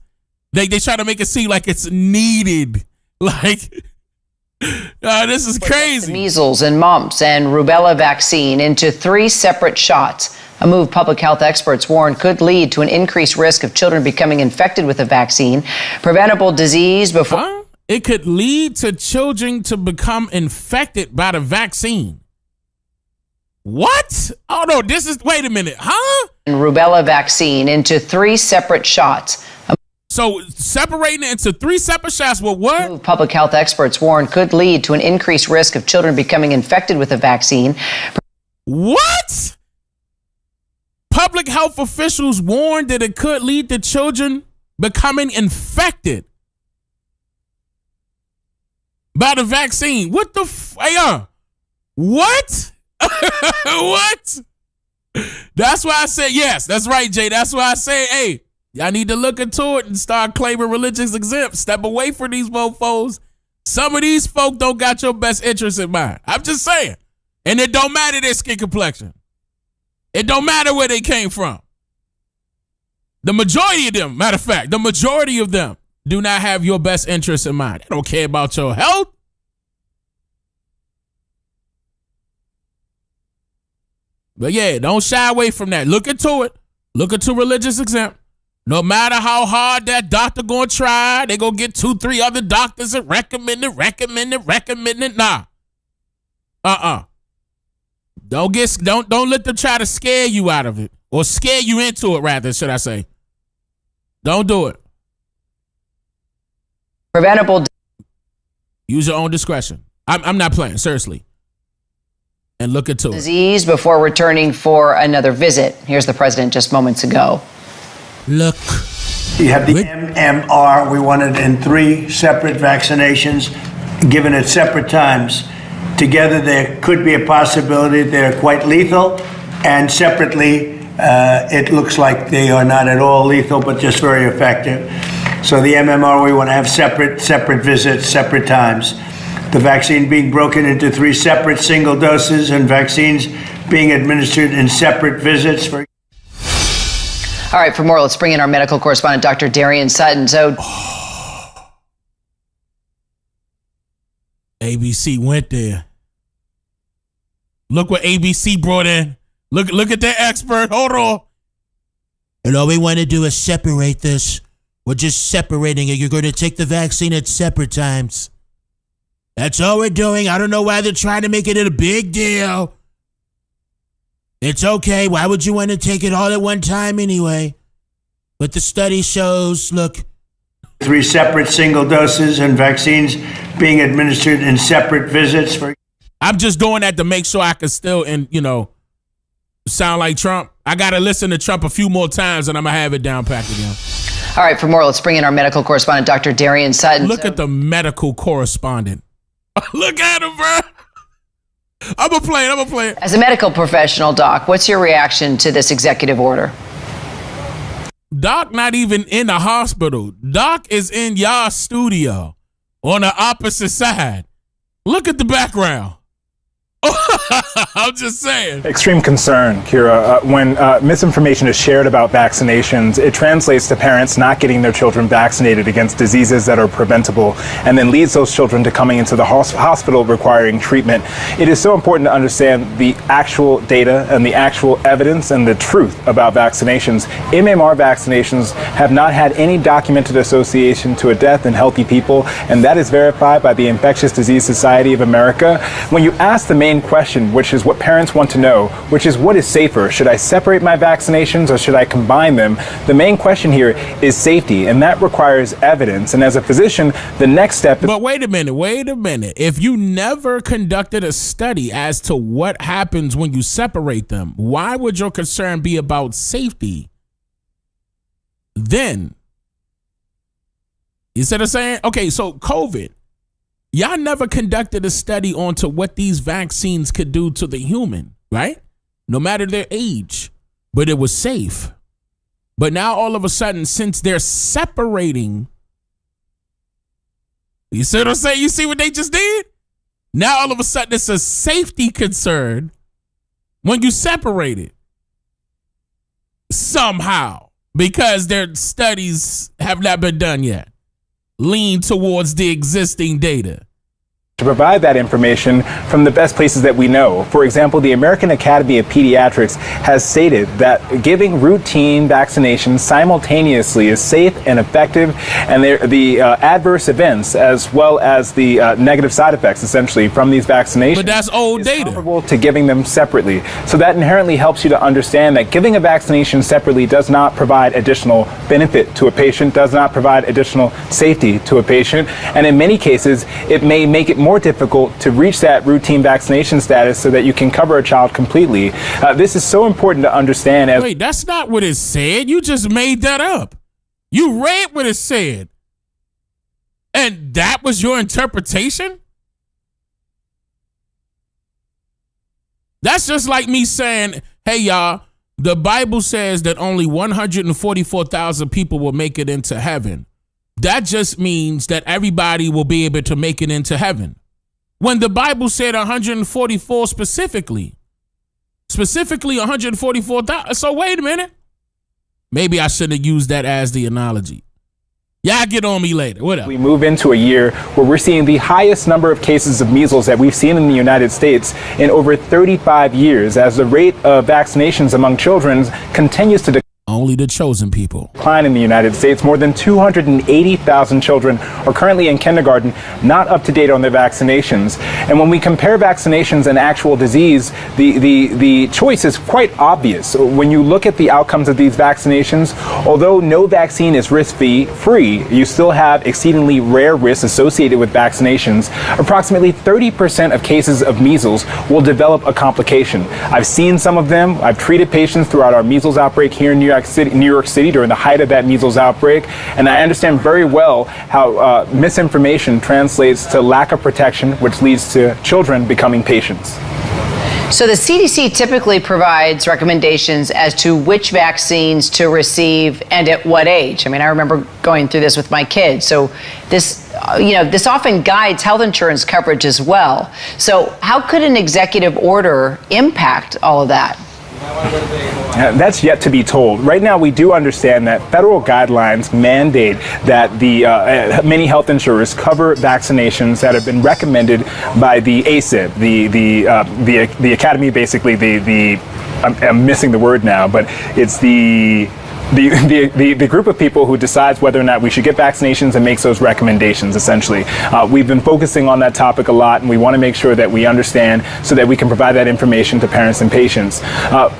They try to make it seem like it's needed. Like, this is crazy. Measles and mumps and rubella vaccine into 3 separate shots. A move public health experts warn could lead to an increased risk of children becoming infected with a vaccine. Preventable disease before... It could lead to children to become infected by the vaccine. What? Oh, no, wait a minute. Huh? And rubella vaccine into 3 separate shots. So separating it into 3 separate shots, well, what? Public health experts warn could lead to an increased risk of children becoming infected with a vaccine. What? Public health officials warned that it could lead to children becoming infected by the vaccine. What the what? What? That's why I said yes. That's right, Jay. That's why I say, hey, Y'all need to look into it and start claiming religious exempt. Step away from these mofos. Some of these folk don't got your best interest in mind. I'm just saying. And it don't matter their skin complexion. It don't matter where they came from. The majority of them, matter of fact, the majority of them do not have your best interest in mind. They don't care about your health. But yeah, don't shy away from that. Look into it. Look into religious exempt. No matter how hard that doctor gonna try, they gonna get 2-3 other doctors and recommend it. Nah. Don't let them try to scare you out of it. Or scare you into it, rather, should I say. Don't do it. Preventable. Use your own discretion. I'm not playing, seriously. And look into it. Disease before returning for another visit. Here's the president just moments ago. Look. You have the MMR. We want it in 3 separate vaccinations, given at separate times. Together, there could be a possibility they're quite lethal, and separately, it looks like they are not at all lethal, but just very effective. So the MMR, we want to have separate visits, separate times. The vaccine being broken into 3 separate single doses, and vaccines being administered in separate visits. All right, for more, let's bring in our medical correspondent, Dr. Darian Sutton. So, ABC went there. Look what ABC brought in. Look at that expert. Hold on. And all we want to do is separate this. We're just separating it. You're going to take the vaccine at separate times. That's all we're doing. I don't know why they're trying to make it a big deal. It's okay. Why would you want to take it all at one time anyway? But the study shows, look. 3 separate single doses, and vaccines being administered in separate visits. I'm just doing that to make sure I can still, sound like Trump. I got to listen to Trump a few more times and I'm going to have it down packed again. All right, for more, let's bring in our medical correspondent, Dr. Darian Sutton. Look at the medical correspondent. Look at him, bro. I'm going to play it. As a medical professional, Doc, what's your reaction to this executive order? Doc not even in the hospital. Doc is in y'all studio on the opposite side. Look at the background. I'm just saying. Extreme concern, Kira. When misinformation is shared about vaccinations, it translates to parents not getting their children vaccinated against diseases that are preventable, and then leads those children to coming into the hospital requiring treatment. It is so important to understand the actual data and the actual evidence and the truth about vaccinations. MMR vaccinations have not had any documented association to a death in healthy people, and that is verified by the Infectious Disease Society of America. When you ask the main question, which is what parents want to know, which is what is safer? Should I separate my vaccinations or should I combine them? The main question here is safety, and that requires evidence. And as a physician, the next step is... But wait a minute. If you never conducted a study as to what happens when you separate them, why would your concern be about safety? Then, instead of saying, okay, so COVID, y'all never conducted a study onto what these vaccines could do to the human, right? No matter their age, but it was safe. But now all of a sudden, since they're separating, you see what I'm saying? You see what they just did? Now all of a sudden it's a safety concern when you separate it somehow, because their studies have not been done yet. Lean towards the existing data. To provide that information from the best places that we know. For example, the American Academy of Pediatrics has stated that giving routine vaccinations simultaneously is safe and effective, and the adverse events as well as the negative side effects essentially from these vaccinations, but that's old data, comparable to giving them separately. So that inherently helps you to understand that giving a vaccination separately does not provide additional benefit to a patient, does not provide additional safety to a patient, and in many cases it may make it more difficult to reach that routine vaccination status so that you can cover a child completely. This is so important to understand. Wait, that's not what it said. You just made that up. You read what it said. And that was your interpretation? That's just like me saying, hey, y'all, The Bible says that only 144,000 people will make it into heaven. That just means that everybody will be able to make it into heaven. When the Bible said 144 specifically 144,000. So wait a minute. Maybe I shouldn't have used that as the analogy. Y'all get on me later. Whatever. We move into a year where we're seeing the highest number of cases of measles that we've seen in the United States in over 35 years, as the rate of vaccinations among children continues to decline. Only the chosen people. In the United States, more than 280,000 children are currently in kindergarten, not up to date on their vaccinations. And when we compare vaccinations and actual disease, the choice is quite obvious. When you look at the outcomes of these vaccinations, although no vaccine is risk-free, you still have exceedingly rare risks associated with vaccinations. Approximately 30% of cases of measles will develop a complication. I've seen some of them. I've treated patients throughout our measles outbreak here in New York City during the height of that measles outbreak, and I understand very well how misinformation translates to lack of protection, which leads to children becoming patients. So the CDC typically provides recommendations as to which vaccines to receive and at what age. I mean, I remember going through this with my kids. So this often guides health insurance coverage as well. So how could an executive order impact all of that? That's yet to be told. Right now, we do understand that federal guidelines mandate that the many health insurers cover vaccinations that have been recommended by the ACIP, the academy, basically I'm missing the word now, but it's the group of people who decides whether or not we should get vaccinations and makes those recommendations, essentially. We've been focusing on that topic a lot, and we want to make sure that we understand so that we can provide that information to parents and patients.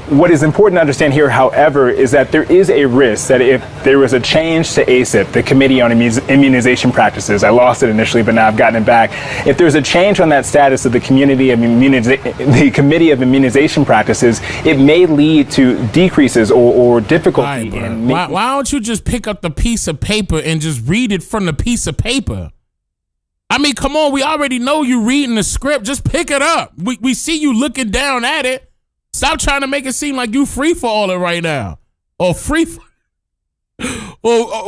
What is important to understand here, however, is that there is a risk that if there was a change to ACIP, the Committee on Immunization Practices, I lost it initially, but now I've gotten it back. If there's a change on that status of the Committee of Immunization Practices, it may lead to decreases or difficulty. Why don't you just pick up the piece of paper and just read it from the piece of paper? I mean, come on, we already know you reading the script. Just pick it up. We see you looking down at it. Stop trying to make it seem like you free for all it right now. Or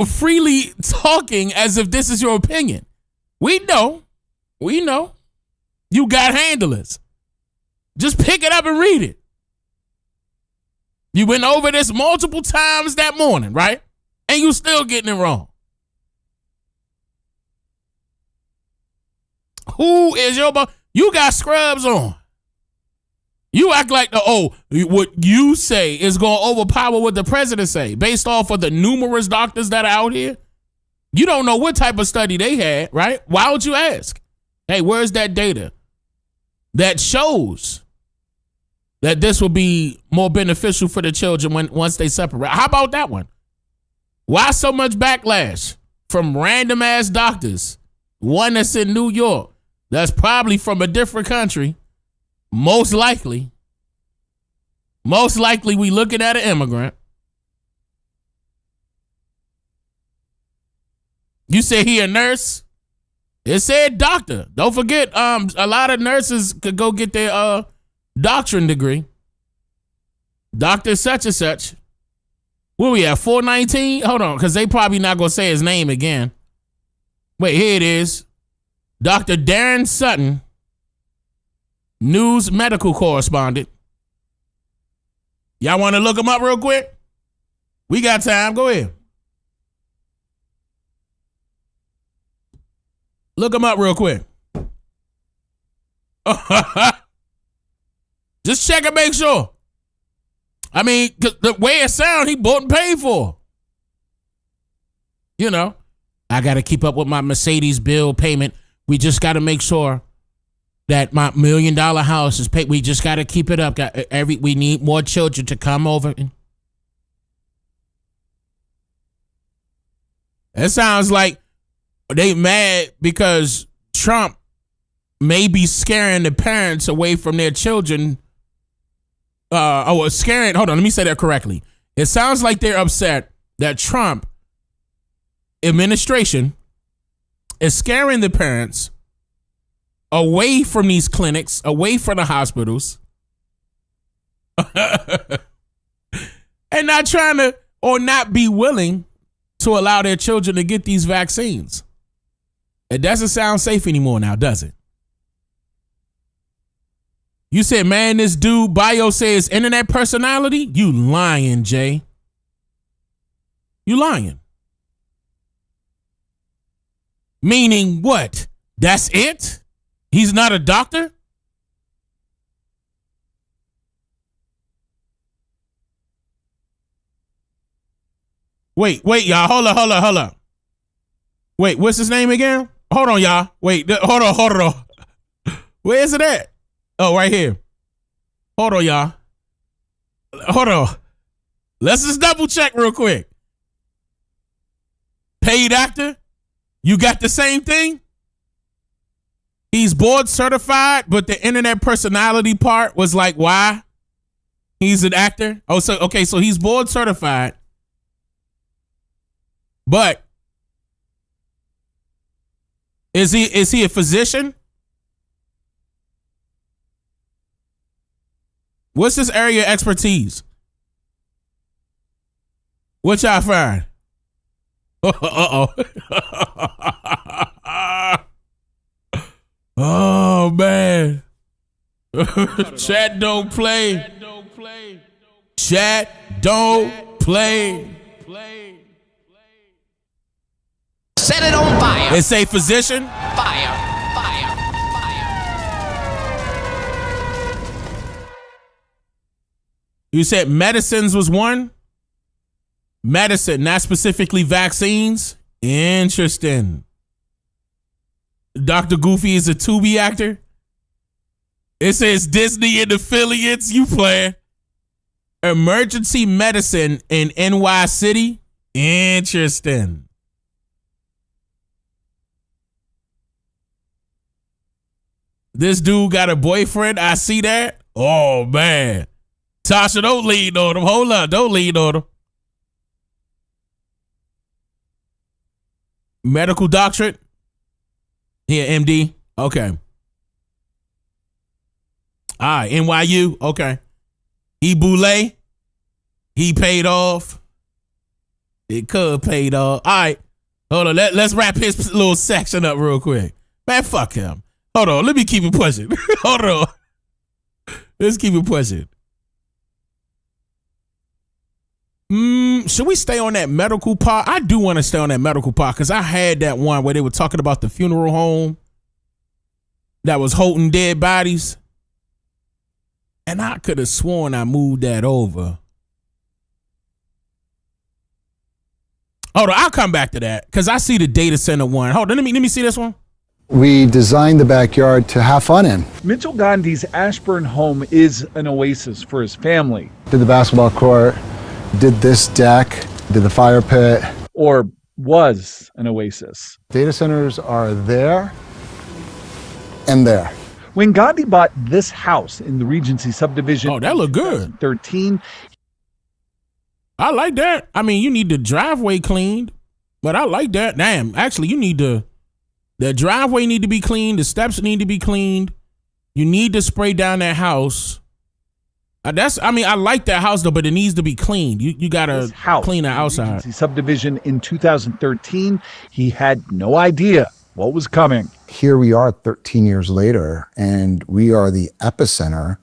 freely talking as if this is your opinion. We know. You got handlers. Just pick it up and read it. You went over this multiple times that morning, right? And you still getting it wrong. Who is your boss? You got scrubs on. You act like what you say is going to overpower what the president say based off of the numerous doctors that are out here. You don't know what type of study they had, right? Why would you ask? Hey, where's that data that shows that this will be more beneficial for the children once they separate? How about that one? Why so much backlash from random ass doctors? One that's in New York, that's probably from a different country. Most likely we looking at an immigrant. You say he a nurse? It said doctor. Don't forget, a lot of nurses could go get their doctorate degree. Dr. such and such. Where we at? 419? Hold on, because they probably not going to say his name again. Wait, here it is. Dr. Darren Sutton, news medical correspondent. Y'all want to look him up real quick? We got time. Go ahead. Look him up real quick. Just check and make sure. I mean, the way it sounds, he bought and paid for. You know, I got to keep up with my Mercedes bill payment. We just got to make sure that my $1 million house is paid. We just got to keep it up. We need more children to come over. It sounds like they mad because Trump may be scaring the parents away from their children. Scaring. Hold on, let me say that correctly. It sounds like they're upset that Trump administration is scaring the parents away from these clinics, away from the hospitals, and not trying to or not be willing to allow their children to get these vaccines. It doesn't sound safe anymore now, does it? You said, man, this dude bio says internet personality? You lying, Jay. You lying. Meaning what? That's it? He's not a doctor? Wait, y'all. Hold on. Wait, what's his name again? Hold on, y'all. Wait, hold on. Where is it at? Oh, right here. Hold on, y'all. Hold on. Let's just double check real quick. Paid actor? You got the same thing? He's board certified, but the internet personality part was like, why? He's an actor? Oh, so, okay, so he's board certified. But is he a physician? What's his area of expertise? What y'all find? Uh-oh. Oh, man. Chat don't play. Chat don't play. Set it on fire. It's a physician. Fire. You said medicines was one? Medicine, not specifically vaccines? Interesting. Dr. Goofy is a Tubi actor? It says Disney and affiliates. You playing. Emergency medicine in NY City? Interesting. This dude got a boyfriend? I see that. Oh, man. Tasha, don't lean on him. Hold on. Don't lean on him. Medical doctorate? Here, MD. Okay. All right, NYU. Okay. He boule. He paid off. It could paid off. All right. Hold on. Let's wrap his little section up real quick. Man, fuck him. Hold on. Let me keep it pushing. Hold on. Let's keep it pushing. Should we stay on that medical part? I do want to stay on that medical part because I had that one where they were talking about the funeral home that was holding dead bodies. And I could have sworn I moved that over. Hold on, I'll come back to that because I see the data center one. Hold on, let me see this one. We designed the backyard to have fun in. Mitchell Gandhi's Ashburn home is an oasis for his family. Did the basketball court, did this deck, did the fire pit. Or was an oasis. Data centers are there and there. When Gandhi bought this house in the Regency subdivision, oh, that looked good. 13. I like that. I mean, you need the driveway cleaned, but I like that. Damn, actually, you need the driveway need to be cleaned. The steps need to be cleaned. You need to spray down that house. I like that house though, but it needs to be cleaned. You gotta clean the outside. Regency subdivision in 2013. He had no idea what was coming. Here we are 13 years later, and we are the epicenter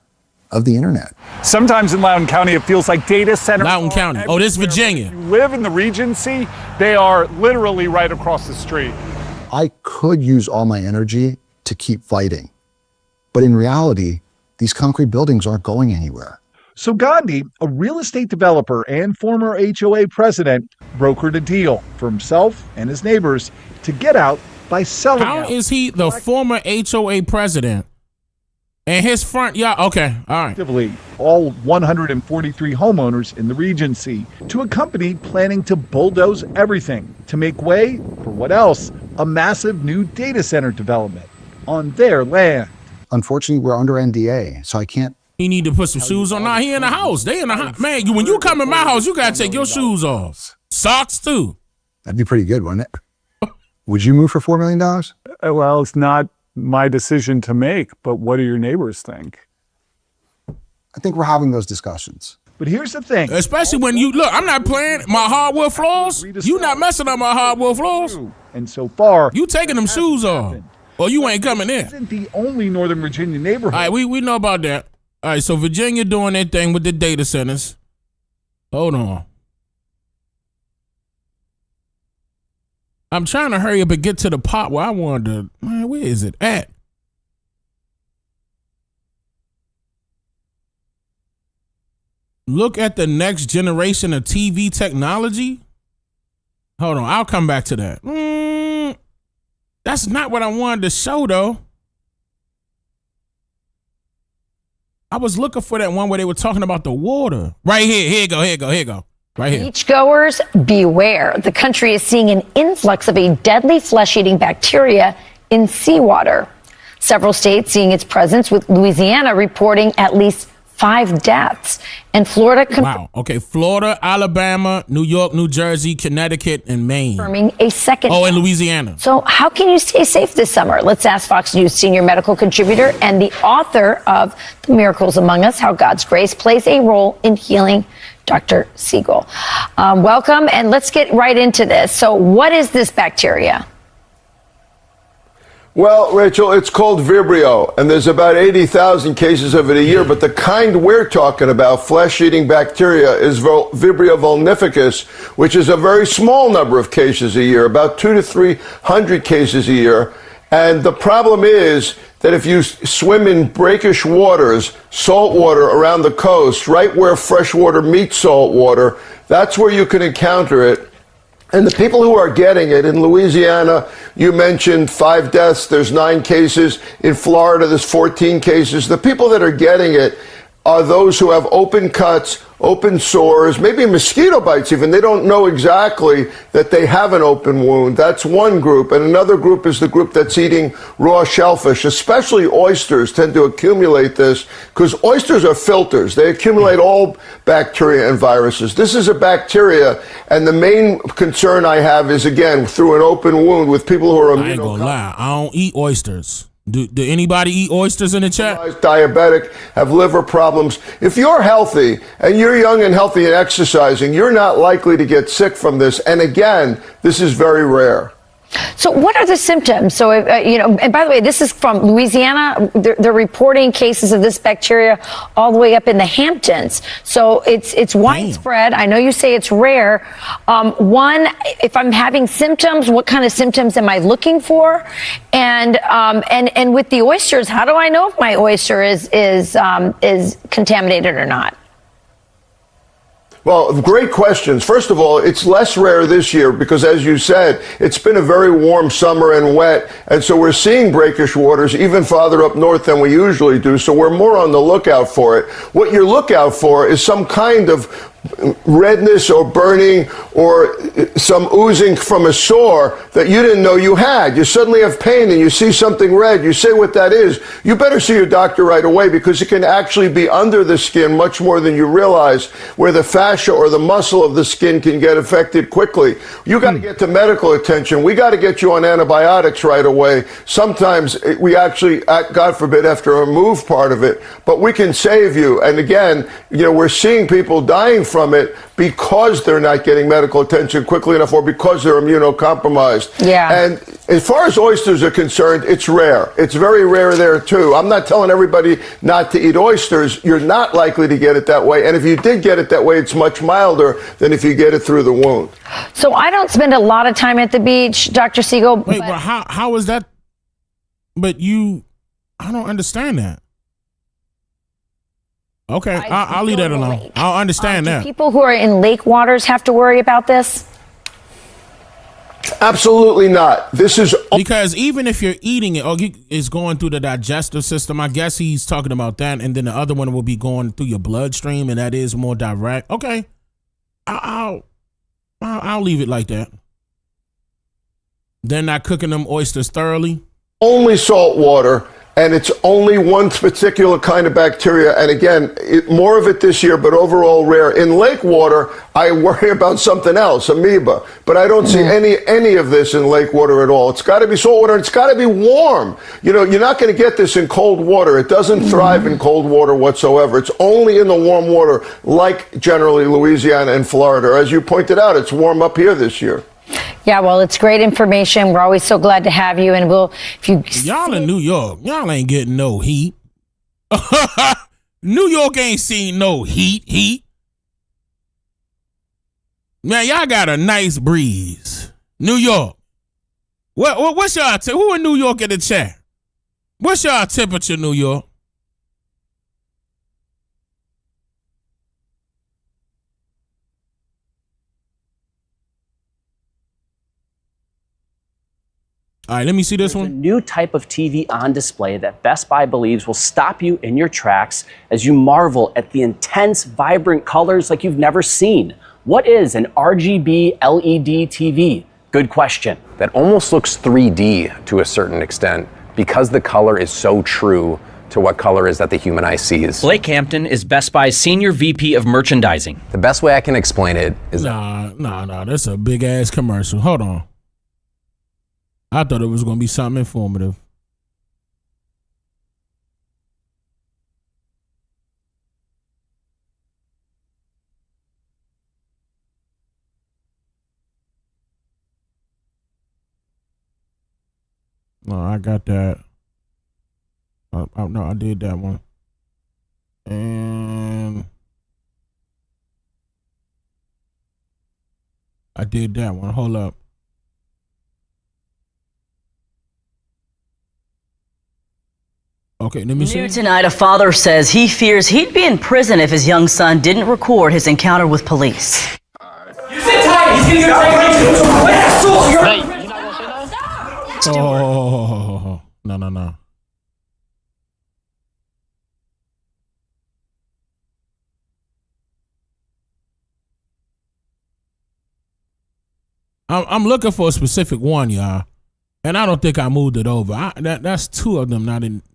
of the internet. Sometimes in Loudoun County, it feels like data centers. Loudoun County. Oh, this is Virginia. If you live in the Regency, they are literally right across the street. I could use all my energy to keep fighting, but in reality, these concrete buildings aren't going anywhere. So Gandhi, a real estate developer and former HOA president, brokered a deal for himself and his neighbors to get out by selling out. How is he the former HOA president? And his front, yeah, okay, all right. All 143 homeowners in the Regency to a company planning to bulldoze everything to make way for what else? A massive new data center development on their land. Unfortunately, we're under NDA, so I can't. He need to put some shoes on. Nah, he in the house. They in the house. Man, when you come in my house, you gotta take your shoes off. Socks too. That'd be pretty good, wouldn't it? Would you move for $4 million? Well, it's not my decision to make, but what do your neighbors think? I think we're having those discussions. But here's the thing. Especially when you look, I'm not playing my hardwood floors. You not messing up my hardwood floors. And so far, you taking them shoes off, or you ain't coming in. Isn't the only Northern Virginia neighborhood. All right, we know about that. All right, so Virginia doing their thing with the data centers. Hold on. I'm trying to hurry up and get to the part where I wanted to. Man, where is it at? Look at the next generation of TV technology. Hold on, I'll come back to that. That's not what I wanted to show, though. I was looking for that one where they were talking about the water. Right here. Here you go. Right here. Beachgoers, beware. The country is seeing an influx of a deadly flesh-eating bacteria in seawater. Several states seeing its presence, with Louisiana reporting at least 5 deaths. And Florida... Wow. Okay. Florida, Alabama, New York, New Jersey, Connecticut, and Maine. Confirming a second... Oh, and Louisiana. So how can you stay safe this summer? Let's ask Fox News senior medical contributor and the author of The Miracles Among Us, How God's Grace Plays a Role in Healing, Dr. Siegel. Welcome, and let's get right into this. So what is this bacteria? Well, Rachel, it's called Vibrio, and there's about 80,000 cases of it a year, but the kind we're talking about, flesh-eating bacteria, is Vibrio vulnificus, which is a very small number of cases a year, about 200 to 300 cases a year. And the problem is that if you swim in brackish waters, salt water around the coast, right where fresh water meets salt water, that's where you can encounter it. And the people who are getting it in Louisiana, you mentioned 5 deaths, there's 9 cases. In Florida, there's 14 cases. The people that are getting it are those who have open cuts, open sores, maybe mosquito bites even. They don't know exactly that they have an open wound. That's one group. And another group is the group that's eating raw shellfish, especially oysters tend to accumulate this because oysters are filters. They accumulate all bacteria and viruses. This is a bacteria, and the main concern I have is, again, through an open wound with people who are I ain't gonna lie, I don't eat oysters. Do anybody eat oysters in the chat? Diabetic, have liver problems. If you're healthy and you're young and healthy and exercising, you're not likely to get sick from this. And again, this is very rare. So what are the symptoms? So, and by the way, this is from Louisiana. They're reporting cases of this bacteria all the way up in the Hamptons. So it's widespread. I know you say it's rare. One, if I'm having symptoms, what kind of symptoms am I looking for? And with the oysters, how do I know if my oyster is contaminated or not? Well, great questions. First of all, it's less rare this year because, as you said, it's been a very warm summer and wet, and so we're seeing brackish waters even farther up north than we usually do, so we're more on the lookout for it. What you look out for is some kind of redness or burning or some oozing from a sore that you didn't know you had. You suddenly have pain and you see something red. You say what that is. You better see your doctor right away because it can actually be under the skin much more than you realize, where the fascia or the muscle of the skin can get affected quickly. You got to get to medical attention. We got to get you on antibiotics right away. Sometimes we actually, God forbid, have to remove part of it, but we can save you. And again, we're seeing people dying from it because they're not getting medical attention quickly enough or because they're immunocompromised. Yeah. And as far as oysters are concerned, it's rare. It's very rare there, too. I'm not telling everybody not to eat oysters. You're not likely to get it that way. And if you did get it that way, it's much milder than if you get it through the wound. So I don't spend a lot of time at the beach, Dr. Siegel. Wait, but how is that? But I don't understand that. Okay, I'll leave that alone. I'll understand that. Do people who are in lake waters have to worry about this? Absolutely not. This is because even if you're eating it, it's going through the digestive system. I guess he's talking about that, and then the other one will be going through your bloodstream, and that is more direct. Okay, I'll leave it like that. They're not cooking them oysters thoroughly. Only salt water. and it's only one particular kind of bacteria. And again, more of it this year, but overall rare. In lake water, I worry about something else, amoeba, but I don't see any of this in lake water at all. It's got to be salt water. It's got to be warm. You know, you're not going to get this in cold water. It doesn't thrive in cold water whatsoever. It's only in the warm water, like generally Louisiana and Florida. As you pointed out, it's warm up here this year. Yeah, well, it's great information. We're always so glad to have you. And y'all in New York, y'all ain't getting no heat. New York ain't seen no heat. Man, y'all got a nice breeze. New York. What's y'all who in New York in the chat? What's y'all temperature, New York? All right, let me see this one. A new type of TV on display that Best Buy believes will stop you in your tracks as you marvel at the intense, vibrant colors like you've never seen. What is an RGB LED TV? Good question. That almost looks 3D to a certain extent because the color is so true to what color is that the human eye sees. Blake Hampton is Best Buy's Senior VP of Merchandising. The best way I can explain it is... Nah, that's a big-ass commercial. Hold on. I thought it was going to be something informative. No, I got that. No, I did that one. And I did that one. Hold up. Okay, let me see. New tonight, a father says he fears he'd be in prison if his young son didn't record his encounter with police. You sit tight. He's gonna get Oh, no. I'm looking for a specific one, y'all. And I don't think I moved it over. That's two of them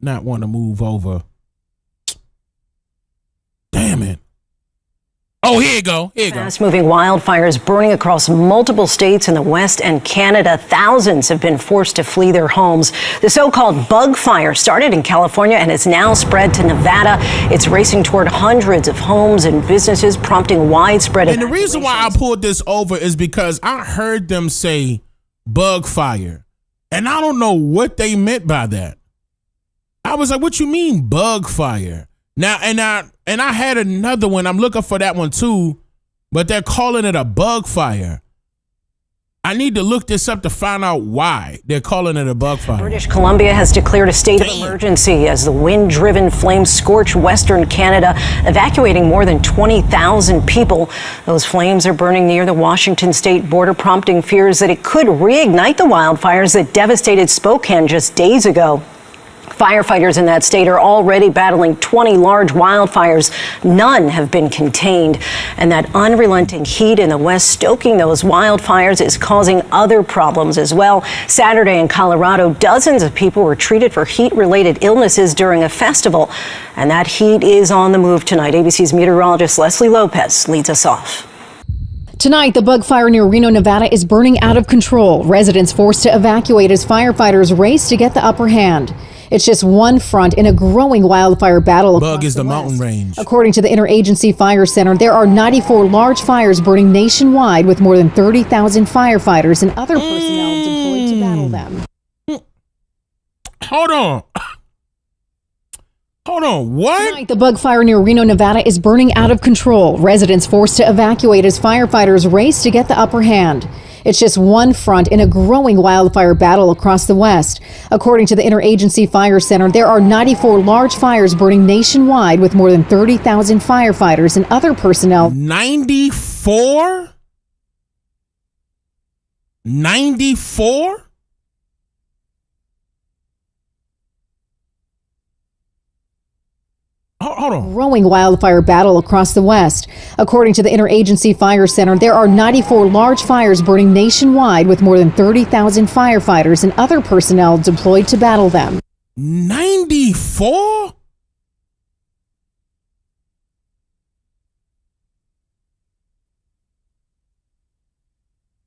not want to move over. Damn it. Oh, here you go. Fast-moving wildfires burning across multiple states in the West and Canada. Thousands have been forced to flee their homes. The so-called bug fire started in California and has now spread to Nevada. It's racing toward hundreds of homes and businesses, prompting widespread evacuations. And the reason why I pulled this over is because I heard them say bug fire. And I don't know what they meant by that. I was like, what you mean bug fire? Now, and I had another one. I'm looking for that one too, but they're calling it a bug fire. I need to look this up to find out why they're calling it a bug fire. British Columbia has declared a state of emergency as the wind-driven flames scorch western Canada, evacuating more than 20,000 people. Those flames are burning near the Washington state border, prompting fears that it could reignite the wildfires that devastated Spokane just days ago. Firefighters in that state are already battling 20 large wildfires. None have been contained. And that unrelenting heat in the west stoking those wildfires is causing other problems as well. Saturday in Colorado, dozens of people were treated for heat-related illnesses during a festival. And that heat is on the move tonight. ABC's meteorologist Leslie Lopez leads us off. Tonight, the bug fire near Reno, Nevada is burning out of control. Residents forced to evacuate as firefighters race to get the upper hand. It's just one front in a growing wildfire battle. Bug is the mountain range. According to the Interagency Fire Center, there are 94 large fires burning nationwide with more than 30,000 firefighters and other personnel deployed to battle them. Hold on, what? Tonight, the bug fire near Reno, Nevada is burning out of control. Residents forced to evacuate as firefighters race to get the upper hand. It's just one front in a growing wildfire battle across the West. According to the Interagency Fire Center, there are 94 large fires burning nationwide with more than 30,000 firefighters and other personnel. 94? 94? Hold on. Growing wildfire battle across the West. According to the Interagency Fire Center, there are 94 large fires burning nationwide with more than 30,000 firefighters and other personnel deployed to battle them. 94?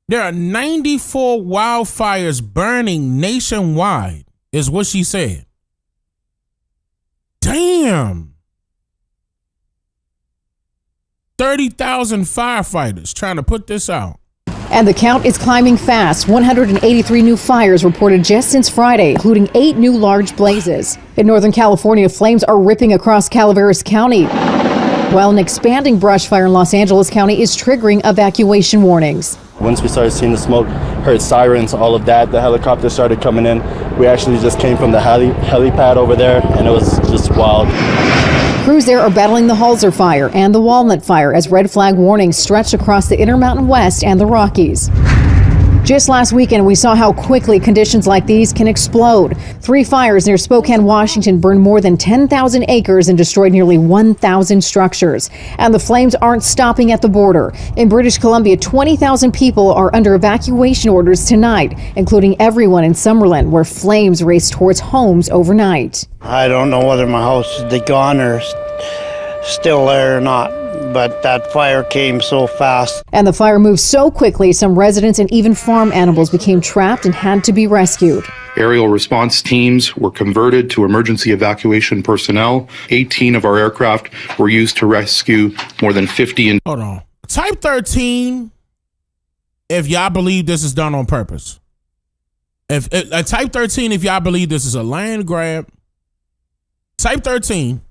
There are 94 wildfires burning nationwide, is what she said. Damn. 30,000 firefighters trying to put this out. And the count is climbing fast. 183 new fires reported just since Friday, including 8 new large blazes. In Northern California, flames are ripping across Calaveras County, while an expanding brush fire in Los Angeles County is triggering evacuation warnings. Once we started seeing the smoke, heard sirens, all of that, the helicopter started coming in. We actually just came from the helipad over there, and it was just wild. Crews there are battling the Halser fire and the Walnut fire as red flag warnings stretch across the Intermountain West and the Rockies. Just last weekend, we saw how quickly conditions like these can explode. 3 fires near Spokane, Washington burned more than 10,000 acres and destroyed nearly 1,000 structures. And the flames aren't stopping at the border. In British Columbia, 20,000 people are under evacuation orders tonight, including everyone in Summerlin, where flames raced towards homes overnight. I don't know whether my house is gone or still there or not, but that fire came so fast. And the fire moved so quickly, some residents and even farm animals became trapped and had to be rescued. Aerial response teams were converted to emergency evacuation personnel. 18 of our aircraft were used to rescue more than 50. Hold on. Type 13 if y'all believe this is done on purpose. If type 13 if y'all believe this is a land grab. Type 13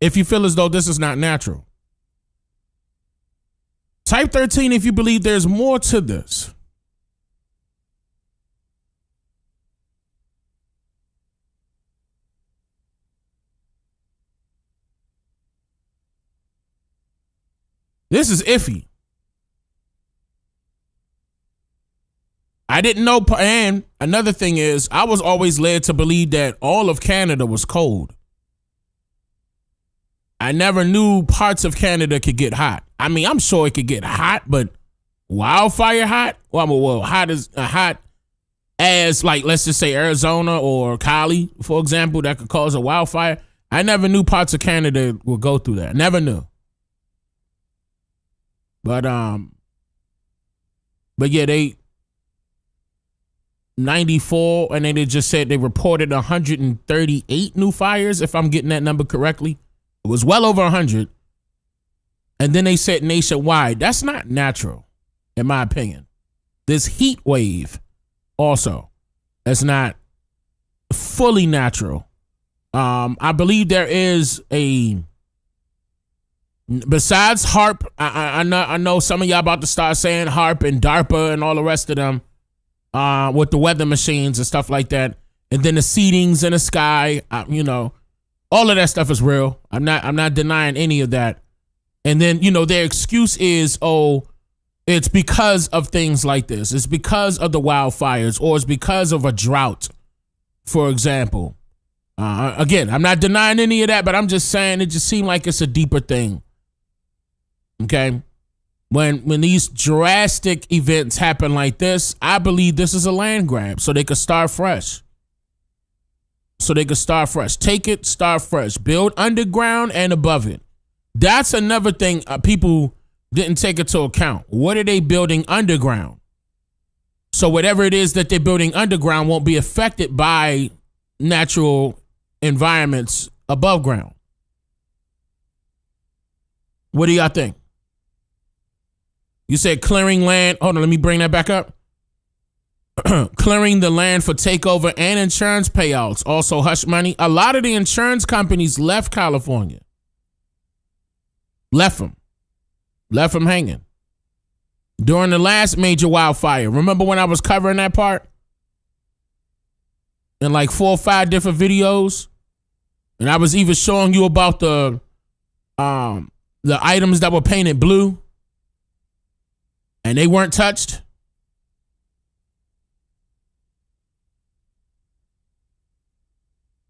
if you feel as though this is not natural. Type 13 if you believe there's more to this. This is iffy. I didn't know, and another thing is, I was always led to believe that all of Canada was cold. I never knew parts of Canada could get hot. I mean, I'm sure it could get hot, but wildfire hot? Well, hot as, like, let's just say Arizona or Cali, for example, that could cause a wildfire. I never knew parts of Canada would go through that. Never knew. But yeah, they 94, and then they just said they reported 138 new fires, if I'm getting that number correctly. It was well over 100. And then they said nationwide. That's not natural, in my opinion. This heat wave also, that's not fully natural. I believe there is a, besides HARP, I know some of y'all about to start saying HARP and DARPA and all the rest of them, with the weather machines and stuff like that. And then the seedings in the sky, all of that stuff is real. I'm not denying any of that. And then, their excuse is, it's because of things like this. It's because of the wildfires, or it's because of a drought, for example. Again, I'm not denying any of that, but I'm just saying it just seemed like it's a deeper thing. Okay? When these drastic events happen like this, I believe this is a land grab so they could start fresh. Take it, start fresh. Build underground and above it. That's another thing people didn't take into account. What are they building underground? So whatever it is that they're building underground won't be affected by natural environments above ground. What do y'all think? You said clearing land. Hold on, let me bring that back up. Clearing the land for takeover and insurance payouts. Also hush money. A lot of the insurance companies left California. Left them hanging. During the last major wildfire. Remember when I was covering that part? In like 4 or 5 different videos? And I was even showing you about the items that were painted blue. And they weren't touched.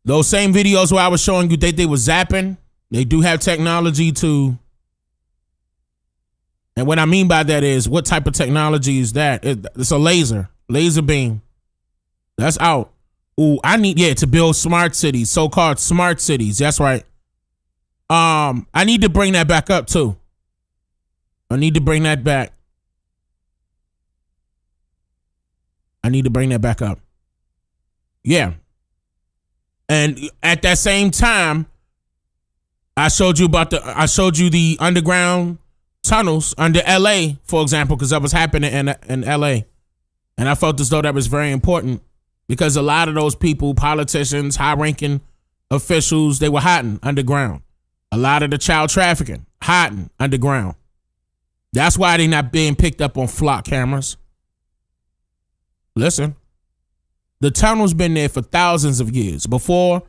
Those same videos where I was showing you that they were zapping, they do have technology to, and what I mean by that is, what type of technology is that? It's a laser beam. That's out. to build smart cities, so-called smart cities. That's right. I need to bring that back up too. I need to bring that back. up. Yeah. And at that same time, I showed you the underground tunnels under LA, for example, because that was happening in LA. And I felt as though that was very important because a lot of those people, politicians, high-ranking officials, they were hiding underground. A lot of the child trafficking, hiding underground. That's why they're not being picked up on flock cameras. Listen, the tunnel's been there for thousands of years, before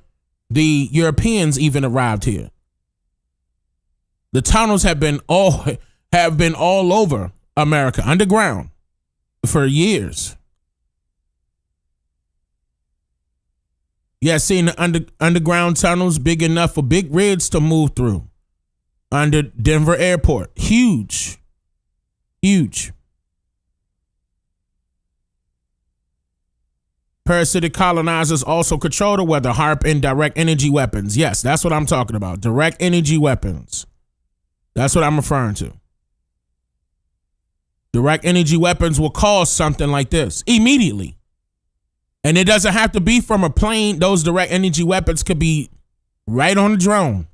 the Europeans even arrived here. The tunnels have been all over America, underground, for years. Yeah, seeing the underground tunnels big enough for big rigs to move through under Denver Airport. Huge. Parasitic colonizers also control the weather, HARP, and direct energy weapons. Yes, that's what I'm talking about. Direct energy weapons. That's what I'm referring to. Direct energy weapons will cause something like this immediately. And it doesn't have to be from a plane. Those direct energy weapons could be right on a drone.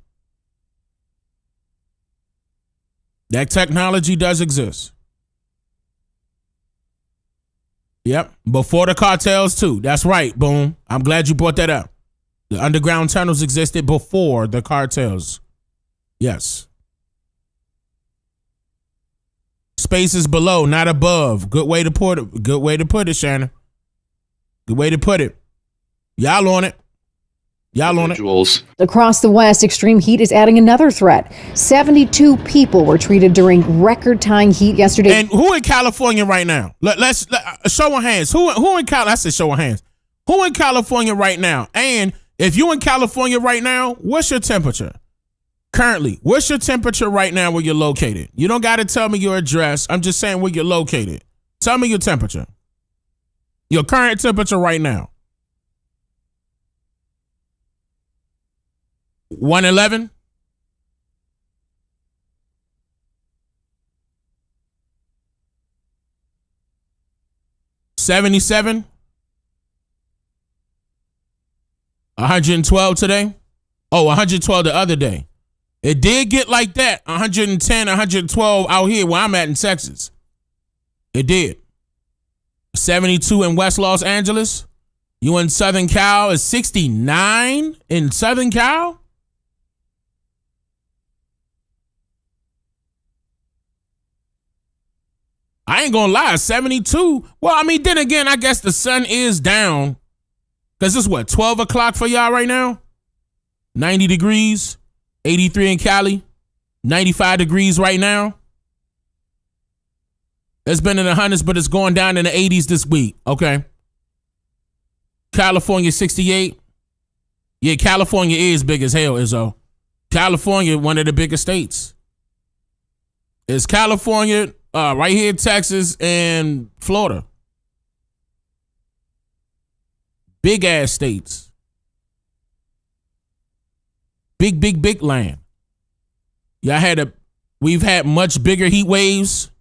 That technology does exist. Yep. Before the cartels too. That's right. Boom. I'm glad you brought that up. The underground tunnels existed before the cartels. Yes. Space is below, not above. Good way to put it. Good way to put it, Shannon. Good way to put it. Y'all on it. Across the West, extreme heat is adding another threat. 72 people were treated during record-tying heat yesterday. And who in California right now? Let's show of hands. Who in California? I said show of hands. Who in California right now? And if you in California right now, what's your temperature? Currently, what's your temperature right now where you're located? You don't got to tell me your address. I'm just saying where you're located. Tell me your temperature. Your current temperature right now. 111. $77. 112 today. Oh, 112 the other day. It did get like that. 110, 112 out here where I'm at in Texas. It did. 72 in West Los Angeles. You in Southern Cal is 69 in Southern Cal. I ain't gonna lie, 72. Well, I mean, then again, I guess the sun is down. Because it's what, 12 o'clock for y'all right now? 90 degrees, 83 in Cali, 95 degrees right now. It's been in the hundreds, but it's going down in the 80s this week. Okay. California, 68. Yeah, California is big as hell, Izzo. California, one of the biggest states. It's California, right here, Texas, and Florida. Big ass states. Big land. We've had much bigger heat waves.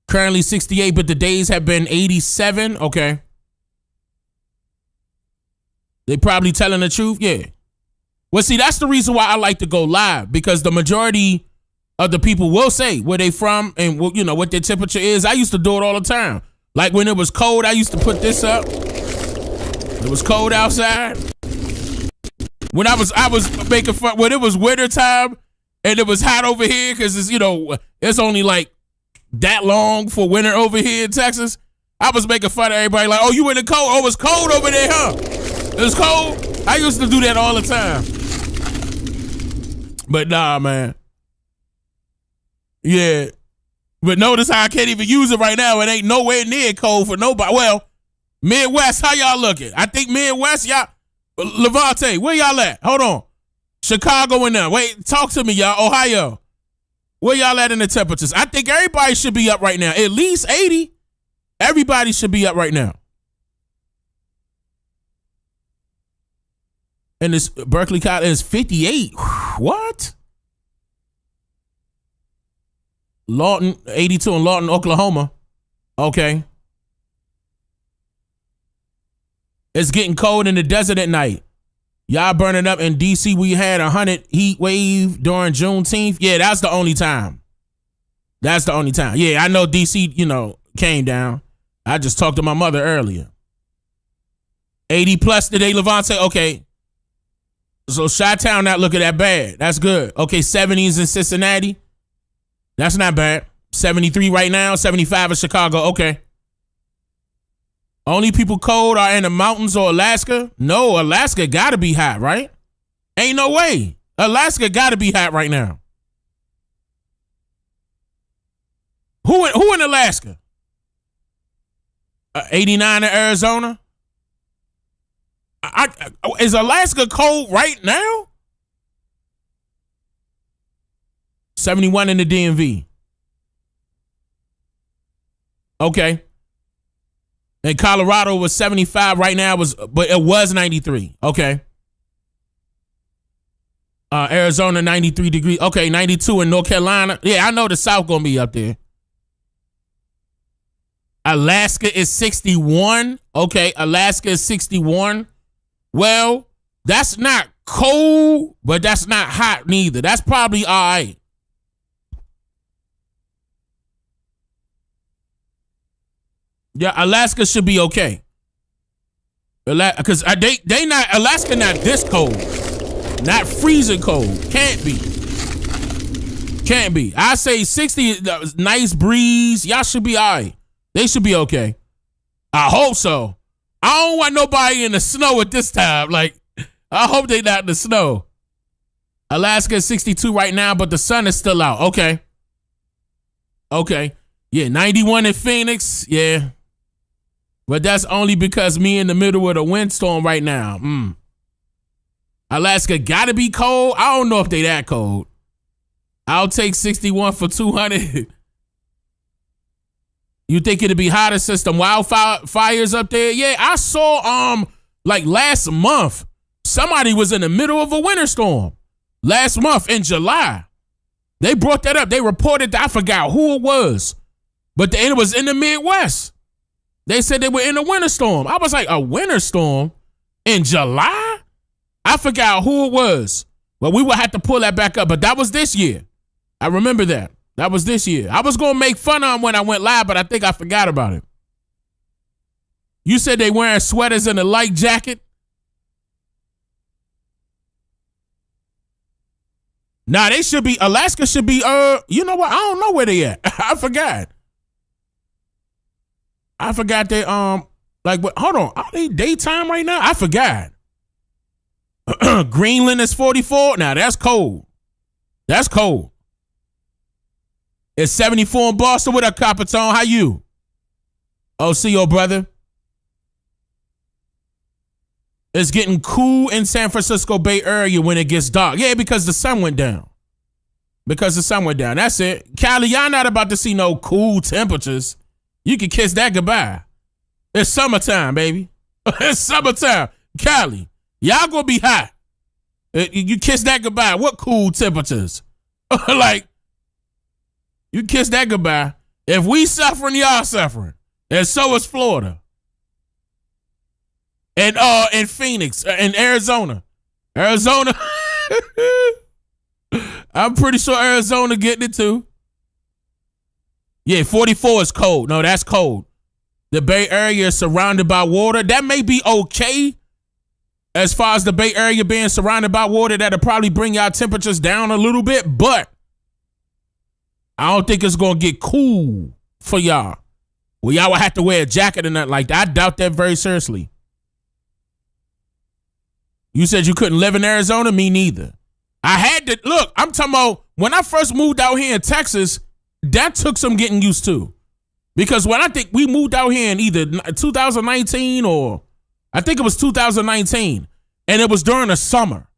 Currently 68, but the days have been 87. Okay. They probably telling the truth. Yeah. Well, see, that's the reason why I like to go live, because the majority of the people will say where they from and what their temperature is. I used to do it all the time. Like when it was cold, I used to put this up. It was cold outside. When I was making fun when it was winter time and it was hot over here, because it's only like that long for winter over here in Texas. I was making fun of everybody like, oh, you in the cold? Oh, it's cold over there, huh? It was cold. I used to do that all the time. But nah, man. Yeah. But notice how I can't even use it right now. It ain't nowhere near cold for nobody. Well, Midwest, how y'all looking? I think Midwest, y'all. Levante, where y'all at? Hold on. Chicago and them. Wait, talk to me, y'all. Ohio. Where y'all at in the temperatures? I think everybody should be up right now. At least 80. Everybody should be up right now. And this Berkeley College is 58. What? Lawton, 82 in Lawton, Oklahoma. Okay. It's getting cold in the desert at night. Y'all burning up in DC. We had 100 heat wave during Juneteenth. Yeah, that's the only time. That's the only time. Yeah, I know DC, came down. I just talked to my mother earlier. 80 plus today, Levante. Okay. So Chi-Town not looking that bad. That's good. Okay, 70s in Cincinnati. That's not bad. 73 right now, 75 in Chicago. Okay. Only people cold are in the mountains or Alaska? No, Alaska gotta be hot, right? Ain't no way. Alaska gotta be hot right now. Who in Alaska? 89 in Arizona? Is Alaska cold right now? 71 in the DMV. Okay. And Colorado was 75 right now, but it was 93. Okay. Arizona 93 degrees. Okay, 92 in North Carolina. Yeah, I know the South gonna be up there. Alaska is 61. Okay, Alaska is 61. Well, that's not cold, but that's not hot neither. That's probably all right. Yeah, Alaska should be okay. Because they not, Alaska not this cold. Not freezing cold. Can't be. Can't be. I say 60, nice breeze. Y'all should be all right. They should be okay. I hope so. I don't want nobody in the snow at this time. Like, I hope they not in the snow. Alaska is 62 right now, but the sun is still out. Okay. Okay. Yeah, 91 in Phoenix. Yeah. But that's only because me in the middle of the windstorm right now. Alaska gotta be cold. I don't know if they that cold. I'll take 61 for 200. You think it'd be hotter since the wildfires up there? Yeah, I saw like last month, somebody was in the middle of a winter storm. Last month in July. They brought that up. They reported that. I forgot who it was. But it was in the Midwest. They said they were in a winter storm. I was like, a winter storm in July? I forgot who it was. Well, we would have to pull that back up. But that was this year. I remember that. That was this year. I was going to make fun of them when I went live, but I think I forgot about it. You said they wearing sweaters and a light jacket? Nah, they should be, Alaska should be, you know what? I don't know where they at. I forgot. They, hold on. Are they daytime right now? I forgot. Greenland is 44. Now, that's cold. That's cold. It's 74 in Boston. What up, Coppertone? How you? Oh, see your brother. It's getting cool in San Francisco Bay Area when it gets dark. Yeah, because the sun went down. That's it. Cali, y'all not about to see no cool temperatures. You can kiss that goodbye. It's summertime, baby. It's summertime. Cali, y'all gonna be hot. You kiss that goodbye. What cool temperatures? Like, you kiss that goodbye. If we suffering, y'all suffering. And so is Florida. And in Phoenix, in Arizona. I'm pretty sure Arizona getting it too. Yeah, 44 is cold. No, that's cold. The Bay Area is surrounded by water. That may be okay. As far as the Bay Area being surrounded by water, that'll probably bring y'all temperatures down a little bit, but I don't think it's going to get cool for y'all. Well, y'all will have to wear a jacket or nothing like that. I doubt that very seriously. You said you couldn't live in Arizona? Me neither. I had to, look, I'm talking about when I first moved out here in Texas, that took some getting used to. Because when I think we moved out here in either 2019 or I think it was 2019, and it was during the summer.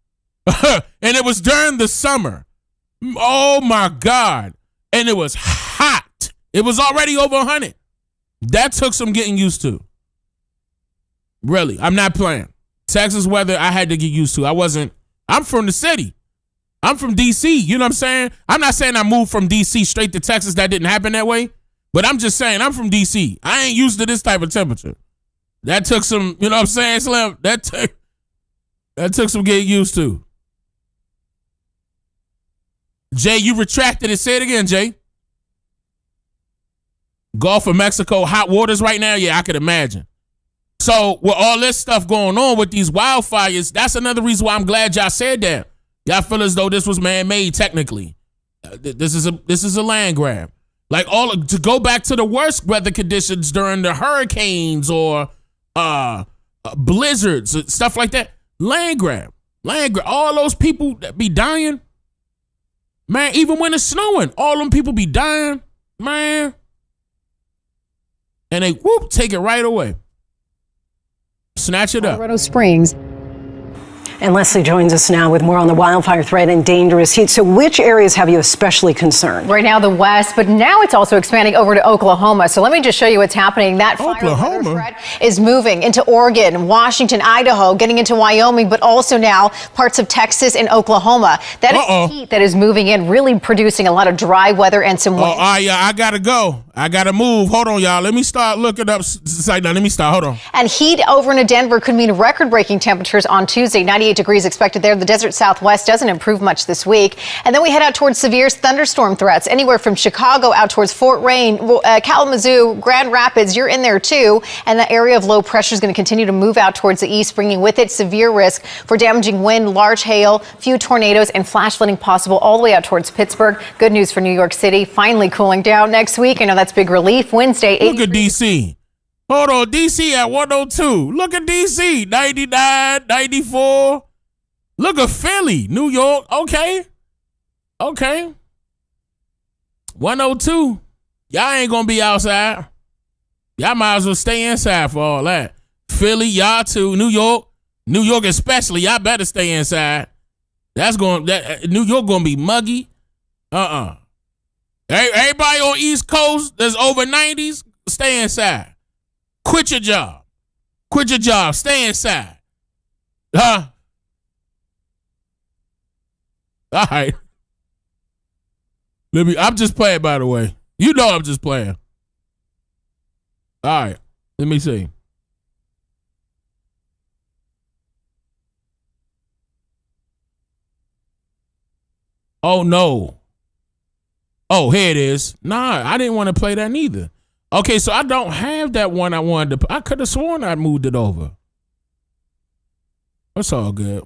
Oh my God. And it was hot. It was already over 100. That took some getting used to. Really, I'm not playing. Texas weather, I had to get used to. I'm from the city. I'm from D.C., you know what I'm saying? I'm not saying I moved from D.C. straight to Texas. That didn't happen that way. But I'm just saying I'm from D.C. I ain't used to this type of temperature. That took some, you know what I'm saying, Slim? That took some getting used to. Jay, you retracted it. Say it again, Jay. Gulf of Mexico, hot waters right now? Yeah, I could imagine. So with all this stuff going on with these wildfires, that's another reason why I'm glad y'all said that. Y'all feel as though this was man-made technically. This is a land grab. Like to go back to the worst weather conditions during the hurricanes or blizzards, stuff like that. Land grab. All those people that be dying, man, even when it's snowing, all them people be dying, man. And they take it right away. Snatch it up. Colorado Springs. And Leslie joins us now with more on the wildfire threat and dangerous heat. So which areas have you especially concerned? Right now, the West, but now it's also expanding over to Oklahoma. So let me just show you what's happening. That fire threat is moving into Oregon, Washington, Idaho, getting into Wyoming, but also now parts of Texas and Oklahoma. That is heat that is moving in, really producing a lot of dry weather and some wind. I gotta go. I gotta move. Hold on, y'all. Let me start looking up. Let me start. Hold on. And heat over in Denver could mean record-breaking temperatures on Tuesday. 98 degrees expected there. The desert Southwest doesn't improve much this week. And then we head out towards severe thunderstorm threats anywhere from Chicago out towards Fort Wayne, Kalamazoo, Grand Rapids. You're in there too. And the area of low pressure is going to continue to move out towards the east, bringing with it severe risk for damaging wind, large hail, few tornadoes, and flash flooding possible all the way out towards Pittsburgh. Good news for New York City, finally cooling down next week. I know that's big relief. Wednesday, 83. Look at D.C. Hold on, D.C. at 102. Look at D.C. 99, 94. Look at Philly, New York. Okay. 102. Y'all ain't gonna be outside. Y'all might as well stay inside for all that. Philly, y'all too. New York especially. Y'all better stay inside. New York gonna be muggy. Everybody on East Coast that's over 90s, stay inside. Quit your job. Stay inside. Huh? All right. I'm just playing, by the way. You know I'm just playing. All right. Let me see. Oh, no. Oh, here it is. Nah, I didn't want to play that neither. Okay, so I don't have that one I wanted to. I could have sworn I moved it over. It's all good.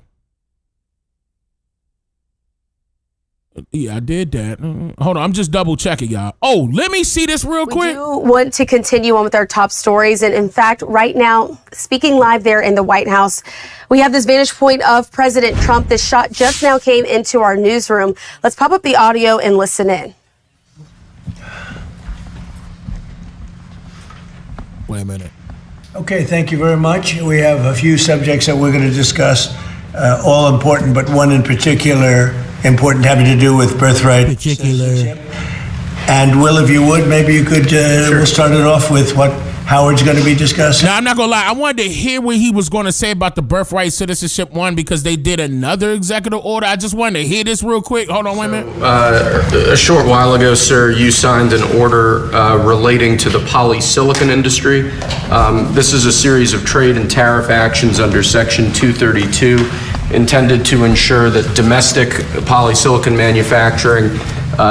Yeah, I did that. Hold on, I'm just double checking, y'all. Oh, let me see this real quick. We do want to continue on with our top stories. And in fact, right now, speaking live there in the White House, we have this vantage point of President Trump. This shot just now came into our newsroom. Let's pop up the audio and listen in. Wait a minute. Okay, thank you very much. We have a few subjects that we're going to discuss, all important, but one in particular important having to do with birthright citizenship. And Will, if you would, maybe you could we'll start it off with what Howard's going to be discussing. Now, I'm not going to lie. I wanted to hear what he was going to say about the birthright citizenship one because they did another executive order. I just wanted to hear this real quick. Hold on, wait a minute. A short while ago, sir, you signed an order relating to the polysilicon industry. This is a series of trade and tariff actions under Section 232 intended to ensure that domestic polysilicon manufacturing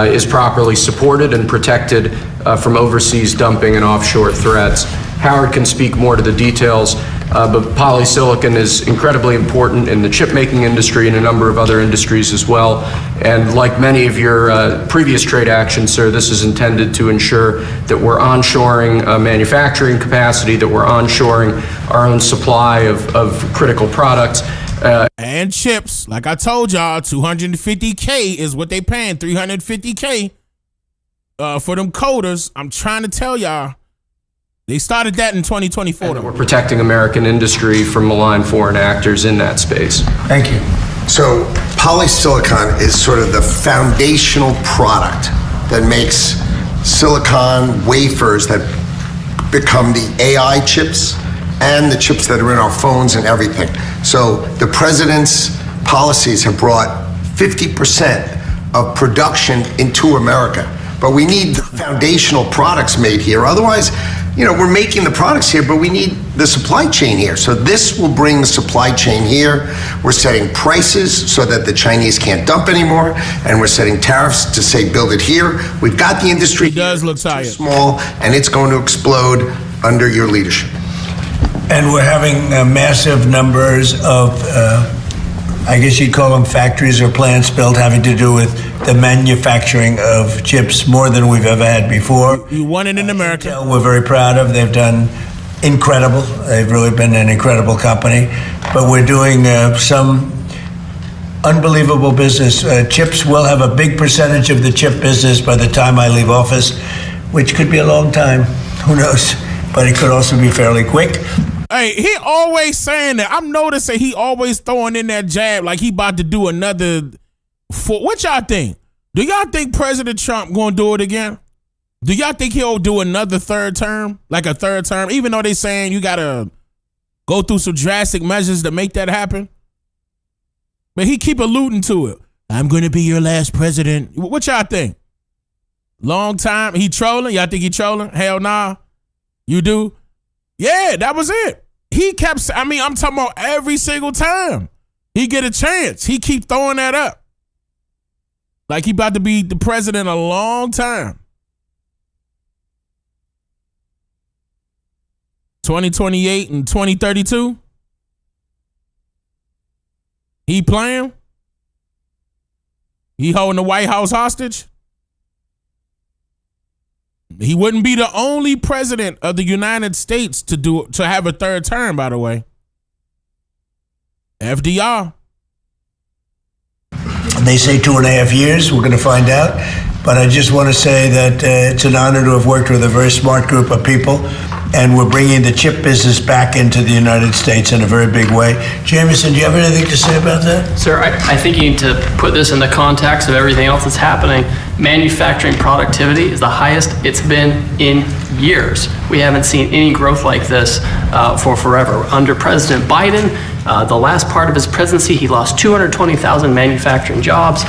is properly supported and protected from overseas dumping and offshore threats. Howard can speak more to the details, but polysilicon is incredibly important in the chip making industry and a number of other industries as well. And like many of your previous trade actions, sir, this is intended to ensure that we're onshoring manufacturing capacity, that we're onshoring our own supply of critical products. And chips, like I told y'all, $250K is what they paying, $350K for them coders. I'm trying to tell y'all, they started that in 2024. We're protecting American industry from malign foreign actors in that space. Thank you. So polysilicon is sort of the foundational product that makes silicon wafers that become the AI chips and the chips that are in our phones and everything. So the president's policies have brought 50% of production into America. But we need the foundational products made here. Otherwise, we're making the products here, but we need the supply chain here. So this will bring the supply chain here. We're setting prices so that the Chinese can't dump anymore, and we're setting tariffs to say build it here. We've got the industry. It does look tired. Small, and it's going to explode under your leadership. And we're having massive numbers of, I guess you'd call them factories or plants built, having to do with the manufacturing of chips, more than we've ever had before. You won it in America. Intel, we're very proud of. They've done incredible. They've really been an incredible company. But we're doing some unbelievable business. Chips will have a big percentage of the chip business by the time I leave office, which could be a long time. Who knows? But it could also be fairly quick. Hey, he always saying that. I'm noticing he always throwing in that jab like he about to do another. What y'all think? Do y'all think President Trump gonna do it again? Do y'all think he'll do another third term? Like a third term? Even though they saying you gotta go through some drastic measures to make that happen? But he keep alluding to it. I'm gonna be your last president. What y'all think? Long time? He trolling? Y'all think he trolling? Hell nah. You do? Yeah, that was it. He kept, I'm talking about every single time he get a chance, he keep throwing that up. Like he about to be the president a long time. 2028 and 2032. He playing? He holding the White House hostage? He wouldn't be the only president of the United States to have a third term, by the way. FDR. They say 2.5 years. We're going to find out. But I just want to say that it's an honor to have worked with a very smart group of people. And we're bringing the chip business back into the United States in a very big way. Jameson, do you have anything to say about that? Sir, I think you need to put this in the context of everything else that's happening. Manufacturing productivity is the highest it's been in years. We haven't seen any growth like this for forever. Under President Biden, the last part of his presidency, he lost 220,000 manufacturing jobs.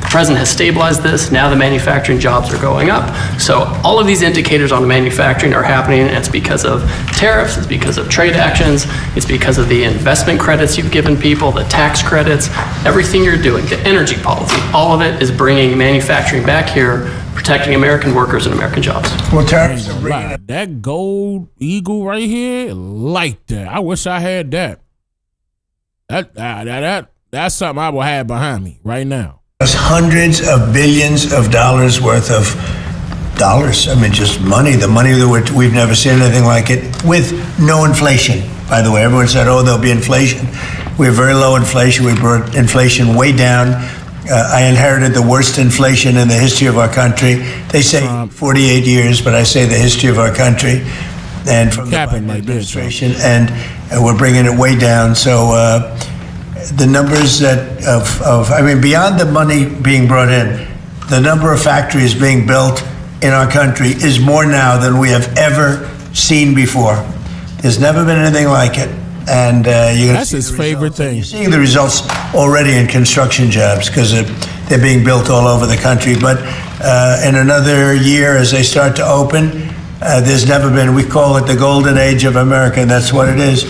The president has stabilized this. Now the manufacturing jobs are going up. So all of these indicators on the manufacturing are happening, and it's because of tariffs, it's because of trade actions, it's because of the investment credits you've given people, the tax credits, everything you're doing, the energy policy, all of it is bringing manufacturing back here, protecting American workers and American jobs. Well, tariffs are bringing up. That gold eagle right here, like that. I wish I had that. That's something I will have behind me right now. Hundreds of billions of dollars worth of dollars. Just money. The money that we've never seen anything like it with no inflation. By the way, everyone said, oh, there'll be inflation. We have very low inflation. We brought inflation way down. I inherited the worst inflation in the history of our country. They say 48 years, but I say the history of our country. And from the Biden administration. And we're bringing it way down. So, the numbers beyond the money being brought in, the number of factories being built in our country is more now than we have ever seen before. There's never been anything like it. And you're that's his favorite thing. You're seeing the results already in construction jobs because they're being built all over the country. But in another year, as they start to open, there's never been, we call it the golden age of America, and that's what it is.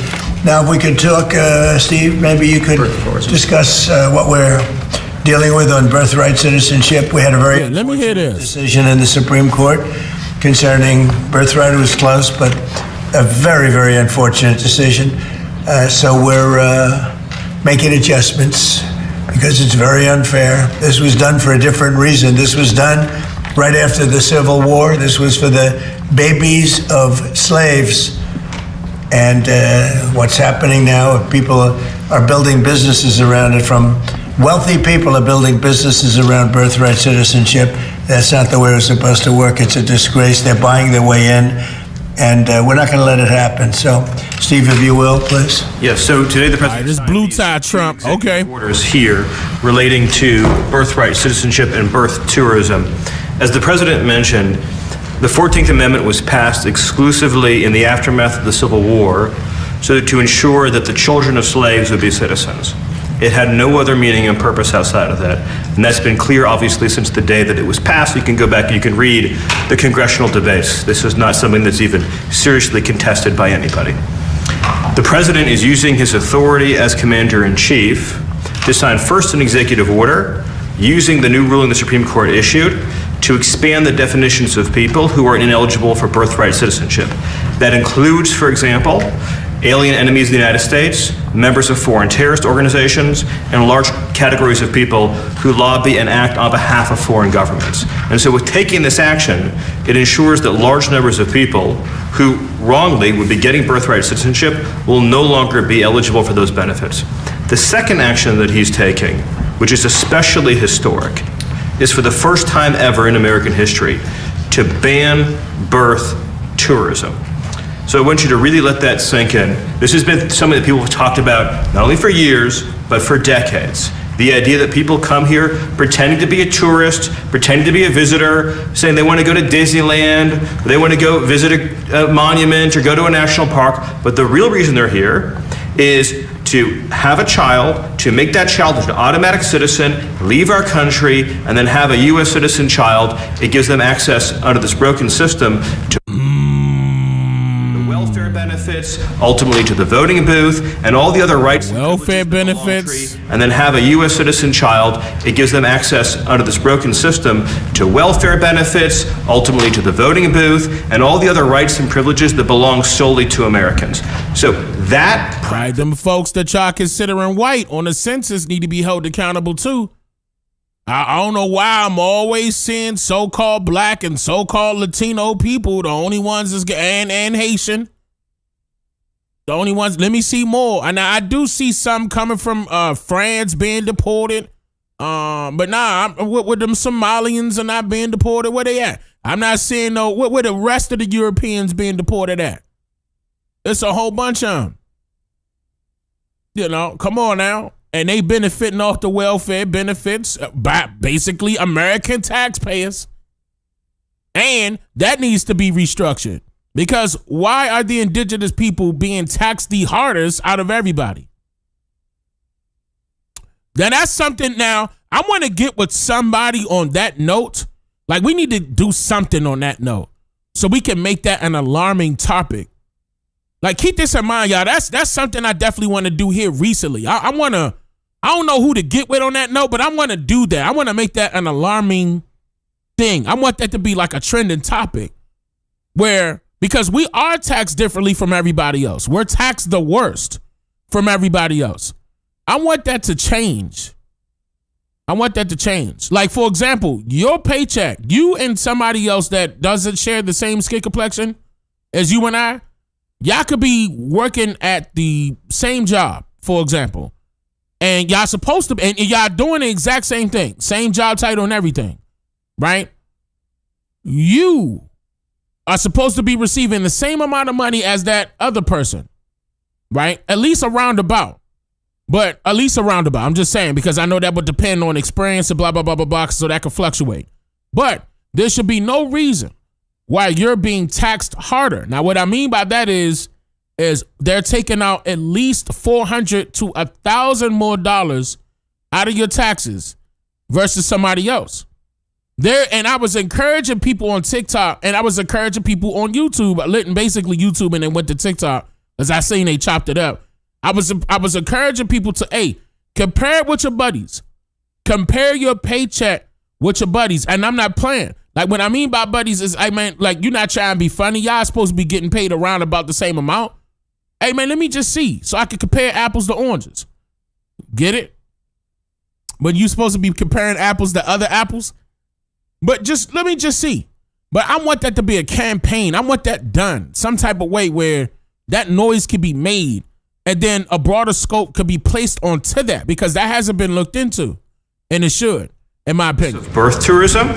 Now, if we could talk, Steve, maybe you could discuss what we're dealing with on birthright citizenship. We had a very let me hear this decision in the Supreme Court concerning birthright. It was close, but a very, very unfortunate decision. So we're making adjustments because it's very unfair. This was done for a different reason. This was done right after the Civil War. This was for the babies of slaves. And what's happening now, people are building businesses around it. From wealthy people are building businesses around birthright citizenship. That's not the way it's supposed to work. It's a disgrace. They're buying their way in, and we're not going to let it happen. So, Steve, if you will, please. Yes. So today the president this blue tie Trump. Okay. Orders here relating to birthright citizenship and birth tourism. As the president mentioned, the 14th Amendment was passed exclusively in the aftermath of the Civil War so to ensure that the children of slaves would be citizens. It had no other meaning and purpose outside of that. And that's been clear, obviously, since the day that it was passed. You can go back and you can read the congressional debates. This is not something that's even seriously contested by anybody. The president is using his authority as commander-in-chief to sign first an executive order using the new ruling the Supreme Court issued to expand the definitions of people who are ineligible for birthright citizenship. That includes, for example, alien enemies of the United States, members of foreign terrorist organizations, and large categories of people who lobby and act on behalf of foreign governments. And so with taking this action, it ensures that large numbers of people who wrongly would be getting birthright citizenship will no longer be eligible for those benefits. The second action that he's taking, which is especially historic, is for the first time ever in American history to ban birth tourism. So I want you to really let that sink in. This has been something that people have talked about not only for years, but for decades. The idea that people come here pretending to be a tourist, pretending to be a visitor, saying they want to go to Disneyland, or they want to go visit a monument or go to a national park, but the real reason they're here is to have a child, to make that child an automatic citizen, leave our country, and then have a U.S. citizen child. It gives them access under this broken system to welfare benefits, ultimately to the voting booth, and all the other rights. Welfare benefits. And then have a U.S. citizen child. It gives them access under this broken system to welfare benefits, ultimately to the voting booth, and all the other rights and privileges that belong solely to Americans. So that... Right, them folks that y'all considering white on the census need to be held accountable too. I don't know why I'm always seeing so-called black and so-called Latino people, the only ones is and Haitian. The only ones, let me see more. And I do see some coming from France being deported. But nah, with them Somalians are not being deported. Where they at? I'm not seeing no, where the rest of the Europeans being deported at? It's a whole bunch of them. You know, come on now. And they benefiting off the welfare benefits by basically American taxpayers. And that needs to be restructured. Because why are the indigenous people being taxed the hardest out of everybody? Now that's something. Now I want to get with somebody on that note. Like we need to do something on that note so we can make that an alarming topic. Like keep this in mind, y'all. That's something I definitely want to do here recently. I don't know who to get with on that note, but I want to do that. I want to make that an alarming thing. I want that to be like a trending topic because we are taxed differently from everybody else. We're taxed the worst from everybody else. I want that to change. Like, for example, your paycheck, you and somebody else that doesn't share the same skin complexion as you and I, y'all could be working at the same job, for example. And y'all supposed to, and y'all doing the exact same thing, same job title and everything, right? You are supposed to be receiving the same amount of money as that other person, right? At least a roundabout. But at least a roundabout. I'm just saying, because I know that would depend on experience and blah, blah, blah, blah, blah, so that could fluctuate. But there should be no reason why you're being taxed harder. Now, what I mean by that is they're taking out at least $400 to $1,000 more out of your taxes versus somebody else. And I was encouraging people on TikTok, and I was encouraging people on YouTube, basically YouTube, and then went to TikTok, as I seen they chopped it up. I was encouraging people to, compare it with your buddies. Compare your paycheck with your buddies. And I'm not playing. Like, what I mean by buddies is, like, you're not trying to be funny. Y'all supposed to be getting paid around about the same amount. Hey, man, let me just see so I can compare apples to oranges. Get it? But you supposed to be comparing apples to other apples? But let me just see. But I want that to be a campaign. I want that done some type of way where that noise can be made and then a broader scope could be placed onto that, because that hasn't been looked into, and it should, in my opinion. Birth tourism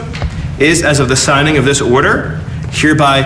is, as of the signing of this order, hereby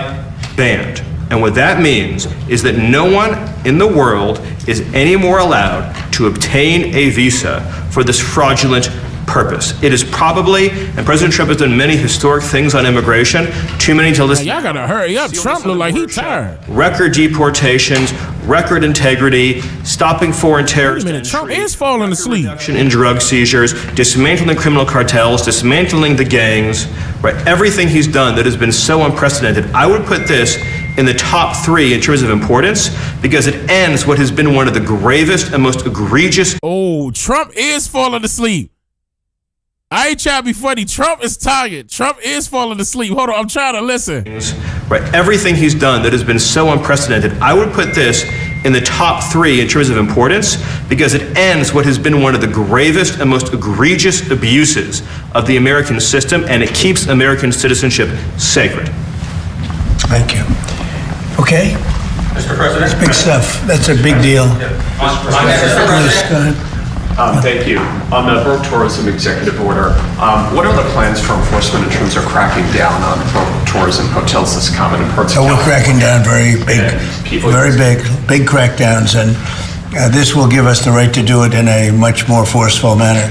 banned. And what that means is that no one in the world is any more allowed to obtain a visa for this fraudulent purpose. It is probably, and President Trump has done many historic things on immigration, too many to list. Y'all gotta hurry up. Trump look like he tired. Record deportations, record integrity, stopping foreign terrorist Wait a minute, Trump is falling asleep. reduction in drug seizures, dismantling criminal cartels, dismantling the gangs, right? Everything he's done that has been so unprecedented. I would put this in the top 3 in terms of importance because it ends what has been one of the gravest and most egregious. Oh, Trump is falling asleep. I ain't trying to be funny. Trump is tired. Trump is falling asleep. Hold on, I'm trying to listen. Right, everything he's done that has been so unprecedented. I would put this in the top 3 in terms of importance because it ends what has been one of the gravest and most egregious abuses of the American system, and it keeps American citizenship sacred. Thank you. Okay. Mr. President. That's big stuff. That's a big deal. Mr. President. Thank you. On the Rural Tourism Executive Order, what are the plans for enforcement in terms of cracking down on rural tourism hotels that's common in parts of So we're California? cracking down very big crackdowns, and this will give us the right to do it in a much more forceful manner.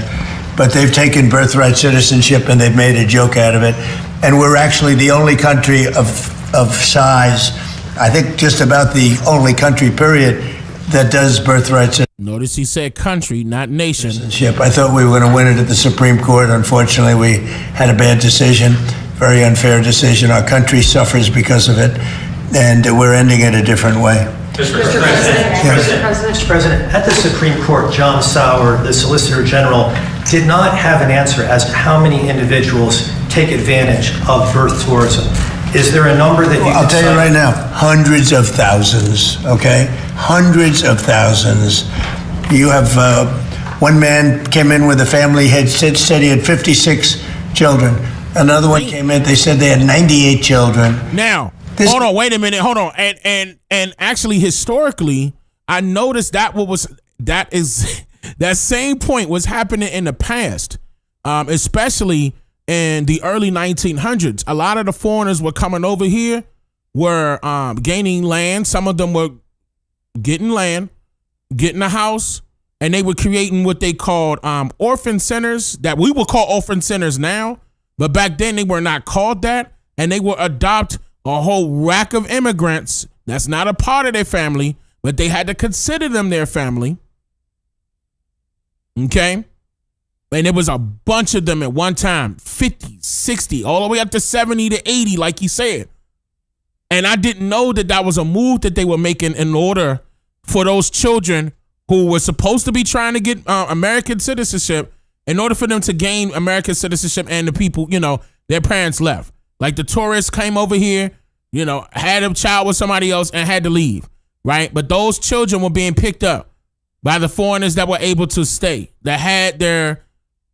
But they've taken birthright citizenship and they've made a joke out of it, and we're actually the only country of size, I think just about the only country, period, that does birthright citizenship. Notice he said country, not nation. I thought we were going to win it at the Supreme Court. Unfortunately, we had a bad decision, very unfair decision. Our country suffers because of it, and we're ending it a different way. Mr. President, at the Supreme Court, John Sauer, the Solicitor General, did not have an answer as to how many individuals take advantage of birth tourism. Is there a number that you I'll tell you right now, hundreds of thousands, okay? Hundreds of thousands. You have, one man came in with a family, said he had 56 children. Another one came in, they said they had 98 children. Now, hold on, wait a minute, hold on. And actually, historically, I noticed that that same point was happening in the past, especially in the early 1900s. A lot of the foreigners were coming over here, were gaining land. Some of them were getting land, getting a house, and they were creating what they called orphan centers that we would call orphan centers now. But back then they were not called that, and they would adopt a whole rack of immigrants that's not a part of their family, but they had to consider them their family. Okay? And there was a bunch of them at one time, 50, 60, all the way up to 70 to 80, like he said. And I didn't know that was a move that they were making in order for those children who were supposed to be trying to get American citizenship, in order for them to gain American citizenship, and the people, their parents left. Like the tourists came over here, had a child with somebody else and had to leave, right? But those children were being picked up by the foreigners that were able to stay, that had their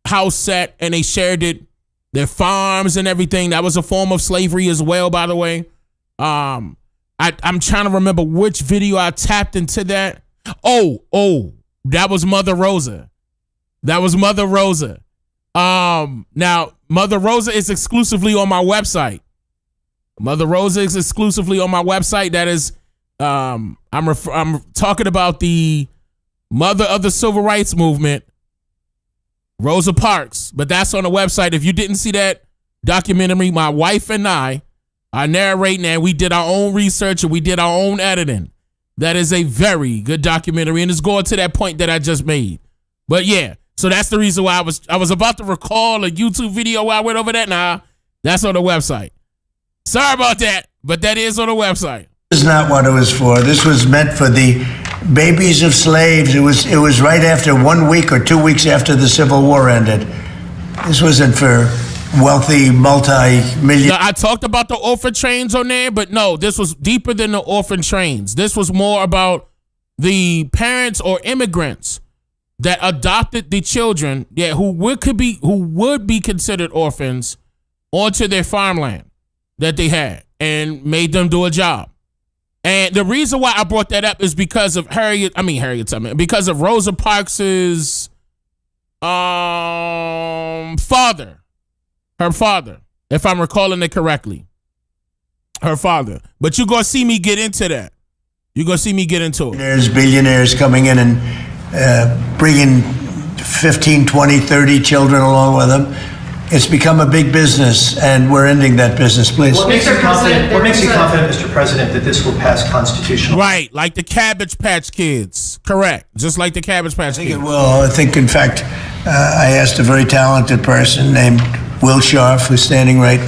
house set and they shared it, their farms and everything. That was a form of slavery as well, by the way. I'm trying to remember which video I tapped into that. Oh, that was Mother Rosa. Now, Mother Rosa is exclusively on my website. That is, I'm talking about the mother of the civil rights movement, Rosa Parks, but that's on the website. If you didn't see that documentary, my wife and I are narrating, and we did our own research and we did our own editing. That is a very good documentary, and it's going to that point that I just made. But yeah, so that's the reason why I was about to recall a YouTube video while I went over that. Nah, that's on the website. Sorry about that, but that is on the website. This is not what it was for. This was meant for the babies of slaves. It was right after 1 week or 2 weeks after the Civil War ended. This wasn't for wealthy multi-million. I talked about the orphan trains on there, but no, this was deeper than the orphan trains. This was more about the parents or immigrants that adopted the children, who would be considered orphans, onto their farmland that they had and made them do a job. And the reason why I brought that up is because of because of Rosa Parks's father. Her father, if I'm recalling it correctly. Her father. But you're going to see me get into that. There's billionaires coming in and bringing 15, 20, 30 children along with them. It's become a big business, and we're ending that business, please. What makes you confident, Mr. President, that this will pass constitutional? Right, like the Cabbage Patch Kids. Correct. Just like the Cabbage Patch Kids. I think it will. I think, in fact, I asked a very talented person named Will Scharf, who's standing right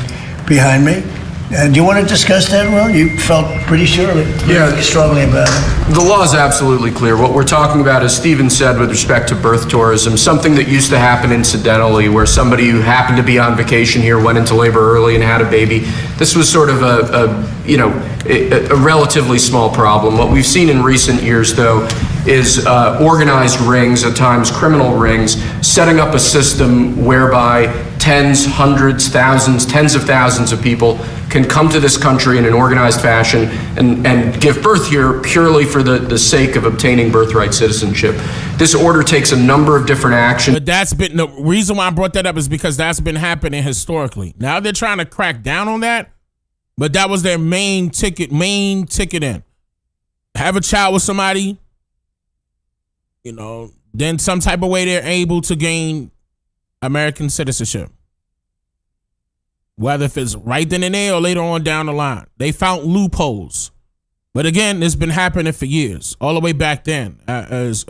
behind me. Do you want to discuss that, Will? You felt pretty strongly about it. The law is absolutely clear. What we're talking about, as Stephen said, with respect to birth tourism, something that used to happen incidentally, where somebody who happened to be on vacation here went into labor early and had a baby. This was sort of a relatively small problem. What we've seen in recent years, though, is organized rings, at times criminal rings, setting up a system whereby tens, hundreds, thousands, tens of thousands of people can come to this country in an organized fashion and give birth here purely for the sake of obtaining birthright citizenship. This order takes a number of different actions. But that's been the reason why I brought that up is because that's been happening historically. Now they're trying to crack down on that, but that was their main ticket in. Have a child with somebody, then some type of way they're able to gain American citizenship. Whether if it's right then and there or later on down the line. They found loopholes. But again, it's been happening for years, all the way back then,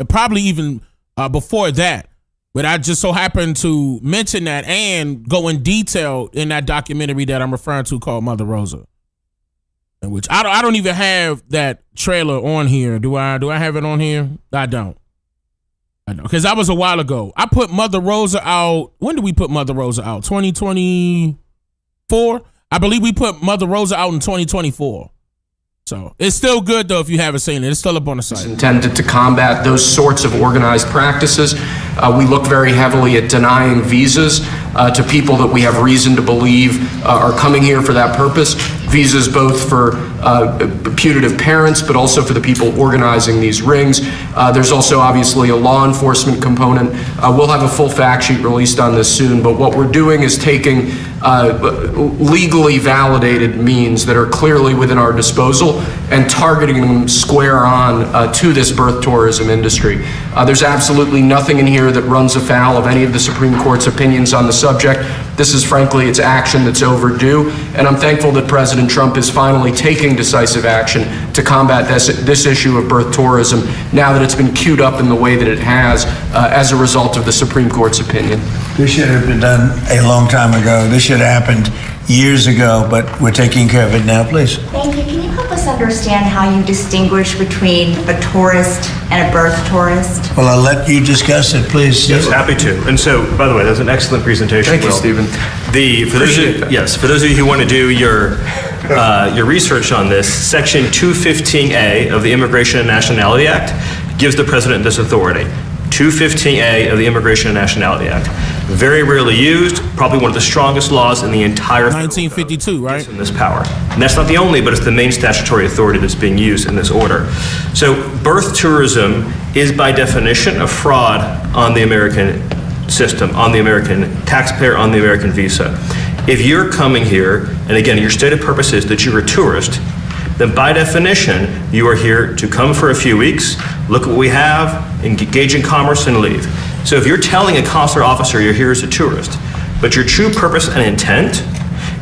probably even before that. But I just so happened to mention that and go in detail in that documentary that I'm referring to called Mother Rosa. In which I don't even have that trailer on here. Do I have it on here? I don't. Because that was a while ago. I put Mother Rosa out. When did we put Mother Rosa out? 2024? I believe we put Mother Rosa out in 2024. So it's still good, though, if you haven't seen it. It's still up on the site. Intended to combat those sorts of organized practices. We look very heavily at denying visas to people that we have reason to believe are coming here for that purpose. Visas both for putative parents, but also for the people organizing these rings. There's also obviously a law enforcement component. We'll have a full fact sheet released on this soon, but what we're doing is taking legally validated means that are clearly within our disposal and targeting them square on to this birth tourism industry. There's absolutely nothing in here that runs afoul of any of the Supreme Court's opinions on the subject. This is frankly, it's action that's overdue, and I'm thankful that President Trump is finally taking decisive action to combat this issue of birth tourism now that it's been queued up in the way that it has as a result of the Supreme Court's opinion. This should have been done a long time ago. This should have happened years ago, but we're taking care of it now, please. Thank you. Can you help us understand how you distinguish between a tourist and a birth tourist? Well, I'll let you discuss it, please. Yes, happy to. And so, by the way, that's an excellent presentation. Thank you, Stephen. For those of you who want to do your research on this, Section 215A of the Immigration and Nationality Act gives the president this authority. 215A of the Immigration and Nationality Act. Very rarely used, probably one of the strongest laws in the entire 1952, right? In this power. And that's not the only, but it's the main statutory authority that's being used in this order. So birth tourism is by definition a fraud on the American system, on the American taxpayer, on the American visa. If you're coming here, and again, your stated purpose is that you're a tourist, then by definition, you are here to come for a few weeks, look at what we have, engage in commerce, and leave. So if you're telling a consular officer you're here as a tourist, but your true purpose and intent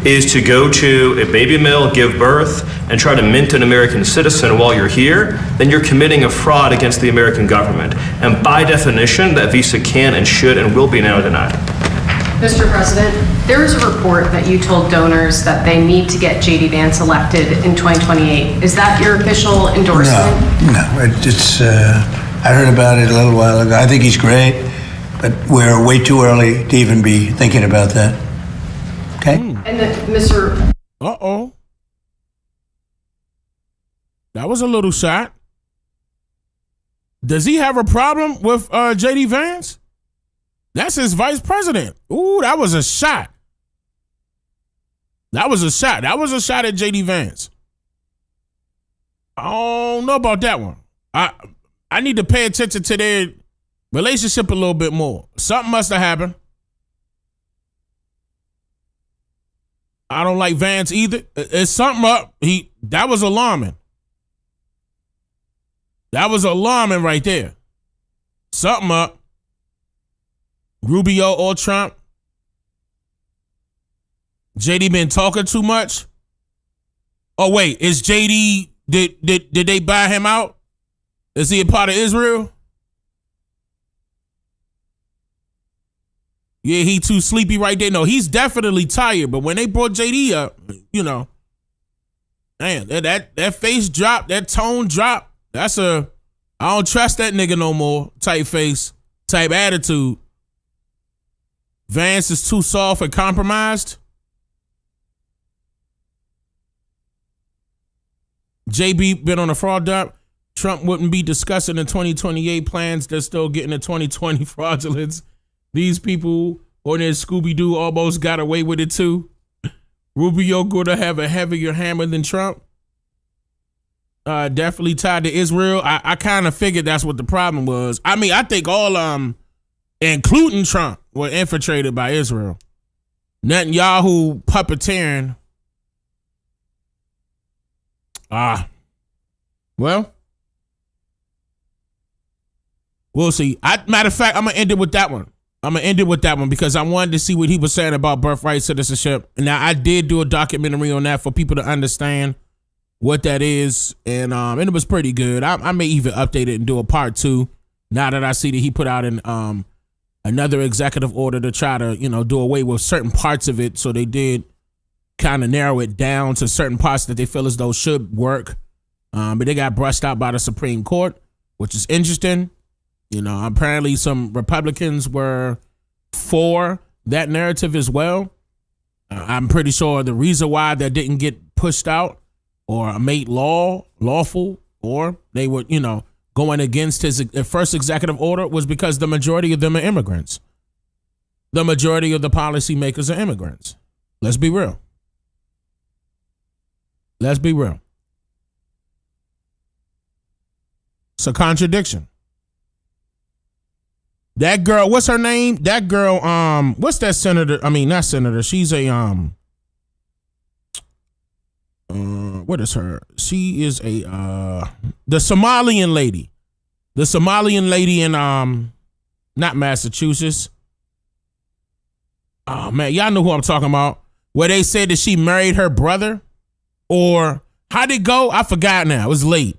is to go to a baby mill, give birth, and try to mint an American citizen while you're here, then you're committing a fraud against the American government. And by definition, that visa can and should and will be now denied. Mr. President, there is a report that you told donors that they need to get J.D. Vance elected in 2028. Is that your official endorsement? No. I heard about it a little while ago. I think he's great, but we're way too early to even be thinking about that. Okay? And then, Mr. Uh-oh. That was a little shot. Does he have a problem with J.D. Vance? That's his vice president. Ooh, that was a shot. That was a shot. That was a shot at J.D. Vance. I don't know about that one. I need to pay attention to their relationship a little bit more. Something must have happened. I don't like Vance either. It's something up. That was alarming. That was alarming right there. Something up. Rubio or Trump. JD been talking too much? Oh wait, is JD, did they buy him out? Is he a part of Israel? Yeah, he too sleepy right there. No, he's definitely tired, but when they brought JD up, you know, man, that face drop, that tone drop, that's I don't trust that nigga no more type face, type attitude. Vance is too soft and compromised. JB been on a fraud dump. Trump wouldn't be discussing the 2028 plans. They're still getting the 2020 fraudulence. These people on their Scooby-Doo almost got away with it too. Rubio gonna have a heavier hammer than Trump. Definitely tied to Israel. I kind of figured that's what the problem was. I mean, I think all including Trump, were infiltrated by Israel. Netanyahu puppeteering. Well, we'll see. Matter of fact, I'm gonna end it with that one. Because I wanted to see what he was saying about birthright citizenship. Now, I did do a documentary on that for people to understand what that is, and it was pretty good. I may even update it and do a part 2 now that I see that he put out another executive order to try to, do away with certain parts of it. So they did kind of narrow it down to certain parts that they feel as though should work. But they got brushed out by the Supreme Court, which is interesting. Apparently some Republicans were for that narrative as well. I'm pretty sure the reason why that didn't get pushed out or made lawful, or they were, going against his first executive order was because the majority of them are immigrants. The majority of the policymakers are immigrants. Let's be real. It's a contradiction. That girl, what's her name? That girl, what's that senator? I mean, not senator. She's a, what is her? She is the Somalian lady. The Somalian lady in, not Massachusetts. Oh man, y'all know who I'm talking about. Where they said that she married her brother, or how'd it go? I forgot now. It was late.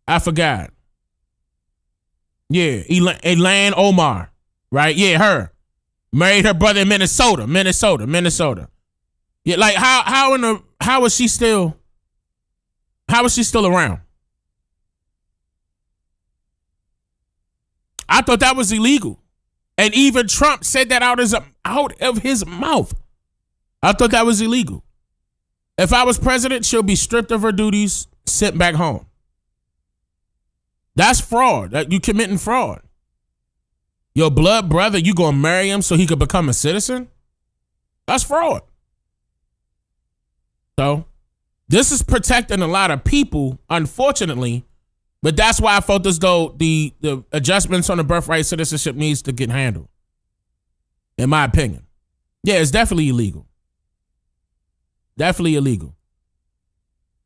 I forgot. Yeah, Elaine Omar, right? Yeah, her. Married her brother in Minnesota. Yeah, like how is she still around? I thought that was illegal. And even Trump said that out of his mouth. I thought that was illegal. If I was president, she'll be stripped of her duties, sent back home. That's fraud. That you committing fraud. Your blood brother, you gonna marry him so he could become a citizen? That's fraud. So this is protecting a lot of people, unfortunately, but that's why I felt as though the adjustments on the birthright citizenship needs to get handled. In my opinion. Yeah, it's definitely illegal. Definitely illegal.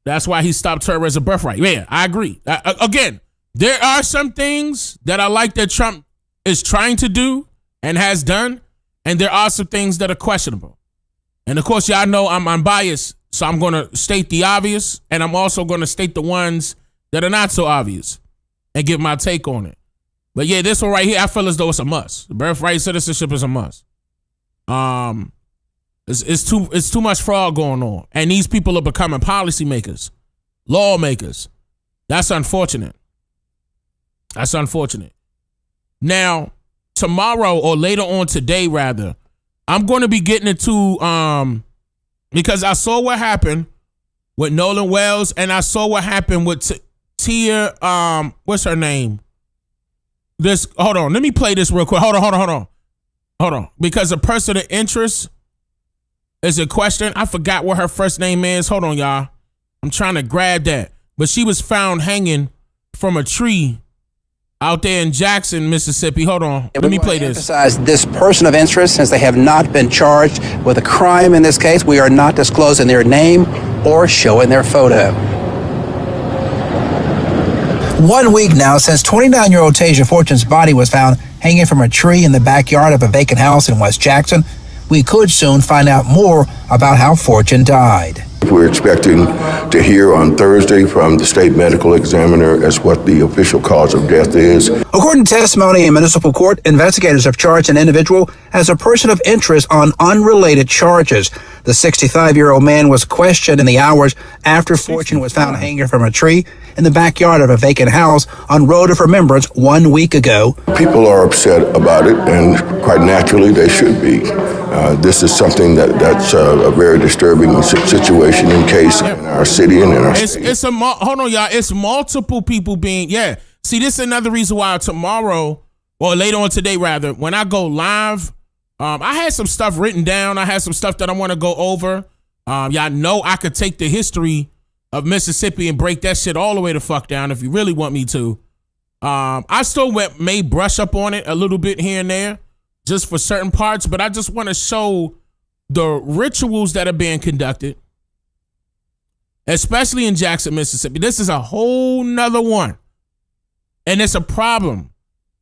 That's why he stopped her as a birthright. Yeah, I agree. Again, there are some things that I like that Trump is trying to do and has done, and there are some things that are questionable. And of course, y'all know I'm unbiased, so I'm going to state the obvious, and I'm also going to state the ones that are not so obvious and give my take on it. But yeah, this one right here, I feel as though it's a must. Birthright citizenship is a must. It's too much fraud going on, and these people are becoming policymakers, lawmakers. That's unfortunate. Now, tomorrow or later on today, rather, I'm going to be getting into because I saw what happened with Nolan Wells, and I saw what happened with Tia. What's her name? Hold on. Let me play this real quick. Hold on. Because a person of interest is a question. I forgot what her first name is. Hold on, y'all. I'm trying to grab that. But she was found hanging from a tree out there in Jackson, Mississippi. Hold on. Let me play this. Emphasize this person of interest, since they have not been charged with a crime in this case. We are not disclosing their name or showing their photo. 1 week now since 29-year-old Tasia Fortune's body was found hanging from a tree in the backyard of a vacant house in West Jackson. we could soon find out more about how Fortune died. We're expecting to hear on Thursday from the state medical examiner as what the official cause of death is. According to testimony in municipal court, investigators have charged an individual as a person of interest on unrelated charges. The 65-year-old man was questioned in the hours after Fortune was found hanging from a tree in the backyard of a vacant house on Road of Remembrance 1 week ago. People are upset about it, and quite naturally they should be. This is something that's a very disturbing situation in case in our city and in our state. Hold on, y'all. It's multiple people being, See, this is another reason why tomorrow, or later on today, rather, when I go live, I had some stuff written down. I had some stuff that I want to go over. Y'all know I could take the history of Mississippi and break that shit all the way the fuck down if you really want me to. I still may brush up on it a little bit here and there, just for certain parts, but I just want to show the rituals that are being conducted, especially in Jackson, Mississippi. This is a whole nother one. And it's a problem.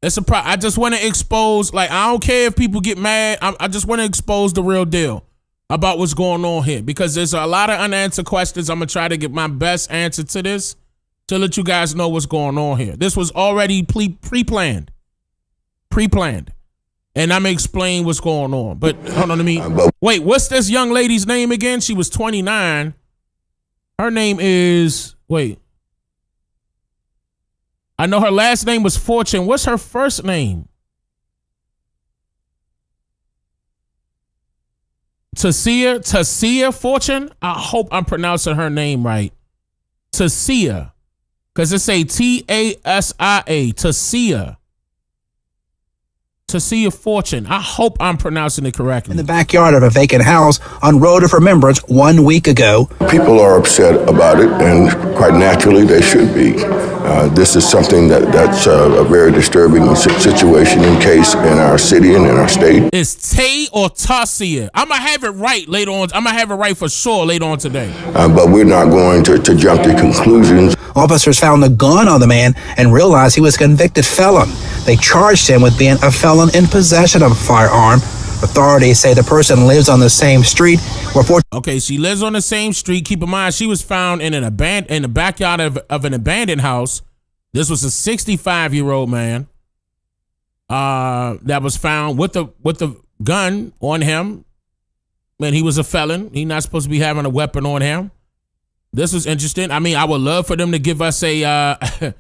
I just want to expose, I don't care if people get mad. I just want to expose the real deal about what's going on here, because there's a lot of unanswered questions. I'm going to try to get my best answer to this to let you guys know what's going on here. This was already pre-planned. And I'm going to explain what's going on. But hold on, wait, what's this young lady's name again? She was 29. Her name is, I know her last name was Fortune. What's her first name? Tasia Fortune? I hope I'm pronouncing her name right. Tasia. Because it say T-A-S-I-A. Tasia Fortune. I hope I'm pronouncing it correctly. In the backyard of a vacant house on Road of Remembrance 1 week ago. People are upset about it, and quite naturally they should be. This is something that's a very disturbing situation in case in our city and in our state. It's Tay or Tasia. I'm going to have it right later on. I'm going to have it right for sure later on today. But we're not going to jump to conclusions. Officers found the gun on the man and realized he was a convicted felon. They charged him with being a felon in possession of a firearm. Authorities say the person lives on the same street where Okay, she lives on the same street. Keep in mind, she was found in the backyard of an abandoned house. This was a 65-year-old man that was found with the gun on him. And he was a felon. He's not supposed to be having a weapon on him. This was interesting. I mean, I would love for them to give us a,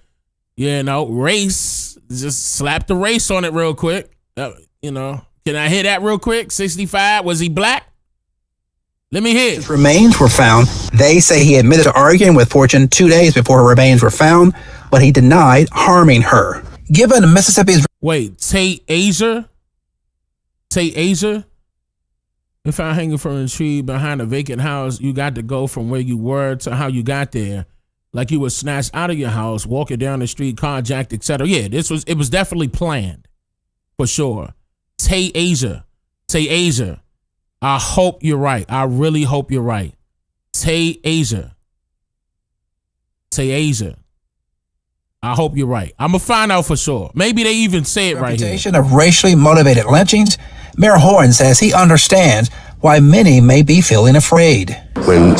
race. Just slap the race on it real quick. Can I hear that real quick? 65, was he black? Let me hear it. His remains were found. They say he admitted to arguing with Fortune 2 days before her remains were found, but he denied harming her. Given Mississippi's... Wait, Tay Asia? If I hanging from a tree behind a vacant house, you got to go from where you were to how you got there. Like you were snatched out of your house, walking down the street, carjacked, etc. Yeah, it was definitely planned, for sure. Tay Asia. I hope you're right. I really hope you're right. Tay Asia. I hope you're right. I'm gonna find out for sure. Maybe they even say it right here. Reputation of racially motivated lynchings. Mayor Horn says he understands why many may be feeling afraid. When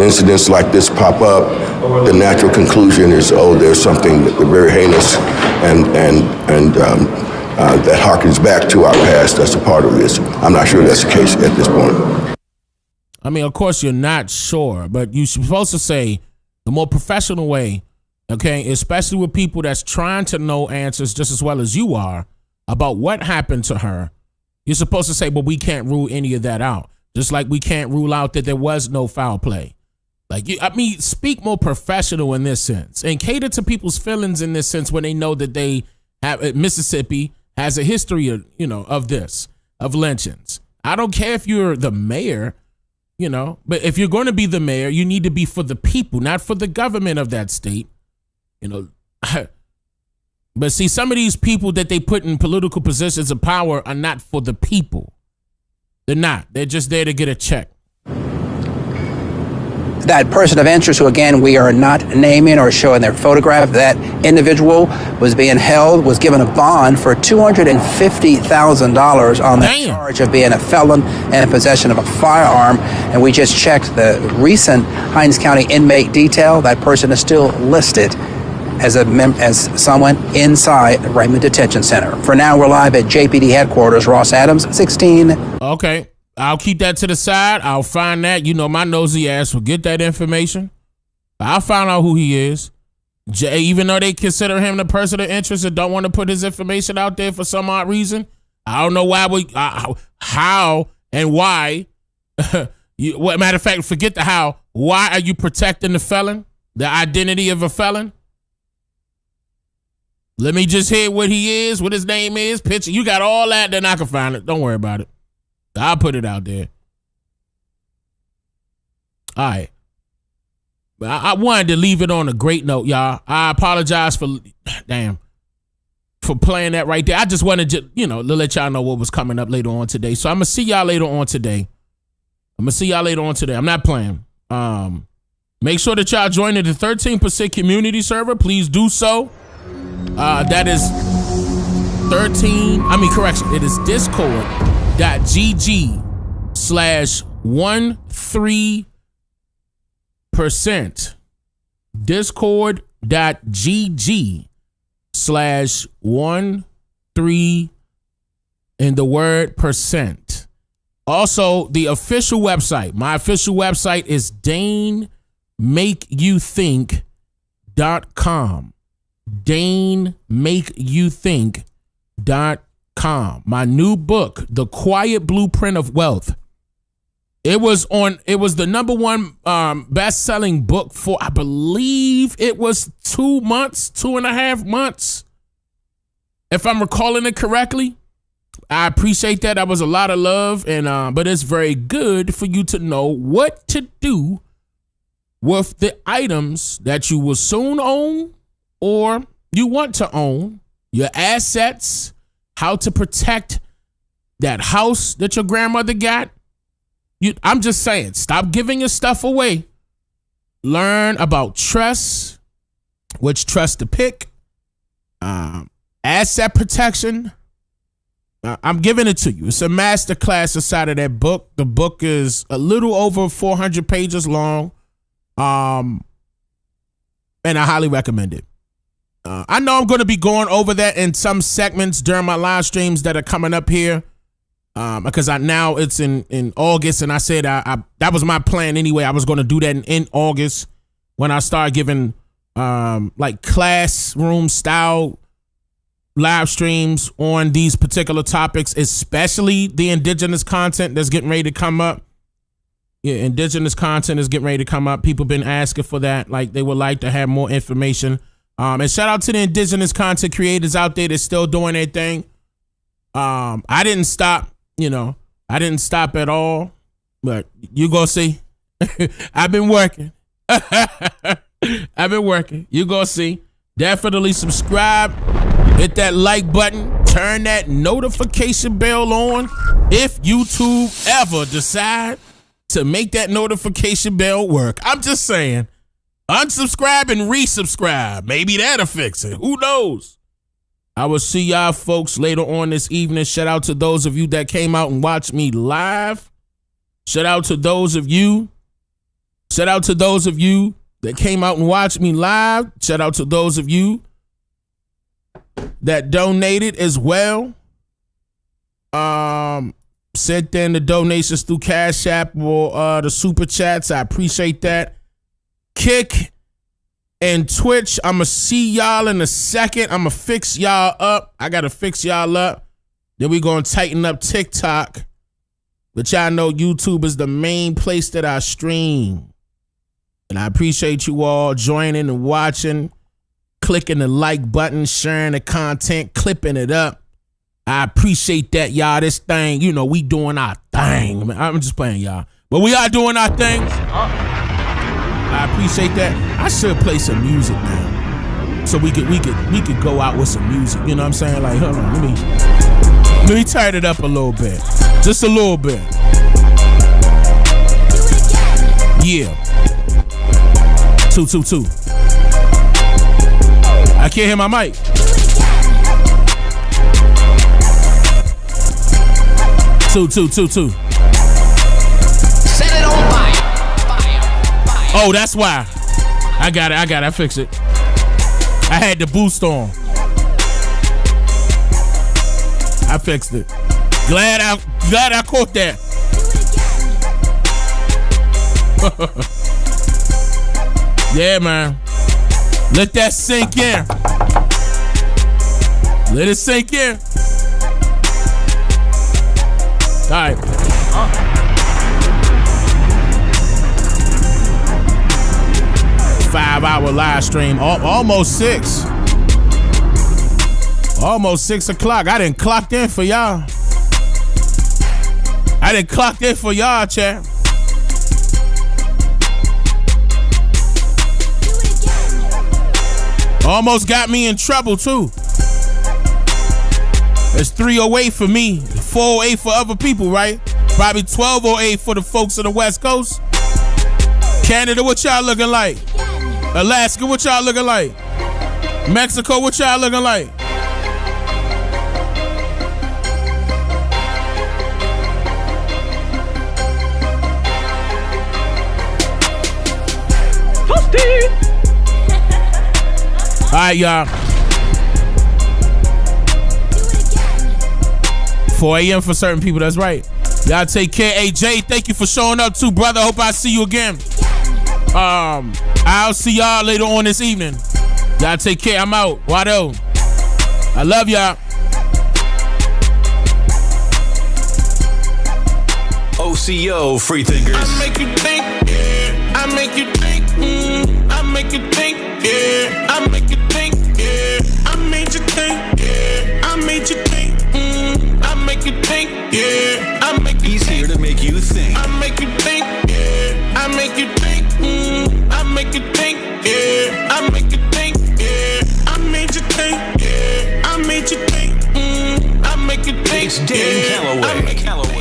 incidents like this pop up, the natural conclusion is, there's something very heinous and that harkens back to our past that's a part of this. I'm not sure that's the case at this point. I mean, of course you're not sure, but you're supposed to say the more professional way, okay, especially with people that's trying to know answers just as well as you are about what happened to her. You're supposed to say, but we can't rule any of that out. Just like we can't rule out that there was no foul play. Speak more professional in this sense and cater to people's feelings in this sense when they know that they have Mississippi has a history of lynchings. I don't care if you're the mayor, but if you're going to be the mayor, you need to be for the people, not for the government of that state. But see, some of these people that they put in political positions of power are not for the people. They're not. They're just there to get a check. That person of interest, who again we are not naming or showing their photograph, that individual was being held, was given a bond for $250,000 on the charge of being a felon and in possession of a firearm. And we just checked the recent Hinds County inmate detail. That person is still listed as someone inside Raymond Detention Center. For now, we're live at JPD headquarters. Ross Adams, 16. Okay. I'll keep that to the side. I'll find that. You know, my nosy ass will get that information. I'll find out who he is. Even though they consider him the person of interest and don't want to put his information out there for some odd reason. I don't know why how and why. Matter of fact, forget the how. Why are you protecting the felon? The identity of a felon? Let me just hear what he is, what his name is, picture. You got all that, then I can find it. Don't worry about it. I'll put it out there. All right. I wanted to leave it on a great note, y'all. I apologize for playing that right there. I just wanted to, to let y'all know what was coming up later on today. So I'm going to see y'all later on today. I'm not playing. Make sure that y'all join the 13% community server. Please do so. That is it is discord.gg/13%. discord.gg/13 in the word percent. Also, the official website. My official website is DaneMakeYouThink.com. DaneMakeYouThink.com. My new book, The Quiet Blueprint of Wealth. It was the number one best-selling book for, I believe it was 2.5 months. If I'm recalling it correctly. I appreciate that. That was a lot of love, but it's very good for you to know what to do with the items that you will soon own or you want to own, your assets, how to protect that house that your grandmother got. I'm just saying, stop giving your stuff away. Learn about trust, which trust to pick, asset protection. I'm giving it to you. It's a masterclass inside of that book. The book is a little over 400 pages long, and I highly recommend it. I know I'm going to be going over that in some segments during my live streams that are coming up here, because now it's in August, and I said that was my plan anyway. I was going to do that in August when I start giving like classroom style live streams on these particular topics, especially the indigenous content that's getting ready to come up. Yeah, indigenous content is getting ready to come up. People been asking for that. Like, they would like to have more information. And shout out to the indigenous content creators out there that's still doing their thing. I didn't stop, I didn't stop at all, but you gonna see. I've been working. You gonna see. Definitely subscribe. Hit that like button. Turn that notification bell on. If YouTube ever decide to make that notification bell work. I'm just saying. Unsubscribe and resubscribe. Maybe that'll fix it. Who knows? I will see y'all folks later on this evening. Shout out to those of you that came out and watched me live. Shout out to those of you. Shout out to those of you that came out and watched me live. Shout out to those of you that donated as well. Sent in the donations through Cash App or the super chats. I appreciate that. Kick and Twitch, I'ma see y'all in a second. I'ma fix y'all up. I gotta fix y'all up. Then we gonna tighten up TikTok. But y'all know YouTube is the main place that I stream. And I appreciate you all joining and watching, clicking the like button, sharing the content, clipping it up. I appreciate that, y'all. This thing, we doing our thing. I'm just playing, y'all. But we are doing our thing. I appreciate that. I should play some music now, so we could go out with some music. You know what I'm saying? Like, hold on, let me turn it up a little bit, just a little bit. Yeah. 222. I can't hear my mic. Two. Set it on fire. Oh, that's why. I got it. I fixed it. I had the boost on. I fixed it. Glad I caught that. Yeah, man. Let that sink in. Let it sink in. All right. 5-hour live stream. Almost 6. Almost 6 o'clock. I didn't clock in for y'all. Chat. Almost got me in trouble, too. It's 3:08 for me, 4:08 for other people, right? Probably 12:08 for the folks on the West Coast. Canada, what y'all looking like? Alaska, what y'all looking like? Mexico, what y'all looking like? All right, y'all. 4 a.m. for certain people, that's right. Y'all take care. AJ, thank you for showing up too, brother. Hope I see you again. I'll see y'all later on this evening. Y'all take care. I'm out. Wado. I love y'all. OCO, free thinkers. I make you think, yeah. I make you think, I make you think, yeah. I make you think, yeah. I made you think, yeah. I made you think, I make you think, yeah. I make you He's think. here to make you think. I make you think, yeah. I make you think, I make you think, yeah. I make you think, yeah. I made you think, yeah. I made you think, I make you think. It's Dane Calloway.